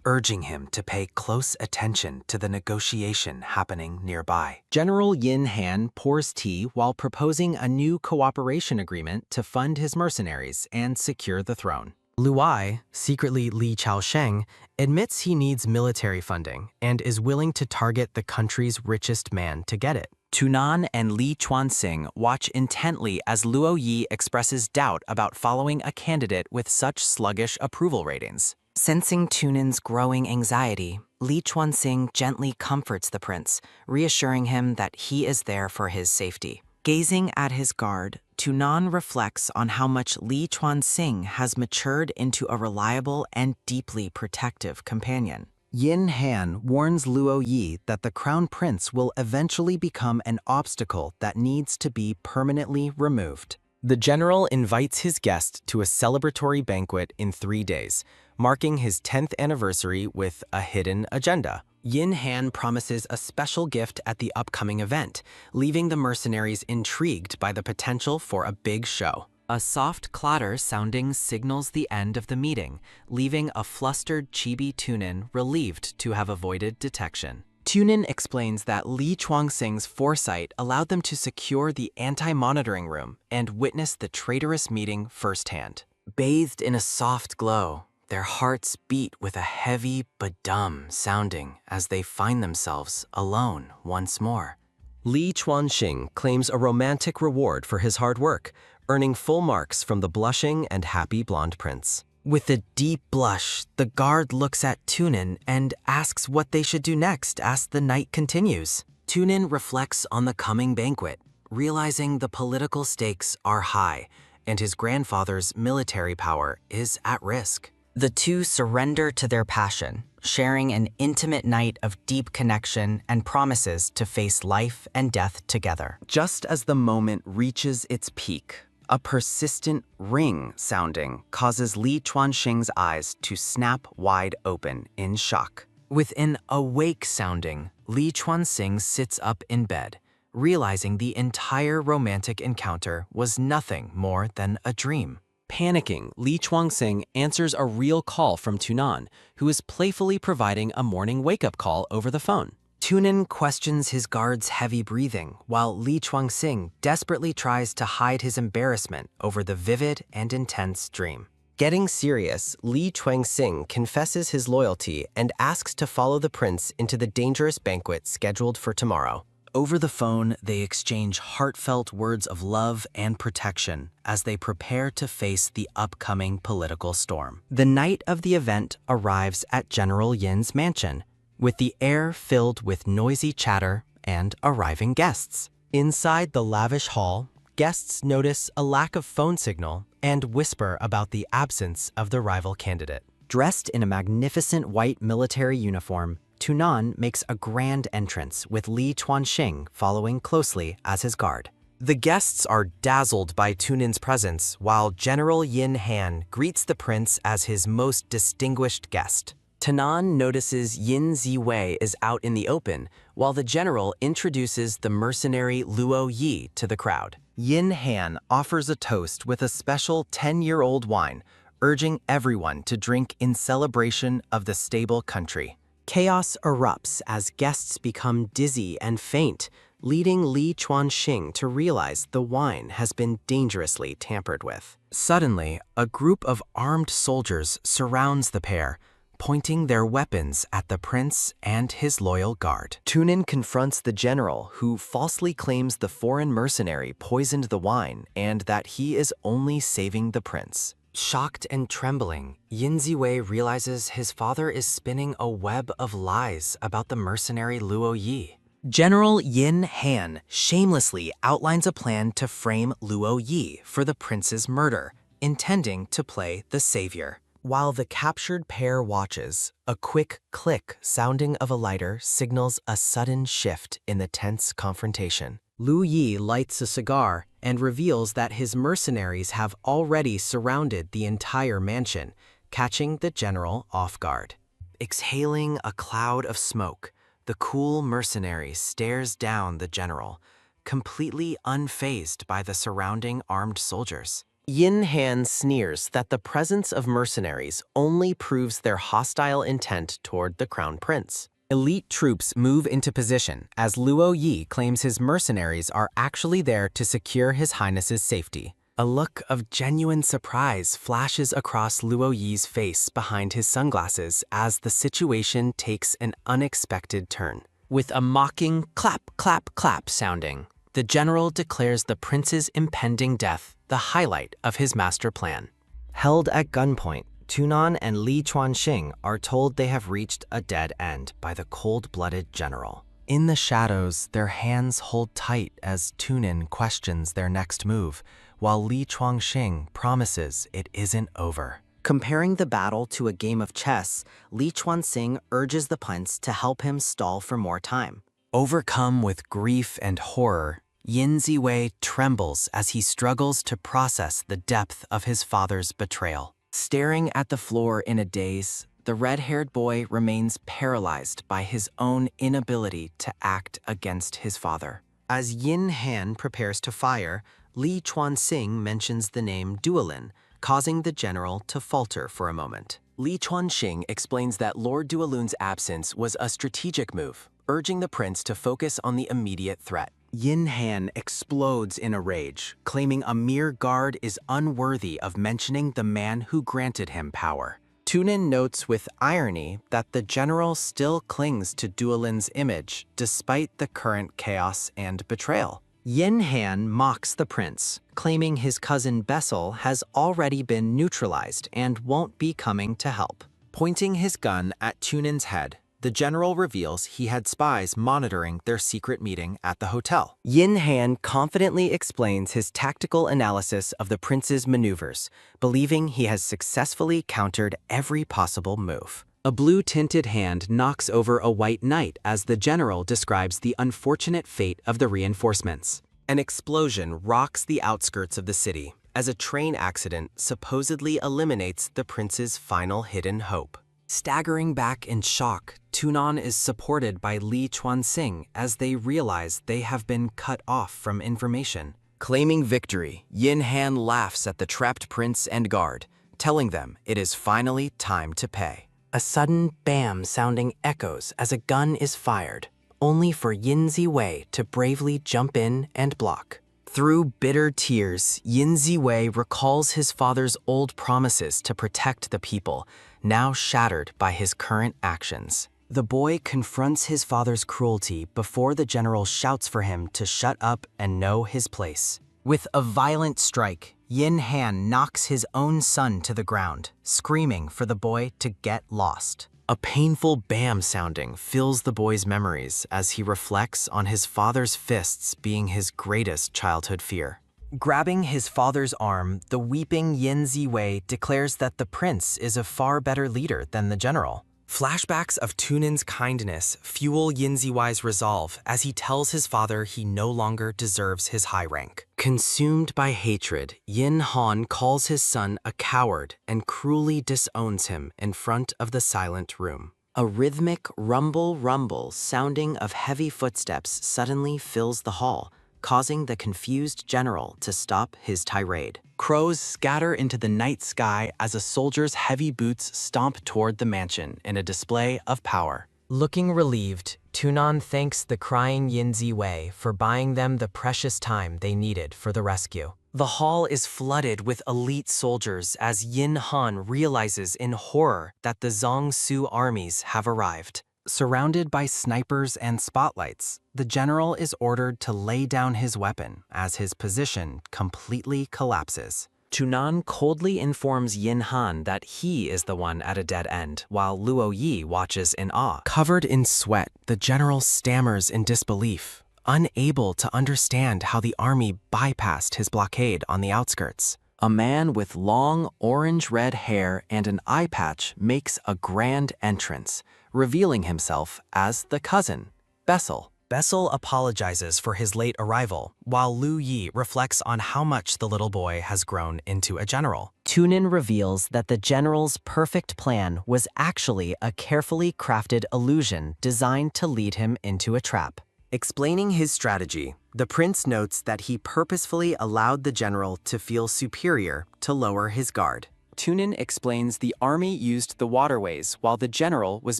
Speaker 6: urging him to pay close attention to the negotiation happening nearby. General Yin Han pours tea while proposing a new cooperation agreement to fund his mercenaries and secure the throne. Luai, secretly Li Chaosheng, admits he needs military funding and is willing to target the country's richest man to get it. Tunan and Li Chuanxing watch intently as Luo Yi expresses doubt about following a candidate with such sluggish approval ratings.
Speaker 2: Sensing Tunin's growing anxiety, Li Chuanxing gently comforts the prince, reassuring him that he is there for his safety. Gazing at his guard, Tunan reflects on how much Li Chuanxing has matured into a reliable and deeply protective companion.
Speaker 6: Yin Han warns Luo Yi that the crown prince will eventually become an obstacle that needs to be permanently removed. The general invites his guest to a celebratory banquet in 3 days, marking his 10th anniversary with a hidden agenda. Yin Han promises a special gift at the upcoming event, leaving the mercenaries intrigued by the potential for a big show.
Speaker 2: A soft clatter sounding signals the end of the meeting, leaving a flustered Chibi Tunin relieved to have avoided detection.
Speaker 6: Tunin explains that Li Chuanxing's foresight allowed them to secure the anti-monitoring room and witness the traitorous meeting firsthand.
Speaker 2: Bathed in a soft glow, their hearts beat with a heavy badum sounding as they find themselves alone once more.
Speaker 6: Li Chuanxing claims a romantic reward for his hard work, earning full marks from the blushing and happy blonde prince.
Speaker 2: With a deep blush, the guard looks at Tunin and asks what they should do next as the night continues. Tunin reflects on the coming banquet, realizing the political stakes are high and his grandfather's military power is at risk. The two surrender to their passion, sharing an intimate night of deep connection and promises to face life and death together.
Speaker 6: Just as the moment reaches its peak, a persistent ring sounding causes Li Chuanxing's eyes to snap wide open in shock.
Speaker 2: With an awake sounding, Li Chuanxing sits up in bed, realizing the entire romantic encounter was nothing more than a dream.
Speaker 6: Panicking, Li Chuanxing answers a real call from Tunan, who is playfully providing a morning wake-up call over the phone.
Speaker 2: Tunin questions his guard's heavy breathing, while Li Chuanxing desperately tries to hide his embarrassment over the vivid and intense dream.
Speaker 6: Getting serious, Li Chuanxing confesses his loyalty and asks to follow the prince into the dangerous banquet scheduled for tomorrow. Over the phone, they exchange heartfelt words of love and protection as they prepare to face the upcoming political storm.
Speaker 2: The night of the event arrives at General Yin's mansion, with the air filled with noisy chatter and arriving guests.
Speaker 6: Inside the lavish hall, guests notice a lack of phone signal and whisper about the absence of the rival candidate.
Speaker 2: Dressed in a magnificent white military uniform, Tunan makes a grand entrance with Li Chuanxing following closely as his guard.
Speaker 6: The guests are dazzled by Tunin's presence, while General Yin Han greets the prince as his most distinguished guest.
Speaker 2: Tunan notices Yin Ziwei is out in the open, while the general introduces the mercenary Luo Yi to the crowd.
Speaker 6: Yin Han offers a toast with a special 10-year-old wine, urging everyone to drink in celebration of the stable country.
Speaker 2: Chaos erupts as guests become dizzy and faint, leading Li Chuanxing to realize the wine has been dangerously tampered with.
Speaker 6: Suddenly, a group of armed soldiers surrounds the pair, pointing their weapons at the prince and his loyal guard. Tunin confronts the general, who falsely claims the foreign mercenary poisoned the wine and that he is only saving the prince.
Speaker 2: Shocked and trembling, Yin Ziwei realizes his father is spinning a web of lies about the mercenary Luo Yi.
Speaker 6: General Yin Han shamelessly outlines a plan to frame Luo Yi for the prince's murder, intending to play the savior. While the captured pair watches, a quick click sounding of a lighter signals a sudden shift in the tense confrontation.
Speaker 2: Lu Yi lights a cigar and reveals that his mercenaries have already surrounded the entire mansion, catching the general off guard. Exhaling a cloud of smoke, the cool mercenary stares down the general, completely unfazed by the surrounding armed soldiers.
Speaker 6: Yin Han sneers that the presence of mercenaries only proves their hostile intent toward the crown prince.
Speaker 5: Elite troops move into position as Luo Yi claims his mercenaries are actually there to secure His Highness's safety. A look of genuine surprise flashes across Luo Yi's face behind his sunglasses as the situation takes an unexpected turn. With a mocking clap, clap, clap sounding, the general declares the prince's impending death the highlight of his master plan. Held at gunpoint, Tunin and Li Chuanxing are told they have reached a dead end by the cold-blooded general. In the shadows, their hands hold tight as Tunin questions their next move, while Li Chuanxing promises it isn't over.
Speaker 6: Comparing the battle to a game of chess, Li Chuanxing urges the prince to help him stall for more time.
Speaker 5: Overcome with grief and horror, Yin Ziwei trembles as he struggles to process the depth of his father's betrayal. Staring at the floor in a daze, the red-haired boy remains paralyzed by his own inability to act against his father. As Yin Han prepares to fire, Li Chuanxing mentions the name Duolin, causing the general to falter for a moment. Li Chuanxing explains that Lord Duolun's absence was a strategic move, urging the prince to focus on the immediate threat. Yin Han explodes in a rage, claiming a mere guard is unworthy of mentioning the man who granted him power. Tunin notes with irony that the general still clings to Duolin's image despite the current chaos and betrayal. Yin Han mocks the prince, claiming his cousin Bessel has already been neutralized and won't be coming to help. Pointing his gun at Tunin's head, the general reveals he had spies monitoring their secret meeting at the hotel. Yin Han confidently explains his tactical analysis of the prince's maneuvers, believing he has successfully countered every possible move. A blue-tinted hand knocks over a white knight as the general describes the unfortunate fate of the reinforcements. An explosion rocks the outskirts of the city, as a train accident supposedly eliminates the prince's final hidden hope. Staggering back in shock, Tunin is supported by Li Chuanxing as they realize they have been cut off from information. Claiming victory, Yin Han laughs at the trapped prince and guard, telling them it is finally time to pay. A sudden bam sounding echoes as a gun is fired, only for Yin Ziwei to bravely jump in and block. Through bitter tears, Yin Ziwei recalls his father's old promises to protect the people, now shattered by his current actions. The boy confronts his father's cruelty before the general shouts for him to shut up and know his place. With a violent strike, Yin Han knocks his own son to the ground, screaming for the boy to get lost. A painful bam sounding fills the boy's memories as he reflects on his father's fists being his greatest childhood fear. Grabbing his father's arm, the weeping Yin Ziwei declares that the prince is a far better leader than the general. Flashbacks of Tunin's kindness fuel Yin Ziwei's resolve as he tells his father he no longer deserves his high rank. Consumed by hatred, Yin Han calls his son a coward and cruelly disowns him in front of the silent room. A rhythmic rumble sounding of heavy footsteps suddenly fills the hall, causing the confused general to stop his tirade. Crows scatter into the night sky as a soldier's heavy boots stomp toward the mansion in a display of power. Looking relieved, Tunin thanks the crying Yin Ziwei for buying them the precious time they needed for the rescue. The hall is flooded with elite soldiers as Yin Han realizes in horror that the Zhongsu armies have arrived. Surrounded by snipers and spotlights, the general is ordered to lay down his weapon as his position completely collapses. Tunin coldly informs Yin Han that he is the one at a dead end, while Luo Yi watches in awe. Covered in sweat, the general stammers in disbelief, unable to understand how the army bypassed his blockade on the outskirts. A man with long orange-red hair and an eye patch makes a grand entrance, revealing himself as the cousin, Bessel. Bessel apologizes for his late arrival, while Lu Yi reflects on how much the little boy has grown into a general. Tunin reveals that the general's perfect plan was actually a carefully crafted illusion designed to lead him into a trap. Explaining his strategy,
Speaker 6: The prince notes that he purposefully allowed the general to feel superior to lower his guard.
Speaker 7: Tunin explains the army used the waterways while the general was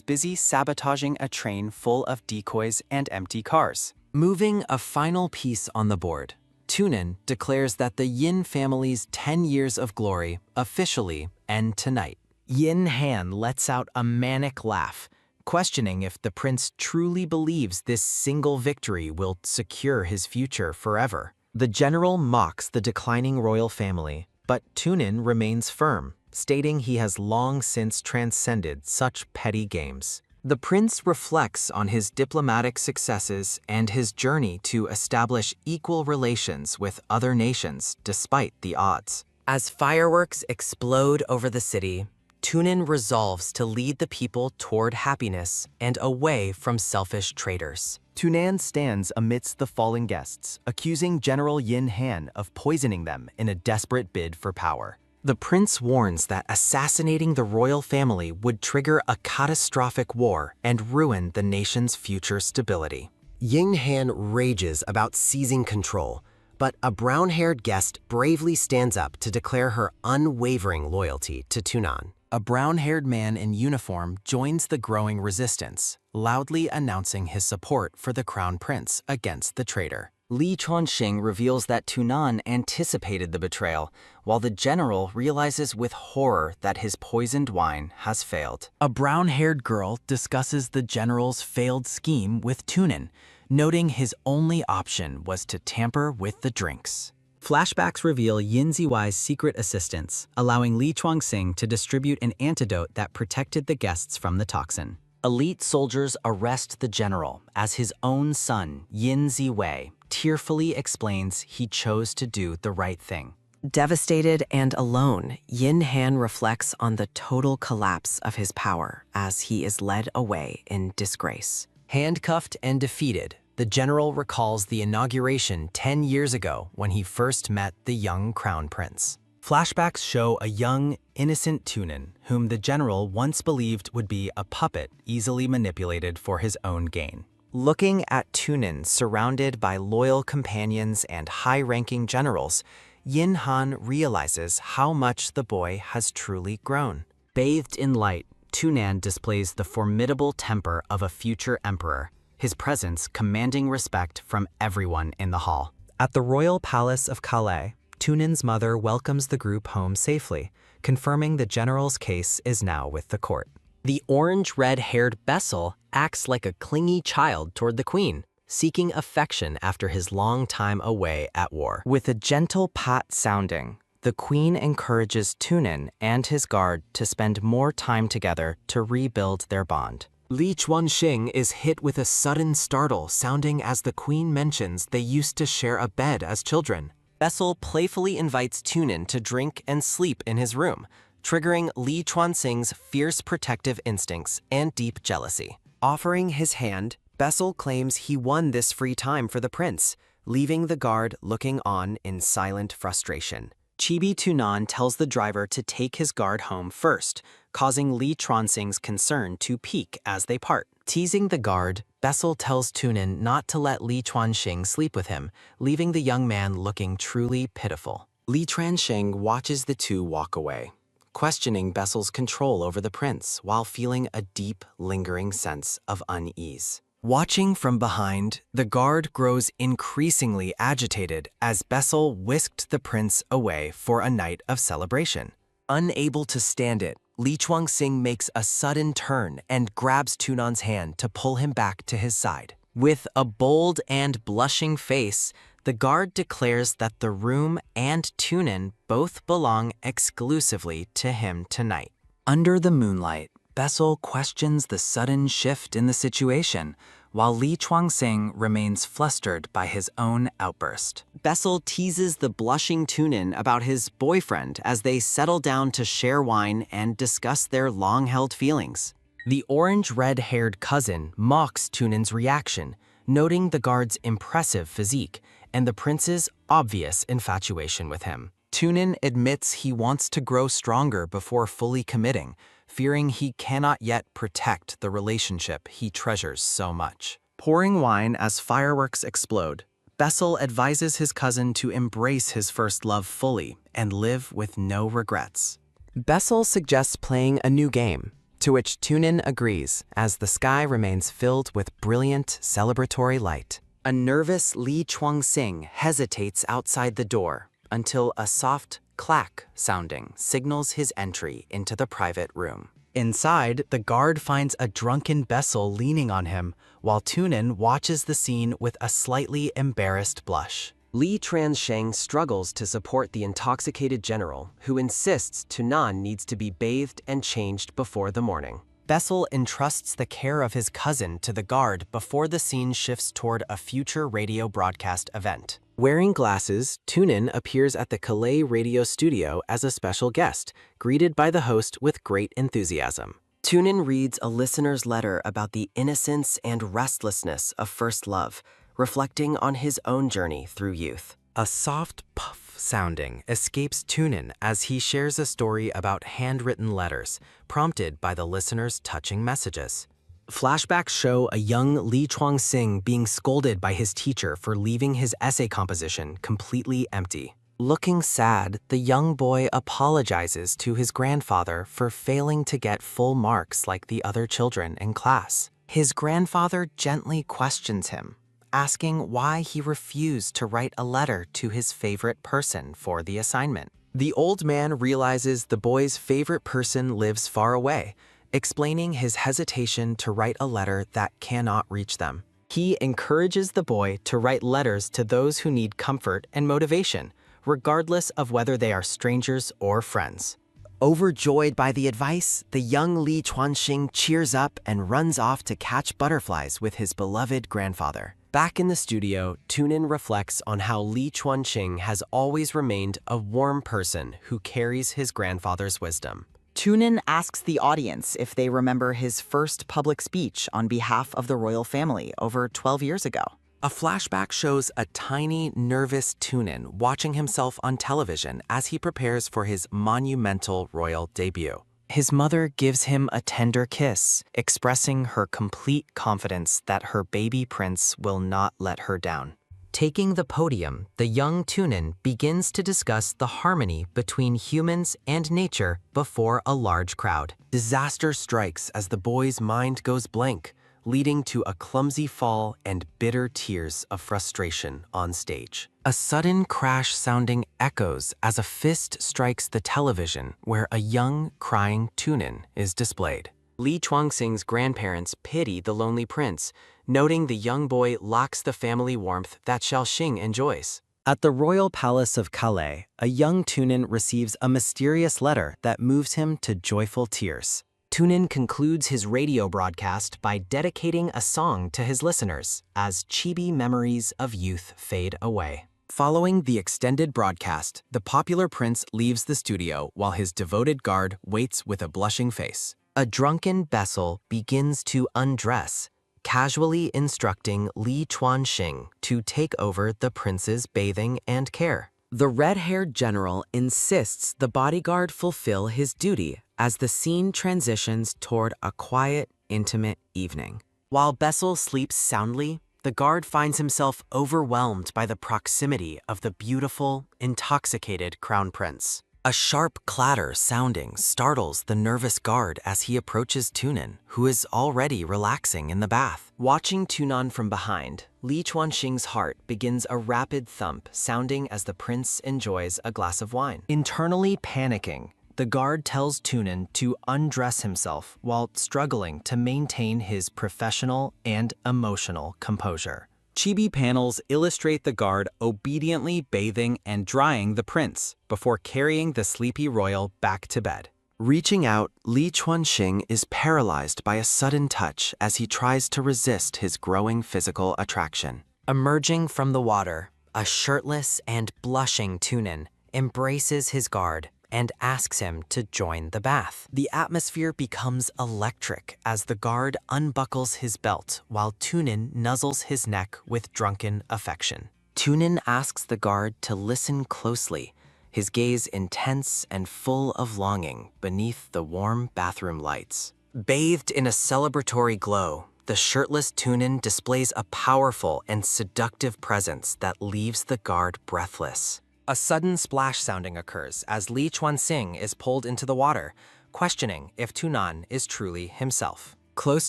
Speaker 7: busy sabotaging a train full of decoys and empty cars.
Speaker 2: Moving a final piece on the board, Tunin declares that the Yin family's 10 years of glory officially end tonight.
Speaker 5: Yin Han lets out a manic laugh, questioning if the prince truly believes this single victory will secure his future forever. The general mocks the declining royal family, but Tunin remains firm, stating he has long since transcended such petty games. The prince reflects on his diplomatic successes and his journey to establish equal relations with other nations despite the odds.
Speaker 6: As fireworks explode over the city, Tunin resolves to lead the people toward happiness and away from selfish traitors.
Speaker 5: Tunan stands amidst the fallen guests, accusing General Yin Han of poisoning them in a desperate bid for power.
Speaker 6: The prince warns that assassinating the royal family would trigger a catastrophic war and ruin the nation's future stability. Yin Han rages about seizing control, but a brown-haired guest bravely stands up to declare her unwavering loyalty to Tunan. A brown-haired man in uniform joins the growing resistance, loudly announcing his support for the crown prince against the traitor.
Speaker 7: Li Chuanxing reveals that Tunan anticipated the betrayal, while the general realizes with horror that his poisoned wine has failed.
Speaker 5: A brown-haired girl discusses the general's failed scheme with Tunin, noting his only option was to tamper with the drinks.
Speaker 3: Flashbacks reveal Yin Ziwai's secret assistance, allowing Li Chuanxing to distribute an antidote that protected the guests from the toxin.
Speaker 6: Elite soldiers arrest the general as his own son, Yin Ziwei, tearfully explains he chose to do the right thing.
Speaker 2: Devastated and alone, Yin Han reflects on the total collapse of his power as he is led away in disgrace.
Speaker 6: Handcuffed and defeated, the general recalls the inauguration 10 years ago when he first met the young crown prince.
Speaker 3: Flashbacks show a young, innocent Tunin, whom the general once believed would be a puppet easily manipulated for his own gain.
Speaker 6: Looking at Tunin surrounded by loyal companions and high-ranking generals, Yin Han realizes how much the boy has truly grown.
Speaker 7: Bathed in light, Tunan displays the formidable temper of a future emperor, his presence commanding respect from everyone in the hall.
Speaker 5: At the royal palace of Calais, Tunin's mother welcomes the group home safely, confirming the general's case is now with the court.
Speaker 6: The orange-red-haired Bessel acts like a clingy child toward the queen, seeking affection after his long time away at war.
Speaker 2: With a gentle pat sounding, the queen encourages Tunin and his guard to spend more time together to rebuild their bond.
Speaker 6: Li Chuanxing is hit with a sudden startle sounding as the queen mentions they used to share a bed as children. Bessel playfully invites Tunin to drink and sleep in his room, triggering Li Chuanxing's fierce protective instincts and deep jealousy. Offering his hand, Bessel claims he won this free time for the prince, leaving the guard looking on in silent frustration. Chibi Tunan tells the driver to take his guard home first, causing Li Chuanxing's concern to peak as they part. Teasing the guard, Bessel tells Tunin not to let Li Chuanxing sleep with him, leaving the young man looking truly pitiful. Li Chuanxing watches the two walk away, questioning Bessel's control over the prince while feeling a deep, lingering sense of unease. Watching from behind, the guard grows increasingly agitated as Bessel whisked the prince away for a night of celebration. Unable to stand it, Li Chuanxing makes a sudden turn and grabs Tunan's hand to pull him back to his side. With a bold and blushing face, the guard declares that the room and Tunin both belong exclusively to him tonight. Under the moonlight, Bessel questions the sudden shift in the situation, while Li Chuanxing remains flustered by his own outburst. Bessel teases the blushing Tunin about his boyfriend as they settle down to share wine and discuss their long-held feelings. The orange-red-haired cousin mocks Tunin's reaction, noting the guard's impressive physique and the prince's obvious infatuation with him. Tunin admits he wants to grow stronger before fully committing, fearing he cannot yet protect the relationship he treasures so much. Pouring wine as fireworks explode,
Speaker 5: Bessel advises his cousin to embrace his first love fully and live with no regrets.
Speaker 6: Bessel suggests playing a new game, to which Tunin agrees as the sky remains filled with brilliant celebratory light. A nervous Li Chuanxing hesitates outside the door until a soft clack sounding signals his entry into the private room.
Speaker 5: Inside, the guard finds a drunken Bessel leaning on him, while Tunin watches the scene with a slightly embarrassed blush.
Speaker 6: Li Chuanxing struggles to support the intoxicated general, who insists Tunan needs to be bathed and changed before the morning.
Speaker 5: Bessel entrusts the care of his cousin to the guard before the scene shifts toward a future radio broadcast event.
Speaker 6: Wearing glasses, Tunin appears at the Calais radio studio as a special guest, greeted by the host with great enthusiasm. Tunin reads a listener's letter about the innocence and restlessness of first love, reflecting on his own journey through youth.
Speaker 5: A soft puff sounding escapes Tunin as he shares a story about handwritten letters, prompted by the listener's touching messages. Flashbacks show a young Li Chuanxing being scolded by his teacher for leaving his essay composition completely empty.
Speaker 6: Looking sad, the young boy apologizes to his grandfather for failing to get full marks like the other children in class. His grandfather gently questions him, asking why he refused to write a letter to his favorite person for the assignment.
Speaker 5: The old man realizes the boy's favorite person lives far away, explaining his hesitation to write a letter that cannot reach them. He encourages the boy to write letters to those who need comfort and motivation, regardless of whether they are strangers or friends.
Speaker 6: Overjoyed by the advice, the young Li Chuanxing cheers up and runs off to catch butterflies with his beloved grandfather. Back in the studio, Tunin reflects on how Li Chuanxing has always remained a warm person who carries his grandfather's wisdom.
Speaker 10: Tunin asks the audience if they remember his first public speech on behalf of the royal family over 12 years ago.
Speaker 5: A flashback shows a tiny, nervous Tunin watching himself on television as he prepares for his monumental royal debut. His mother gives him a tender kiss, expressing her complete confidence that her baby prince will not let her down.
Speaker 6: Taking the podium, the young Tunin begins to discuss the harmony between humans and nature before a large crowd.
Speaker 5: Disaster strikes as the boy's mind goes blank, leading to a clumsy fall and bitter tears of frustration on stage. A sudden crash sounding echoes as a fist strikes the television where a young, crying Tunin is displayed.
Speaker 6: Li Chuanxing's grandparents pity the lonely prince, noting the young boy lacks the family warmth that Xiaoxing enjoys.
Speaker 5: At the royal palace of Calais, a young Tunin receives a mysterious letter that moves him to joyful tears.
Speaker 6: Tunin concludes his radio broadcast by dedicating a song to his listeners as chibi memories of youth fade away.
Speaker 5: Following the extended broadcast, the popular prince leaves the studio while his devoted guard waits with a blushing face.
Speaker 6: A drunken Bessel begins to undress, casually instructing Li Chuanxing to take over the prince's bathing and care. The red-haired general insists the bodyguard fulfill his duty as the scene transitions toward a quiet, intimate evening. While Bessel sleeps soundly, the guard finds himself overwhelmed by the proximity of the beautiful, intoxicated crown prince. A sharp clatter sounding startles the nervous guard as he approaches Tunin, who is already relaxing in the bath. Watching Tunan from behind, Li Chuanxing's heart begins a rapid thump sounding as the prince enjoys a glass of wine.
Speaker 5: Internally panicking, the guard tells Tunin to undress himself while struggling to maintain his professional and emotional composure. Chibi panels illustrate the guard obediently bathing and drying the prince before carrying the sleepy royal back to bed.
Speaker 6: Reaching out, Li Chuanxing is paralyzed by a sudden touch as he tries to resist his growing physical attraction. Emerging from the water, a shirtless and blushing Tunin embraces his guard and asks him to join the bath. The atmosphere becomes electric as the guard unbuckles his belt while Tunin nuzzles his neck with drunken affection. Tunin asks the guard to listen closely, his gaze intense and full of longing beneath the warm bathroom lights. Bathed in a celebratory glow, the shirtless Tunin displays a powerful and seductive presence that leaves the guard breathless. A sudden splash sounding occurs as Li Chuanxing is pulled into the water, questioning if Tunan is truly himself. Close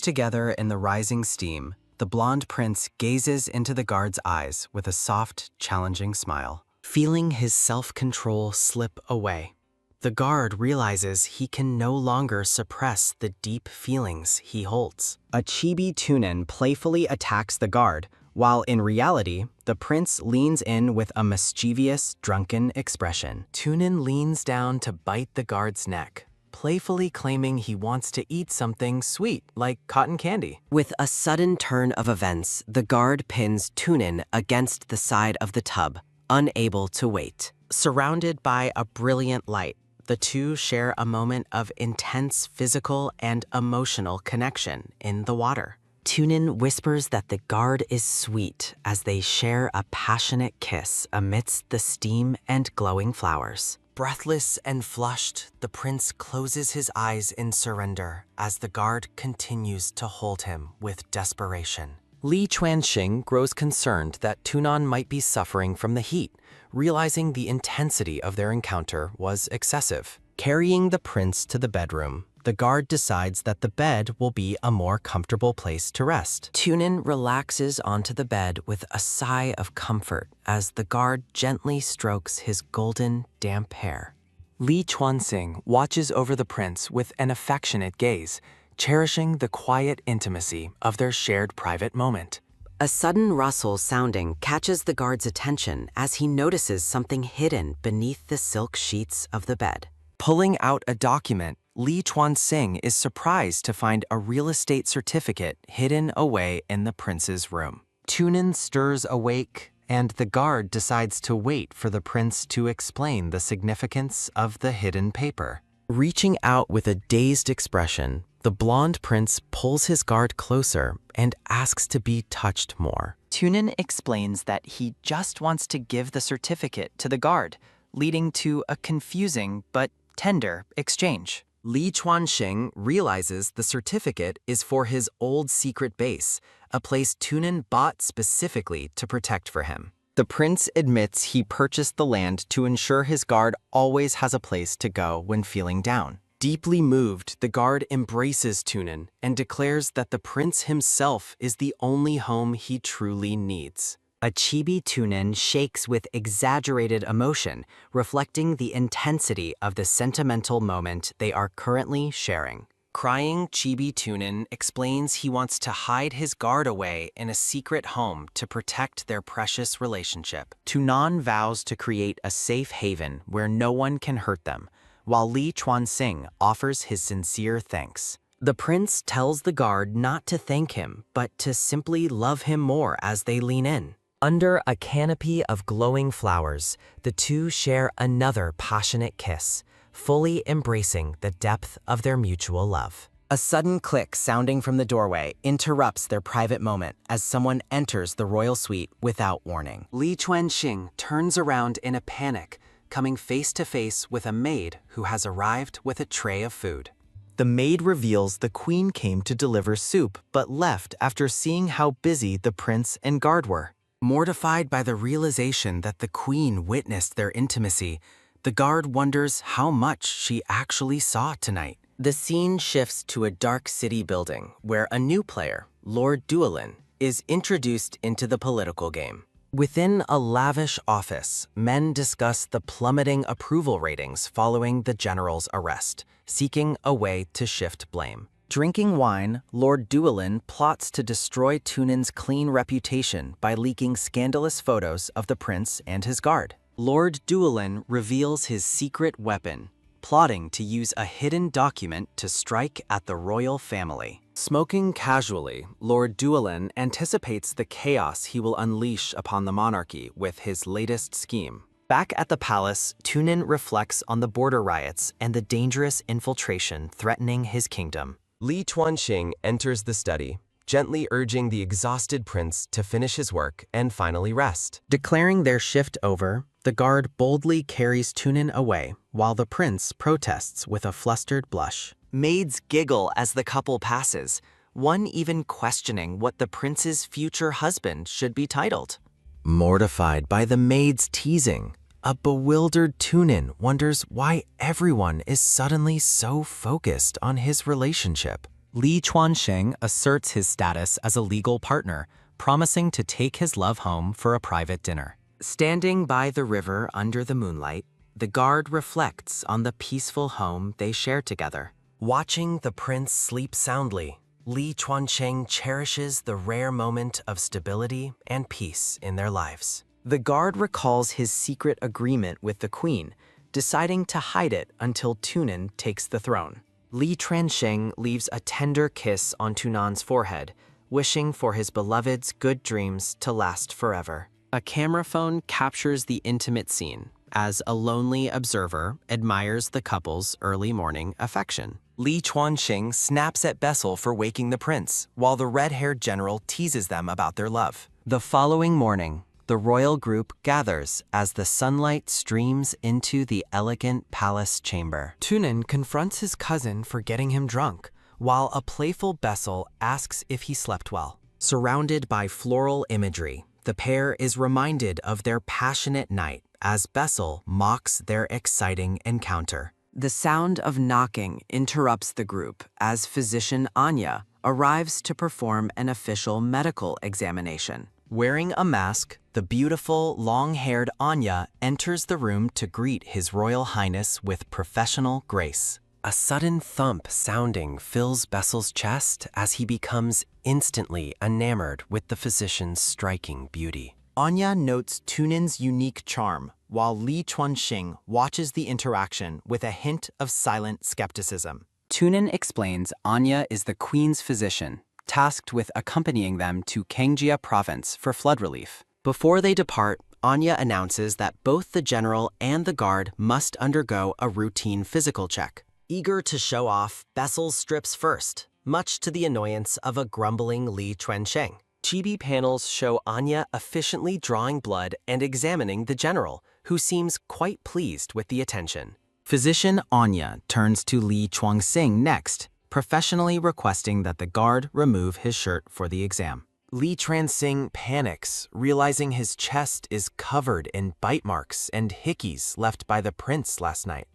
Speaker 6: together in the rising steam, the blonde prince gazes into the guard's eyes with a soft, challenging smile. Feeling his self-control slip away, the guard realizes he can no longer suppress the deep feelings he holds. A chibi Tunin playfully attacks the guard, while in reality, the prince leans in with a mischievous, drunken expression. Tunin leans down to bite the guard's neck, playfully claiming he wants to eat something sweet, like cotton candy. With a sudden turn of events, the guard pins Tunin against the side of the tub, unable to wait. Surrounded by a brilliant light, the two share a moment of intense physical and emotional connection in the water. Tunin whispers that the guard is sweet as they share a passionate kiss amidst the steam and glowing flowers. Breathless and flushed, the prince closes his eyes in surrender as the guard continues to hold him with desperation. Li Chuanxing grows concerned that Tunan might be suffering from the heat, realizing the intensity of their encounter was excessive. Carrying the prince to the bedroom, the guard decides that the bed will be a more comfortable place to rest. Tunin relaxes onto the bed with a sigh of comfort as the guard gently strokes his golden, damp hair. Li Chuanxing watches over the prince with an affectionate gaze, cherishing the quiet intimacy of their shared private moment. A sudden rustle sounding catches the guard's attention as he notices something hidden beneath the silk sheets of the bed. Pulling out a document, Li Chuanxing is surprised to find a real estate certificate hidden away in the prince's room. Tunin stirs awake, and the guard decides to wait for the prince to explain the significance of the hidden paper. Reaching out with a dazed expression, the blonde prince pulls his guard closer and asks to be touched more. Tunin explains that he just wants to give the certificate to the guard, leading to a confusing but tender exchange. Li Chuanxing realizes the certificate is for his old secret base, a place Tunin bought specifically to protect for him. The prince admits he purchased the land to ensure his guard always has a place to go when feeling down. Deeply moved, the guard embraces Tunin and declares that the prince himself is the only home he truly needs. A chibi Tunin shakes with exaggerated emotion, reflecting the intensity of the sentimental moment they are currently sharing. Crying chibi Tunin explains he wants to hide his guard away in a secret home to protect their precious relationship. Tunan vows to create a safe haven where no one can hurt them, while Li Chuanxing offers his sincere thanks. The prince tells the guard not to thank him, but to simply love him more as they lean in. Under a canopy of glowing flowers, the two share another passionate kiss, fully embracing the depth of their mutual love. A sudden click sounding from the doorway interrupts their private moment as someone enters the royal suite without warning. Li Chuanxing turns around in a panic, coming face to face with a maid who has arrived with a tray of food. The maid reveals the queen came to deliver soup but left after seeing how busy the prince and guard were. Mortified by the realization that the queen witnessed their intimacy, the guard wonders how much she actually saw tonight. The scene shifts to a dark city building where a new player, Lord Duolin, is introduced into the political game. Within a lavish office, men discuss the plummeting approval ratings following the general's arrest, seeking a way to shift blame. Drinking wine, Lord Duolin plots to destroy Tunin's clean reputation by leaking scandalous photos of the prince and his guard. Lord Duolin reveals his secret weapon, plotting to use a hidden document to strike at the royal family. Smoking casually, Lord Duolin anticipates the chaos he will unleash upon the monarchy with his latest scheme. Back at the palace, Tunin reflects on the border riots and the dangerous infiltration threatening his kingdom.
Speaker 11: Li Chuanxing enters the study, gently urging the exhausted prince to finish his work and finally rest.
Speaker 6: Declaring their shift over, the guard boldly carries Tunin away, while the prince protests with a flustered blush. Maids giggle as the couple passes, one even questioning what the prince's future husband should be titled.
Speaker 5: Mortified by the maid's teasing, a bewildered Tunin wonders why everyone is suddenly so focused on his relationship.
Speaker 3: Li Chuansheng asserts his status as a legal partner, promising to take his love home for a private dinner.
Speaker 6: Standing by the river under the moonlight, the guard reflects on the peaceful home they share together.
Speaker 5: Watching the prince sleep soundly, Li Chuansheng cherishes the rare moment of stability and peace in their lives.
Speaker 6: The guard recalls his secret agreement with the queen, deciding to hide it until Tunin takes the throne. Li Chuansheng leaves a tender kiss on Tunan's forehead, wishing for his beloved's good dreams to last forever. A camera phone captures the intimate scene as a lonely observer admires the couple's early morning affection.
Speaker 5: Li Chuansheng snaps at Bessel for waking the prince, while the red-haired general teases them about their love.
Speaker 6: The following morning, the royal group gathers as the sunlight streams into the elegant palace chamber.
Speaker 5: Tunin confronts his cousin for getting him drunk, while a playful Bessel asks if he slept well.
Speaker 6: Surrounded by floral imagery, the pair is reminded of their passionate night as Bessel mocks their exciting encounter. The sound of knocking interrupts the group as physician Anya arrives to perform an official medical examination. Wearing a mask, the beautiful, long-haired Anya enters the room to greet His Royal Highness with professional grace.
Speaker 5: A sudden thump sounding fills Bessel's chest as he becomes instantly enamored with the physician's striking beauty.
Speaker 6: Anya notes Tunin's unique charm, while Li Chuansheng watches the interaction with a hint of silent skepticism. Tunin explains Anya is the queen's physician, tasked with accompanying them to Kangjia province for flood relief. Before they depart, Anya announces that both the general and the guard must undergo a routine physical check. Eager to show off, Bessel strips first, much to the annoyance of a grumbling Li Chuansheng. Chibi panels show Anya efficiently drawing blood and examining the general, who seems quite pleased with the attention. Physician Anya turns to Li Chuanxing next, professionally requesting that the guard remove his shirt for the exam.
Speaker 5: Li Chuanxing panics, realizing his chest is covered in bite marks and hickeys left by the prince last night.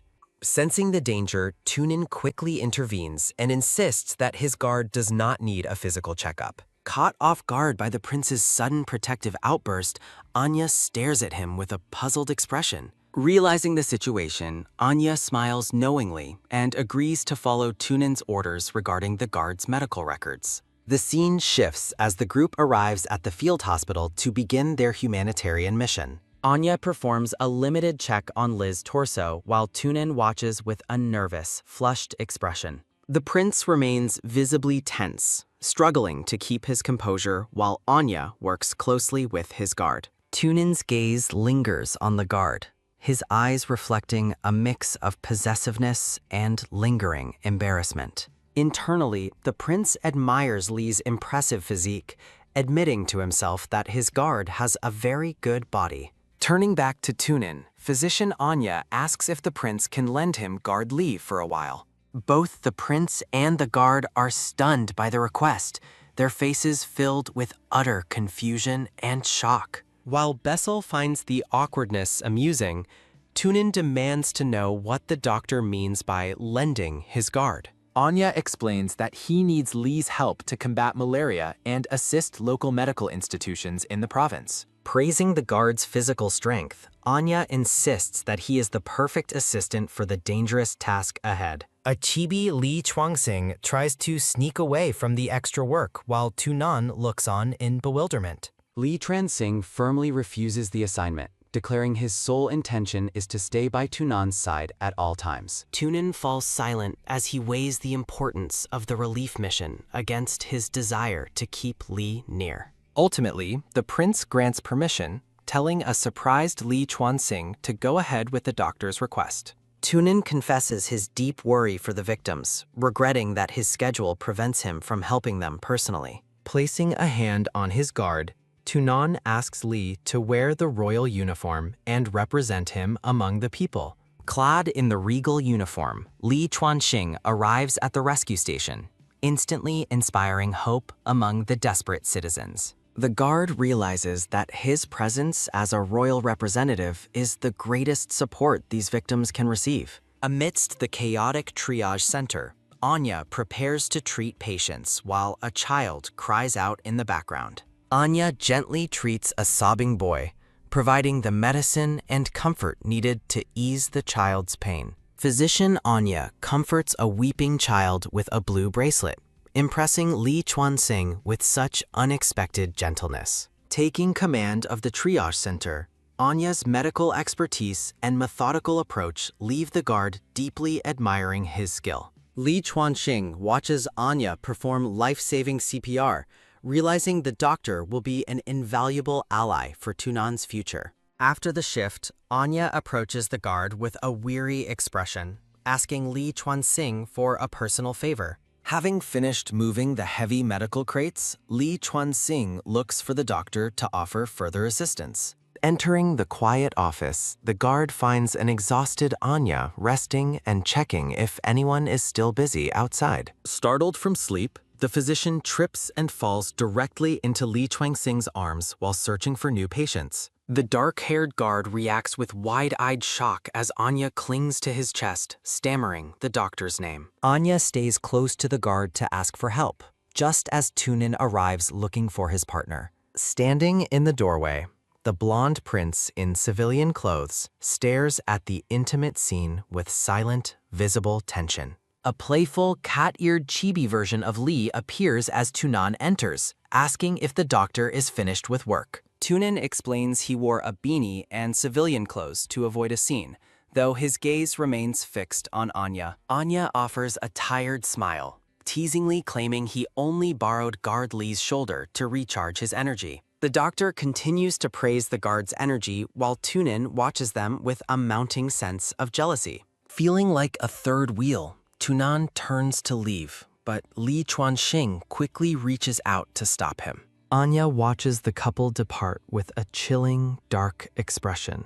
Speaker 5: Sensing the danger, Tunin quickly intervenes and insists that his guard does not need a physical checkup.
Speaker 6: Caught off guard by the prince's sudden protective outburst, Anya stares at him with a puzzled expression. Realizing the situation, Anya smiles knowingly and agrees to follow Tunin's orders regarding the guard's medical records. The scene shifts as the group arrives at the field hospital to begin their humanitarian mission. Anya performs a limited check on Liz's torso while Tunin watches with a nervous, flushed expression. The prince remains visibly tense, struggling to keep his composure while Anya works closely with his guard. Tunin's gaze lingers on the guard, his eyes reflecting a mix of possessiveness and lingering embarrassment. Internally, the prince admires Li's impressive physique, admitting to himself that his guard has a very good body.
Speaker 5: Turning back to Tunin, physician Anya asks if the prince can lend him guard leave for a while.
Speaker 6: Both the prince and the guard are stunned by the request, their faces filled with utter confusion and shock.
Speaker 5: While Bessel finds the awkwardness amusing, Tunin demands to know what the doctor means by lending his guard.
Speaker 12: Anya explains that he needs Li's help to combat malaria and assist local medical institutions in the province.
Speaker 6: Praising the guard's physical strength, Anya insists that he is the perfect assistant for the dangerous task ahead.
Speaker 5: A chibi Li Chuanxing tries to sneak away from the extra work while Tunan looks on in bewilderment.
Speaker 7: Li Chuanxing firmly refuses the assignment, declaring his sole intention is to stay by Tunan's side at all times.
Speaker 6: Tunin falls silent as he weighs the importance of the relief mission against his desire to keep Li near.
Speaker 5: Ultimately, the prince grants permission, telling a surprised Li Chuanxing to go ahead with the doctor's request.
Speaker 6: Tunin confesses his deep worry for the victims, regretting that his schedule prevents him from helping them personally.
Speaker 5: Placing a hand on his guard, Tunan asks Li to wear the royal uniform and represent him among the people.
Speaker 6: Clad in the regal uniform, Li Chuanxing arrives at the rescue station. instantly inspiring hope among the desperate citizens. The guard realizes that his presence as a royal representative is the greatest support these victims can receive. Amidst the chaotic triage center, Anya prepares to treat patients while a child cries out in the background. Anya gently treats a sobbing boy, providing the medicine and comfort needed to ease the child's pain. Physician Anya comforts a weeping child with a blue bracelet, impressing Li Chuanxing with such unexpected gentleness. Taking command of the triage center, Anya's medical expertise and methodical approach leave the guard deeply admiring his skill. Li Chuanxing watches Anya perform life-saving CPR, realizing the doctor will be an invaluable ally for Tunan's future. After the shift, Anya approaches the guard with a weary expression, asking Li Chuanxing for a personal favor. Having finished moving the heavy medical crates, Li Chuanxing looks for the doctor to offer further assistance. Entering the quiet office, the guard finds an exhausted Anya resting and checking if anyone is still busy outside. Startled from sleep, the physician trips and falls directly into Li Chuanxing's arms while searching for new patients. The dark-haired guard reacts with wide-eyed shock as Anya clings to his chest, stammering the doctor's name. Anya stays close to the guard to ask for help, just as Tunin arrives looking for his partner. Standing in the doorway, the blonde prince in civilian clothes stares at the intimate scene with silent, visible tension. A playful, cat-eared chibi version of Li appears as Tunan enters, asking if the doctor is finished with work. Tunin explains he wore a beanie and civilian clothes to avoid a scene, though his gaze remains fixed on Anya. Anya offers a tired smile, teasingly claiming he only borrowed guard Li's shoulder to recharge his energy. The doctor continues to praise the guard's energy while Tunin watches them with a mounting sense of jealousy. Feeling like a third wheel, Tunan turns to leave, but Li Chuanxing quickly reaches out to stop him. Anya watches the couple depart with a chilling, dark expression,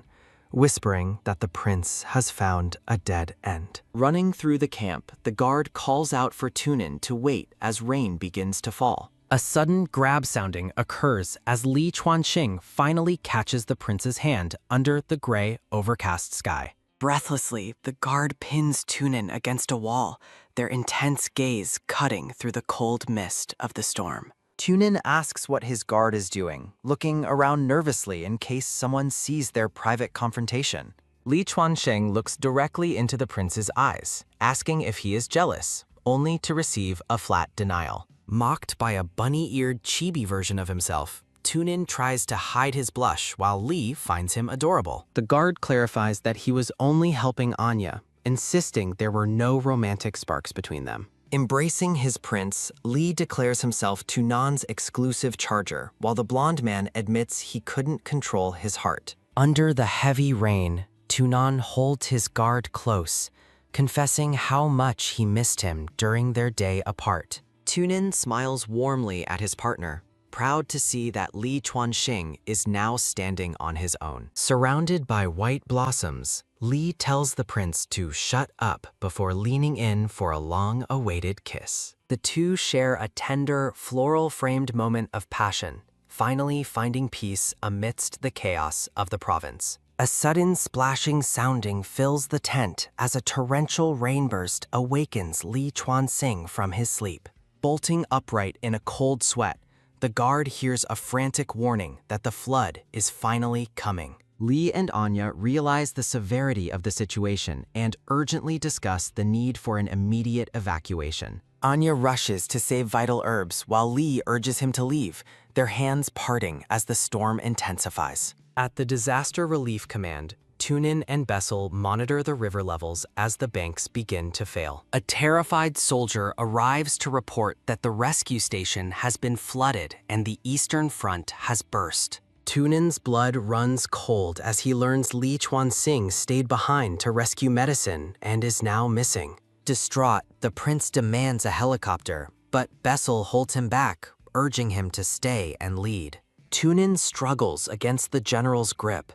Speaker 6: whispering that the prince has found a dead end. Running through the camp, the guard calls out for Tunin to wait as rain begins to fall. A sudden grab sounding occurs as Li Chuanxing finally catches the prince's hand under the gray, overcast sky. Breathlessly, the guard pins Tunin against a wall, their intense gaze cutting through the cold mist of the storm. Tunin asks what his guard is doing, looking around nervously in case someone sees their private confrontation. Li Chuanxing looks directly into the prince's eyes, asking if he is jealous, only to receive a flat denial. Mocked by a bunny-eared chibi version of himself, Tunin tries to hide his blush while Li finds him adorable. The guard clarifies that he was only helping Anya, insisting there were no romantic sparks between them. Embracing his prince, Li declares himself Tunan's exclusive charger, while the blonde man admits he couldn't control his heart. Under the heavy rain, Tunan holds his guard close, confessing how much he missed him during their day apart. Tunin smiles warmly at his partner, proud to see that Li Chuanxing is now standing on his own. Surrounded by white blossoms, Li tells the prince to shut up before leaning in for a long-awaited kiss. The two share a tender, floral-framed moment of passion, finally finding peace amidst the chaos of the province. A sudden splashing sounding fills the tent as a torrential rainburst awakens Li Chuanxing from his sleep. Bolting upright in a cold sweat, the guard hears a frantic warning that the flood is finally coming. Li and Anya realize the severity of the situation and urgently discuss the need for an immediate evacuation. Anya rushes to save vital herbs while Li urges him to leave, their hands parting as the storm intensifies. At the Disaster Relief Command, Tunin and Bessel monitor the river levels as the banks begin to fail. A terrified soldier arrives to report that the rescue station has been flooded and the eastern front has burst. Tunin's blood runs cold as he learns Li Chuanxing stayed behind to rescue medicine and is now missing. Distraught, the prince demands a helicopter, but Bessel holds him back, urging him to stay and lead. Tunin struggles against the general's grip,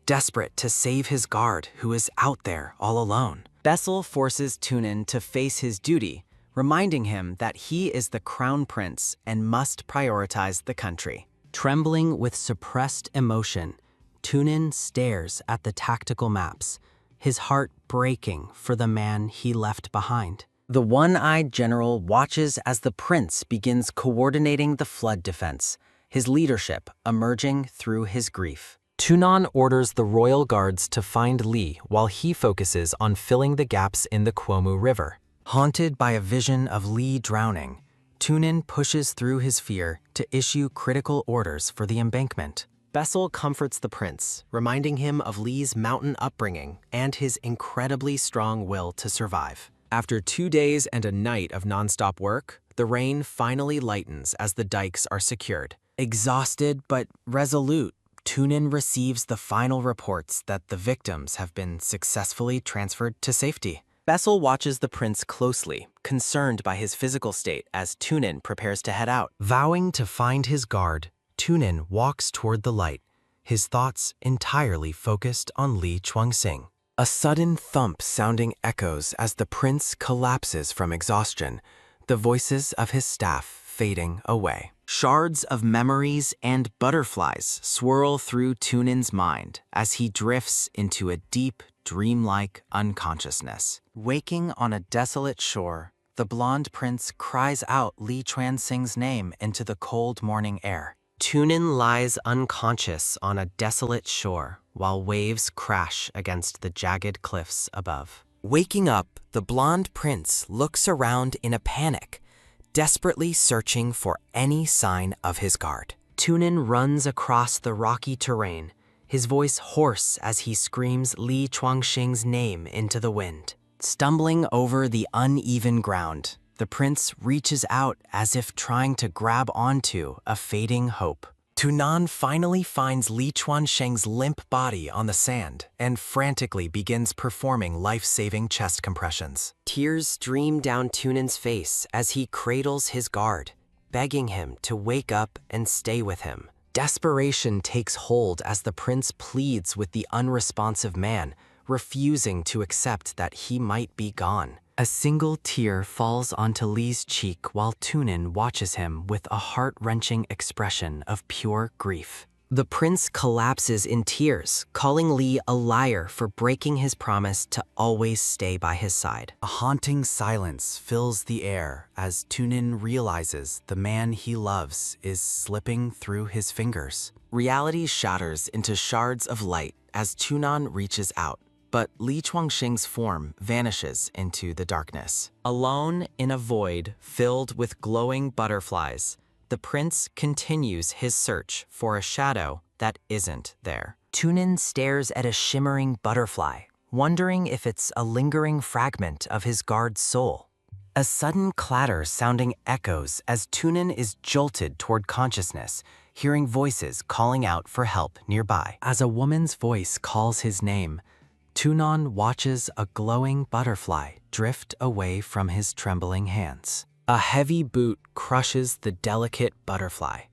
Speaker 6: desperate to save his guard who is out there all alone. Bessel forces Tunin to face his duty,
Speaker 5: reminding him that he is the crown prince and must prioritize the country. Trembling with suppressed emotion, Tunin stares at the tactical maps, his heart breaking for the man he left behind. The one-eyed general watches as the prince begins coordinating the flood defense, his leadership emerging through his grief.
Speaker 6: Tunin orders the royal guards to find Li while he focuses on filling the gaps in the Kwomu River.
Speaker 5: Haunted by a vision of Li drowning, Tunin pushes through his fear to issue critical orders for the embankment. Bessel comforts the prince, reminding him of Li's mountain upbringing and his incredibly strong will to survive. After 2 days and a night of nonstop work, the rain finally lightens as the dikes are secured. Exhausted but resolute, Tunin receives the final reports that the victims have been successfully transferred to safety. Bessel watches the prince closely, concerned by his physical state as Tunin prepares to head out. Vowing to find his guard, Tunin walks toward the light, his thoughts entirely focused on Li Chuanxing. A sudden thump sounding echoes as the prince collapses from exhaustion, the voices of his staff fading away. Shards of memories and butterflies swirl through Tunin's mind as he drifts into a deep, dreamlike unconsciousness. Waking on a desolate shore, the blonde prince cries out Li Chuanxing's name into the cold morning air. Tunin lies unconscious on a desolate shore while waves crash against the jagged cliffs above. Waking up, the blonde prince looks around in a panic, desperately searching for any sign of his guard. Tunin runs across the rocky terrain, his voice hoarse as he screams Li Chuanxing's name into the wind. Stumbling over the uneven ground, the prince reaches out as if trying to grab onto a fading hope. Tunin finally finds Li Chuanxing's limp body on the sand and frantically begins performing life-saving chest compressions. Tears stream down Tunin's face as he cradles his guard, begging him to wake up and stay with him. Desperation takes hold as the prince pleads with the unresponsive man, refusing to accept that he might be gone. A single tear falls onto Li's cheek while Tunin watches him with a heart-wrenching expression of pure grief. The prince collapses in tears, calling Li a liar for breaking his promise to always stay by his side. A haunting silence fills the air as Tunin realizes the man he loves is slipping through his fingers. Reality shatters into shards of light as Tunin reaches out, but Li Chuanxing's form vanishes into the darkness. Alone in a void filled with glowing butterflies, the prince continues his search for a shadow that isn't there. Tunin stares at a shimmering butterfly, wondering if it's a lingering fragment of his guard's soul. A sudden clatter sounding echoes as Tunin is jolted toward consciousness, hearing voices calling out for help nearby. As a woman's voice calls his name, Tunin watches a glowing butterfly drift away from his trembling hands. A heavy boot crushes the delicate butterfly,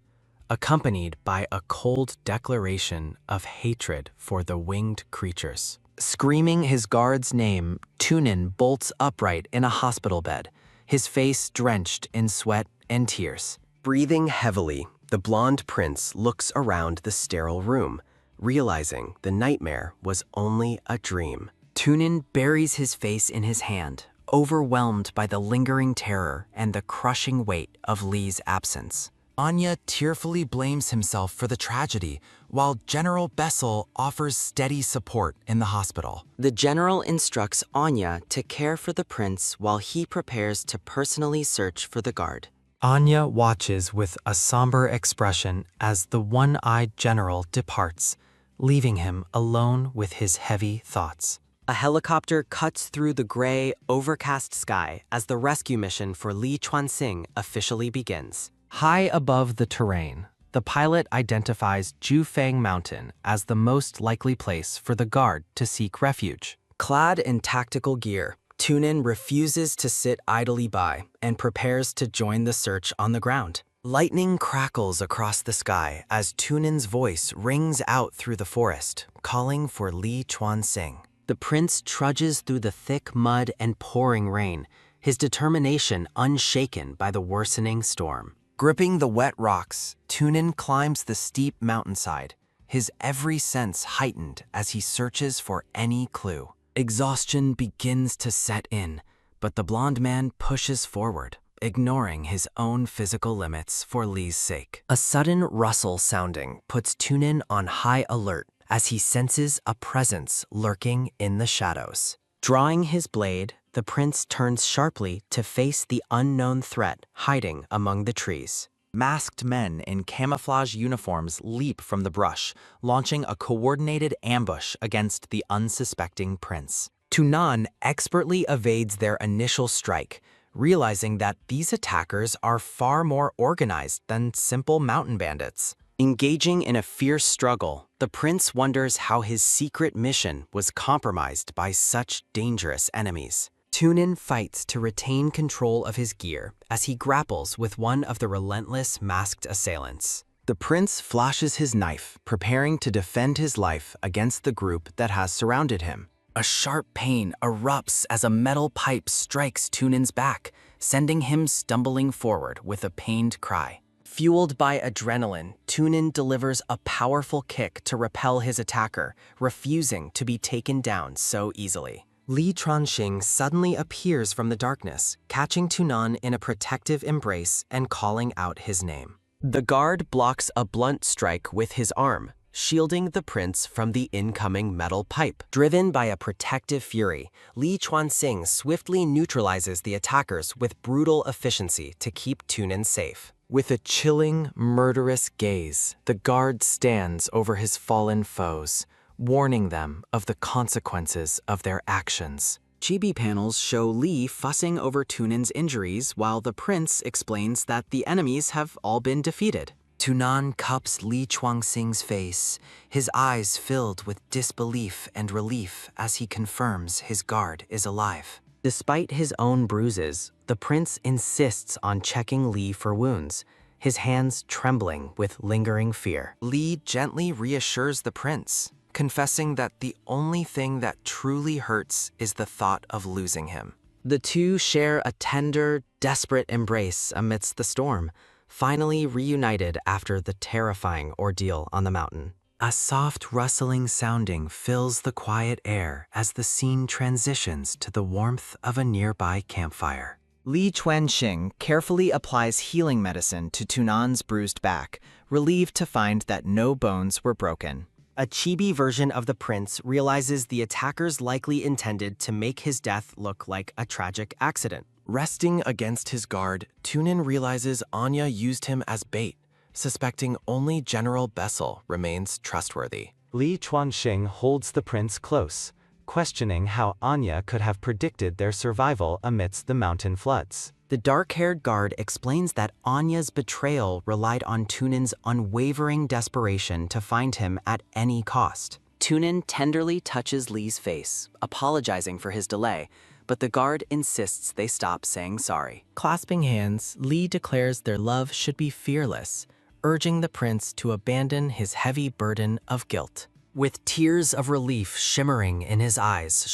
Speaker 5: accompanied by a cold declaration of hatred for the winged creatures. Screaming his guard's name, Tunin bolts upright in a hospital bed, his face drenched in sweat and tears. Breathing heavily, the blonde prince looks around the sterile room, realizing the nightmare was only a dream. Tunin buries his face in his hand, overwhelmed by the lingering terror and the crushing weight of Li's absence. Anya tearfully blames himself for the tragedy, while General Bessel offers steady support in the hospital. The general instructs Anya to care for the prince while he prepares to personally search for the guard.
Speaker 3: Anya watches with a somber expression as the one-eyed general departs, leaving him alone with his heavy thoughts.
Speaker 5: A helicopter cuts through the gray, overcast sky as the rescue mission for Li Chuanxing officially begins. High above the terrain, the pilot identifies Jufang Mountain as the most likely place for the guard to seek refuge. Clad in tactical gear, Tunin refuses to sit idly by and prepares to join the search on the ground. Lightning crackles across the sky as Tunin's voice rings out through the forest, calling for Li Chuanxing. The prince trudges through the thick mud and pouring rain,
Speaker 6: his determination unshaken by the worsening storm.
Speaker 5: Gripping the wet rocks, Tunin climbs the steep mountainside, his every sense heightened as he searches for any clue. Exhaustion begins to set in, but the blonde man pushes forward, ignoring his own physical limits for Lee's sake.
Speaker 6: A sudden rustle sounding puts Tunin on high alert as he senses a presence lurking in the shadows. Drawing his blade, the prince turns sharply to face the unknown threat hiding among the trees.
Speaker 5: Masked men in camouflage uniforms leap from the brush, launching a coordinated ambush against the unsuspecting prince.
Speaker 6: Tunin expertly evades their initial strike, realizing that these attackers are far more organized than simple mountain bandits. Engaging in a fierce struggle, the prince wonders how his secret mission was compromised by such dangerous enemies. Tunin fights to retain control of his gear as he grapples with one of the relentless masked assailants.
Speaker 5: The prince flashes his knife, preparing to defend his life against the group that has surrounded him.
Speaker 6: A sharp pain erupts as a metal pipe strikes Tunin's back, sending him stumbling forward with a pained cry. Fueled by adrenaline, Tunin delivers a powerful kick to repel his attacker, refusing to be taken down so easily. Li Chuanxing suddenly appears from the darkness, catching Tunin in a protective embrace and calling out his name. The guard blocks a blunt strike with his arm, shielding the prince from the incoming metal pipe. Driven by a protective fury, Li Chuanxing swiftly neutralizes the attackers with brutal efficiency to keep Tunin safe. With a chilling, murderous gaze, the guard stands over his fallen foes, warning them of the consequences of their actions. Chibi panels show Li fussing over Tunin's injuries while the prince explains that the enemies have all been defeated. Tunin cups Li Chuanxing's face, his eyes filled with disbelief and relief as he confirms his guard is alive. Despite his own bruises, the prince insists on checking Li for wounds, his hands trembling with lingering fear.
Speaker 5: Li gently reassures the prince, confessing that the only thing that truly hurts is the thought of losing him.
Speaker 6: The two share a tender, desperate embrace amidst the storm, finally reunited after the terrifying ordeal on the mountain. A soft rustling sounding fills the quiet air as the scene transitions to the warmth of a nearby campfire.
Speaker 10: Li Chuanxing carefully applies healing medicine to Tunin's bruised back, relieved to find that no bones were broken.
Speaker 6: A chibi version of the prince realizes the attackers likely intended to make his death look like a tragic accident.
Speaker 5: Resting against his guard, Tunin realizes Anya used him as bait, suspecting only General Bessel remains trustworthy.
Speaker 3: Li Chuanxing holds the prince close, questioning how Anya could have predicted their survival amidst the mountain floods.
Speaker 6: The dark-haired guard explains that Anya's betrayal relied on Tunin's unwavering desperation to find him at any cost. Tunin tenderly touches Li's face, apologizing for his delay, but the guard insists they stop saying sorry. Clasping hands, Li declares their love should be fearless, urging the prince to abandon his heavy burden of guilt. With tears of relief shimmering in his eyes,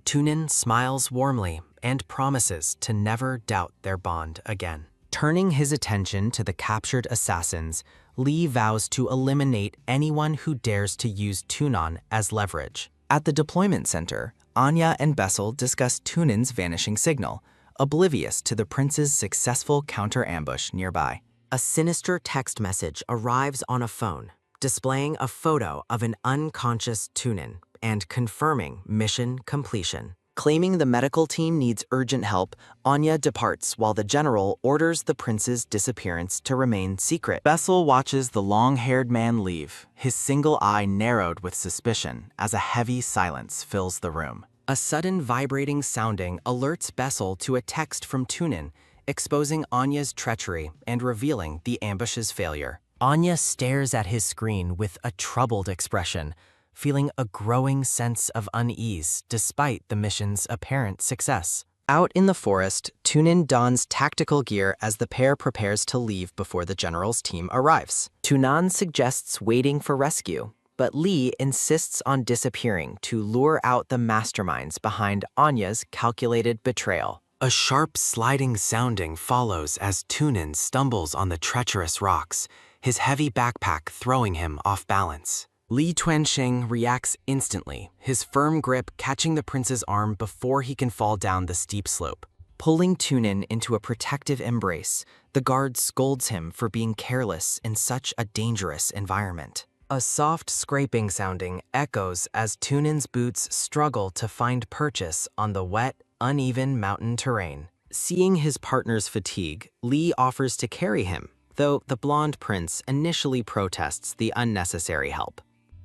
Speaker 6: Tunin smiles warmly and promises to never doubt their bond again. Turning his attention to the captured assassins, Li vows to eliminate anyone who dares to use Tunin as leverage.
Speaker 10: At the deployment center, Anya and Bessel discuss Tunin's vanishing signal, oblivious to the prince's successful counter-ambush nearby.
Speaker 6: A sinister text message arrives on a phone, displaying a photo of an unconscious Tunin and confirming mission completion. Claiming the medical team needs urgent help, Anya departs while the general orders the prince's disappearance to remain secret.
Speaker 5: Bessel watches the long-haired man leave, his single eye narrowed with suspicion as a heavy silence fills the room.
Speaker 6: A sudden vibrating sounding alerts Bessel to a text from Tunin, exposing Anya's treachery and revealing the ambush's failure. Anya stares at his screen with a troubled expression, feeling a growing sense of unease despite the mission's apparent success. Out in the forest, Tunin dons tactical gear as the pair prepares to leave before the general's team arrives. Tunin suggests waiting for rescue, but Li insists on disappearing to lure out the masterminds behind Anya's calculated betrayal.
Speaker 1: A sharp sliding sounding follows as Tunin stumbles on the treacherous rocks, his heavy backpack throwing him off balance. Li Tuanxing reacts instantly, his firm grip catching the prince's arm before he can fall down the steep slope.
Speaker 6: Pulling Tunin into a protective embrace, the guard scolds him for being careless in such a dangerous environment. A soft scraping sounding echoes as Tunin's boots struggle to find purchase on the wet, uneven mountain terrain. Seeing his partner's fatigue, Li offers to carry him, though the blonde prince initially protests the unnecessary help.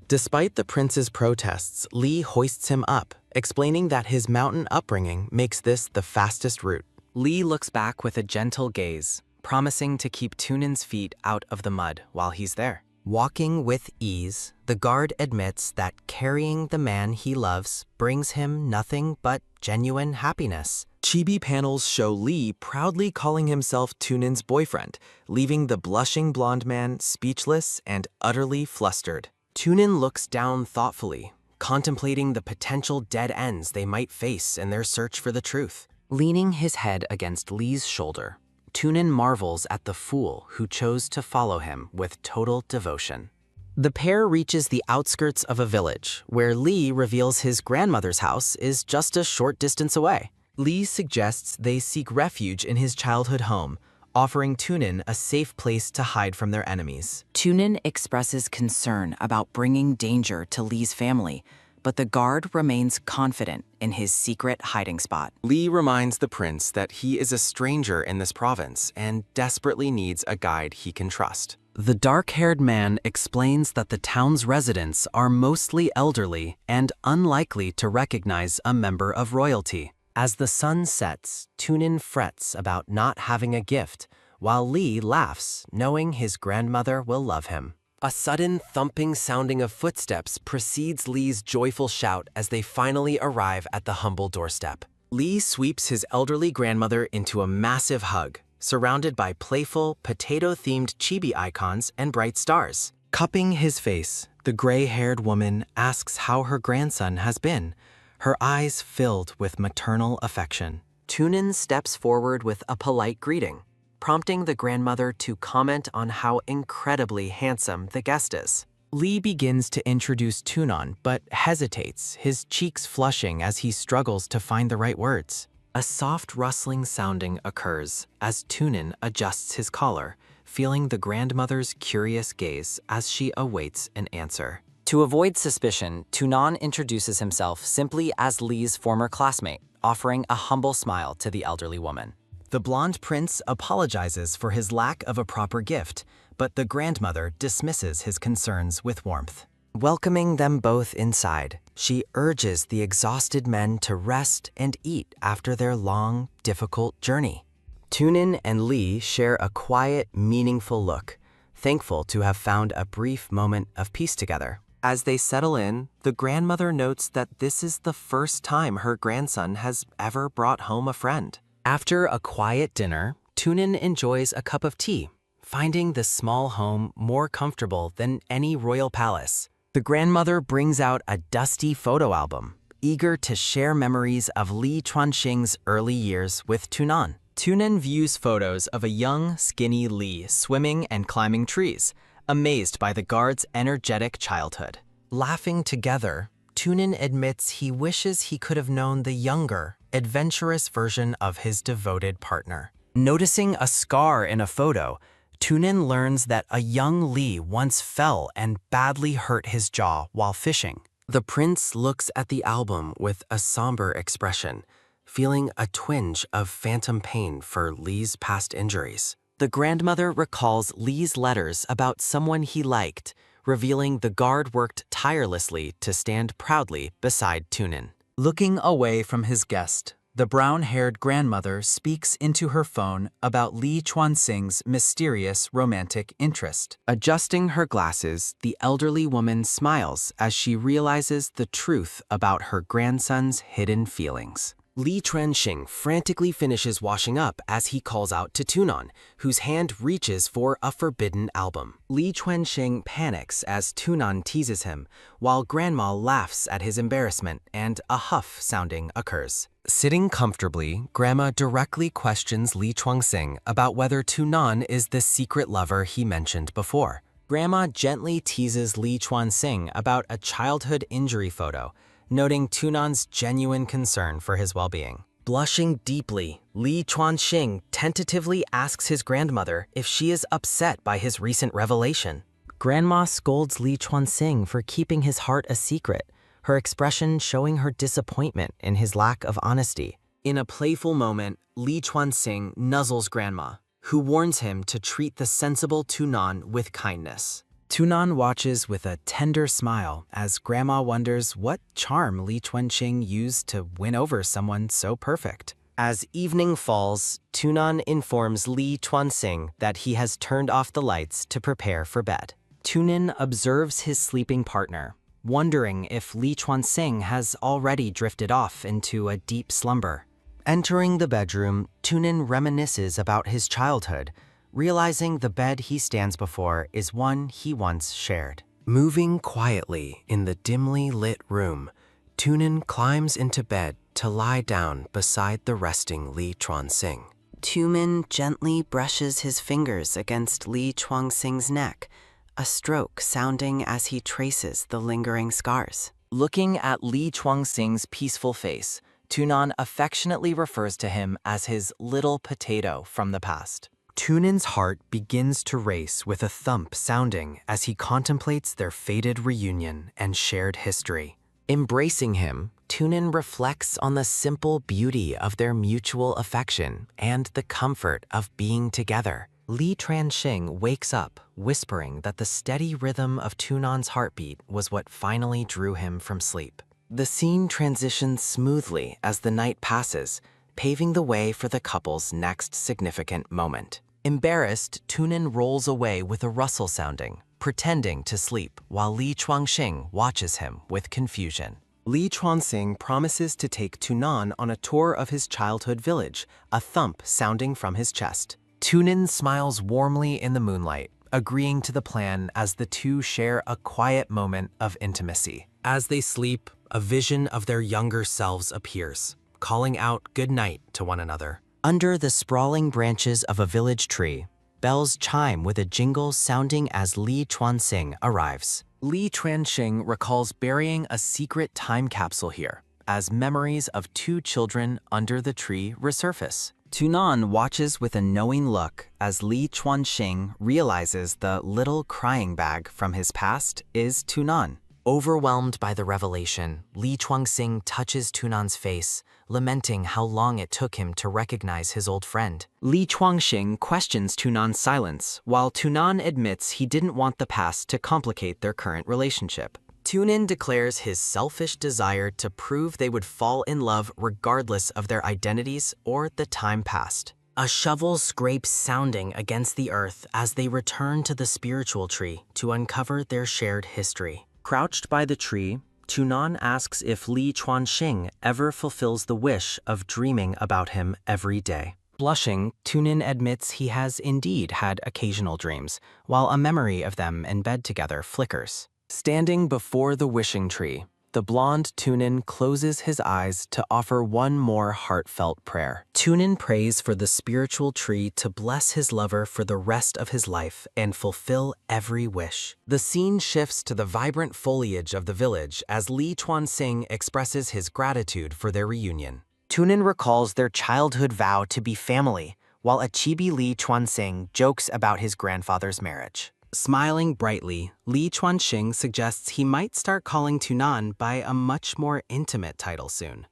Speaker 6: Despite the prince's protests, Li hoists him up, explaining that his mountain upbringing makes this the fastest route. Li looks back with a gentle gaze, promising to keep Tunin's feet out of the mud while he's there. Walking with ease, the guard admits that carrying the man he loves brings him nothing but genuine happiness. Chibi panels show Li proudly calling himself Tunin's boyfriend, leaving the blushing blonde man speechless and utterly flustered. Tunin looks down thoughtfully, contemplating the potential dead ends they might face in their search for the truth. Leaning his head against Li's shoulder, Tunin marvels at the fool who chose to follow him with total devotion. The pair reaches the outskirts of a village, where Li reveals his grandmother's house is just a short distance away. Li suggests they seek refuge in his childhood home, offering Tunin a safe place to hide from their enemies.
Speaker 2: Tunin expresses concern about bringing danger to Li's family, but the guard remains confident in his secret hiding spot.
Speaker 1: Li reminds the prince that he is a stranger in this province and desperately needs a guide he can trust. The dark-haired man explains that the town's residents are mostly elderly and unlikely to recognize a member of royalty. As the sun sets, Tunin frets about not having a gift, while Li laughs, knowing his grandmother will love him. A sudden thumping sounding of footsteps precedes Li's joyful shout as they finally arrive at the humble doorstep. Li sweeps his elderly grandmother into a massive hug, surrounded by playful, potato-themed chibi icons and bright stars. Cupping his face, the gray-haired woman asks how her grandson has been, her eyes filled with maternal affection. Tunin steps forward with a polite greeting, prompting the grandmother to comment on how incredibly handsome the guest is. Li begins to introduce Tunin, but hesitates, his cheeks flushing as he struggles to find the right words. A soft rustling sounding occurs as Tunin adjusts his collar, feeling the grandmother's curious gaze as she awaits an answer. To avoid suspicion, Tunin introduces himself simply as Li's former classmate, offering a humble smile to the elderly woman. The blonde prince apologizes for his lack of a proper gift, but the grandmother dismisses his concerns with warmth. Welcoming them both inside, she urges the exhausted men to rest and eat after their long, difficult journey. Tunin and Li share a quiet, meaningful look, thankful to have found a brief moment of peace together. As they settle in, the grandmother notes that this is the first time her grandson has ever brought home a friend. After a quiet dinner, Tunin enjoys a cup of tea, finding the small home more comfortable than any royal palace. The grandmother brings out a dusty photo album, eager to share memories of Li Chuanxing's early years with Tunin. Tunin views photos of a young, skinny Li swimming and climbing trees, amazed by the guard's energetic childhood. Laughing together, Tunin admits he wishes he could have known the younger, adventurous version of his devoted partner. Noticing a scar in a photo, Tunin learns that a young Li once fell and badly hurt his jaw while fishing. The prince looks at the album with a somber expression, feeling a twinge of phantom pain for Li's past injuries. The grandmother recalls Li's letters about someone he liked, revealing the guard worked tirelessly to stand proudly beside Tunin. Looking away from his guest, the brown-haired grandmother speaks into her phone about Li Chuanxing's mysterious romantic interest. Adjusting her glasses, the elderly woman smiles as she realizes the truth about her grandson's hidden feelings.
Speaker 5: Li Chuanxing frantically finishes washing up as he calls out to Tunan, whose hand reaches for a forbidden album. Li Chuanxing panics as Tunan teases him, while Grandma laughs at his embarrassment and a huff sounding occurs. Sitting comfortably, Grandma directly questions Li Chuanxing about whether Tunan is the secret lover he mentioned before. Grandma gently teases Li Chuanxing about a childhood injury photo, noting Tunan's genuine concern for his well-being. Blushing deeply, Li Chuanxing tentatively asks his grandmother if she is upset by his recent revelation. Grandma scolds Li Chuanxing for keeping his heart a secret, her expression showing her disappointment in his lack of honesty. In a playful moment, Li Chuanxing nuzzles Grandma, who warns him to treat the sensible Tunan with kindness. Tunan watches with a tender smile as Grandma wonders what charm Li Chuanxing used to win over someone so perfect. As evening falls, Tunan informs Li Chuanxing that he has turned off the lights to prepare for bed. Tunin observes his sleeping partner, wondering if Li Chuanxing has already drifted off into a deep slumber. Entering the bedroom, Tunin reminisces about his childhood, realizing the bed he stands before is one he once shared. Moving quietly in the dimly lit room, Tunin climbs into bed to lie down beside the resting Li Chuanxing.
Speaker 2: Tunin gently brushes his fingers against Li Chuanxing's neck, a stroke sounding as he traces the lingering scars.
Speaker 5: Looking at Li Chuanxing's peaceful face, Tunan affectionately refers to him as his little potato from the past. Tunin's heart begins to race with a thump sounding as he contemplates their fated reunion and shared history. Embracing him, Tunin reflects on the simple beauty of their mutual affection and the comfort of being together. Li Chuanxing wakes up, whispering that the steady rhythm of Tunan's heartbeat was what finally drew him from sleep. The scene transitions smoothly as the night passes, paving the way for the couple's next significant moment. Embarrassed, Tunin rolls away with a rustle sounding, pretending to sleep while Li Chuanxing watches him with confusion. Li Chuanxing promises to take Tunan on a tour of his childhood village, a thump sounding from his chest. Tunin smiles warmly in the moonlight, agreeing to the plan as the two share a quiet moment of intimacy. As they sleep, a vision of their younger selves appears, calling out good night to one another. Under the sprawling branches of a village tree, bells chime with a jingle sounding as Li Chuanxing arrives. Li Chuanxing recalls burying a secret time capsule here, as memories of two children under the tree resurface. Tunan watches with a knowing look as Li Chuanxing realizes the little crying bag from his past is Tunan. Overwhelmed by the revelation, Li Chuanxing touches Tunan's face, lamenting how long it took him to recognize his old friend. Li Chuanxing questions Tunan's silence, while Tunan admits he didn't want the past to complicate their current relationship. Tunin declares his selfish desire to prove they would fall in love regardless of their identities or the time past. A shovel scrapes sounding against the earth as they return to the spiritual tree to uncover their shared history. Crouched by the tree, Tunan asks if Li Chuanxing ever fulfills the wish of dreaming about him every day. Blushing, Tunin admits he has indeed had occasional dreams, while a memory of them in bed together flickers. Standing before the wishing tree, the blonde Tunin closes his eyes to offer one more heartfelt prayer. Tunin prays for the spiritual tree to bless his lover for the rest of his life and fulfill every wish. The scene shifts to the vibrant foliage of the village as Li Chuanxing expresses his gratitude for their reunion. Tunin recalls their childhood vow to be family, while a chibi Li Chuanxing jokes about his grandfather's marriage. Smiling brightly, Li Chuanxing suggests he might start calling Tunan by a much more intimate title soon.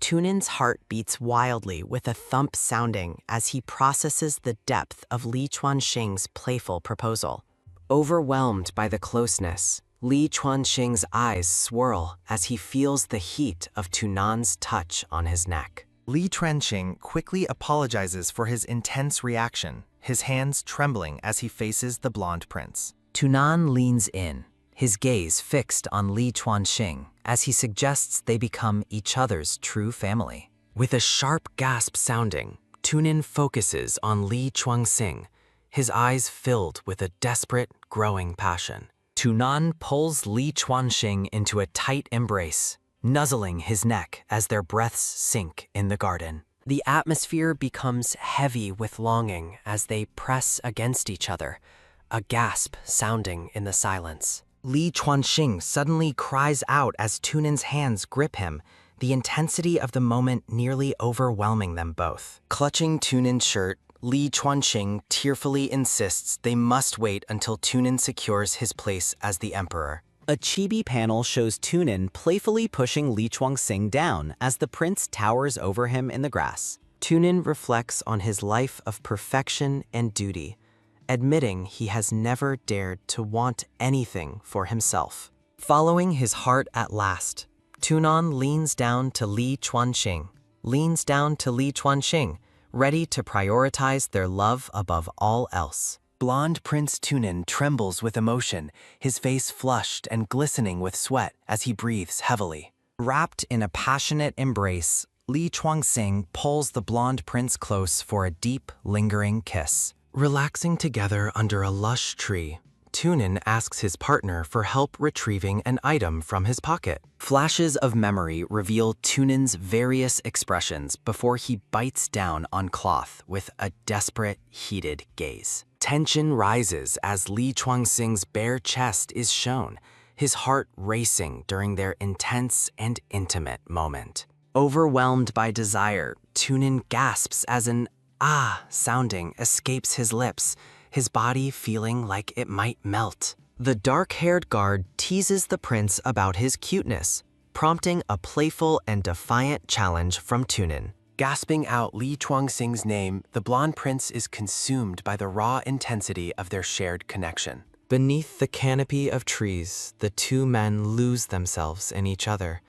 Speaker 5: Tunin's heart beats wildly with a thump sounding as he processes the depth of Li Chuanxing's playful proposal. Overwhelmed by the closeness, Li Chuanxing's eyes swirl as he feels the heat of Tunan's touch on his neck.
Speaker 4: Li Chuanxing quickly apologizes for his intense reaction, his hands trembling as he faces the blonde prince.
Speaker 5: Tunan leans in, his gaze fixed on Li Chuanxing as he suggests they become each other's true family.
Speaker 6: With a sharp gasp sounding, Tunin focuses on Li Chuanxing, his eyes filled with a desperate, growing passion. Tunan pulls Li Chuanxing into a tight embrace, nuzzling his neck as their breaths sink in the garden. The atmosphere becomes heavy with longing as they press against each other, a gasp sounding in the silence.
Speaker 10: Li Chuanxing suddenly cries out as Tunin's hands grip him, the intensity of the moment nearly overwhelming them both. Clutching Tunin's shirt, Li Chuanxing tearfully insists they must wait until Tunin secures his place as the emperor.
Speaker 7: A chibi panel shows Tunin playfully pushing Li Chuanxing down as the prince towers over him in the grass.
Speaker 6: Tunin reflects on his life of perfection and duty, admitting he has never dared to want anything for himself. Following his heart at last, Tunan leans down to Li Chuanxing, ready to prioritize their love above all else.
Speaker 5: Blonde Prince Tunin trembles with emotion, his face flushed and glistening with sweat as he breathes heavily.
Speaker 10: Wrapped in a passionate embrace, Li Chuanxing pulls the blonde prince close for a deep, lingering kiss.
Speaker 6: Relaxing together under a lush tree, Tunin asks his partner for help retrieving an item from his pocket.
Speaker 10: Flashes of memory reveal Tunin's various expressions before he bites down on cloth with a desperate, heated gaze.
Speaker 6: Tension rises as Li Chuanxing's bare chest is shown, his heart racing during their intense and intimate moment. Overwhelmed by desire, Tunin gasps as an "ah" sounding escapes his lips, his body feeling like it might melt. The dark-haired guard teases the prince about his cuteness, prompting a playful and defiant challenge from Tunin.
Speaker 5: Gasping out Li Chuanxing's name, the blonde prince is consumed by the raw intensity of their shared connection.
Speaker 6: Beneath the canopy of trees, the two men lose themselves in each other,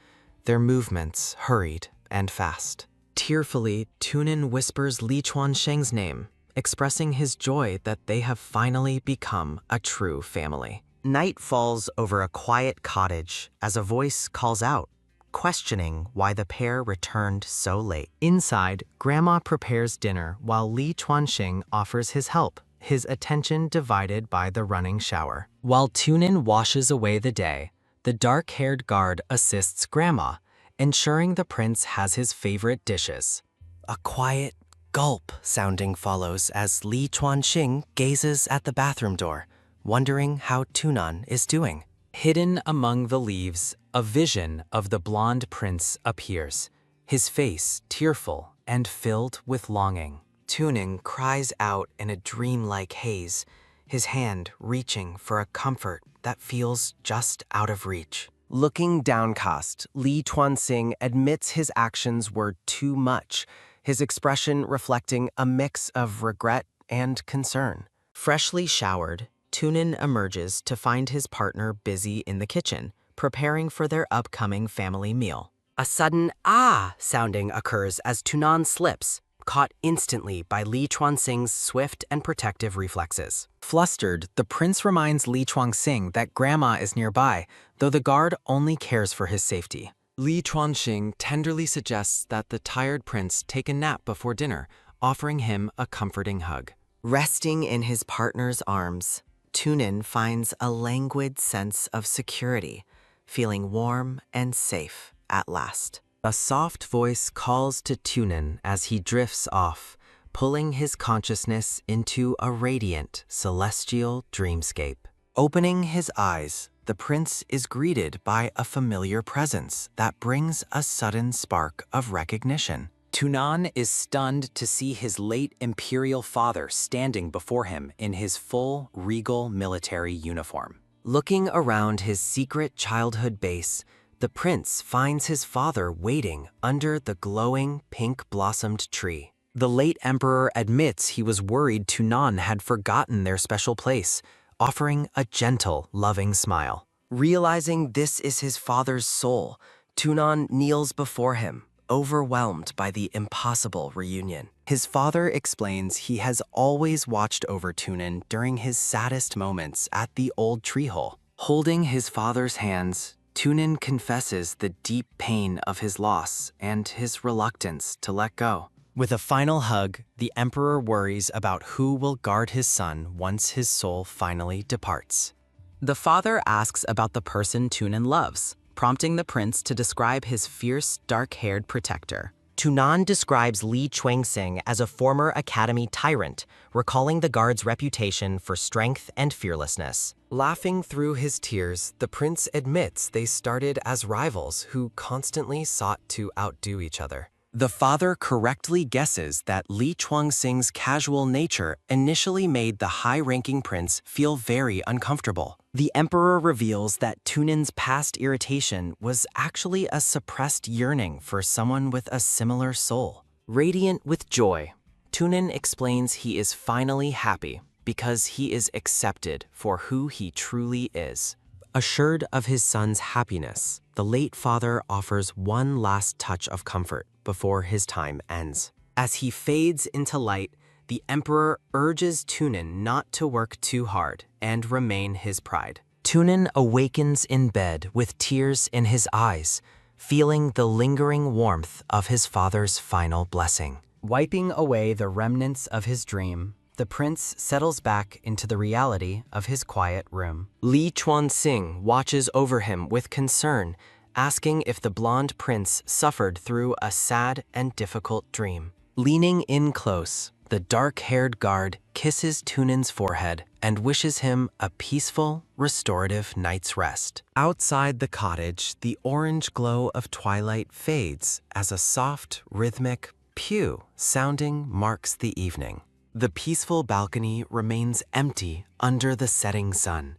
Speaker 6: their movements hurried and fast. Tearfully, Tunin whispers Li Chuanxing's name, expressing his joy that they have finally become a true family.
Speaker 10: Night falls over a quiet cottage as a voice calls out, questioning why the pair returned so late.
Speaker 6: Inside, Grandma prepares dinner while Li Chuanxing offers his help, his attention divided by the running shower. While Tunin washes away the day, the dark-haired guard assists Grandma, ensuring the prince has his favorite dishes.
Speaker 5: A quiet gulp sounding follows as Li Chuanxing gazes at the bathroom door, wondering how Tunan is doing.
Speaker 6: Hidden among the leaves, a vision of the blonde prince appears, his face tearful and filled with longing. Tunin cries out in a dreamlike haze, his hand reaching for a comfort that feels just out of reach.
Speaker 5: Looking downcast, Li Chuanxing admits his actions were too much, his expression reflecting a mix of regret and concern.
Speaker 6: Freshly showered, Tunin emerges to find his partner busy in the kitchen, preparing for their upcoming family meal. A sudden "ah" sounding occurs as Tunan slips, caught instantly by Li Chuanxing's swift and protective reflexes.
Speaker 10: Flustered, the prince reminds Li Chuanxing that Grandma is nearby, though the guard only cares for his safety.
Speaker 6: Li Chuanxing tenderly suggests that the tired prince take a nap before dinner, offering him a comforting hug. Resting in his partner's arms, Tunin finds a languid sense of security, feeling warm and safe at last. A soft voice calls to Tunin as he drifts off, pulling his consciousness into a radiant, celestial dreamscape. Opening his eyes, the prince is greeted by a familiar presence that brings a sudden spark of recognition.
Speaker 10: Tunan is stunned to see his late imperial father standing before him in his full, regal military uniform.
Speaker 6: Looking around his secret childhood base, the prince finds his father waiting under the glowing, pink-blossomed tree.
Speaker 10: The late emperor admits he was worried Tunan had forgotten their special place, offering a gentle, loving smile.
Speaker 5: Realizing this is his father's soul, Tunan kneels before him, overwhelmed by the impossible reunion. His father explains he has always watched over Tunin during his saddest moments at the old tree hole.
Speaker 6: Holding his father's hands, Tunin confesses the deep pain of his loss and his reluctance to let go.
Speaker 5: With a final hug, the emperor worries about who will guard his son once his soul finally departs.
Speaker 2: The father asks about the person Tunin loves, prompting the prince to describe his fierce, dark-haired protector.
Speaker 6: Tunan describes Li Chuanxing as a former academy tyrant, recalling the guard's reputation for strength and fearlessness. Laughing through his tears, the prince admits they started as rivals who constantly sought to outdo each other.
Speaker 5: The father correctly guesses that Li Chuanxing's casual nature initially made the high-ranking prince feel very uncomfortable.
Speaker 6: The emperor reveals that Tunin's past irritation was actually a suppressed yearning for someone with a similar soul. Radiant with joy, Tunin explains he is finally happy because he is accepted for who he truly is. Assured of his son's happiness, the late father offers one last touch of comfort before his time ends. As he fades into light, the emperor urges Tunin not to work too hard and remain his pride. Tunin awakens in bed with tears in his eyes, feeling the lingering warmth of his father's final blessing. Wiping away the remnants of his dream, the prince settles back into the reality of his quiet room. Li Chuanxing watches over him with concern, asking if the blonde prince suffered through a sad and difficult dream. Leaning in close, the dark-haired guard kisses Tunin's forehead and wishes him a peaceful, restorative night's rest. Outside the cottage, the orange glow of twilight fades as a soft, rhythmic pew sounding marks the evening. The peaceful balcony remains empty under the setting sun,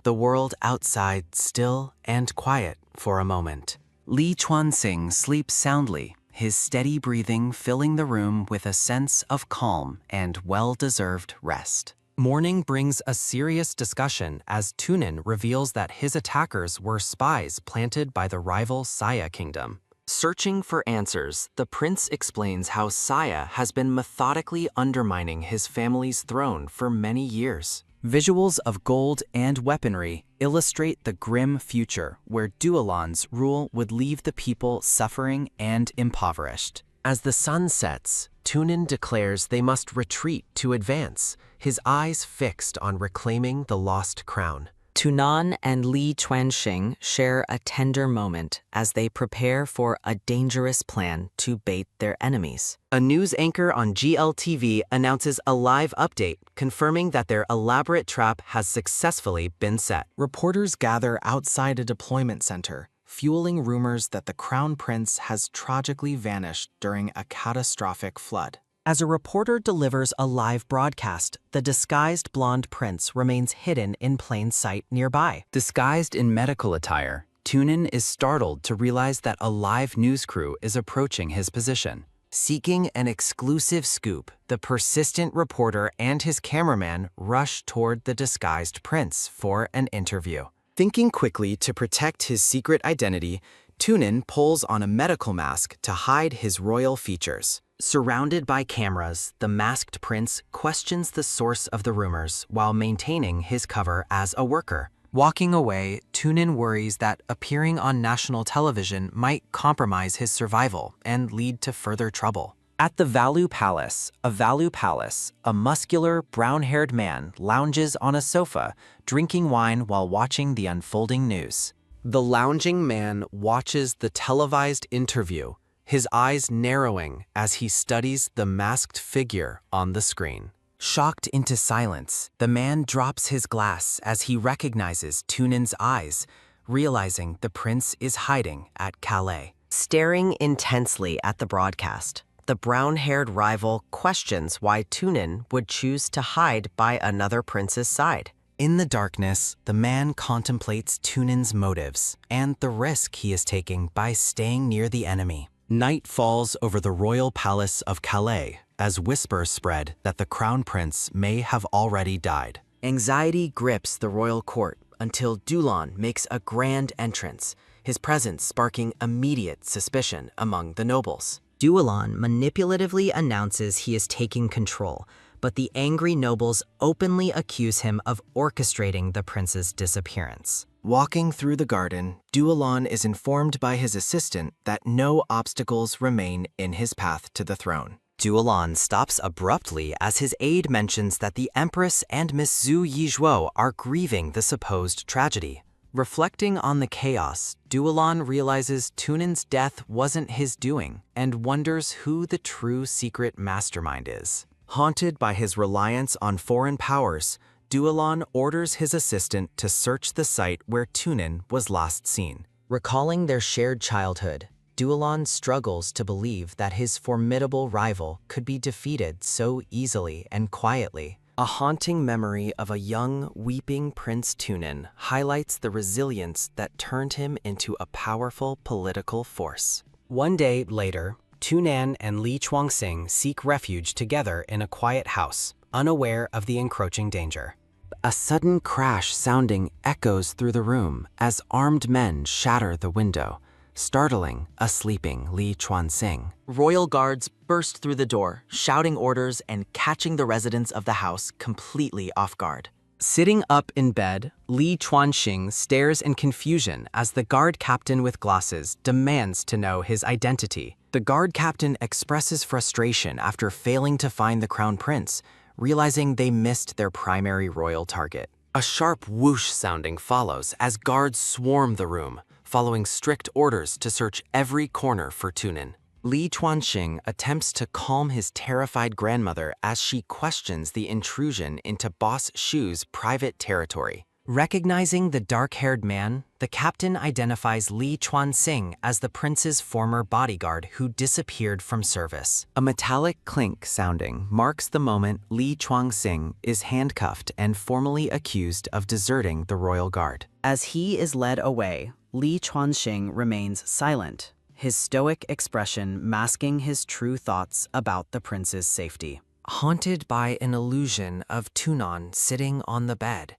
Speaker 6: the world outside still and quiet for a moment. Li Chuanxing sleeps soundly, his steady breathing filling the room with a sense of calm and well-deserved rest. Morning brings a serious discussion as Tunin reveals that his attackers were spies planted by the rival Saya kingdom. Searching for answers, the prince explains how Saya has been methodically undermining his family's throne for many years. Visuals of gold and weaponry illustrate the grim future where Duolan's rule would leave the people suffering and impoverished. As the sun sets, Tunin declares they must retreat to advance, his eyes fixed on reclaiming the lost crown.
Speaker 2: Tunan and Li Chuanxing share a tender moment as they prepare for a dangerous plan to bait their enemies.
Speaker 6: A news anchor on GLTV announces a live update confirming that their elaborate trap has successfully been set. Reporters gather outside a deployment center, fueling rumors that the crown prince has tragically vanished during a catastrophic flood. As a reporter delivers a live broadcast, the disguised blonde prince remains hidden in plain sight nearby.
Speaker 7: Disguised in medical attire, Tunin is startled to realize that a live news crew is approaching his position.
Speaker 6: Seeking an exclusive scoop, the persistent reporter and his cameraman rush toward the disguised prince for an interview. Thinking quickly to protect his secret identity, Tunin pulls on a medical mask to hide his royal features. Surrounded by cameras, the masked prince questions the source of the rumors while maintaining his cover as a worker. Walking away, Tunin worries that appearing on national television might compromise his survival and lead to further trouble. At the Value Palace, a muscular, brown-haired man lounges on a sofa, drinking wine while watching the unfolding news. The lounging man watches the televised interview, his eyes narrowing as he studies the masked figure on the screen. Shocked into silence, the man drops his glass as he recognizes Tunin's eyes, realizing the prince is hiding at Calais. Staring intensely at the broadcast, the brown-haired rival questions why Tunin would choose to hide by another prince's side. In the darkness, the man contemplates Tunin's motives and the risk he is taking by staying near the enemy. Night falls over the royal palace of Calais as whispers spread that the crown prince may have already died. Anxiety grips the royal court until Dulan makes a grand entrance, his presence sparking immediate suspicion among the nobles. Dulan manipulatively announces he is taking control,
Speaker 10: but the angry nobles openly accuse him of orchestrating the prince's disappearance.
Speaker 5: Walking through the garden, Duolon is informed by his assistant that no obstacles remain in his path to the throne.
Speaker 10: Duolon stops abruptly as his aide mentions that the Empress and Miss Zhu Yizhuo are grieving the supposed tragedy. Reflecting on the chaos, Duolon realizes Tunin's death wasn't his doing and wonders who the true secret mastermind is.
Speaker 5: Haunted by his reliance on foreign powers, Duolon orders his assistant to search the site where Tunin was last seen.
Speaker 10: Recalling their shared childhood, Duolon struggles to believe that his formidable rival could be defeated so easily and quietly. A haunting memory of a young, weeping Prince Tunin highlights the resilience that turned him into a powerful political force. One day later, Tunan and Li Chuanxing seek refuge together in a quiet house, unaware of the encroaching danger. A sudden crash sounding echoes through the room as armed men shatter the window, startling a sleeping Li Chuanxing. Royal guards burst through the door, shouting orders and catching the residents of the house completely off guard. Sitting up in bed, Li Chuanxing stares in confusion as the guard captain with glasses demands to know his identity. The guard captain expresses frustration after failing to find the crown prince, realizing they missed their primary royal target. A sharp whoosh sounding follows as guards swarm the room, following strict orders to search every corner for Tunin. Li Chuanxing attempts to calm his terrified grandmother as she questions the intrusion into Boss Shu's private territory. Recognizing the dark-haired man, the captain identifies Li Chuanxing as the prince's former bodyguard who disappeared from service. A metallic clink sounding marks the moment Li Chuanxing is handcuffed and formally accused of deserting the royal guard.
Speaker 13: As he is led away, Li Chuanxing remains silent, his stoic expression masking his true thoughts about the prince's safety.
Speaker 10: Haunted by an illusion of Tunan sitting on the bed,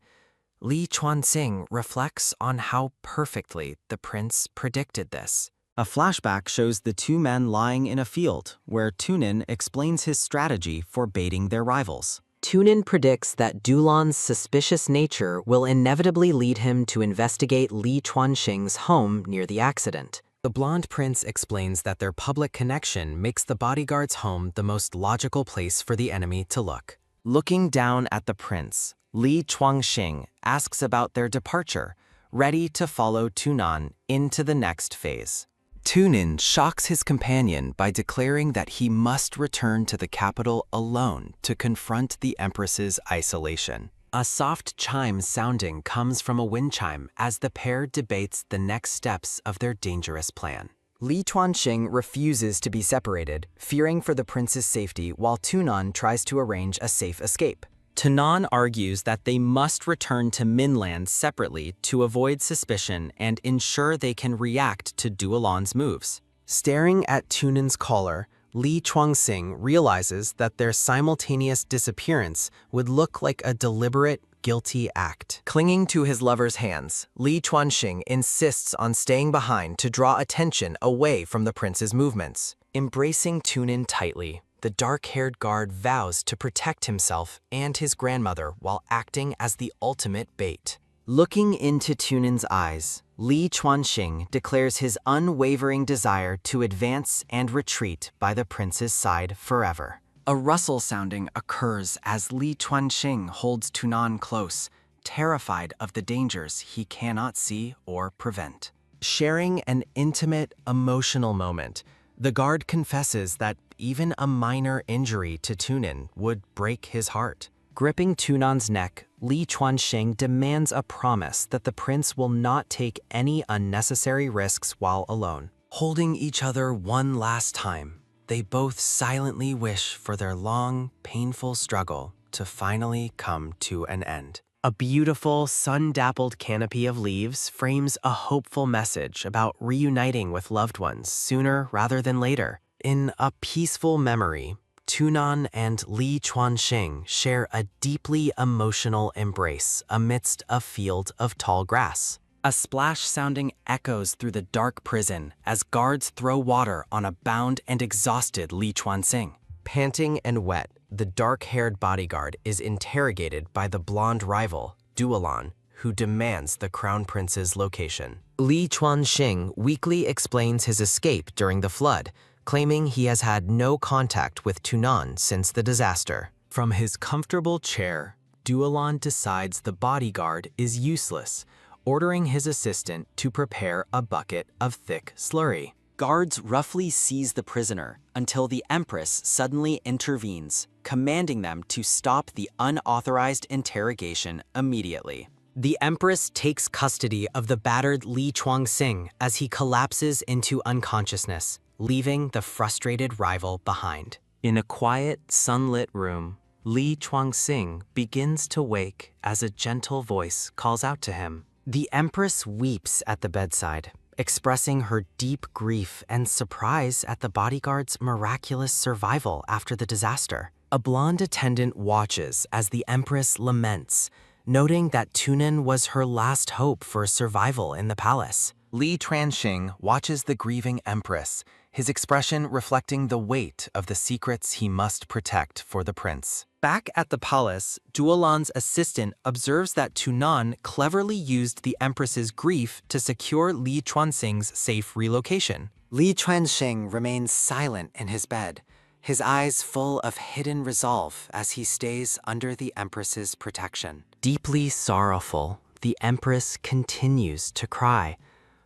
Speaker 10: Li Chuanxing reflects on how perfectly the prince predicted this.
Speaker 5: A flashback shows the two men lying in a field, where Tunin explains his strategy for baiting their rivals.
Speaker 10: Tunin predicts that Duolon's suspicious nature will inevitably lead him to investigate Li Chuanxing's home near the accident. The blonde prince explains that their public connection makes the bodyguard's home the most logical place for the enemy to look.
Speaker 5: Looking down at the prince, Li Chuanxing asks about their departure, ready to follow Tunan into the next phase. Tunin shocks his companion by declaring that he must return to the capital alone to confront the Empress's isolation.
Speaker 10: A soft chime sounding comes from a wind chime as the pair debates the next steps of their dangerous plan. Li Chuanxing refuses to be separated, fearing for the prince's safety while Tunan tries to arrange a safe escape. Tunan argues that they must return to Minland separately to avoid suspicion and ensure they can react to Duolon's moves. Staring at Tunin's collar, Li Chuanxing realizes that their simultaneous disappearance would look like a deliberate, guilty act. Clinging to his lover's hands, Li Chuanxing insists on staying behind to draw attention away from the prince's movements. Embracing Tunin tightly, the dark-haired guard vows to protect himself and his grandmother while acting as the ultimate bait. Looking into Tunin's eyes, Li Chuanxing declares his unwavering desire to advance and retreat by the prince's side forever. A rustle sounding occurs as Li Chuanxing holds Tunan close, terrified of the dangers he cannot see or prevent. Sharing an intimate, emotional moment, the guard confesses that even a minor injury to Tunin would break his heart. Gripping Tunan's neck, Li Chuanxing demands a promise that the prince will not take any unnecessary risks while alone. Holding each other one last time, they both silently wish for their long, painful struggle to finally come to an end. A beautiful, sun-dappled canopy of leaves frames a hopeful message about reuniting with loved ones sooner rather than later. In a peaceful memory, Tunan and Li Chuanxing share a deeply emotional embrace amidst a field of tall grass. A splash sounding echoes through the dark prison as guards throw water on a bound and exhausted Li Chuanxing. Panting and wet,
Speaker 5: the dark-haired bodyguard is interrogated by the blonde rival, Duolon, who demands the crown prince's location. Li Chuanxing weakly explains his escape during the flood, claiming he has had no contact with Tunan since the disaster. From his comfortable chair, Duolon decides the bodyguard is useless, ordering his assistant to prepare a bucket of thick slurry.
Speaker 7: Guards roughly seize the prisoner until the Empress suddenly intervenes, commanding them to stop the unauthorized interrogation immediately.
Speaker 5: The Empress takes custody of the battered Li Chuanxing as he collapses into unconsciousness, leaving the frustrated rival behind. In a quiet, sunlit room, Li Chuanxing begins to wake as a gentle voice calls out to him. The Empress weeps at the bedside, expressing her deep grief and surprise at the bodyguard's miraculous survival after the disaster. A blonde attendant watches as the Empress laments, noting that Tunin was her last hope for survival in the palace.
Speaker 12: Li Chuanxing watches the grieving empress, his expression reflecting the weight of the secrets he must protect for the prince.
Speaker 5: Back at the palace, Duolon's assistant observes that Tunan cleverly used the Empress's grief to secure Li Chuanxing's safe relocation.
Speaker 10: Li Chuanxing remains silent in his bed, his eyes full of hidden resolve as he stays under the Empress's protection.
Speaker 5: Deeply sorrowful, the Empress continues to cry,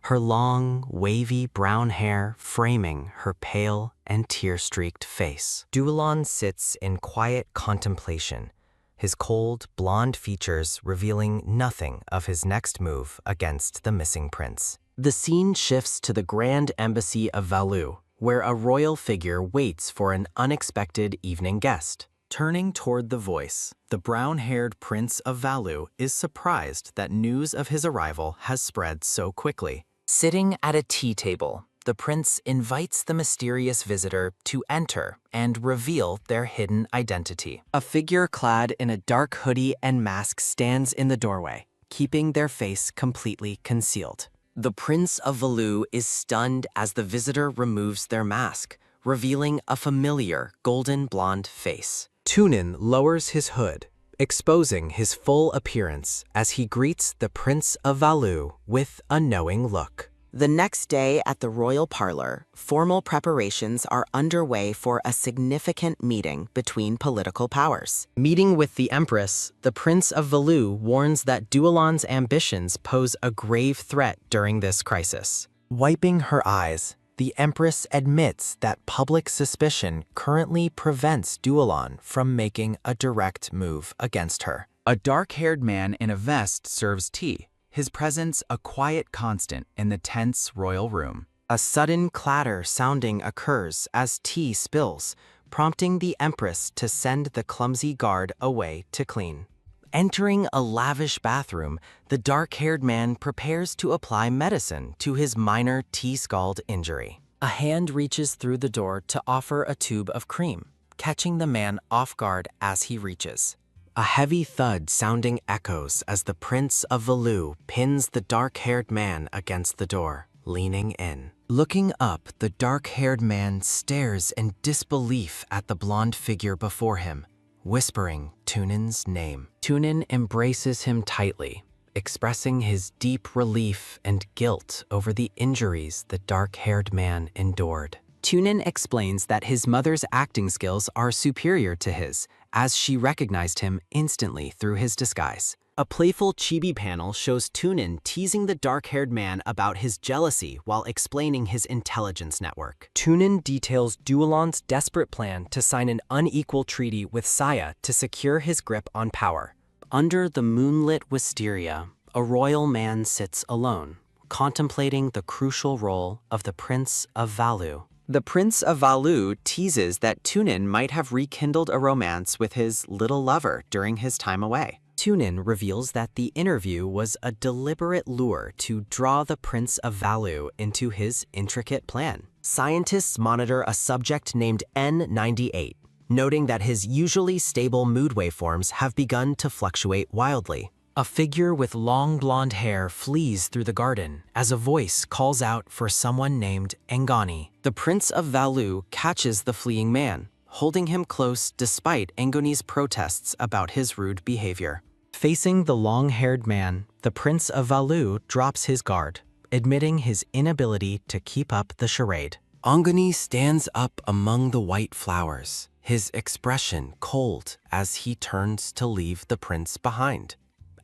Speaker 5: her long, wavy brown hair framing her pale and tear-streaked face. Duolon sits in quiet contemplation, his cold, blonde features revealing nothing of his next move against the missing prince. The scene shifts to the Grand Embassy of Valu, where a royal figure waits for an unexpected evening guest. Turning toward the voice, the brown-haired Prince of Valu is surprised that news of his arrival has spread so quickly.
Speaker 2: Sitting at a tea table, the prince invites the mysterious visitor to enter and reveal their hidden identity.
Speaker 5: A figure clad in a dark hoodie and mask stands in the doorway, keeping their face completely concealed. The Prince of Valu is stunned as the visitor removes their mask, revealing a familiar golden blonde face. Tunin lowers his hood, exposing his full appearance as he greets the Prince of Valu with a knowing look.
Speaker 10: The next day at the royal parlor, formal preparations are underway for a significant meeting between political powers.
Speaker 5: Meeting with the Empress, the Prince of Valu warns that Duolon's ambitions pose a grave threat during this crisis. Wiping her eyes, the Empress admits that public suspicion currently prevents Duolon from making a direct move against her.
Speaker 12: A dark-haired man in a vest serves tea, his presence a quiet constant in the tense royal room.
Speaker 5: A sudden clatter sounding occurs as tea spills, prompting the Empress to send the clumsy guard away to clean. Entering a lavish bathroom, the dark-haired man prepares to apply medicine to his minor tea-scald injury. A hand reaches through the door to offer a tube of cream, catching the man off guard as he reaches. A heavy thud sounding echoes as the Prince of Valu pins the dark-haired man against the door, leaning in. Looking up, the dark-haired man stares in disbelief at the blonde figure before him, whispering Tunin's name. Tunin embraces him tightly, expressing his deep relief and guilt over the injuries the dark-haired man endured. Tunin explains that his mother's acting skills are superior to his, as she recognized him instantly through his disguise. A playful chibi panel shows Tunin teasing the dark-haired man about his jealousy while explaining his intelligence network. Tunin details Duolon's desperate plan to sign an unequal treaty with Saya to secure his grip on power. Under the moonlit wisteria, a royal man sits alone, contemplating the crucial role of the Prince of Valu. The Prince of Valu teases that Tunin might have rekindled a romance with his little lover during his time away. Tunin reveals that the interview was a deliberate lure to draw the Prince of Valu into his intricate plan. Scientists monitor a subject named N98, noting that his usually stable mood waveforms have begun to fluctuate wildly. A figure with long blonde hair flees through the garden as a voice calls out for someone named Engani. The Prince of Valu catches the fleeing man,
Speaker 6: holding him close despite Angoni's protests about his rude behavior.
Speaker 5: Facing the long-haired man, the Prince of Valu drops his guard, admitting his inability to keep up the charade.
Speaker 6: Angoni stands up among the white flowers, his expression cold as he turns to leave the prince behind.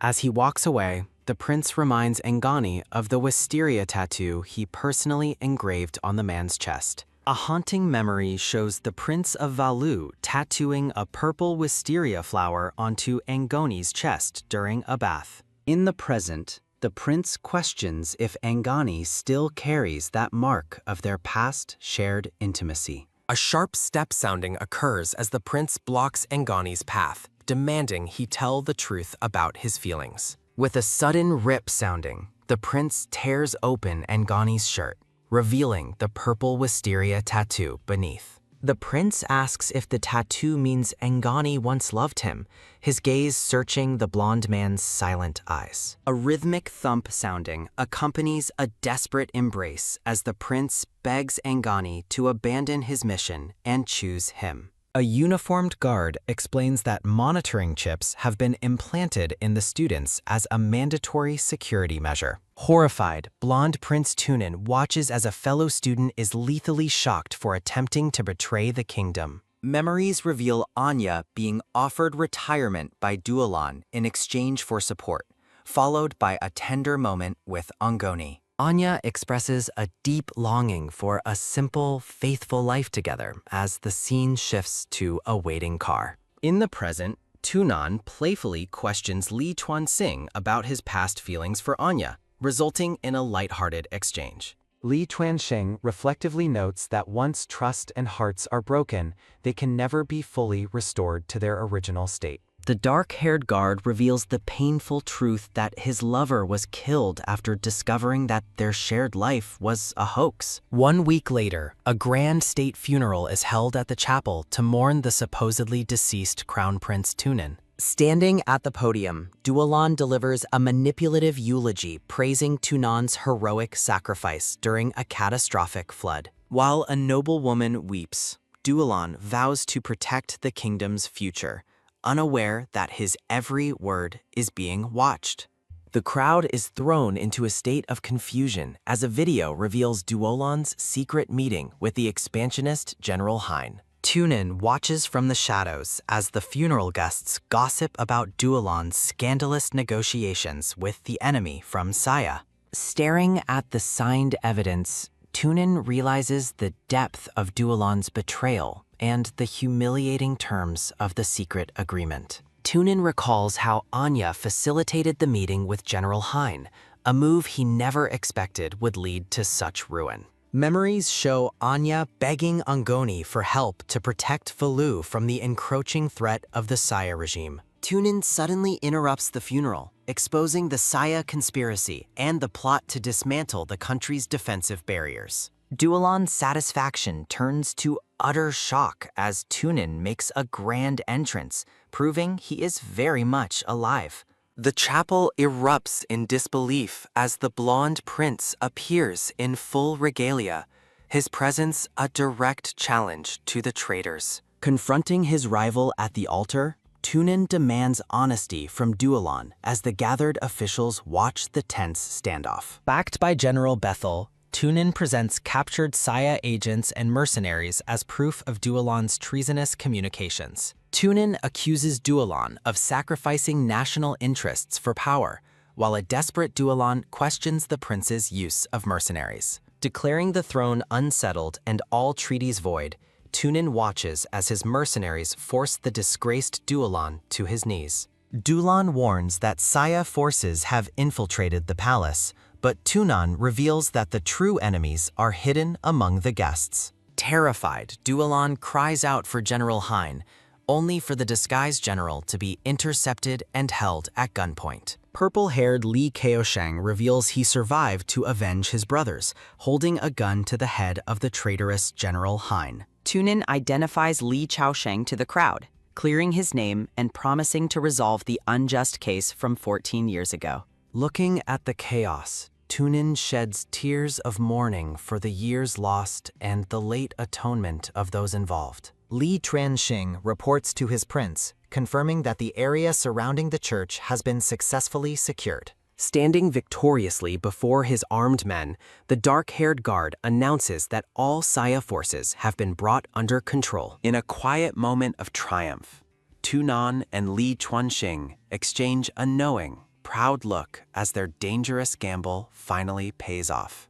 Speaker 6: As he walks away, the prince reminds Angoni of the wisteria tattoo he personally engraved on the man's chest. A haunting memory shows the Prince of Valu tattooing a purple wisteria flower onto Angoni's chest during a bath. In the present, the prince questions if Angoni still carries that mark of their past shared intimacy. A sharp step sounding occurs as the prince blocks Angoni's path, demanding he tell the truth about his feelings. With a sudden rip sounding, the prince tears open Angoni's shirt, revealing the purple wisteria tattoo beneath. The prince asks if the tattoo means Angoni once loved him, his gaze searching the blonde man's silent eyes. A rhythmic thump sounding accompanies a desperate embrace as the prince begs Angoni to abandon his mission and choose him. A uniformed guard explains that monitoring chips have been implanted in the students as a mandatory security measure. Horrified, blonde Prince Tunin watches as a fellow student is lethally shocked for attempting to betray the kingdom. Memories reveal Anya being offered retirement by Duolon in exchange for support, followed by a tender moment with Angoni. Anya expresses a deep longing for a simple, faithful life together as the scene shifts to a waiting car. In the present, Tunan playfully questions Li Chuanxing about his past feelings for Anya, resulting in a lighthearted exchange.
Speaker 8: Li Chuanxing reflectively notes that once trust and hearts are broken, they can never be fully restored to their original state.
Speaker 6: The dark-haired guard reveals the painful truth that his lover was killed after discovering that their shared life was a hoax. 1 week later, a grand state funeral is held at the chapel to mourn the supposedly deceased Crown Prince Tunin. Standing at the podium, Duolon delivers a manipulative eulogy praising Tunan's heroic sacrifice during a catastrophic flood. While a noble woman weeps, Duolon vows to protect the kingdom's future, unaware that his every word is being watched. The crowd is thrown into a state of confusion as a video reveals Duolon's secret meeting with the expansionist General Hein. Tunin watches from the shadows as the funeral guests gossip about Duolon's scandalous negotiations with the enemy from Saya. Staring at the signed evidence, Tunin realizes the depth of Duolon's betrayal and the humiliating terms of the secret agreement. Tunin recalls how Anya facilitated the meeting with General Hein, a move he never expected would lead to such ruin. Memories show Anya begging Angoni for help to protect Valu from the encroaching threat of the Saya regime. Tunin suddenly interrupts the funeral, exposing the Saya conspiracy and the plot to dismantle the country's defensive barriers. Duolon's satisfaction turns to utter shock as Tunin makes a grand entrance, proving he is very much alive. The chapel erupts in disbelief as the blonde prince appears in full regalia, his presence a direct challenge to the traitors. Confronting his rival at the altar, Tunin demands honesty from Duolon as the gathered officials watch the tense standoff. Backed by General Bethel, Tunin presents captured Saya agents and mercenaries as proof of Duolon's treasonous communications. Tunin accuses Duolon of sacrificing national interests for power, while a desperate Duolon questions the prince's use of mercenaries. Declaring the throne unsettled and all treaties void, Tunin watches as his mercenaries force the disgraced Duolon to his knees. Duolon warns that Saya forces have infiltrated the palace, but Tunan reveals that the true enemies are hidden among the guests. Terrified, Duolon cries out for General Hein, only for the disguised general to be intercepted and held at gunpoint. Purple-haired Li Keosheng reveals he survived to avenge his brothers, holding a gun to the head of the traitorous General Hein.
Speaker 13: Tunin identifies Li Chaosheng to the crowd, clearing his name and promising to resolve the unjust case from 14 years ago.
Speaker 6: Looking at the chaos, Tunin sheds tears of mourning for the years lost and the late atonement of those involved.
Speaker 4: Li Chuanxing reports to his prince, confirming that the area surrounding the church has been successfully secured.
Speaker 6: Standing victoriously before his armed men, the dark-haired guard announces that all Saya forces have been brought under control.
Speaker 7: In a quiet moment of triumph, Tunin and Li Chuanxing exchange a knowing, proud look as their dangerous gamble finally pays off.